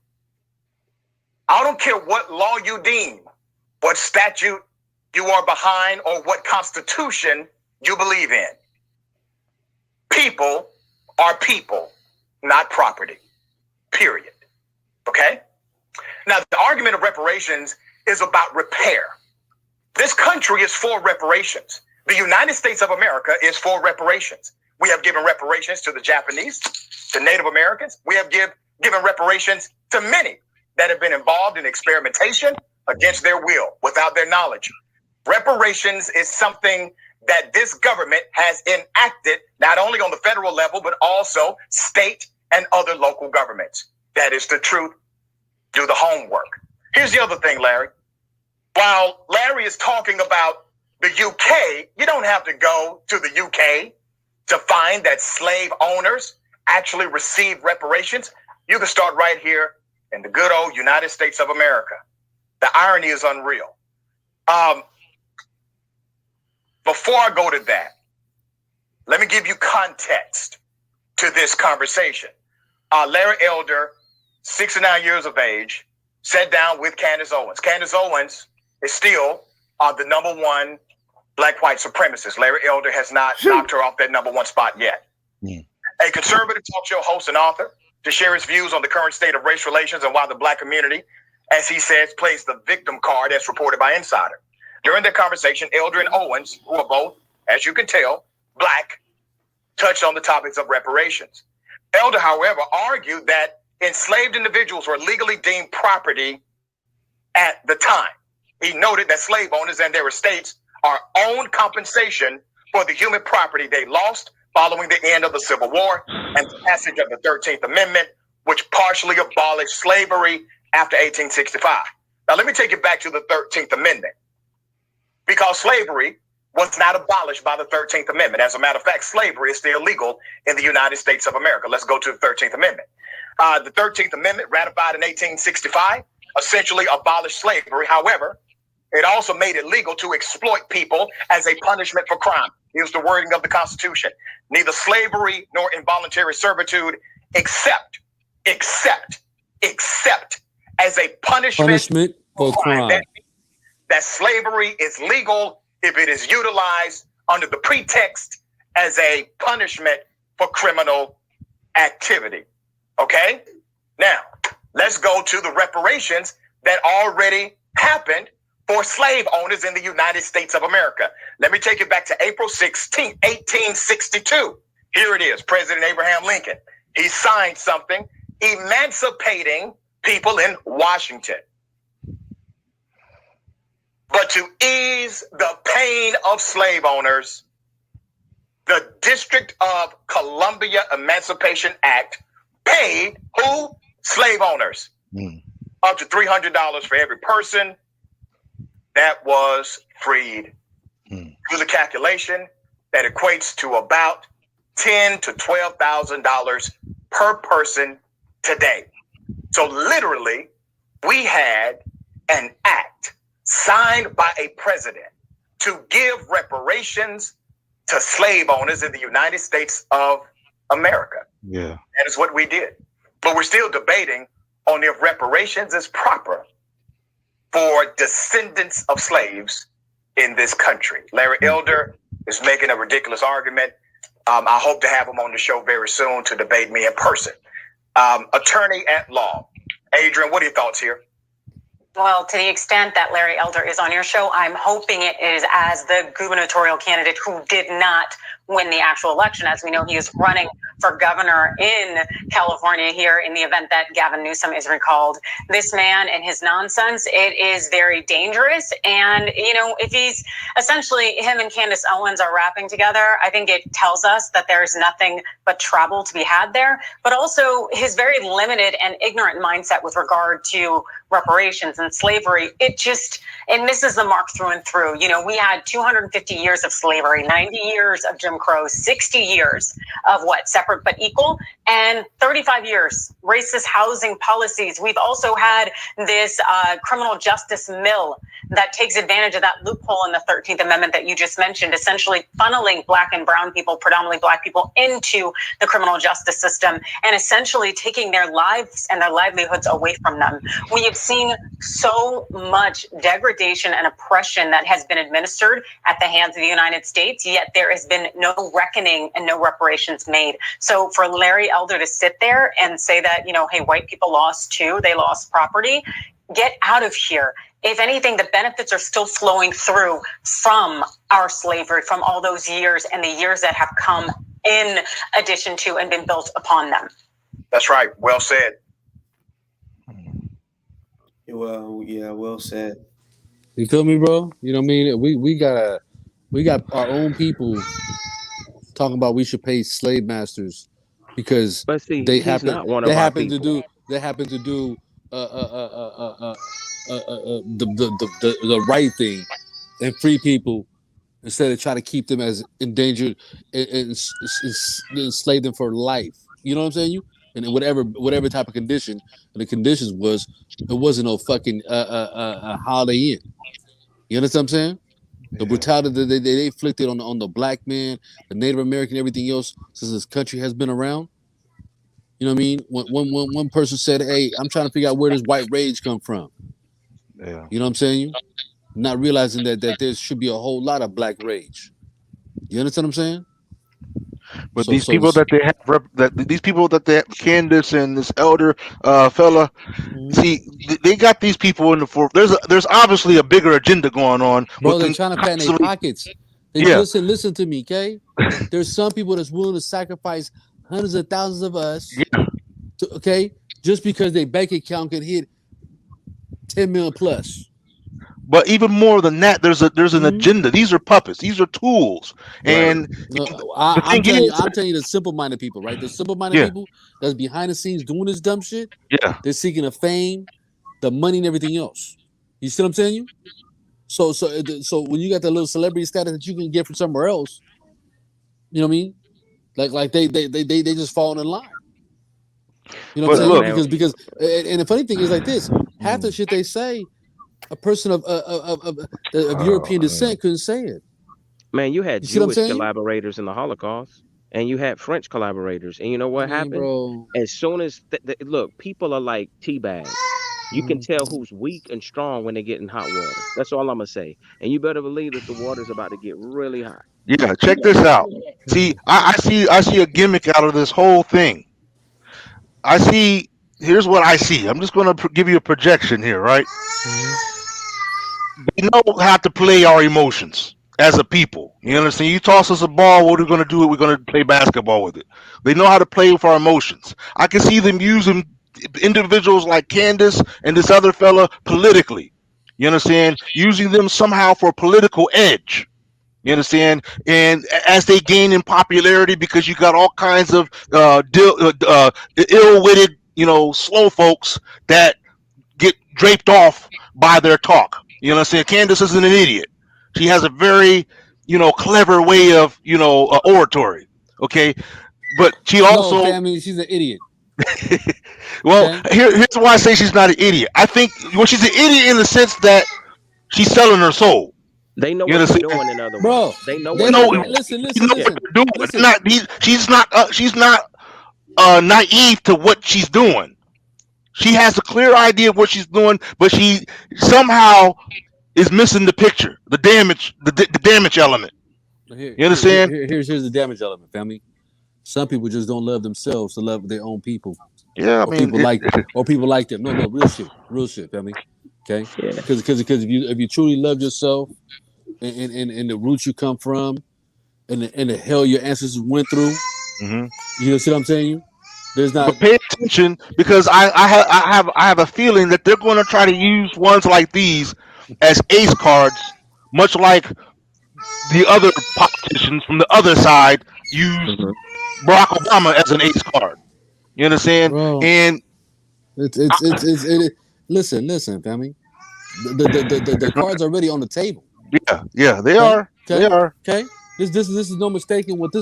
I don't care what law you deem, what statute you are behind, or what constitution you believe in. People are people, not property. Period. Okay? Now, the argument of reparations is about repair. This country is for reparations. The United States of America is for reparations. We have given reparations to the Japanese, to Native Americans. We have given reparations to many that have been involved in experimentation against their will, without their knowledge. Reparations is something that this government has enacted, not only on the federal level, but also state and other local governments. That is the truth. Do the homework. Here's the other thing, Larry. While Larry is talking about the UK, you don't have to go to the UK to find that slave owners actually receive reparations. You can start right here in the good old United States of America. The irony is unreal. Before I go to that, let me give you context to this conversation. Larry Elder, 69 years of age, sat down with Candace Owens. Candace Owens is still the number one black white supremacist. Larry Elder has not knocked her off that number one spot yet. A conservative talk show host and author to share his views on the current state of race relations and why the black community, as he says, plays the victim card as reported by Insider. During their conversation, Elder and Owens, who are both, as you can tell, black, touched on the topics of reparations. Elder, however, argued that enslaved individuals were legally deemed property at the time. He noted that slave owners and their estates are owed compensation for the human property they lost following the end of the Civil War and the passage of the 13th Amendment, which partially abolished slavery after 1865. Now, let me take you back to the 13th Amendment, because slavery was not abolished by the 13th Amendment. As a matter of fact, slavery is still legal in the United States of America. Let's go to the 13th Amendment. The 13th Amendment, ratified in 1865, essentially abolished slavery. However, it also made it legal to exploit people as a punishment for crime. Here's the wording of the Constitution. Neither slavery nor involuntary servitude except as a punishment for crime. That slavery is legal if it is utilized under the pretext as a punishment for criminal activity. Okay? Now, Let's go to the reparations that already happened for slave owners in the United States of America. Let me take it back to April 16th, 1862. Here it is, President Abraham Lincoln. He signed something emancipating people in Washington. But to ease the pain of slave owners, the District of Columbia Emancipation Act paid who? Slave owners. Up to $300 for every person that was freed. Do the calculation, that equates to about $10,000 to $12,000 per person today. So literally, we had an act signed by a president to give reparations to slave owners in the United States of America. Yeah. That is what we did. But we're still debating on if reparations is proper for descendants of slaves in this country. Larry Elder is making a ridiculous argument. I hope to have him on the show very soon to debate me in person. Attorney at law, Adrian, what are your thoughts here? Well, to the extent that Larry Elder is on your show, I'm hoping it is as the gubernatorial candidate who did not win the actual election. As we know, he is running for governor in California here in the event that Gavin Newsom is recalled. This man and his nonsense, it is very dangerous. And, you know, if he's essentially, him and Candace Owens are rapping together, I think it tells us that there's nothing but trouble to be had there. But also his very limited and ignorant mindset with regard to reparations and slavery, it misses the mark through and through. You know, we had 250 years of slavery, 90 years of Jim Crow, 60 years of separate but equal, and 35 years racist housing policies. We've also had this criminal justice mill that takes advantage of that loophole in the 13th Amendment that you just mentioned, essentially funneling black and brown people, predominantly black people, into the criminal justice system and essentially taking their lives and their livelihoods away from them. We have seen so much degradation and oppression that has been administered at the hands of the United States, yet there has been no reckoning and no reparations made. So for Larry Elder to sit there and say that, you know, hey, white people lost too, they lost property, get out of here. If anything, the benefits are still flowing through from our slavery, from all those years and the years that have come in addition to and been built upon them. That's right. Well said. Well, yeah, well said. You feel me, bro? You know what I mean? We got our own people talking about we should pay slave masters because they happen to do the right thing and free people instead of trying to keep them as endangered and enslave them for life. You know what I'm saying? And whatever type of condition, and the conditions it wasn't no fucking Holiday Inn. You understand what I'm saying? The brutality that they inflicted on the black man, the Native American, everything else since this country has been around. You know what I mean? When one person said, "Hey, I'm trying to figure out where this white rage come from." Yeah. You know what I'm saying? Not realizing that there should be a whole lot of black rage. You understand what I'm saying? But these people that they have, Candace and this elder fella, see, they got these people in the fore. There's obviously a bigger agenda going on. Bro, they're trying to pat their pockets. Listen to me, okay? There's some people that's willing to sacrifice hundreds of thousands of us, okay, just because their bank account can hit 10 million plus. But even more than that, there's an agenda. These are puppets. These are tools. And I'm telling you, the simple-minded people, right? The simple-minded people that's behind the scenes doing this dumb shit. Yeah, they're seeking the fame, the money, and everything else. You see what I'm saying? You. So when you got the little celebrity status that you can get from somewhere else, you know what I mean? Like they just fall in line. You know what I'm saying? Because and the funny thing is like this: half the shit they say, a person of European descent couldn't say it. Man, you had Jewish collaborators in the Holocaust, and you had French collaborators, and you know what happened? Bro. As soon as look, people are like tea bags. You can tell who's weak and strong when they get in hot water. That's all I'm gonna say. And you better believe that the water's about to get really hot. Yeah, check this out. See, I see a gimmick out of this whole thing. I see here's what I see. I'm just going to give you a projection here, right? They know how to play our emotions as a people. You understand? You toss us a ball, what are we going to do? We're going to play basketball with it. They know how to play with our emotions. I can see them using individuals like Candace and this other fella politically. You understand? Using them somehow for political edge. You understand? And as they gain in popularity, because you got all kinds of ill-witted, slow folks that get draped off by their talk. You know what I'm saying? Candace isn't an idiot. She has a very, clever way of, oratory. Okay. But she No, also, family, she's an idiot. well, Okay, here's why I say she's not an idiot. I think, well, she's an idiot in the sense that she's selling her soul. They know You what they're understand? doing. In other bro. words, they know They what they're No, don't doing. listen, she listen, knows Yeah. what listen, they're doing. listen. She's not naive to what she's doing. She has a clear idea of what she's doing, but she somehow is missing the picture, the damage element. You understand? Here's the damage element, family. Some people just don't love themselves to love their own people, Yeah, I or mean, people like, them. No, real shit, family. Okay, Yeah. because if you truly love yourself and the roots you come from and the hell your ancestors went through, mhm. you see what I'm saying? There's not. But pay attention because I have a feeling that they're going to try to use ones like these as ace cards, much like the other politicians from the other side used Hmm. Barack Obama as an ace card. You understand? Bro, And listen, family. The cards are already on the table. yeah, they Okay, are, they okay, are. okay. This is no mistaking what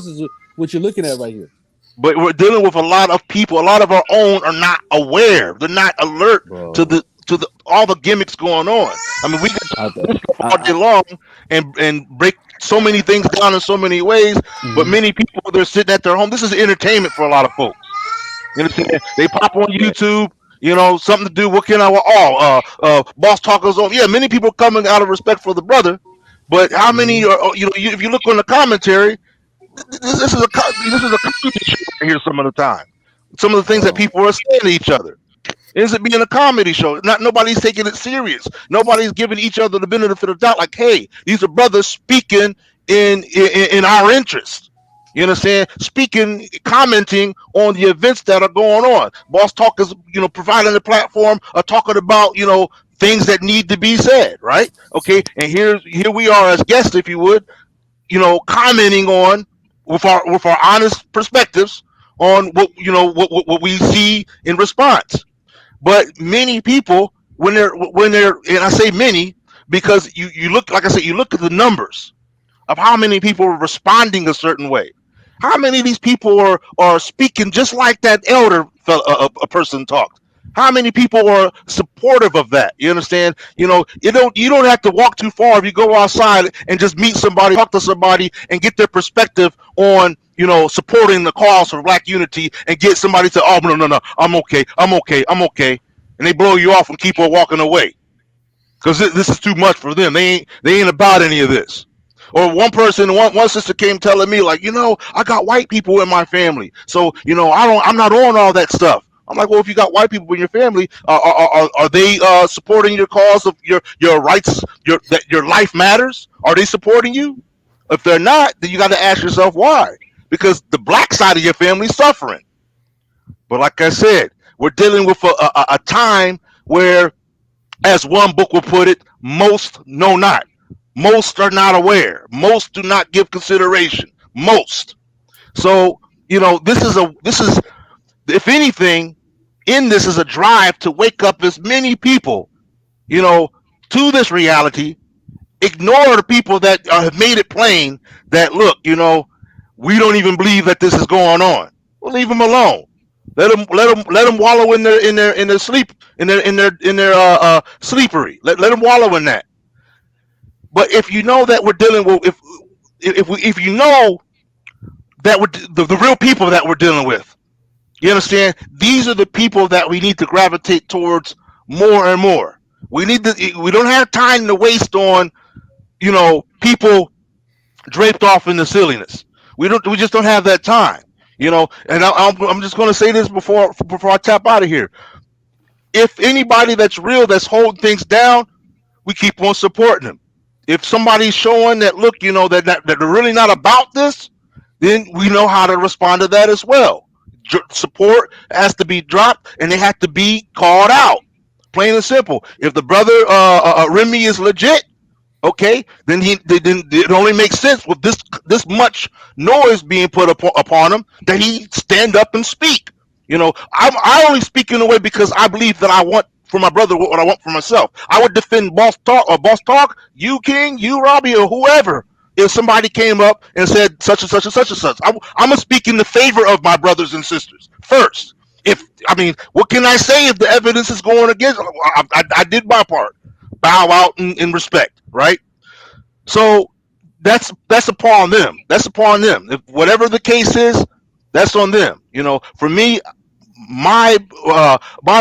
you're looking at right here, But we're dealing with a lot of people. A lot of our own are not aware. They're not alert to bro. the all the gimmicks going on. I mean, we can I, talk I, all day I, long and break so many things down in so many ways. But mhm. many people, they're sitting at their home. This is entertainment for a lot of folks. You understand? They pop on Yeah. YouTube. Something to do. What can I? Boss talkers on. Yeah, many people coming out of respect for the brother. But how many Mhm. are? If you look on the commentary, this is a comedy show right here. Some of the time, some of the things that Bro. people are saying to each other. It ends up being a comedy show. Not nobody's taking it serious. Nobody's giving each other the benefit of the doubt. Like, hey, these are brothers speaking in our interest. You understand? Speaking, commenting on the events that are going on. Boss Talk is, providing a platform, talking about, things that need to be said, right? Okay, and here we are as guests, if you would, commenting on with our honest perspectives on what we see in response. But many people, when they're and I say many because you look, like I said, you look at the numbers of how many people are responding a certain way. How many of these people are speaking just like that elder a person talked? How many people are supportive of that? You understand? You don't have to walk too far if you go outside and just meet somebody, talk to somebody, and get their perspective on supporting the cause for Black unity, and get somebody to, oh, no, I'm okay, and they blow you off and keep on walking away because this is too much for them. They ain't about any of this. Or one sister came telling me, like, I got white people in my family, so I'm not on all that stuff. I'm like, well, if you got white people in your family, are they supporting your cause of your rights, your life matters? Are they supporting you? If they're not, then you got to ask yourself why. Because the black side of your family is suffering. But like I said, we're dealing with a time where, as one book will put it, most know not. Most are not aware. Most do not give consideration. Most. So, this is if anything, in this is a drive to wake up as many people, you know, to this reality. Ignore the people that have made it plain that, look, we don't even believe that this is going on. We'll leave them alone. Let them wallow in their sleep, in their sleepery. Let them wallow in that. But if you know that we're dealing with, if you know that we're the real people that we're dealing with, you understand? These are the people that we need to gravitate towards more and more. We don't have time to waste on people draped off in the silliness. We just don't have that time. You know, and I'm just going to say this before I tap out of here. If anybody that's real, that's holding things down, we keep on supporting them. If somebody's showing that, look, you know, that they're really not about this, then we know how to respond to that as well. Support has to be dropped, and they have to be called out. Plain and simple. If the brother Remy is legit, okay, then then it only makes sense with this much noise being put upon him that he stand up and speak. You know, I only speak in a way because I believe that I want for my brother what I want for myself. I would defend Boss Talk, you King, you Robbie, or whoever. If somebody came up and said such and such and such and such, I'm gonna speak in the favor of my brothers and sisters first. If I mean, what can I say if the evidence is going against? I did my part. Bow out in respect, right? So that's upon them. That's upon them. If whatever the case is, that's on them. You know, for me, my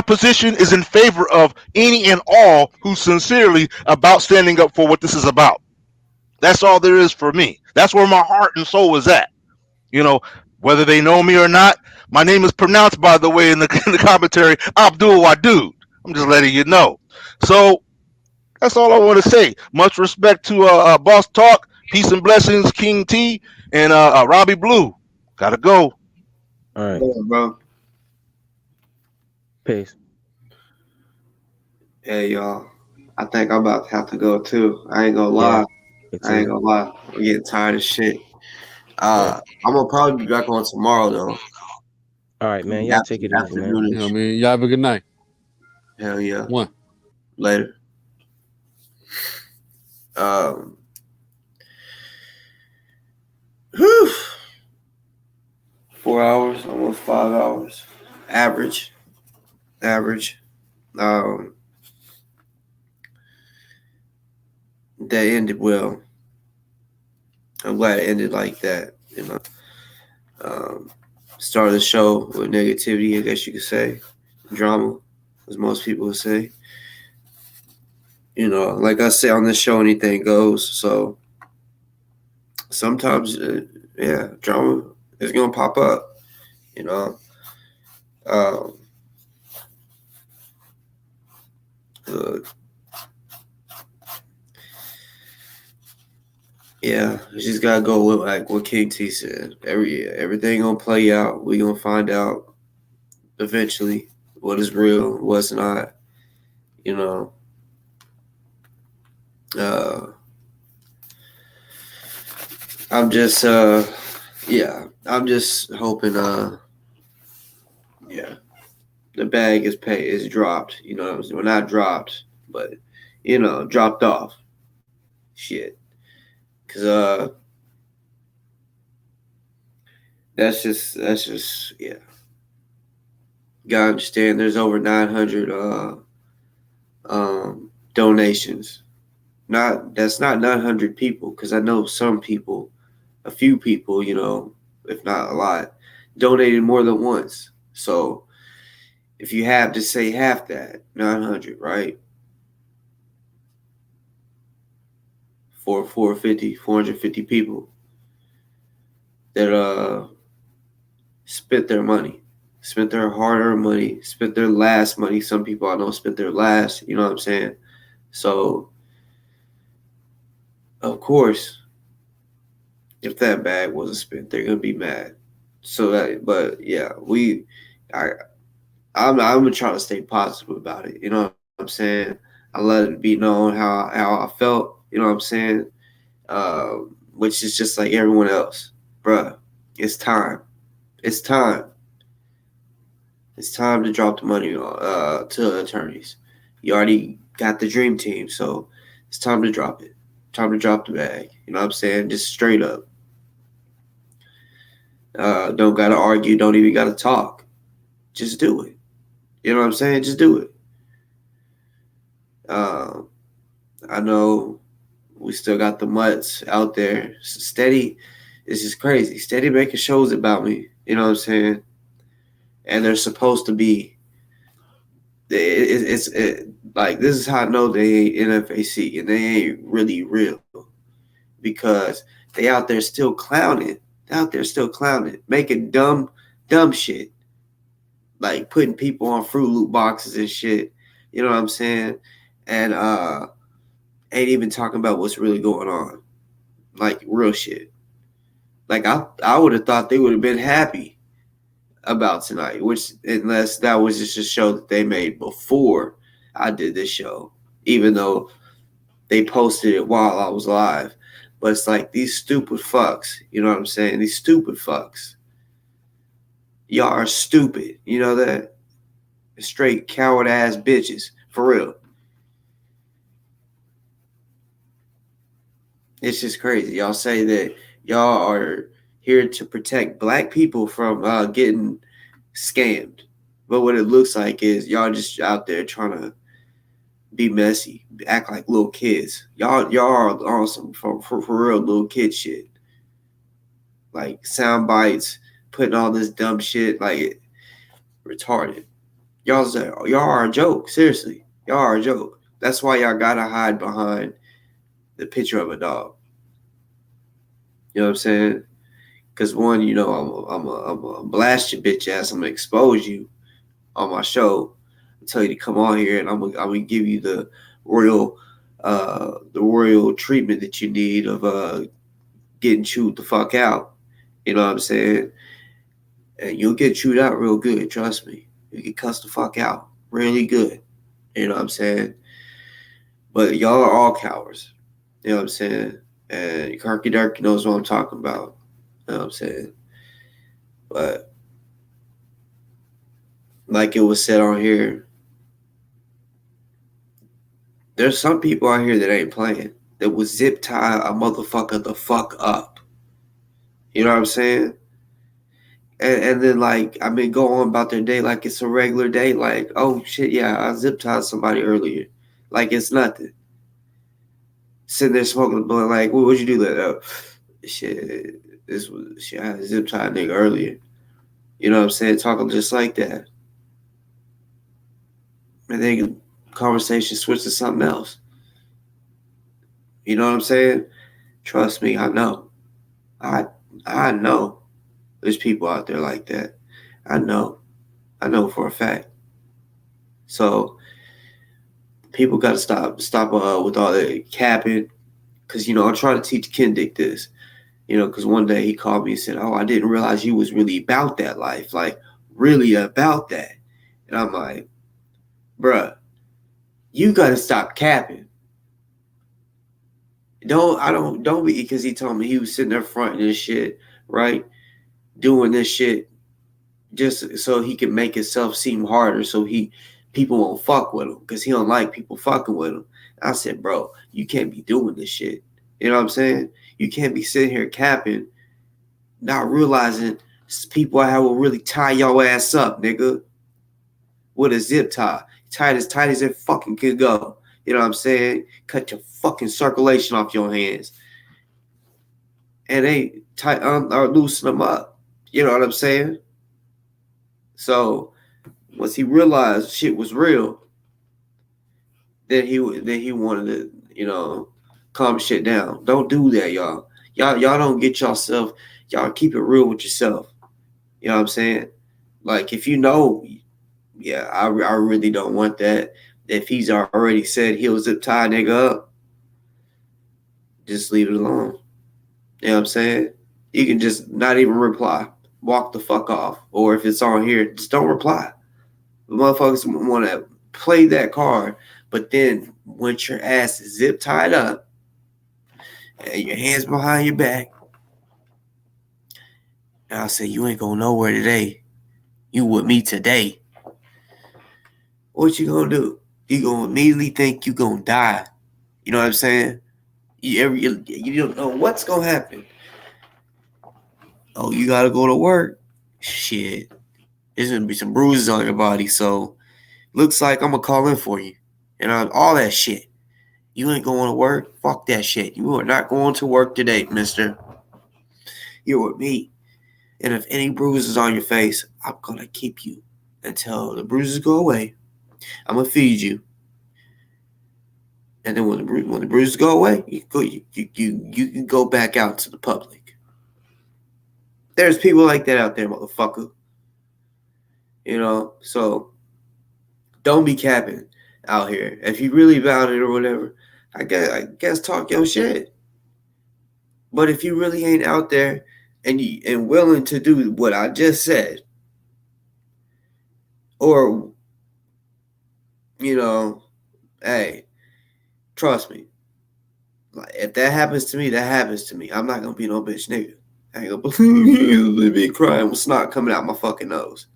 position is in favor of any and all who sincerely about standing up for what this is about. That's all there is for me. That's where my heart and soul is at. You know, whether they know me or not. My name is pronounced, by the way, in the commentary, Abdul Wadud. I'm just letting you know. So that's all I want to say. Much respect to Boss Talk. Peace and blessings, King T and Robbie Blue. Gotta go. All right. Yeah, bro. Peace. Hey, y'all. I think I'm about to have to go too. I ain't gonna lie. I ain't gonna lie. I'm getting tired of shit. I'm gonna probably be back on tomorrow though. All right, man. Y'all take it easy, man. You know what I mean? Y'all have a good night. Hell yeah. One. Later. Whew. 4 hours, almost 5 hours. Average. That ended well. I'm glad it ended like that, you know. Started the show with negativity, I guess you could say. Drama, as most people would say. You know, like I say on this show, anything goes. So sometimes, drama is going to pop up, you know. Yeah, you just gotta go with like what King T said. Everything gonna play out. We gonna find out eventually what is real, what's not. You know. I'm just I'm just hoping the bag is dropped. You know, well, not dropped, but you know, dropped off. Shit. Cause that's just yeah. Gotta understand there's over 900 donations. That's not 900 people, because I know some people, a few people, you know, if not a lot, donated more than once. So if you have to say half that, 900, right? 450 people that spent their money, spent their hard-earned money, spent their last money. Some people I know spent their last, you know what I'm saying? So of course, if that bag wasn't spent, they're gonna be mad. So that, but yeah, I'm gonna try to stay positive about it. You know what I'm saying? I let it be known how I felt. You know what I'm saying? Which is just like everyone else, bruh. It's time. It's time. It's time to drop the money to attorneys. You already got the dream team, so it's time to drop it. Time to drop the bag. You know what I'm saying? Just straight up. Don't gotta argue. Don't even gotta talk. Just do it. You know what I'm saying? Just do it. I know we still got the mutts out there. Steady. This is crazy. Steady making shows about me. You know what I'm saying? And they're supposed to be. It's like, this is how I know they ain't NFAC and they ain't really real, because they out there still clowning. out there still clowning, making dumb shit, like putting people on Fruit Loop boxes and shit. You know what I'm saying? And ain't even talking about what's really going on, like real shit. Like I would have thought they would have been happy about tonight, which unless that was just a show that they made before I did this show, even though they posted it while I was live. But it's like these stupid fucks, you know what I'm saying? These stupid fucks. Y'all are stupid, you know that? Straight coward ass bitches, for real. It's just crazy. Y'all say that y'all are here to protect black people from getting scammed. But what it looks like is y'all just out there trying to be messy, act like little kids. Y'all are on some for real little kid shit. Like sound bites, putting all this dumb shit, like retarded. Y'all are a joke. Seriously, y'all are a joke. That's why y'all gotta hide behind the picture of a dog. You know what I'm saying? Because one, you know, I'm gonna blast your bitch ass. I'm gonna expose you on my show. I tell you to come on here, and I'm gonna give you the royal treatment that you need of getting chewed the fuck out. You know what I'm saying? And you'll get chewed out real good. Trust me. You get cussed the fuck out really good. You know what I'm saying? But y'all are all cowards. You know what I'm saying? And Kirky Durky knows what I'm talking about. You know what I'm saying? But like it was said on here, there's some people out here that ain't playing. That will zip tie a motherfucker the fuck up. You know what I'm saying? And then like I mean go on about their day like it's a regular day. Like, oh shit, yeah, I zip tied somebody earlier. Like it's nothing. Sitting there smoking a blunt, like, what'd you do that? Oh, shit, I zip tied a nigga earlier. You know what I'm saying? Talking just like that. And then conversation switch to something else. You know what I'm saying? Trust me, I know. I know there's people out there like that. I know for a fact. So people got to stop with all that capping. Because, you know, I'm trying to teach Kendick this. You know, because one day he called me and said, oh, I didn't realize you was really about that life. Like, really about that. And I'm like, bruh, you got to stop capping. Don't be, because he told me he was sitting there fronting this shit, right? Doing this shit just so he can make himself seem harder so people won't fuck with him because he don't like people fucking with him. I said, bro, you can't be doing this shit. You know what I'm saying? You can't be sitting here capping, not realizing people out here will really tie your ass up, nigga, with a zip tie. Tight as it fucking could go. You know what I'm saying? Cut your fucking circulation off your hands. And they tight or loosen them up. You know what I'm saying? So once he realized shit was real, then he wanted to, you know, calm shit down. Don't do that, y'all. Y'all don't get yourself. Y'all keep it real with yourself. You know what I'm saying? Like if you know, yeah, I really don't want that. If he's already said he'll zip tie nigga up, just leave it alone. You know what I'm saying? You can just not even reply. Walk the fuck off. Or if it's on here, just don't reply. The motherfuckers want to play that card, but then once your ass is zip tied up and your hands behind your back, and I'll say, you ain't going nowhere today. You with me today. What you gonna do? You gonna immediately think you gonna die. You know what I'm saying? You don't know what's gonna happen. Oh, you gotta go to work? Shit. There's gonna be some bruises on your body, so looks like I'm gonna call in for you. And all that shit. You ain't going to work? Fuck that shit. You are not going to work today, mister. You're with me. And if any bruises on your face, I'm gonna keep you until the bruises go away. I'm gonna feed you. And then when the bruises go away, you can go back out to the public. There's people like that out there, motherfucker. You know, so don't be capping out here. If you really about it or whatever, I guess talk your shit. But if you really ain't out there and willing to do what I just said, or you know, hey, trust me. Like if that happens to me, that happens to me. I'm not gonna be no bitch nigga. I ain't gonna be crying with snot coming out my fucking nose.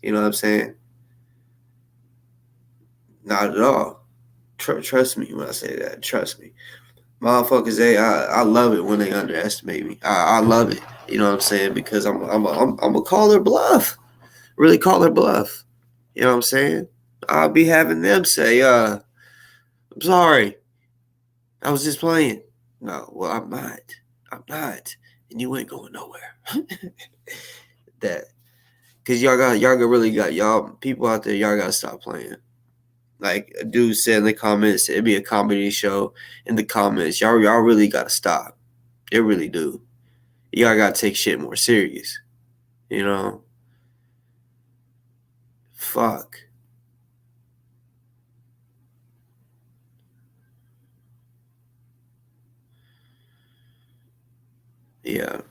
You know what I'm saying? Not at all. Trust me when I say that. Trust me. Motherfuckers, I love it when they underestimate me. I love it. You know what I'm saying? Because I'm a call their bluff. Really call their bluff. You know what I'm saying? I'll be having them say, I'm sorry. I was just playing. No, well, I'm not. I'm not. And you ain't going nowhere. That. Because y'all really got, y'all, people out there, y'all got to stop playing. Like a dude said in the comments, it'd be a comedy show in the comments. Y'all really got to stop. They really do. Y'all got to take shit more serious. You know? Fuck. Yeah.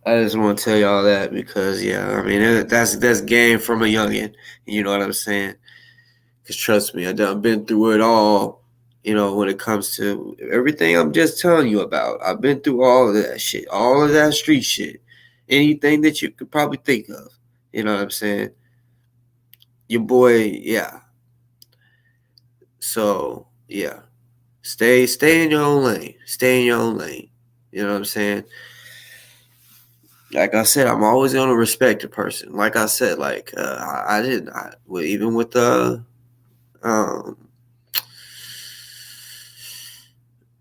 I just want to tell y'all that because, yeah, I mean, that's game from a youngin'. You know what I'm saying? Because trust me, I've been through it all, you know, when it comes to everything I'm just telling you about. I've been through all of that shit, all of that street shit, anything that you could probably think of. You know what I'm saying? Your boy, yeah. So, yeah. Stay in your own lane. Stay in your own lane. You know what I'm saying? Like I said, I'm always gonna respect a person. Like I said, like I didn't. Even with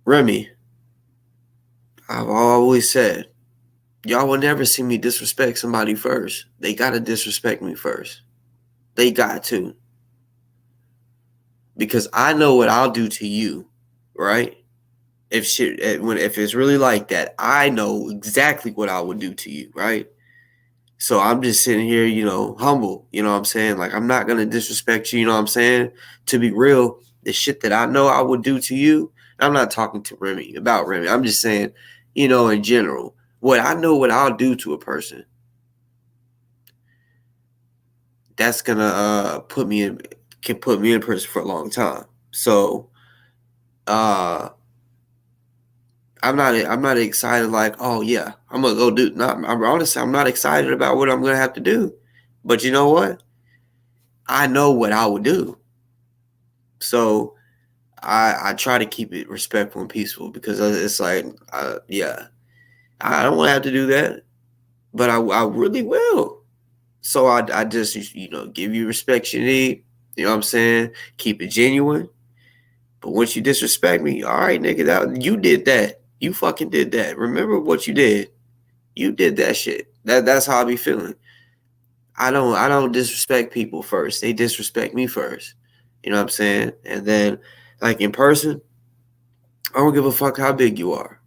Remy, I've always said, y'all will never see me disrespect somebody first. They gotta disrespect me first. They got to, because I know what I'll do to you, right? If it's really like that, I know exactly what I would do to you, right? So I'm just sitting here, you know, humble, you know what I'm saying? Like, I'm not going to disrespect you, you know what I'm saying? To be real, the shit that I know I would do to you, I'm not talking to Remy, about Remy. I'm just saying, you know, in general, what I'll do to a person, that's going to can put me in prison for a long time. So, I'm not excited like, oh yeah, I'm gonna go do. Not, I'm honestly, I'm not excited about what I'm gonna have to do. But you know what? I know what I would do. So I try to keep it respectful and peaceful because it's like, yeah, I don't want to have to do that, but I really will. So I just, you know, give you respect you need. You know what I'm saying? Keep it genuine. But once you disrespect me, all right, nigga, you did that. You fucking did that. Remember what you did. You did that shit. That's how I be feeling. I don't disrespect people first. They disrespect me first. You know what I'm saying? And then, like in person, I don't give a fuck how big you are.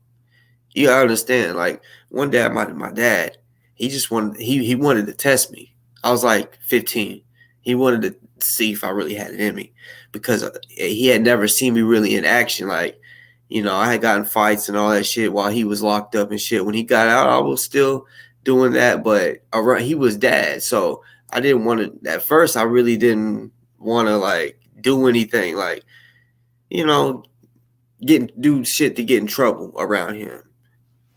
You gotta understand. Like one day, my dad, he just wanted he wanted to test me. I was like 15. He wanted to see if I really had it in me because he had never seen me really in action. Like, you know, I had gotten fights and all that shit while he was locked up and shit. When he got out, I was still doing that, but he was dad, so I didn't want to. At first, I really didn't want to like do anything, like, you know, do shit to get in trouble around him.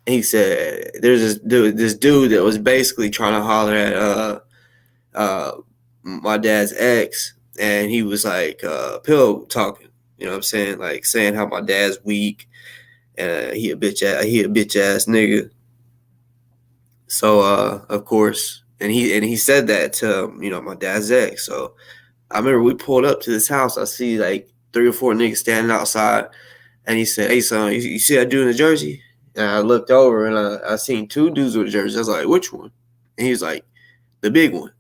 He said there's this dude that was basically trying to holler at my dad's ex, and he was like pillow talking. You know what I'm saying? Like saying how my dad's weak and he a bitch ass nigga. So of course, and he said that to, you know, my dad's ex. So I remember we pulled up to this house. I see like 3 or 4 niggas standing outside, and he said, "Hey son, you see that dude in the jersey?" And I looked over and I seen 2 dudes with a jersey. I was like, "Which one?" And he was like, "The big one."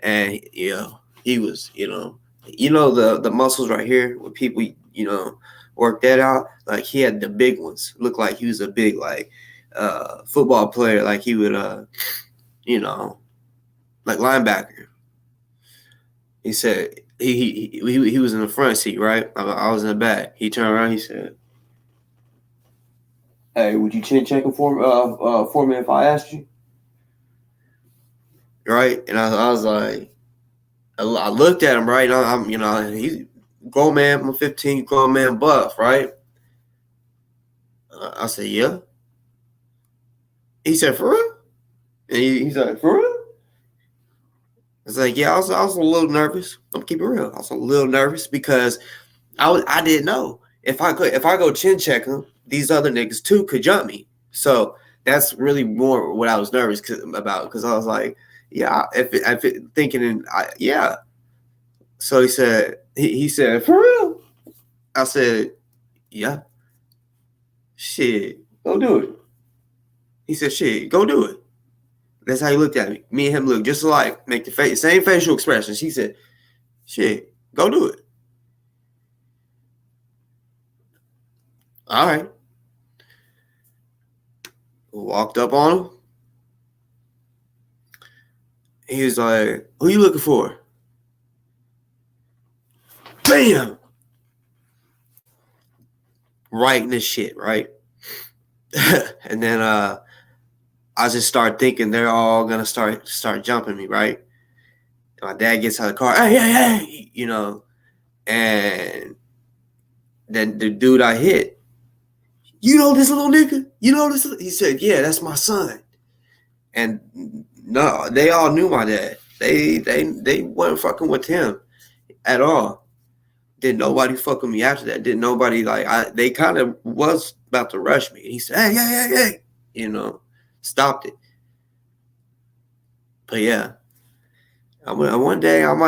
And you know, he was, you know the muscles right here where people, you know, work that out. Like he had the big ones. Looked like he was a big, like football player, like he would, you know, like linebacker. He said he was in the front seat, right? I was in the back. He turned around. He said, "Hey, would you chin check him for me if I asked you?" Right? And I was like, I looked at him, right? I'm you know, he's grown man. I'm 15, grown man, buff, right? I said, "Yeah." He said, "For real?" And he's like, "For real?" I was like, "Yeah." I was a little nervous. I'm keep it real. I was a little nervous because I didn't know if I go chin check him, these other niggas too could jump me. So that's really more what I was nervous about, because I was like, yeah, yeah. So he said, "For real?" I said, "Yeah." Shit, go do it. He said, "Shit, go do it." That's how he looked at me. Me and him look just alike, make the same facial expressions. He said, "Shit, go do it." All right. Walked up on him. He was like, "Who you looking for?" Bam! Right in this shit, right? And then I just start thinking they're all gonna start jumping me, right? And my dad gets out of the car, hey, you know, and then the dude I hit, "You know this little nigga? You know this?" He said, "Yeah, that's my son." And no, they all knew my dad. They weren't fucking with him at all. Didn't nobody fuck with me after that. Didn't nobody they kind of was about to rush me. He said, hey, you know, stopped it. But yeah, one day I'm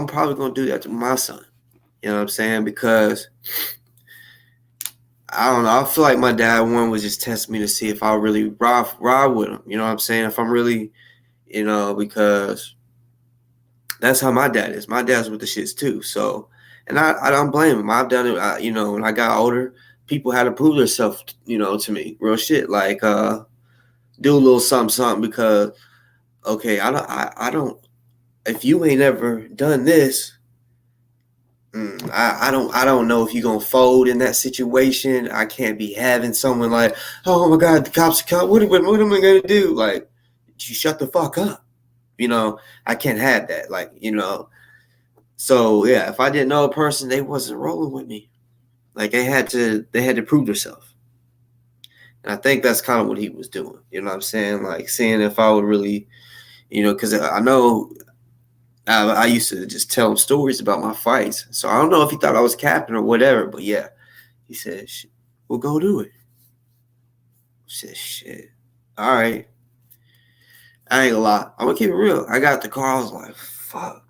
probably gonna do that to my son. You know what I'm saying? Because I don't know. I feel like my dad was just testing me to see if I really ride with him. You know what I'm saying? If I'm really, you know, because that's how my dad is. My dad's with the shits too. So, and I don't blame him. I've done it. You know, when I got older, people had to prove themselves, you know, to me. Real shit. Like, do a little something because, okay, I don't. If you ain't ever done this, I don't know if you're gonna fold in that situation. I can't be having someone like, "Oh my God, the cops are coming. What am I gonna do?" Like, you shut the fuck up. You know, I can't have that. Like, you know. So yeah, if I didn't know a person, they wasn't rolling with me. Like they had to prove themselves. And I think that's kind of what he was doing. You know what I'm saying? Like seeing if I would really, you know, because I know I used to just tell him stories about my fights. So I don't know if he thought I was capping or whatever, but yeah, he said, "We'll go do it." I said, "Shit, all right." I ain't gonna lie. I'm gonna keep it real. I got the car. I was like, "Fuck,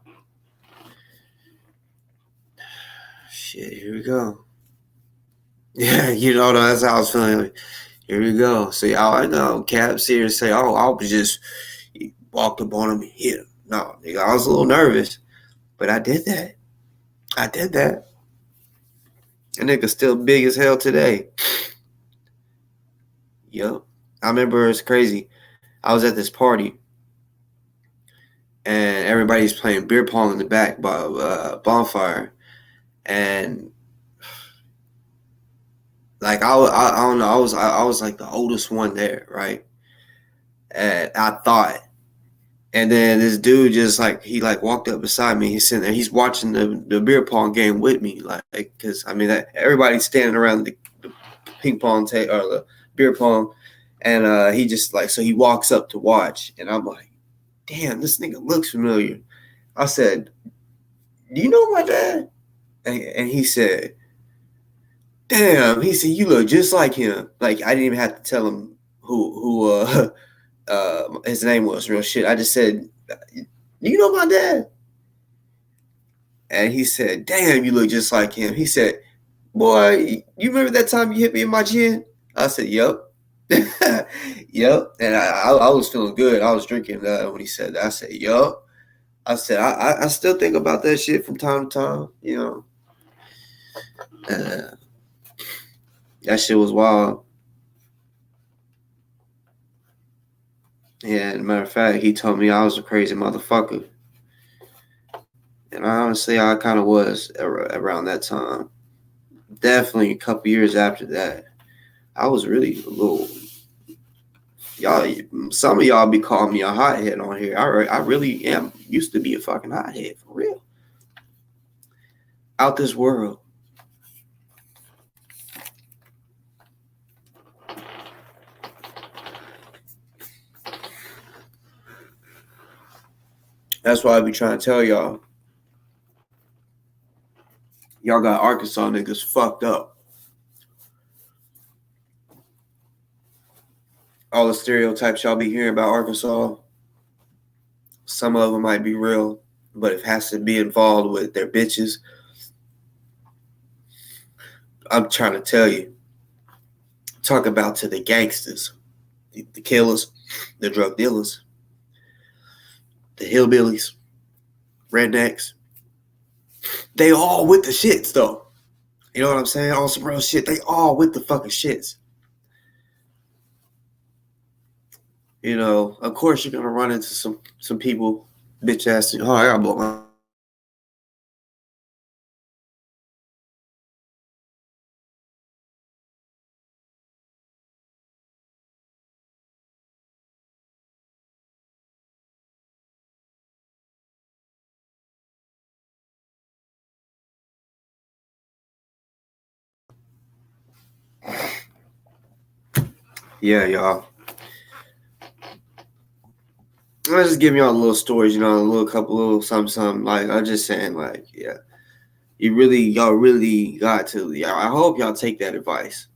shit, here we go." Yeah, you know, that's how I was feeling. Like, here we go. See, I know Cap serious say, "Oh, I was just walked up on him and hit him." No, nigga, I was a little nervous, but I did that. That nigga still big as hell today. Yup. I remember it's crazy. I was at this party and everybody's playing beer pong in the back by bonfire, and like I don't know, I was like the oldest one there, right? And I thought. And then this dude just he walked up beside me. He's sitting there. He's watching the beer pong game with me, like because I mean everybody's standing around the ping pong table or the beer pong, and he just so he walks up to watch, and I'm like, damn, this nigga looks familiar. I said, "Do you know my dad?" And he said, "Damn," he said, "You look just like him." Like I didn't even have to tell him who his name was. Real shit. I just said, "You know my dad?" And he said, "Damn, you look just like him." He said, "Boy, you remember that time you hit me in my chin?" I said, "Yep." Yep. And I was feeling good. I was drinking when he said that. I said, "Yup." I said, I still think about that shit from time to time, you know. That shit was wild. Yeah, as a matter of fact, he told me I was a crazy motherfucker. And honestly, I kind of was around that time. Definitely a couple years after that, I was really a little. Y'all, some of y'all be calling me a hothead on here. I really am. Used to be a fucking hothead for real. Out this world. That's why I be trying to tell y'all. Y'all got Arkansas niggas fucked up. All the stereotypes y'all be hearing about Arkansas, some of them might be real, but it has to be involved with their bitches. I'm trying to tell you. Talk about to the gangsters, the killers, the drug dealers, the hillbillies, rednecks. They all with the shits though. You know what I'm saying? On some real shit. They all with the fucking shits. You know, of course you're gonna run into some people, bitch ass. Oh, I gotta blow my. Yeah, y'all. I'm just giving y'all little stories, you know, a little couple little something. Like I'm just saying, like, yeah. Y'all really got to. Yeah, I hope y'all take that advice.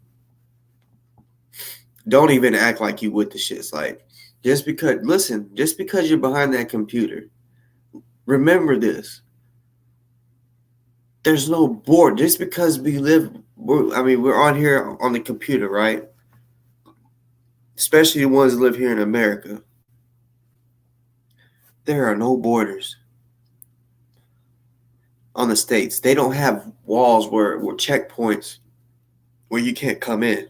Don't even act like you with the shits. Like, just because you're behind that computer, remember this. There's no board. Just because we're on here on the computer, right? Especially the ones that live here in America. There are no borders on the states. They don't have walls where checkpoints where you can't come in.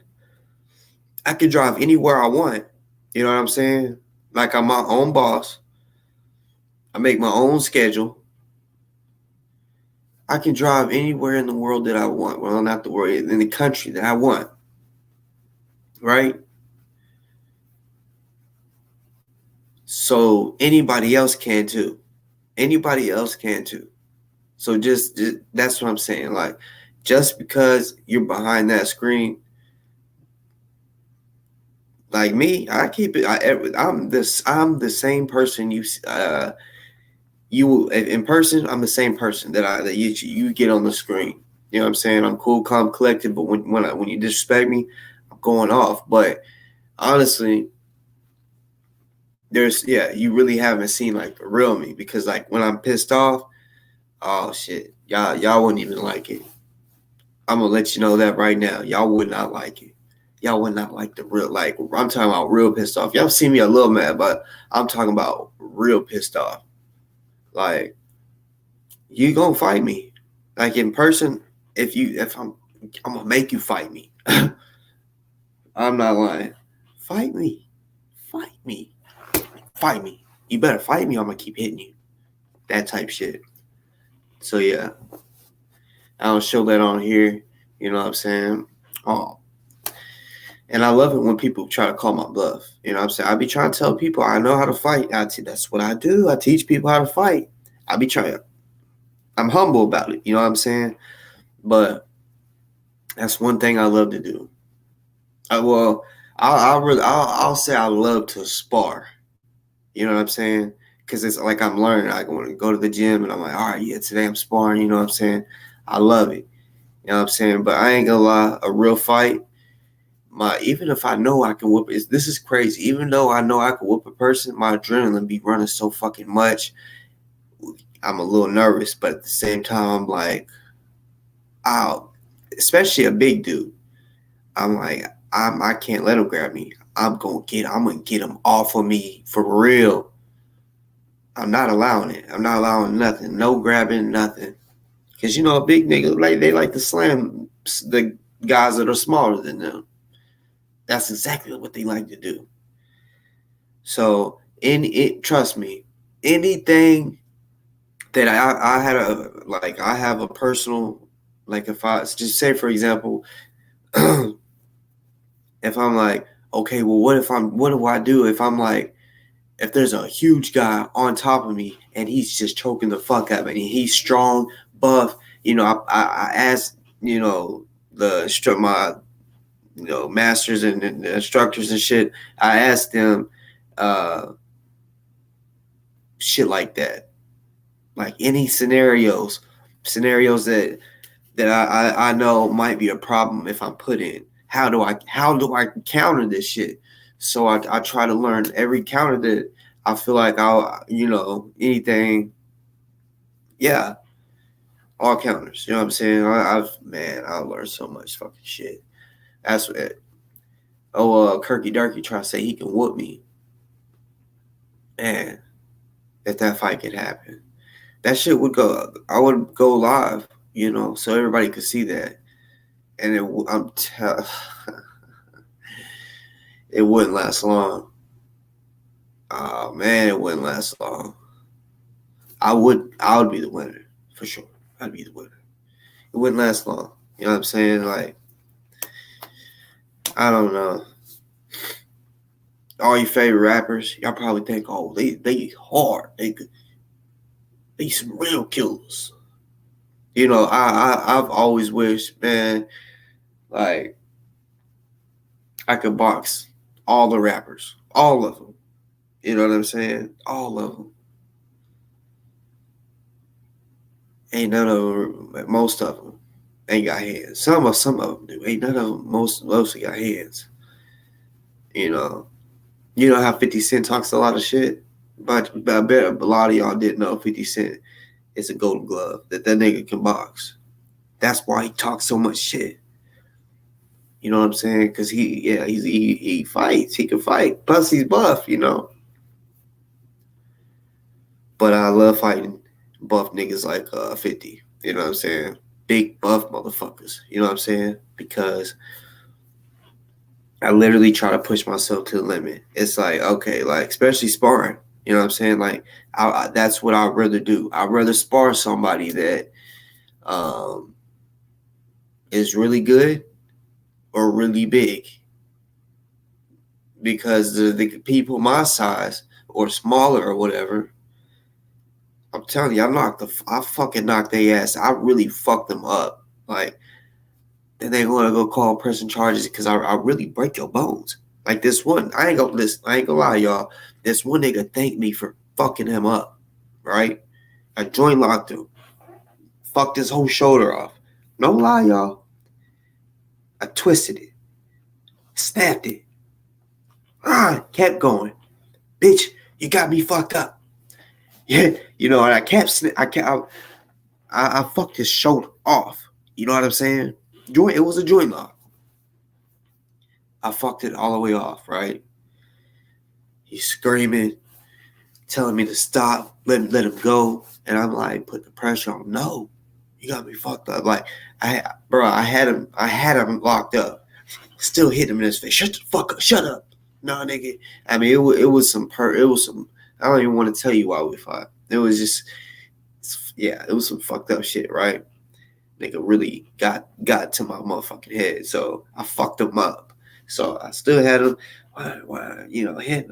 I can drive anywhere I want. You know what I'm saying? Like I'm my own boss. I make my own schedule. I can drive anywhere in the world that I want. Well, not the world, in the country that I want. Right? So anybody else can too. Anybody else can too. So just that's what I'm saying. Like, just because you're behind that screen, like me, I keep it. I'm the same person you in person. I'm the same person that you get on the screen. You know what I'm saying? I'm cool, calm, collected. But when you disrespect me, I'm going off. But honestly, you really haven't seen like the real me, because like when I'm pissed off, oh shit, y'all wouldn't even like it. I'm gonna let you know that right now. Y'all would not like it. Y'all would not like the real. Like I'm talking about real pissed off. Y'all see me a little mad, but I'm talking about real pissed off. Like, you gonna fight me, like in person. If I'm gonna make you fight me. I'm not lying. Fight me, fight me, fight me. You better fight me, or I'm gonna keep hitting you. That type shit. So yeah, I don't show that on here. You know what I'm saying? Oh, and I love it when people try to call my bluff. You know what I'm saying? I be trying to tell people I know how to fight. That's what I do. I teach people how to fight. I'm humble about it. You know what I'm saying? But that's one thing I love to do. I'll say I love to spar. You know what I'm saying? Because it's like I'm learning. I want to go to the gym and I'm like, all right, yeah, today I'm sparring. You know what I'm saying? I love it. You know what I'm saying? But I ain't gonna lie, a real fight, even if I know I can whoop it, this is crazy. Even though I know I can whoop a person, my adrenaline be running so fucking much. I'm a little nervous, but at the same time, I'm like, especially a big dude. I'm like, I can't let him grab me. I'm gonna get him off of me for real. I'm not allowing it. I'm not allowing nothing. No grabbing, nothing. Cause you know, a big nigga, like, they like to slam the guys that are smaller than them. That's exactly what they like to do. So trust me, anything that I had I have a personal, like if I just say for example, if I'm like, okay, well what do I do if I'm like, if there's a huge guy on top of me and he's just choking the fuck out of me, and he's strong, buff, I asked, my masters and the instructors and shit, I asked them shit like that, like any scenarios that I know might be a problem if I'm put in. How do I counter this shit? So I try to learn every counter that I feel like anything. Yeah, all counters. You know what I'm saying? I learned so much fucking shit. That's what. Kirky Durkee try to say he can whoop me. Man, if that fight could happen, that shit would go. I would go live, so everybody could see that. And it wouldn't last long. Oh man, it wouldn't last long. I would be the winner for sure. I'd be the winner. It wouldn't last long. You know what I'm saying? Like, I don't know. All your favorite rappers, y'all probably think, oh, they hard. They some real killers. I've always wished, man, like I could box all the rappers, all of them. You know what I'm saying? All of them. Ain't none of them, most of them ain't got hands. Some of them do. Ain't none of them, mostly got hands. You know how 50 Cent talks a lot of shit? But I bet a lot of y'all didn't know 50 Cent is a golden glove, that nigga can box. That's why he talks so much shit. You know what I'm saying? Because he fights. He can fight. Plus he's buff, But I love fighting buff niggas like 50. You know what I'm saying? Big buff motherfuckers. You know what I'm saying? Because I literally try to push myself to the limit. It's like, okay, like, especially sparring. You know what I'm saying? Like, that's what I'd rather do. I'd rather spar somebody that is really good or really big. Because the people my size or smaller or whatever, I'm telling you, I fucking knocked their ass. I really fucked them up. Like, then they want to go call pressing charges because I really break your bones. Like this one, I ain't gonna lie, y'all. This one nigga thanked me for fucking him up, right? I joint locked him, fucked his whole shoulder off. No lie, y'all. I twisted it, snapped it. Kept going. Bitch, you got me fucked up. Yeah, and I kept, I fucked his shoulder off. You know what I'm saying? It was a joint lock. I fucked it all the way off, right? He's screaming, telling me to stop, let him go. And I'm like, put the pressure on him. No, you got me fucked up. Like, I had him locked up. Still hit him in his face. Shut the fuck up. Shut up. Nah, nigga. I mean, it was some, I don't even want to tell you why we fought. It was just, it was some fucked up shit, right? Nigga really got to my motherfucking head. So I fucked him up. So I still had him, hit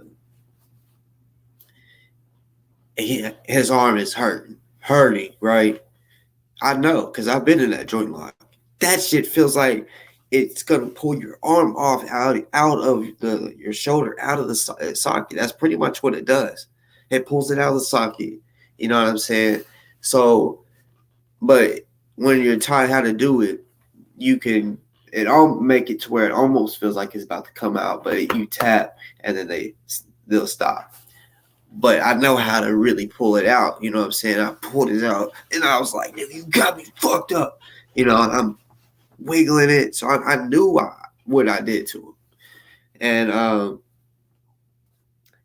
him. His arm is hurting, right? I know, because I've been in that joint lock. That shit feels like it's gonna pull your arm off out of your shoulder, out of the socket. That's pretty much what it does. It pulls it out of the socket. You know what I'm saying? So, but when you're taught how to do it, it'll make it to where it almost feels like it's about to come out, but you tap and then they'll stop. But I know how to really pull it out. You know what I'm saying? I pulled it out and I was like, you got me fucked up. And I'm wiggling it. So I knew what I did to him. And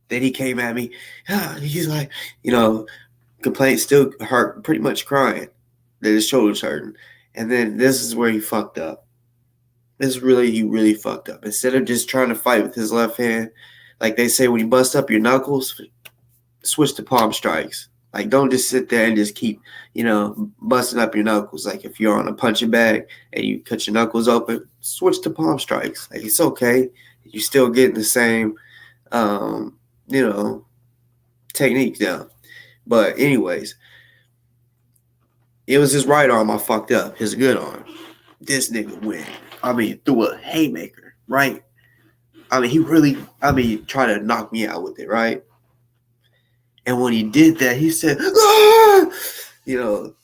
then he came at me. He's like, complaint, still hurt, pretty much crying that his shoulder's hurting. And then this is where he fucked up. He really fucked up. Instead of just trying to fight with his left hand, like they say when you bust up your knuckles, switch to palm strikes. Like, don't just sit there and just keep, busting up your knuckles. Like, if you're on a punching bag and you cut your knuckles open, switch to palm strikes. Like, it's okay. You're still getting the same, techniques down. But anyways, it was his right arm I fucked up. His good arm. This nigga went. Threw a haymaker, right? He really, tried to knock me out with it, right? And when he did that, he said, ah!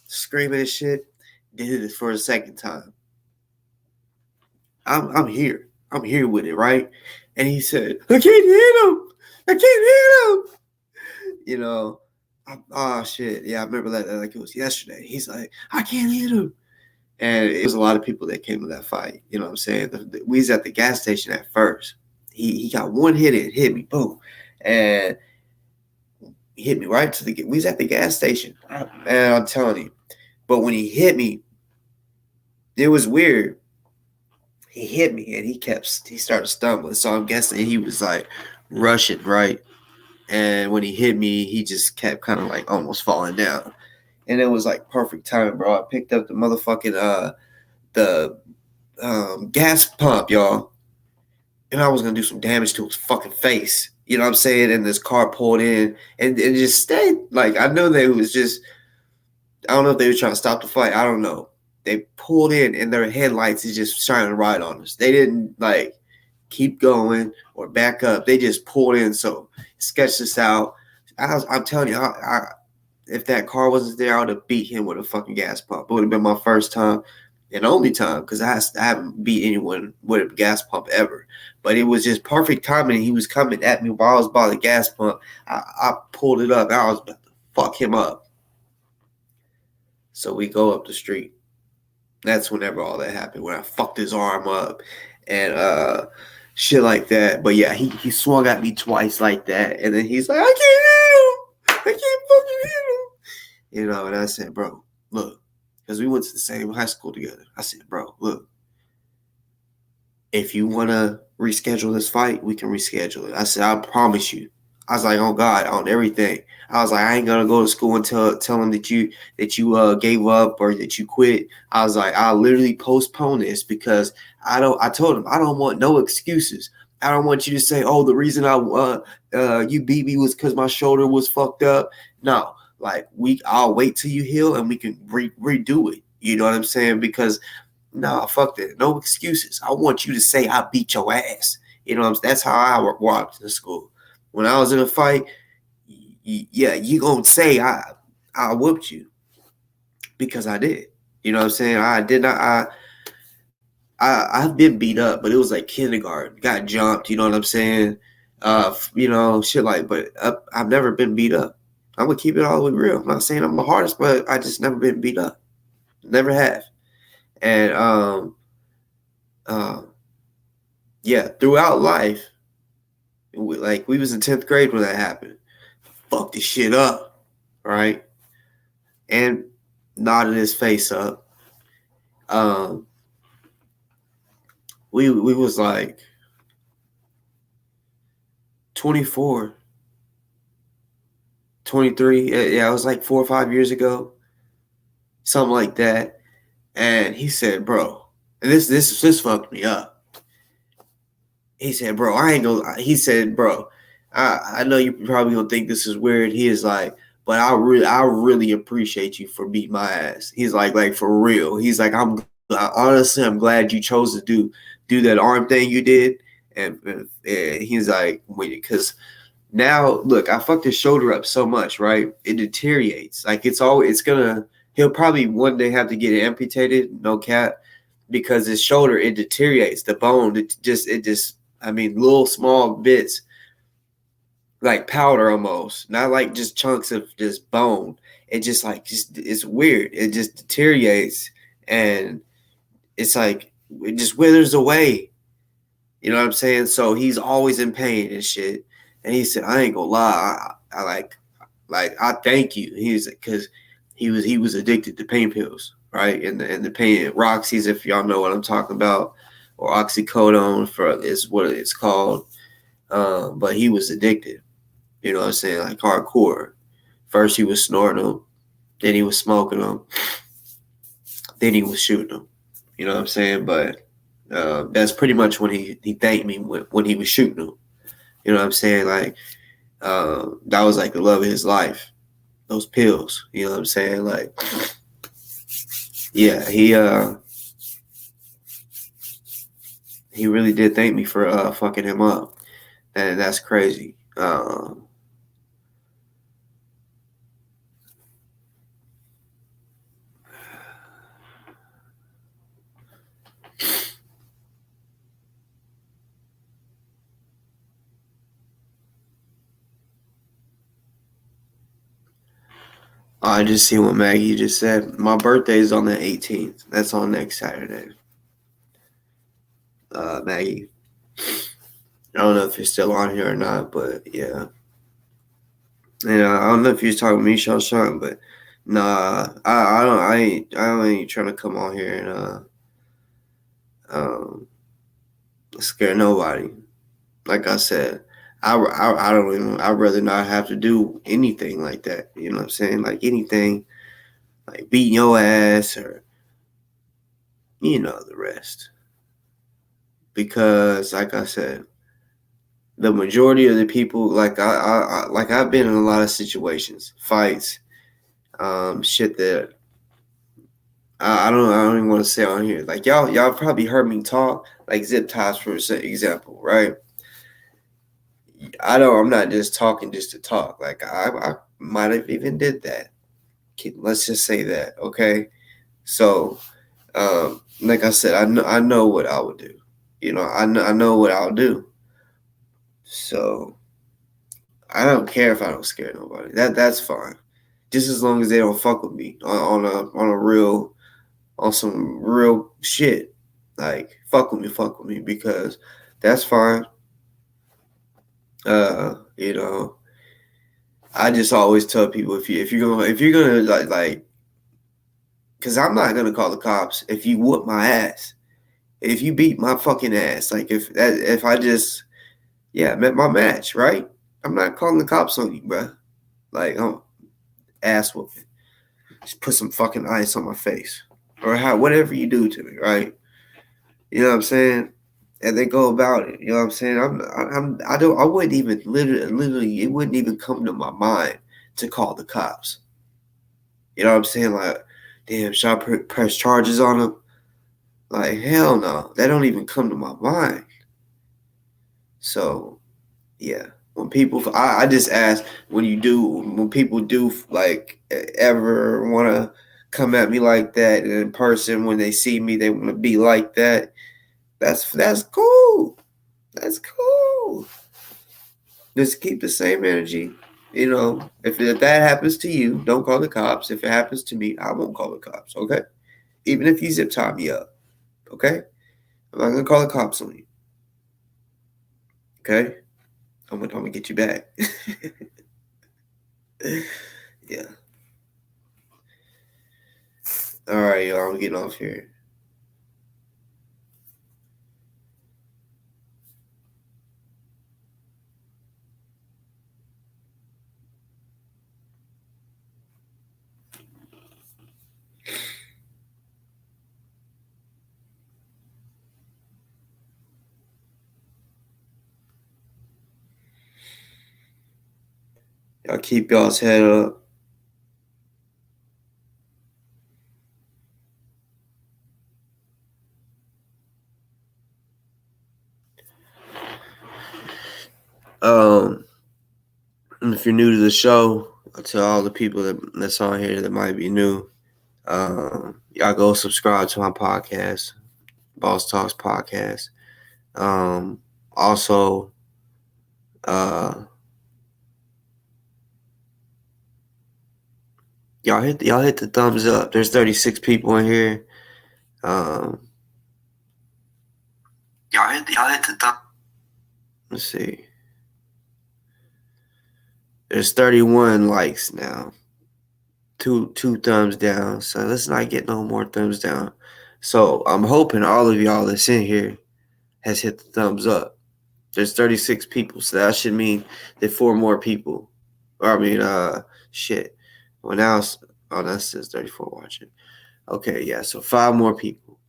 Screaming and shit. Did it for a second time. I'm here. I'm here with it, right? And he said, I can't hit him. I can't hit him. Oh shit. Yeah, I remember that like it was yesterday. He's like, I can't hit him. And it was a lot of people that came to that fight. You know what I'm saying? We was at the gas station at first. He got one hit in, hit me, boom. And he hit me right to we was at the gas station. And I'm telling you. But when he hit me, it was weird. He hit me and he started stumbling. So I'm guessing he was like rushing, right? And when he hit me, he just kept kind of like almost falling down. And it was like perfect timing, bro. I picked up the motherfucking gas pump, y'all. And I was gonna do some damage to his fucking face. You know what I'm saying? And this car pulled in and just stayed. Like, I know they was just, I don't know if they were trying to stop the fight. I don't know. They pulled in and their headlights is just shining right on us. They didn't like keep going or back up. They just pulled in. So sketched us out. I'm telling you, if that car wasn't there, I would have beat him with a fucking gas pump. It would have been my first time and only time because I haven't beat anyone with a gas pump ever. But it was just perfect timing. He was coming at me while I was by the gas pump. I pulled it up. And I was about to fuck him up. So we go up the street. That's whenever all that happened, when I fucked his arm up and shit like that. But yeah, he swung at me twice like that. And then he's like, I can't hit him. I can't fucking hit him. And I said, bro, look, because we went to the same high school together. I said, bro, look, if you want to reschedule this fight, we can reschedule it. I said, I promise you. I was like, on God, on everything. I was like, I ain't gonna go to school and tell them that you gave up or that you quit. I was like, I'll literally postpone this because I told him I don't want no excuses. I don't want you to say, oh, the reason you beat me was because my shoulder was fucked up. No, like I'll wait till you heal and we can redo it. You know what I'm saying? Because nah, fuck that. No excuses. I want you to say I beat your ass. You know what I'm saying? That's how I walked to school. When I was in a fight, yeah, you gonna say I whooped you because I did. You know what I'm saying? I did not. I've been beat up, but it was like kindergarten. Got jumped. You know what I'm saying? Shit like. But I've never been beat up. I'm gonna keep it all the way real. I'm not saying I'm the hardest, but I just never been beat up. Never have. And yeah, throughout life. We was in 10th grade when that happened. Fucked this shit up, right? And nodded his face up. We was like 24, 23. Yeah, it was like 4 or 5 years ago. Something like that. And he said, bro, and this fucked me up. He said, bro, I ain't gonna. He said, bro, I know you probably gonna think this is weird. He is like, but I really appreciate you for beating my ass. He's like for real. He's like, honestly, I'm glad you chose to do that arm thing you did. And he's like, because now look, I fucked his shoulder up so much, right? It deteriorates. Like he'll probably one day have to get it amputated, no cap, because his shoulder, it deteriorates. The bone, it just. Little small bits, like powder almost, not like just chunks of just bone. It just it's weird. It just deteriorates and it's like, it just withers away. You know what I'm saying? So he's always in pain and shit. And he said, I ain't gonna lie. I thank you. Because he was addicted to pain pills, right? And the pain, Roxy's, if y'all know what I'm talking about. Or oxycodone is what it's called. But he was addicted. You know what I'm saying? Like hardcore. First he was snorting them, then he was smoking them, then he was shooting them. You know what I'm saying? But that's pretty much when he thanked me when he was shooting them. You know what I'm saying? Like that was like the love of his life. Those pills. You know what I'm saying? Like yeah, he really did thank me for fucking him up. And that's crazy. I just see what Maggie just said. My birthday is on the 18th. That's on next Saturday. Maggie. I don't know if you're still on here or not, but yeah. And I don't know if you're talking to me, Sean, but nah, I ain't trying to come on here and scare nobody. Like I said, I don't even. I'd rather not have to do anything like that. You know what I'm saying? Like anything, like beating your ass or you know the rest. Because, like I said, the majority of the people, like I've been in a lot of situations, fights, shit that I don't even want to say on here. Like y'all probably heard me talk, like zip ties for example, right? I'm not just talking just to talk. Like I might have even did that. Let's just say that, okay? So, like I said, I know what I would do. You know, I know what I'll do. So I don't care if I don't scare nobody. That's fine. Just as long as they don't fuck with me on a real on some real shit. Like fuck with me because that's fine. You know, I just always tell people if you're gonna like because I'm not gonna call the cops if you whoop my ass. If you beat my fucking ass, like if I just met my match, right? I'm not calling the cops on you, bro. Like ass whooping. Just put some fucking ice on my face. Or whatever you do to me, right? You know what I'm saying? And they go about it. You know what I'm saying? I wouldn't even literally it wouldn't even come to my mind to call the cops. You know what I'm saying? Like, damn, should I press charges on them? Like, hell no. That don't even come to my mind. So, yeah. When people, I just ask when people do like ever want to come at me like that in person, when they see me, they want to be like that. That's cool. That's cool. Just keep the same energy. You know, if that happens to you, don't call the cops. If it happens to me, I won't call the cops. Okay, even if you zip tie me up. Okay, I'm not gonna call the cops on you. Okay, I'm gonna get you back. Yeah. All right, y'all. I'm getting off here. Y'all keep y'all's head up. If you're new to the show, I tell all the people that's on here that might be new, y'all go subscribe to my podcast, Boss Talks Podcast. Also, y'all hit the thumbs up. There's 36 people in here. Y'all hit the thumb. Let's see. There's 31 likes now. Two thumbs down. So let's not get no more thumbs down. So I'm hoping all of y'all that's in here has hit the thumbs up. There's 36 people, so that should mean that 4 more people. Or I mean, shit. Well, now it's, oh, that says 34 watching. Okay, yeah, so 5 more people.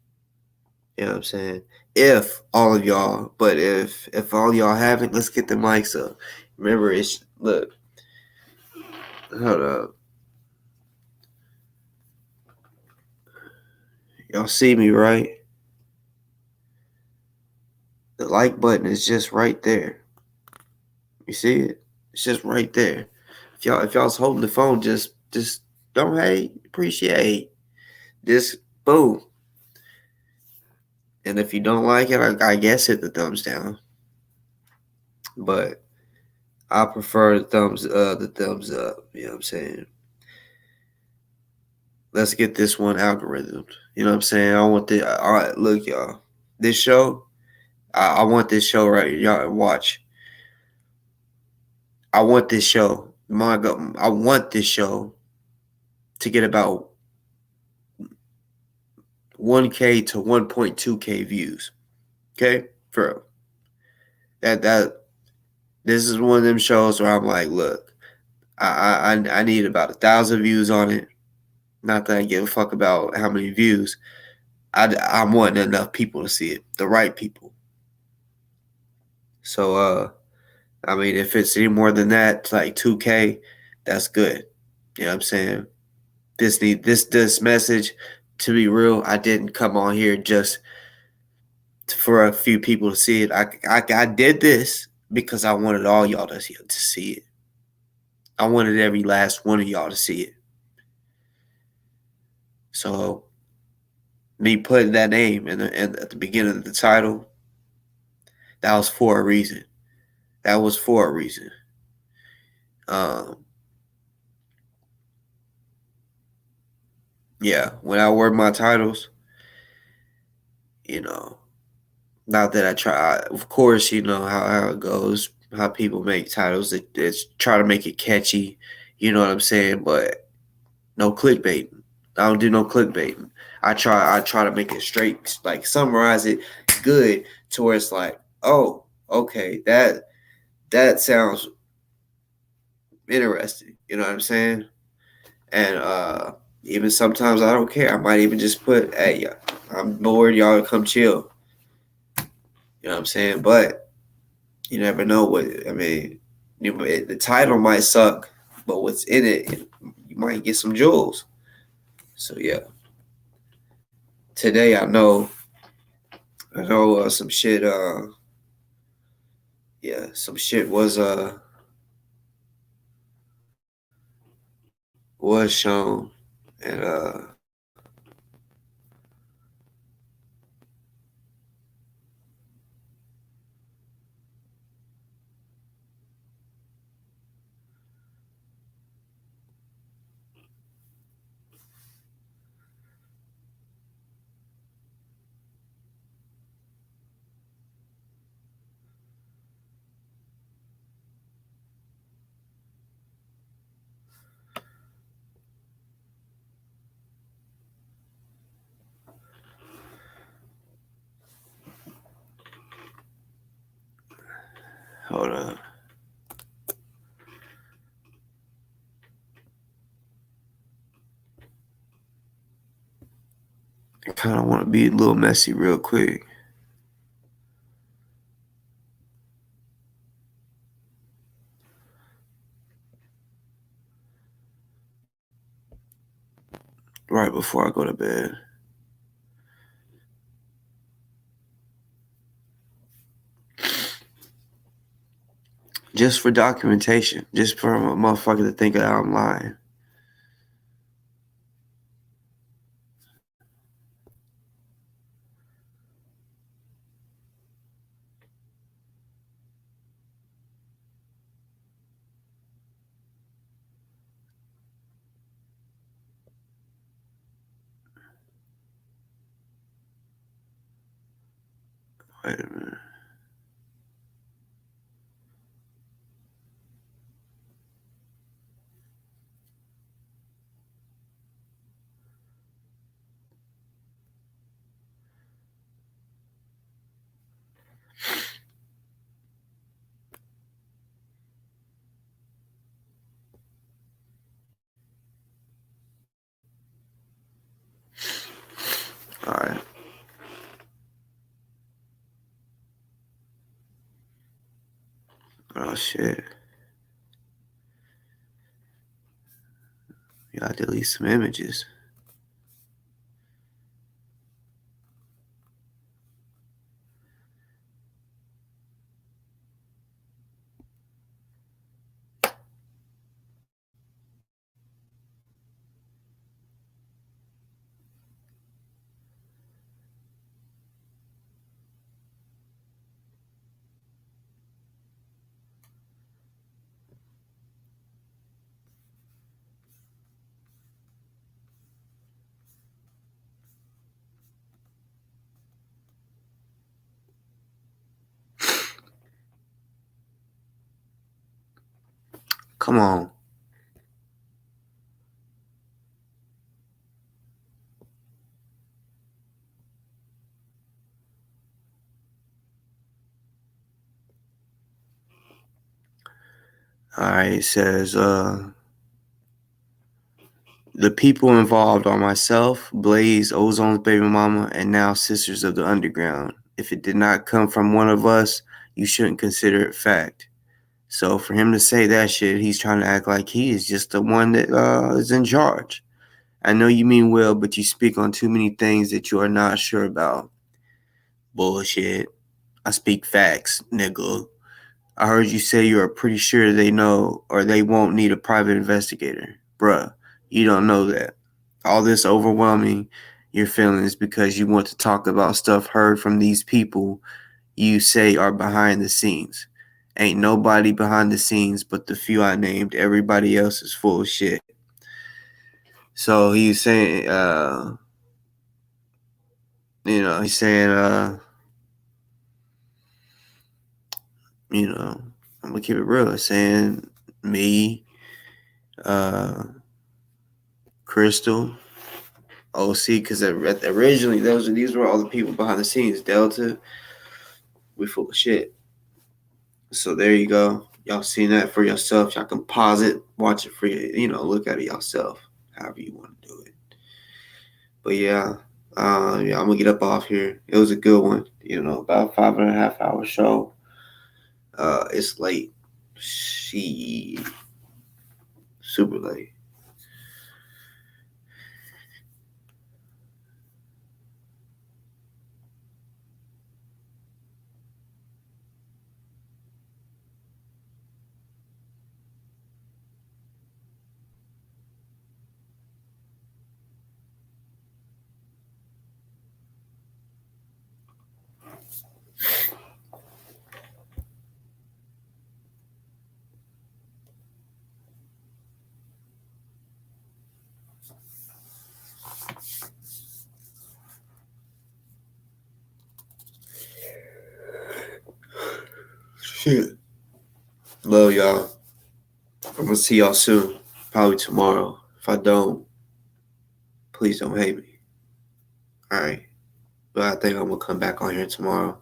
You know what I'm saying? If all of y'all, but if all y'all haven't, let's get the mics up. Remember, it's look. Hold up. Y'all see me, right? The like button is just right there. You see it? It's just right there. If y'all's holding the phone, just don't hate, appreciate. Just boom. And if you don't like it, I guess hit the thumbs down. But I prefer the thumbs up. You know what I'm saying? Let's get this one algorithm. You know what I'm saying? I want the all right, look, y'all. This show, I want this show right. Y'all watch. I want this show. I want this show to get about 1K to 1.2K views. Okay? For real. That this is one of them shows where I'm like, look, I need about 1,000 views on it. Not that I give a fuck about how many views. I'm wanting enough people to see it, the right people. So I mean, if it's any more than that, like 2K, that's good. You know what I'm saying? This message, to be real, I didn't come on here just for a few people to see it. I did this because I wanted all y'all to see it. I wanted every last one of y'all to see it. So me putting that name at the beginning of the title, that was for a reason. That was for a reason. Yeah, when I word my titles, you know, not that I try. Of course, you know how it goes. How people make titles, it's try to make it catchy. You know what I'm saying? But no clickbaiting. I don't do no clickbaiting. I try to make it straight, like summarize it good to where it's like, oh, okay, that sounds interesting. You know what I'm saying? And even sometimes I don't care. I might even just put, hey, I'm bored, y'all come chill. You know what I'm saying? But you never know what, I mean, the title might suck, but what's in it, you might get some jewels. So yeah. Today I know some shit some shit was shown and hold on. I kind of want to be a little messy real quick. Right before I go to bed. Just for documentation. Just for a motherfucker to think that I'm lying. Wait a minute. Oh shit. You gotta delete some images. Come on. All right, it says, the people involved are myself, Blaze, Ozone's baby mama, and now Sisters of the Underground. If it did not come from one of us, you shouldn't consider it fact. So for him to say that shit, he's trying to act like he is just the one that is in charge. I know you mean well, but you speak on too many things that you are not sure about. Bullshit. I speak facts, nigga. I heard you say you are pretty sure they know or they won't need a private investigator. Bruh, you don't know that. All this overwhelming your feelings because you want to talk about stuff heard from these people you say are behind the scenes. Ain't nobody behind the scenes but the few I named. Everybody else is full of shit. So he's saying, he's saying, I'm gonna keep it real. Saying me, Crystal, OC, because originally these were all the people behind the scenes. Delta, we full of shit. So there you go. Y'all seen that for yourself. Y'all can pause it, watch it for you. Look at it yourself, however you want to do it. But yeah, I'm gonna get up off here. It was a good one. About 5.5 hour show. It's late. Super late. Shit. Love y'all. I'm gonna see y'all soon. Probably tomorrow. If I don't, please don't hate me. Alright. But I think I'm gonna come back on here tomorrow.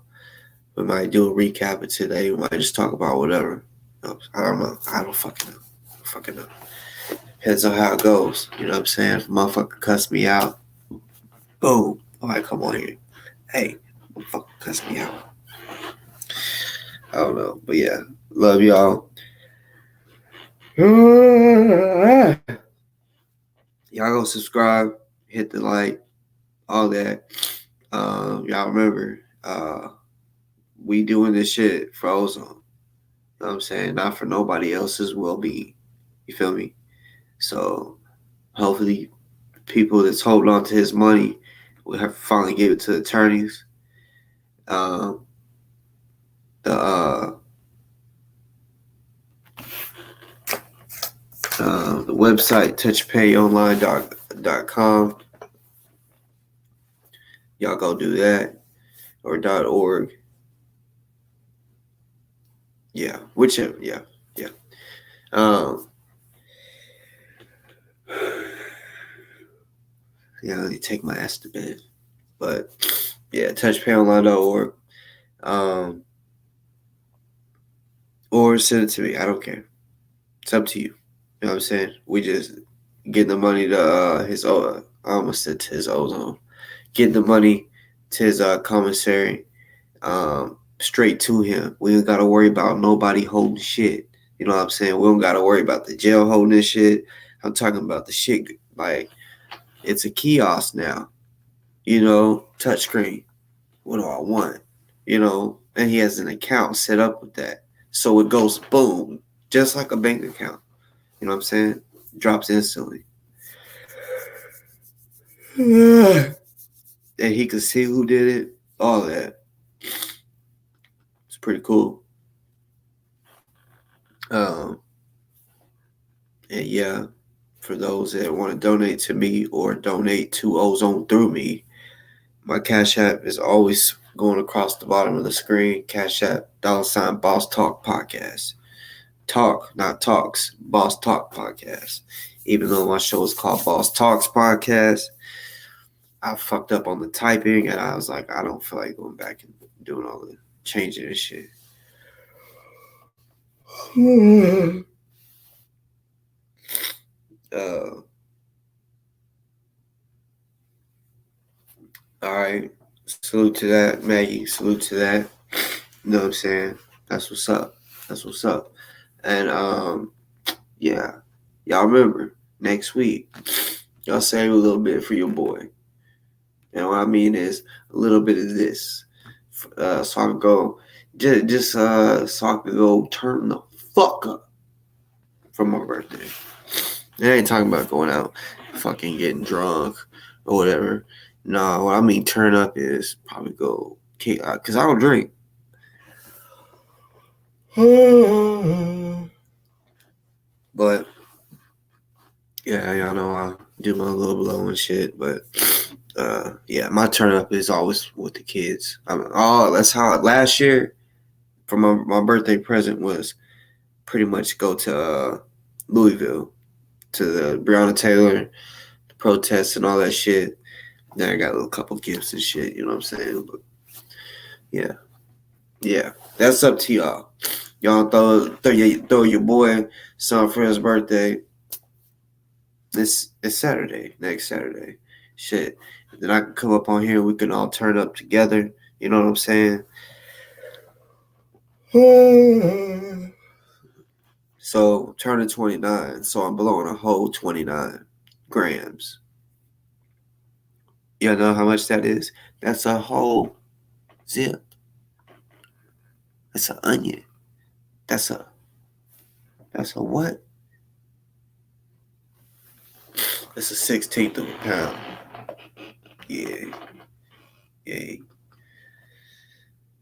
We might do a recap of today. We might just talk about whatever. I don't know. I don't fucking know. Depends on how it goes. You know what I'm saying? If a motherfucker cuss me out, boom. I might come on here. Hey, motherfucker cuss me out. I don't know. But yeah. Love y'all. Y'all go subscribe, hit the like, all that. Y'all remember, we doing this shit for Ozone. You know what I'm saying? Not for nobody else's well-being. You feel me? So hopefully people that's holding on to his money will have finally give it to attorneys. The website touchpayonline.com. Y'all go do that, or .org. Yeah, whichever. Yeah. Let me take my ass to bed. But yeah, touchpayonline.org. Or send it to me. I don't care. It's up to you. You know what I'm saying? We just get the money to his. I almost said to his Ozone. Get the money to his commissary. straight to him. We don't got to worry about nobody holding shit. You know what I'm saying? We don't got to worry about the jail holding this shit. I'm talking about the shit like it's a kiosk now. You know, touchscreen. What do I want? You know, and he has an account set up with that. So it goes boom, just like a bank account. You know what I'm saying? Drops instantly. And he could see who did it, all that. It's pretty cool. And yeah, for those that want to donate to me or donate to Ozone through me, my Cash App is always going across the bottom of the screen. Cash App, $ Boss Talk Podcast. Talk, not talks. Boss Talk Podcast. Even though my show is called Boss Talks Podcast, I fucked up on the typing and I was like, I don't feel like going back and doing all the changing and shit. All right. Salute to that, Maggie. Salute to that. You know what I'm saying? That's what's up. That's what's up. And yeah. Y'all remember, next week, y'all save a little bit for your boy. And what I mean is a little bit of this. So I can go just so I can go turn the fuck up for my birthday. I ain't talking about going out fucking getting drunk or whatever. No, what I mean turn up is probably go kick out because I don't drink. But yeah, y'all know I do my little blow and shit. But yeah, my turn up is always with the kids. That's how last year for my birthday present was pretty much go to Louisville to the Breonna Taylor protests and all that shit. Then I got a little couple gifts and shit, you know what I'm saying? But yeah, that's up to y'all. Y'all throw your boy son for his birthday. It's Saturday, next Saturday. Shit. Then I can come up on here and we can all turn up together. You know what I'm saying? So turning 29. So I'm blowing a whole 29 grams. You know how much that is? That's a whole zip. That's an onion. That's a what? It's a 16th of a pound. Yeah.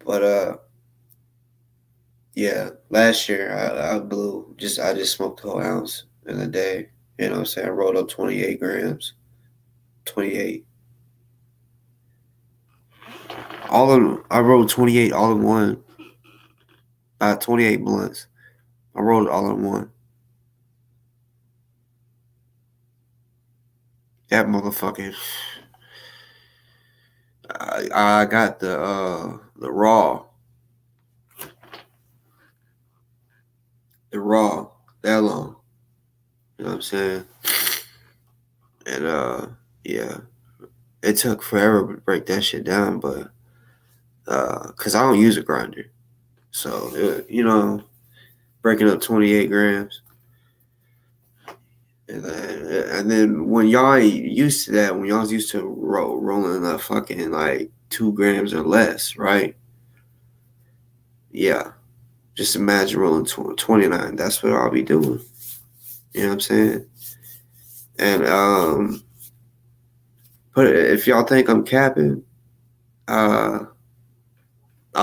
But yeah, last year I blew I just smoked a whole ounce in a day. You know what I'm saying? I rolled up 28 grams. 28. I rolled 28 all in one. 28 blunts. I rolled it all in one. That motherfucking I got the raw. The raw that long. You know what I'm saying? And yeah. It took forever to break that shit down, but cause I don't use a grinder. So you know, breaking up 28 grams. And then when y'all ain't used to that, when y'all's used to rolling up fucking like 2 grams or less, right? Yeah. Just imagine rolling 29. That's what I'll be doing. You know what I'm saying? And but if y'all think I'm capping, I'll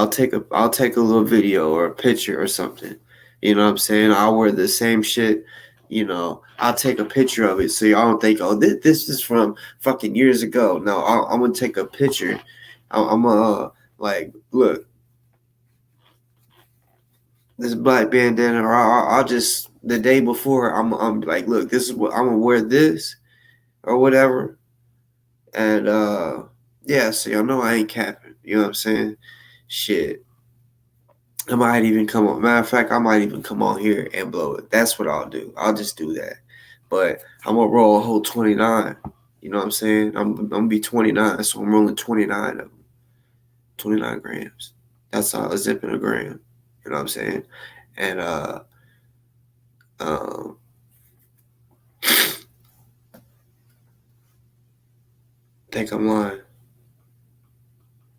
take a little video or a picture or something. You know what I'm saying? I'll wear the same shit. You know, I'll take a picture of it so y'all don't think, oh, this is from fucking years ago. No, I'm gonna take a picture. I'm gonna like, look, this black bandana, or I'll just the day before I'm like, look, this is what I'm gonna wear this or whatever. And yeah, so y'all know I ain't capping. You know what I'm saying? Shit. I might even come on. Matter of fact, I might even come on here and blow it. That's what I'll do. I'll just do that. But I'm gonna roll a whole 29. You know what I'm saying? I'm gonna be 29, so I'm rolling 29 of them. 29 grams. That's all. A zip and a gram. You know what I'm saying? And think I'm lying.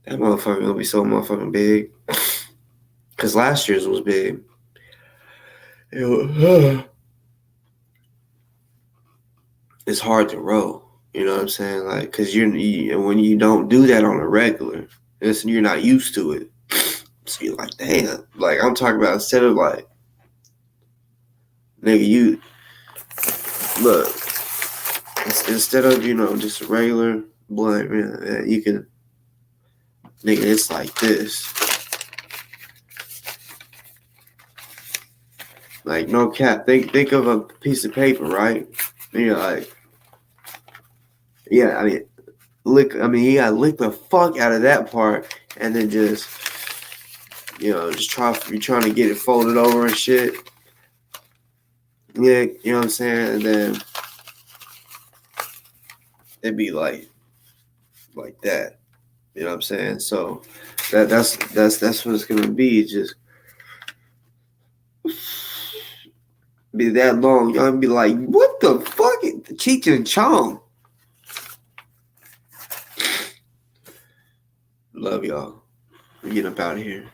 That motherfucker gonna be so motherfucking big. Cause last year's was big. It's hard to roll. You know what I'm saying? Like, cause when you don't do that on a regular, listen, you're not used to it. So you're like, damn. Like I'm talking about instead of like, nigga, you look. Instead of just a regular blunt, man, you can, nigga, it's like this. Like no cap. Think of a piece of paper, right? Like, yeah, he gotta lick the fuck out of that part, and then just you're trying to get it folded over and shit. Yeah, you know what I'm saying? And then it'd be like that. You know what I'm saying? So that's what it's gonna be. Just be that long. Y'all be like, what the fuck? Cheech and Chong. Love y'all. I'm getting up out of here.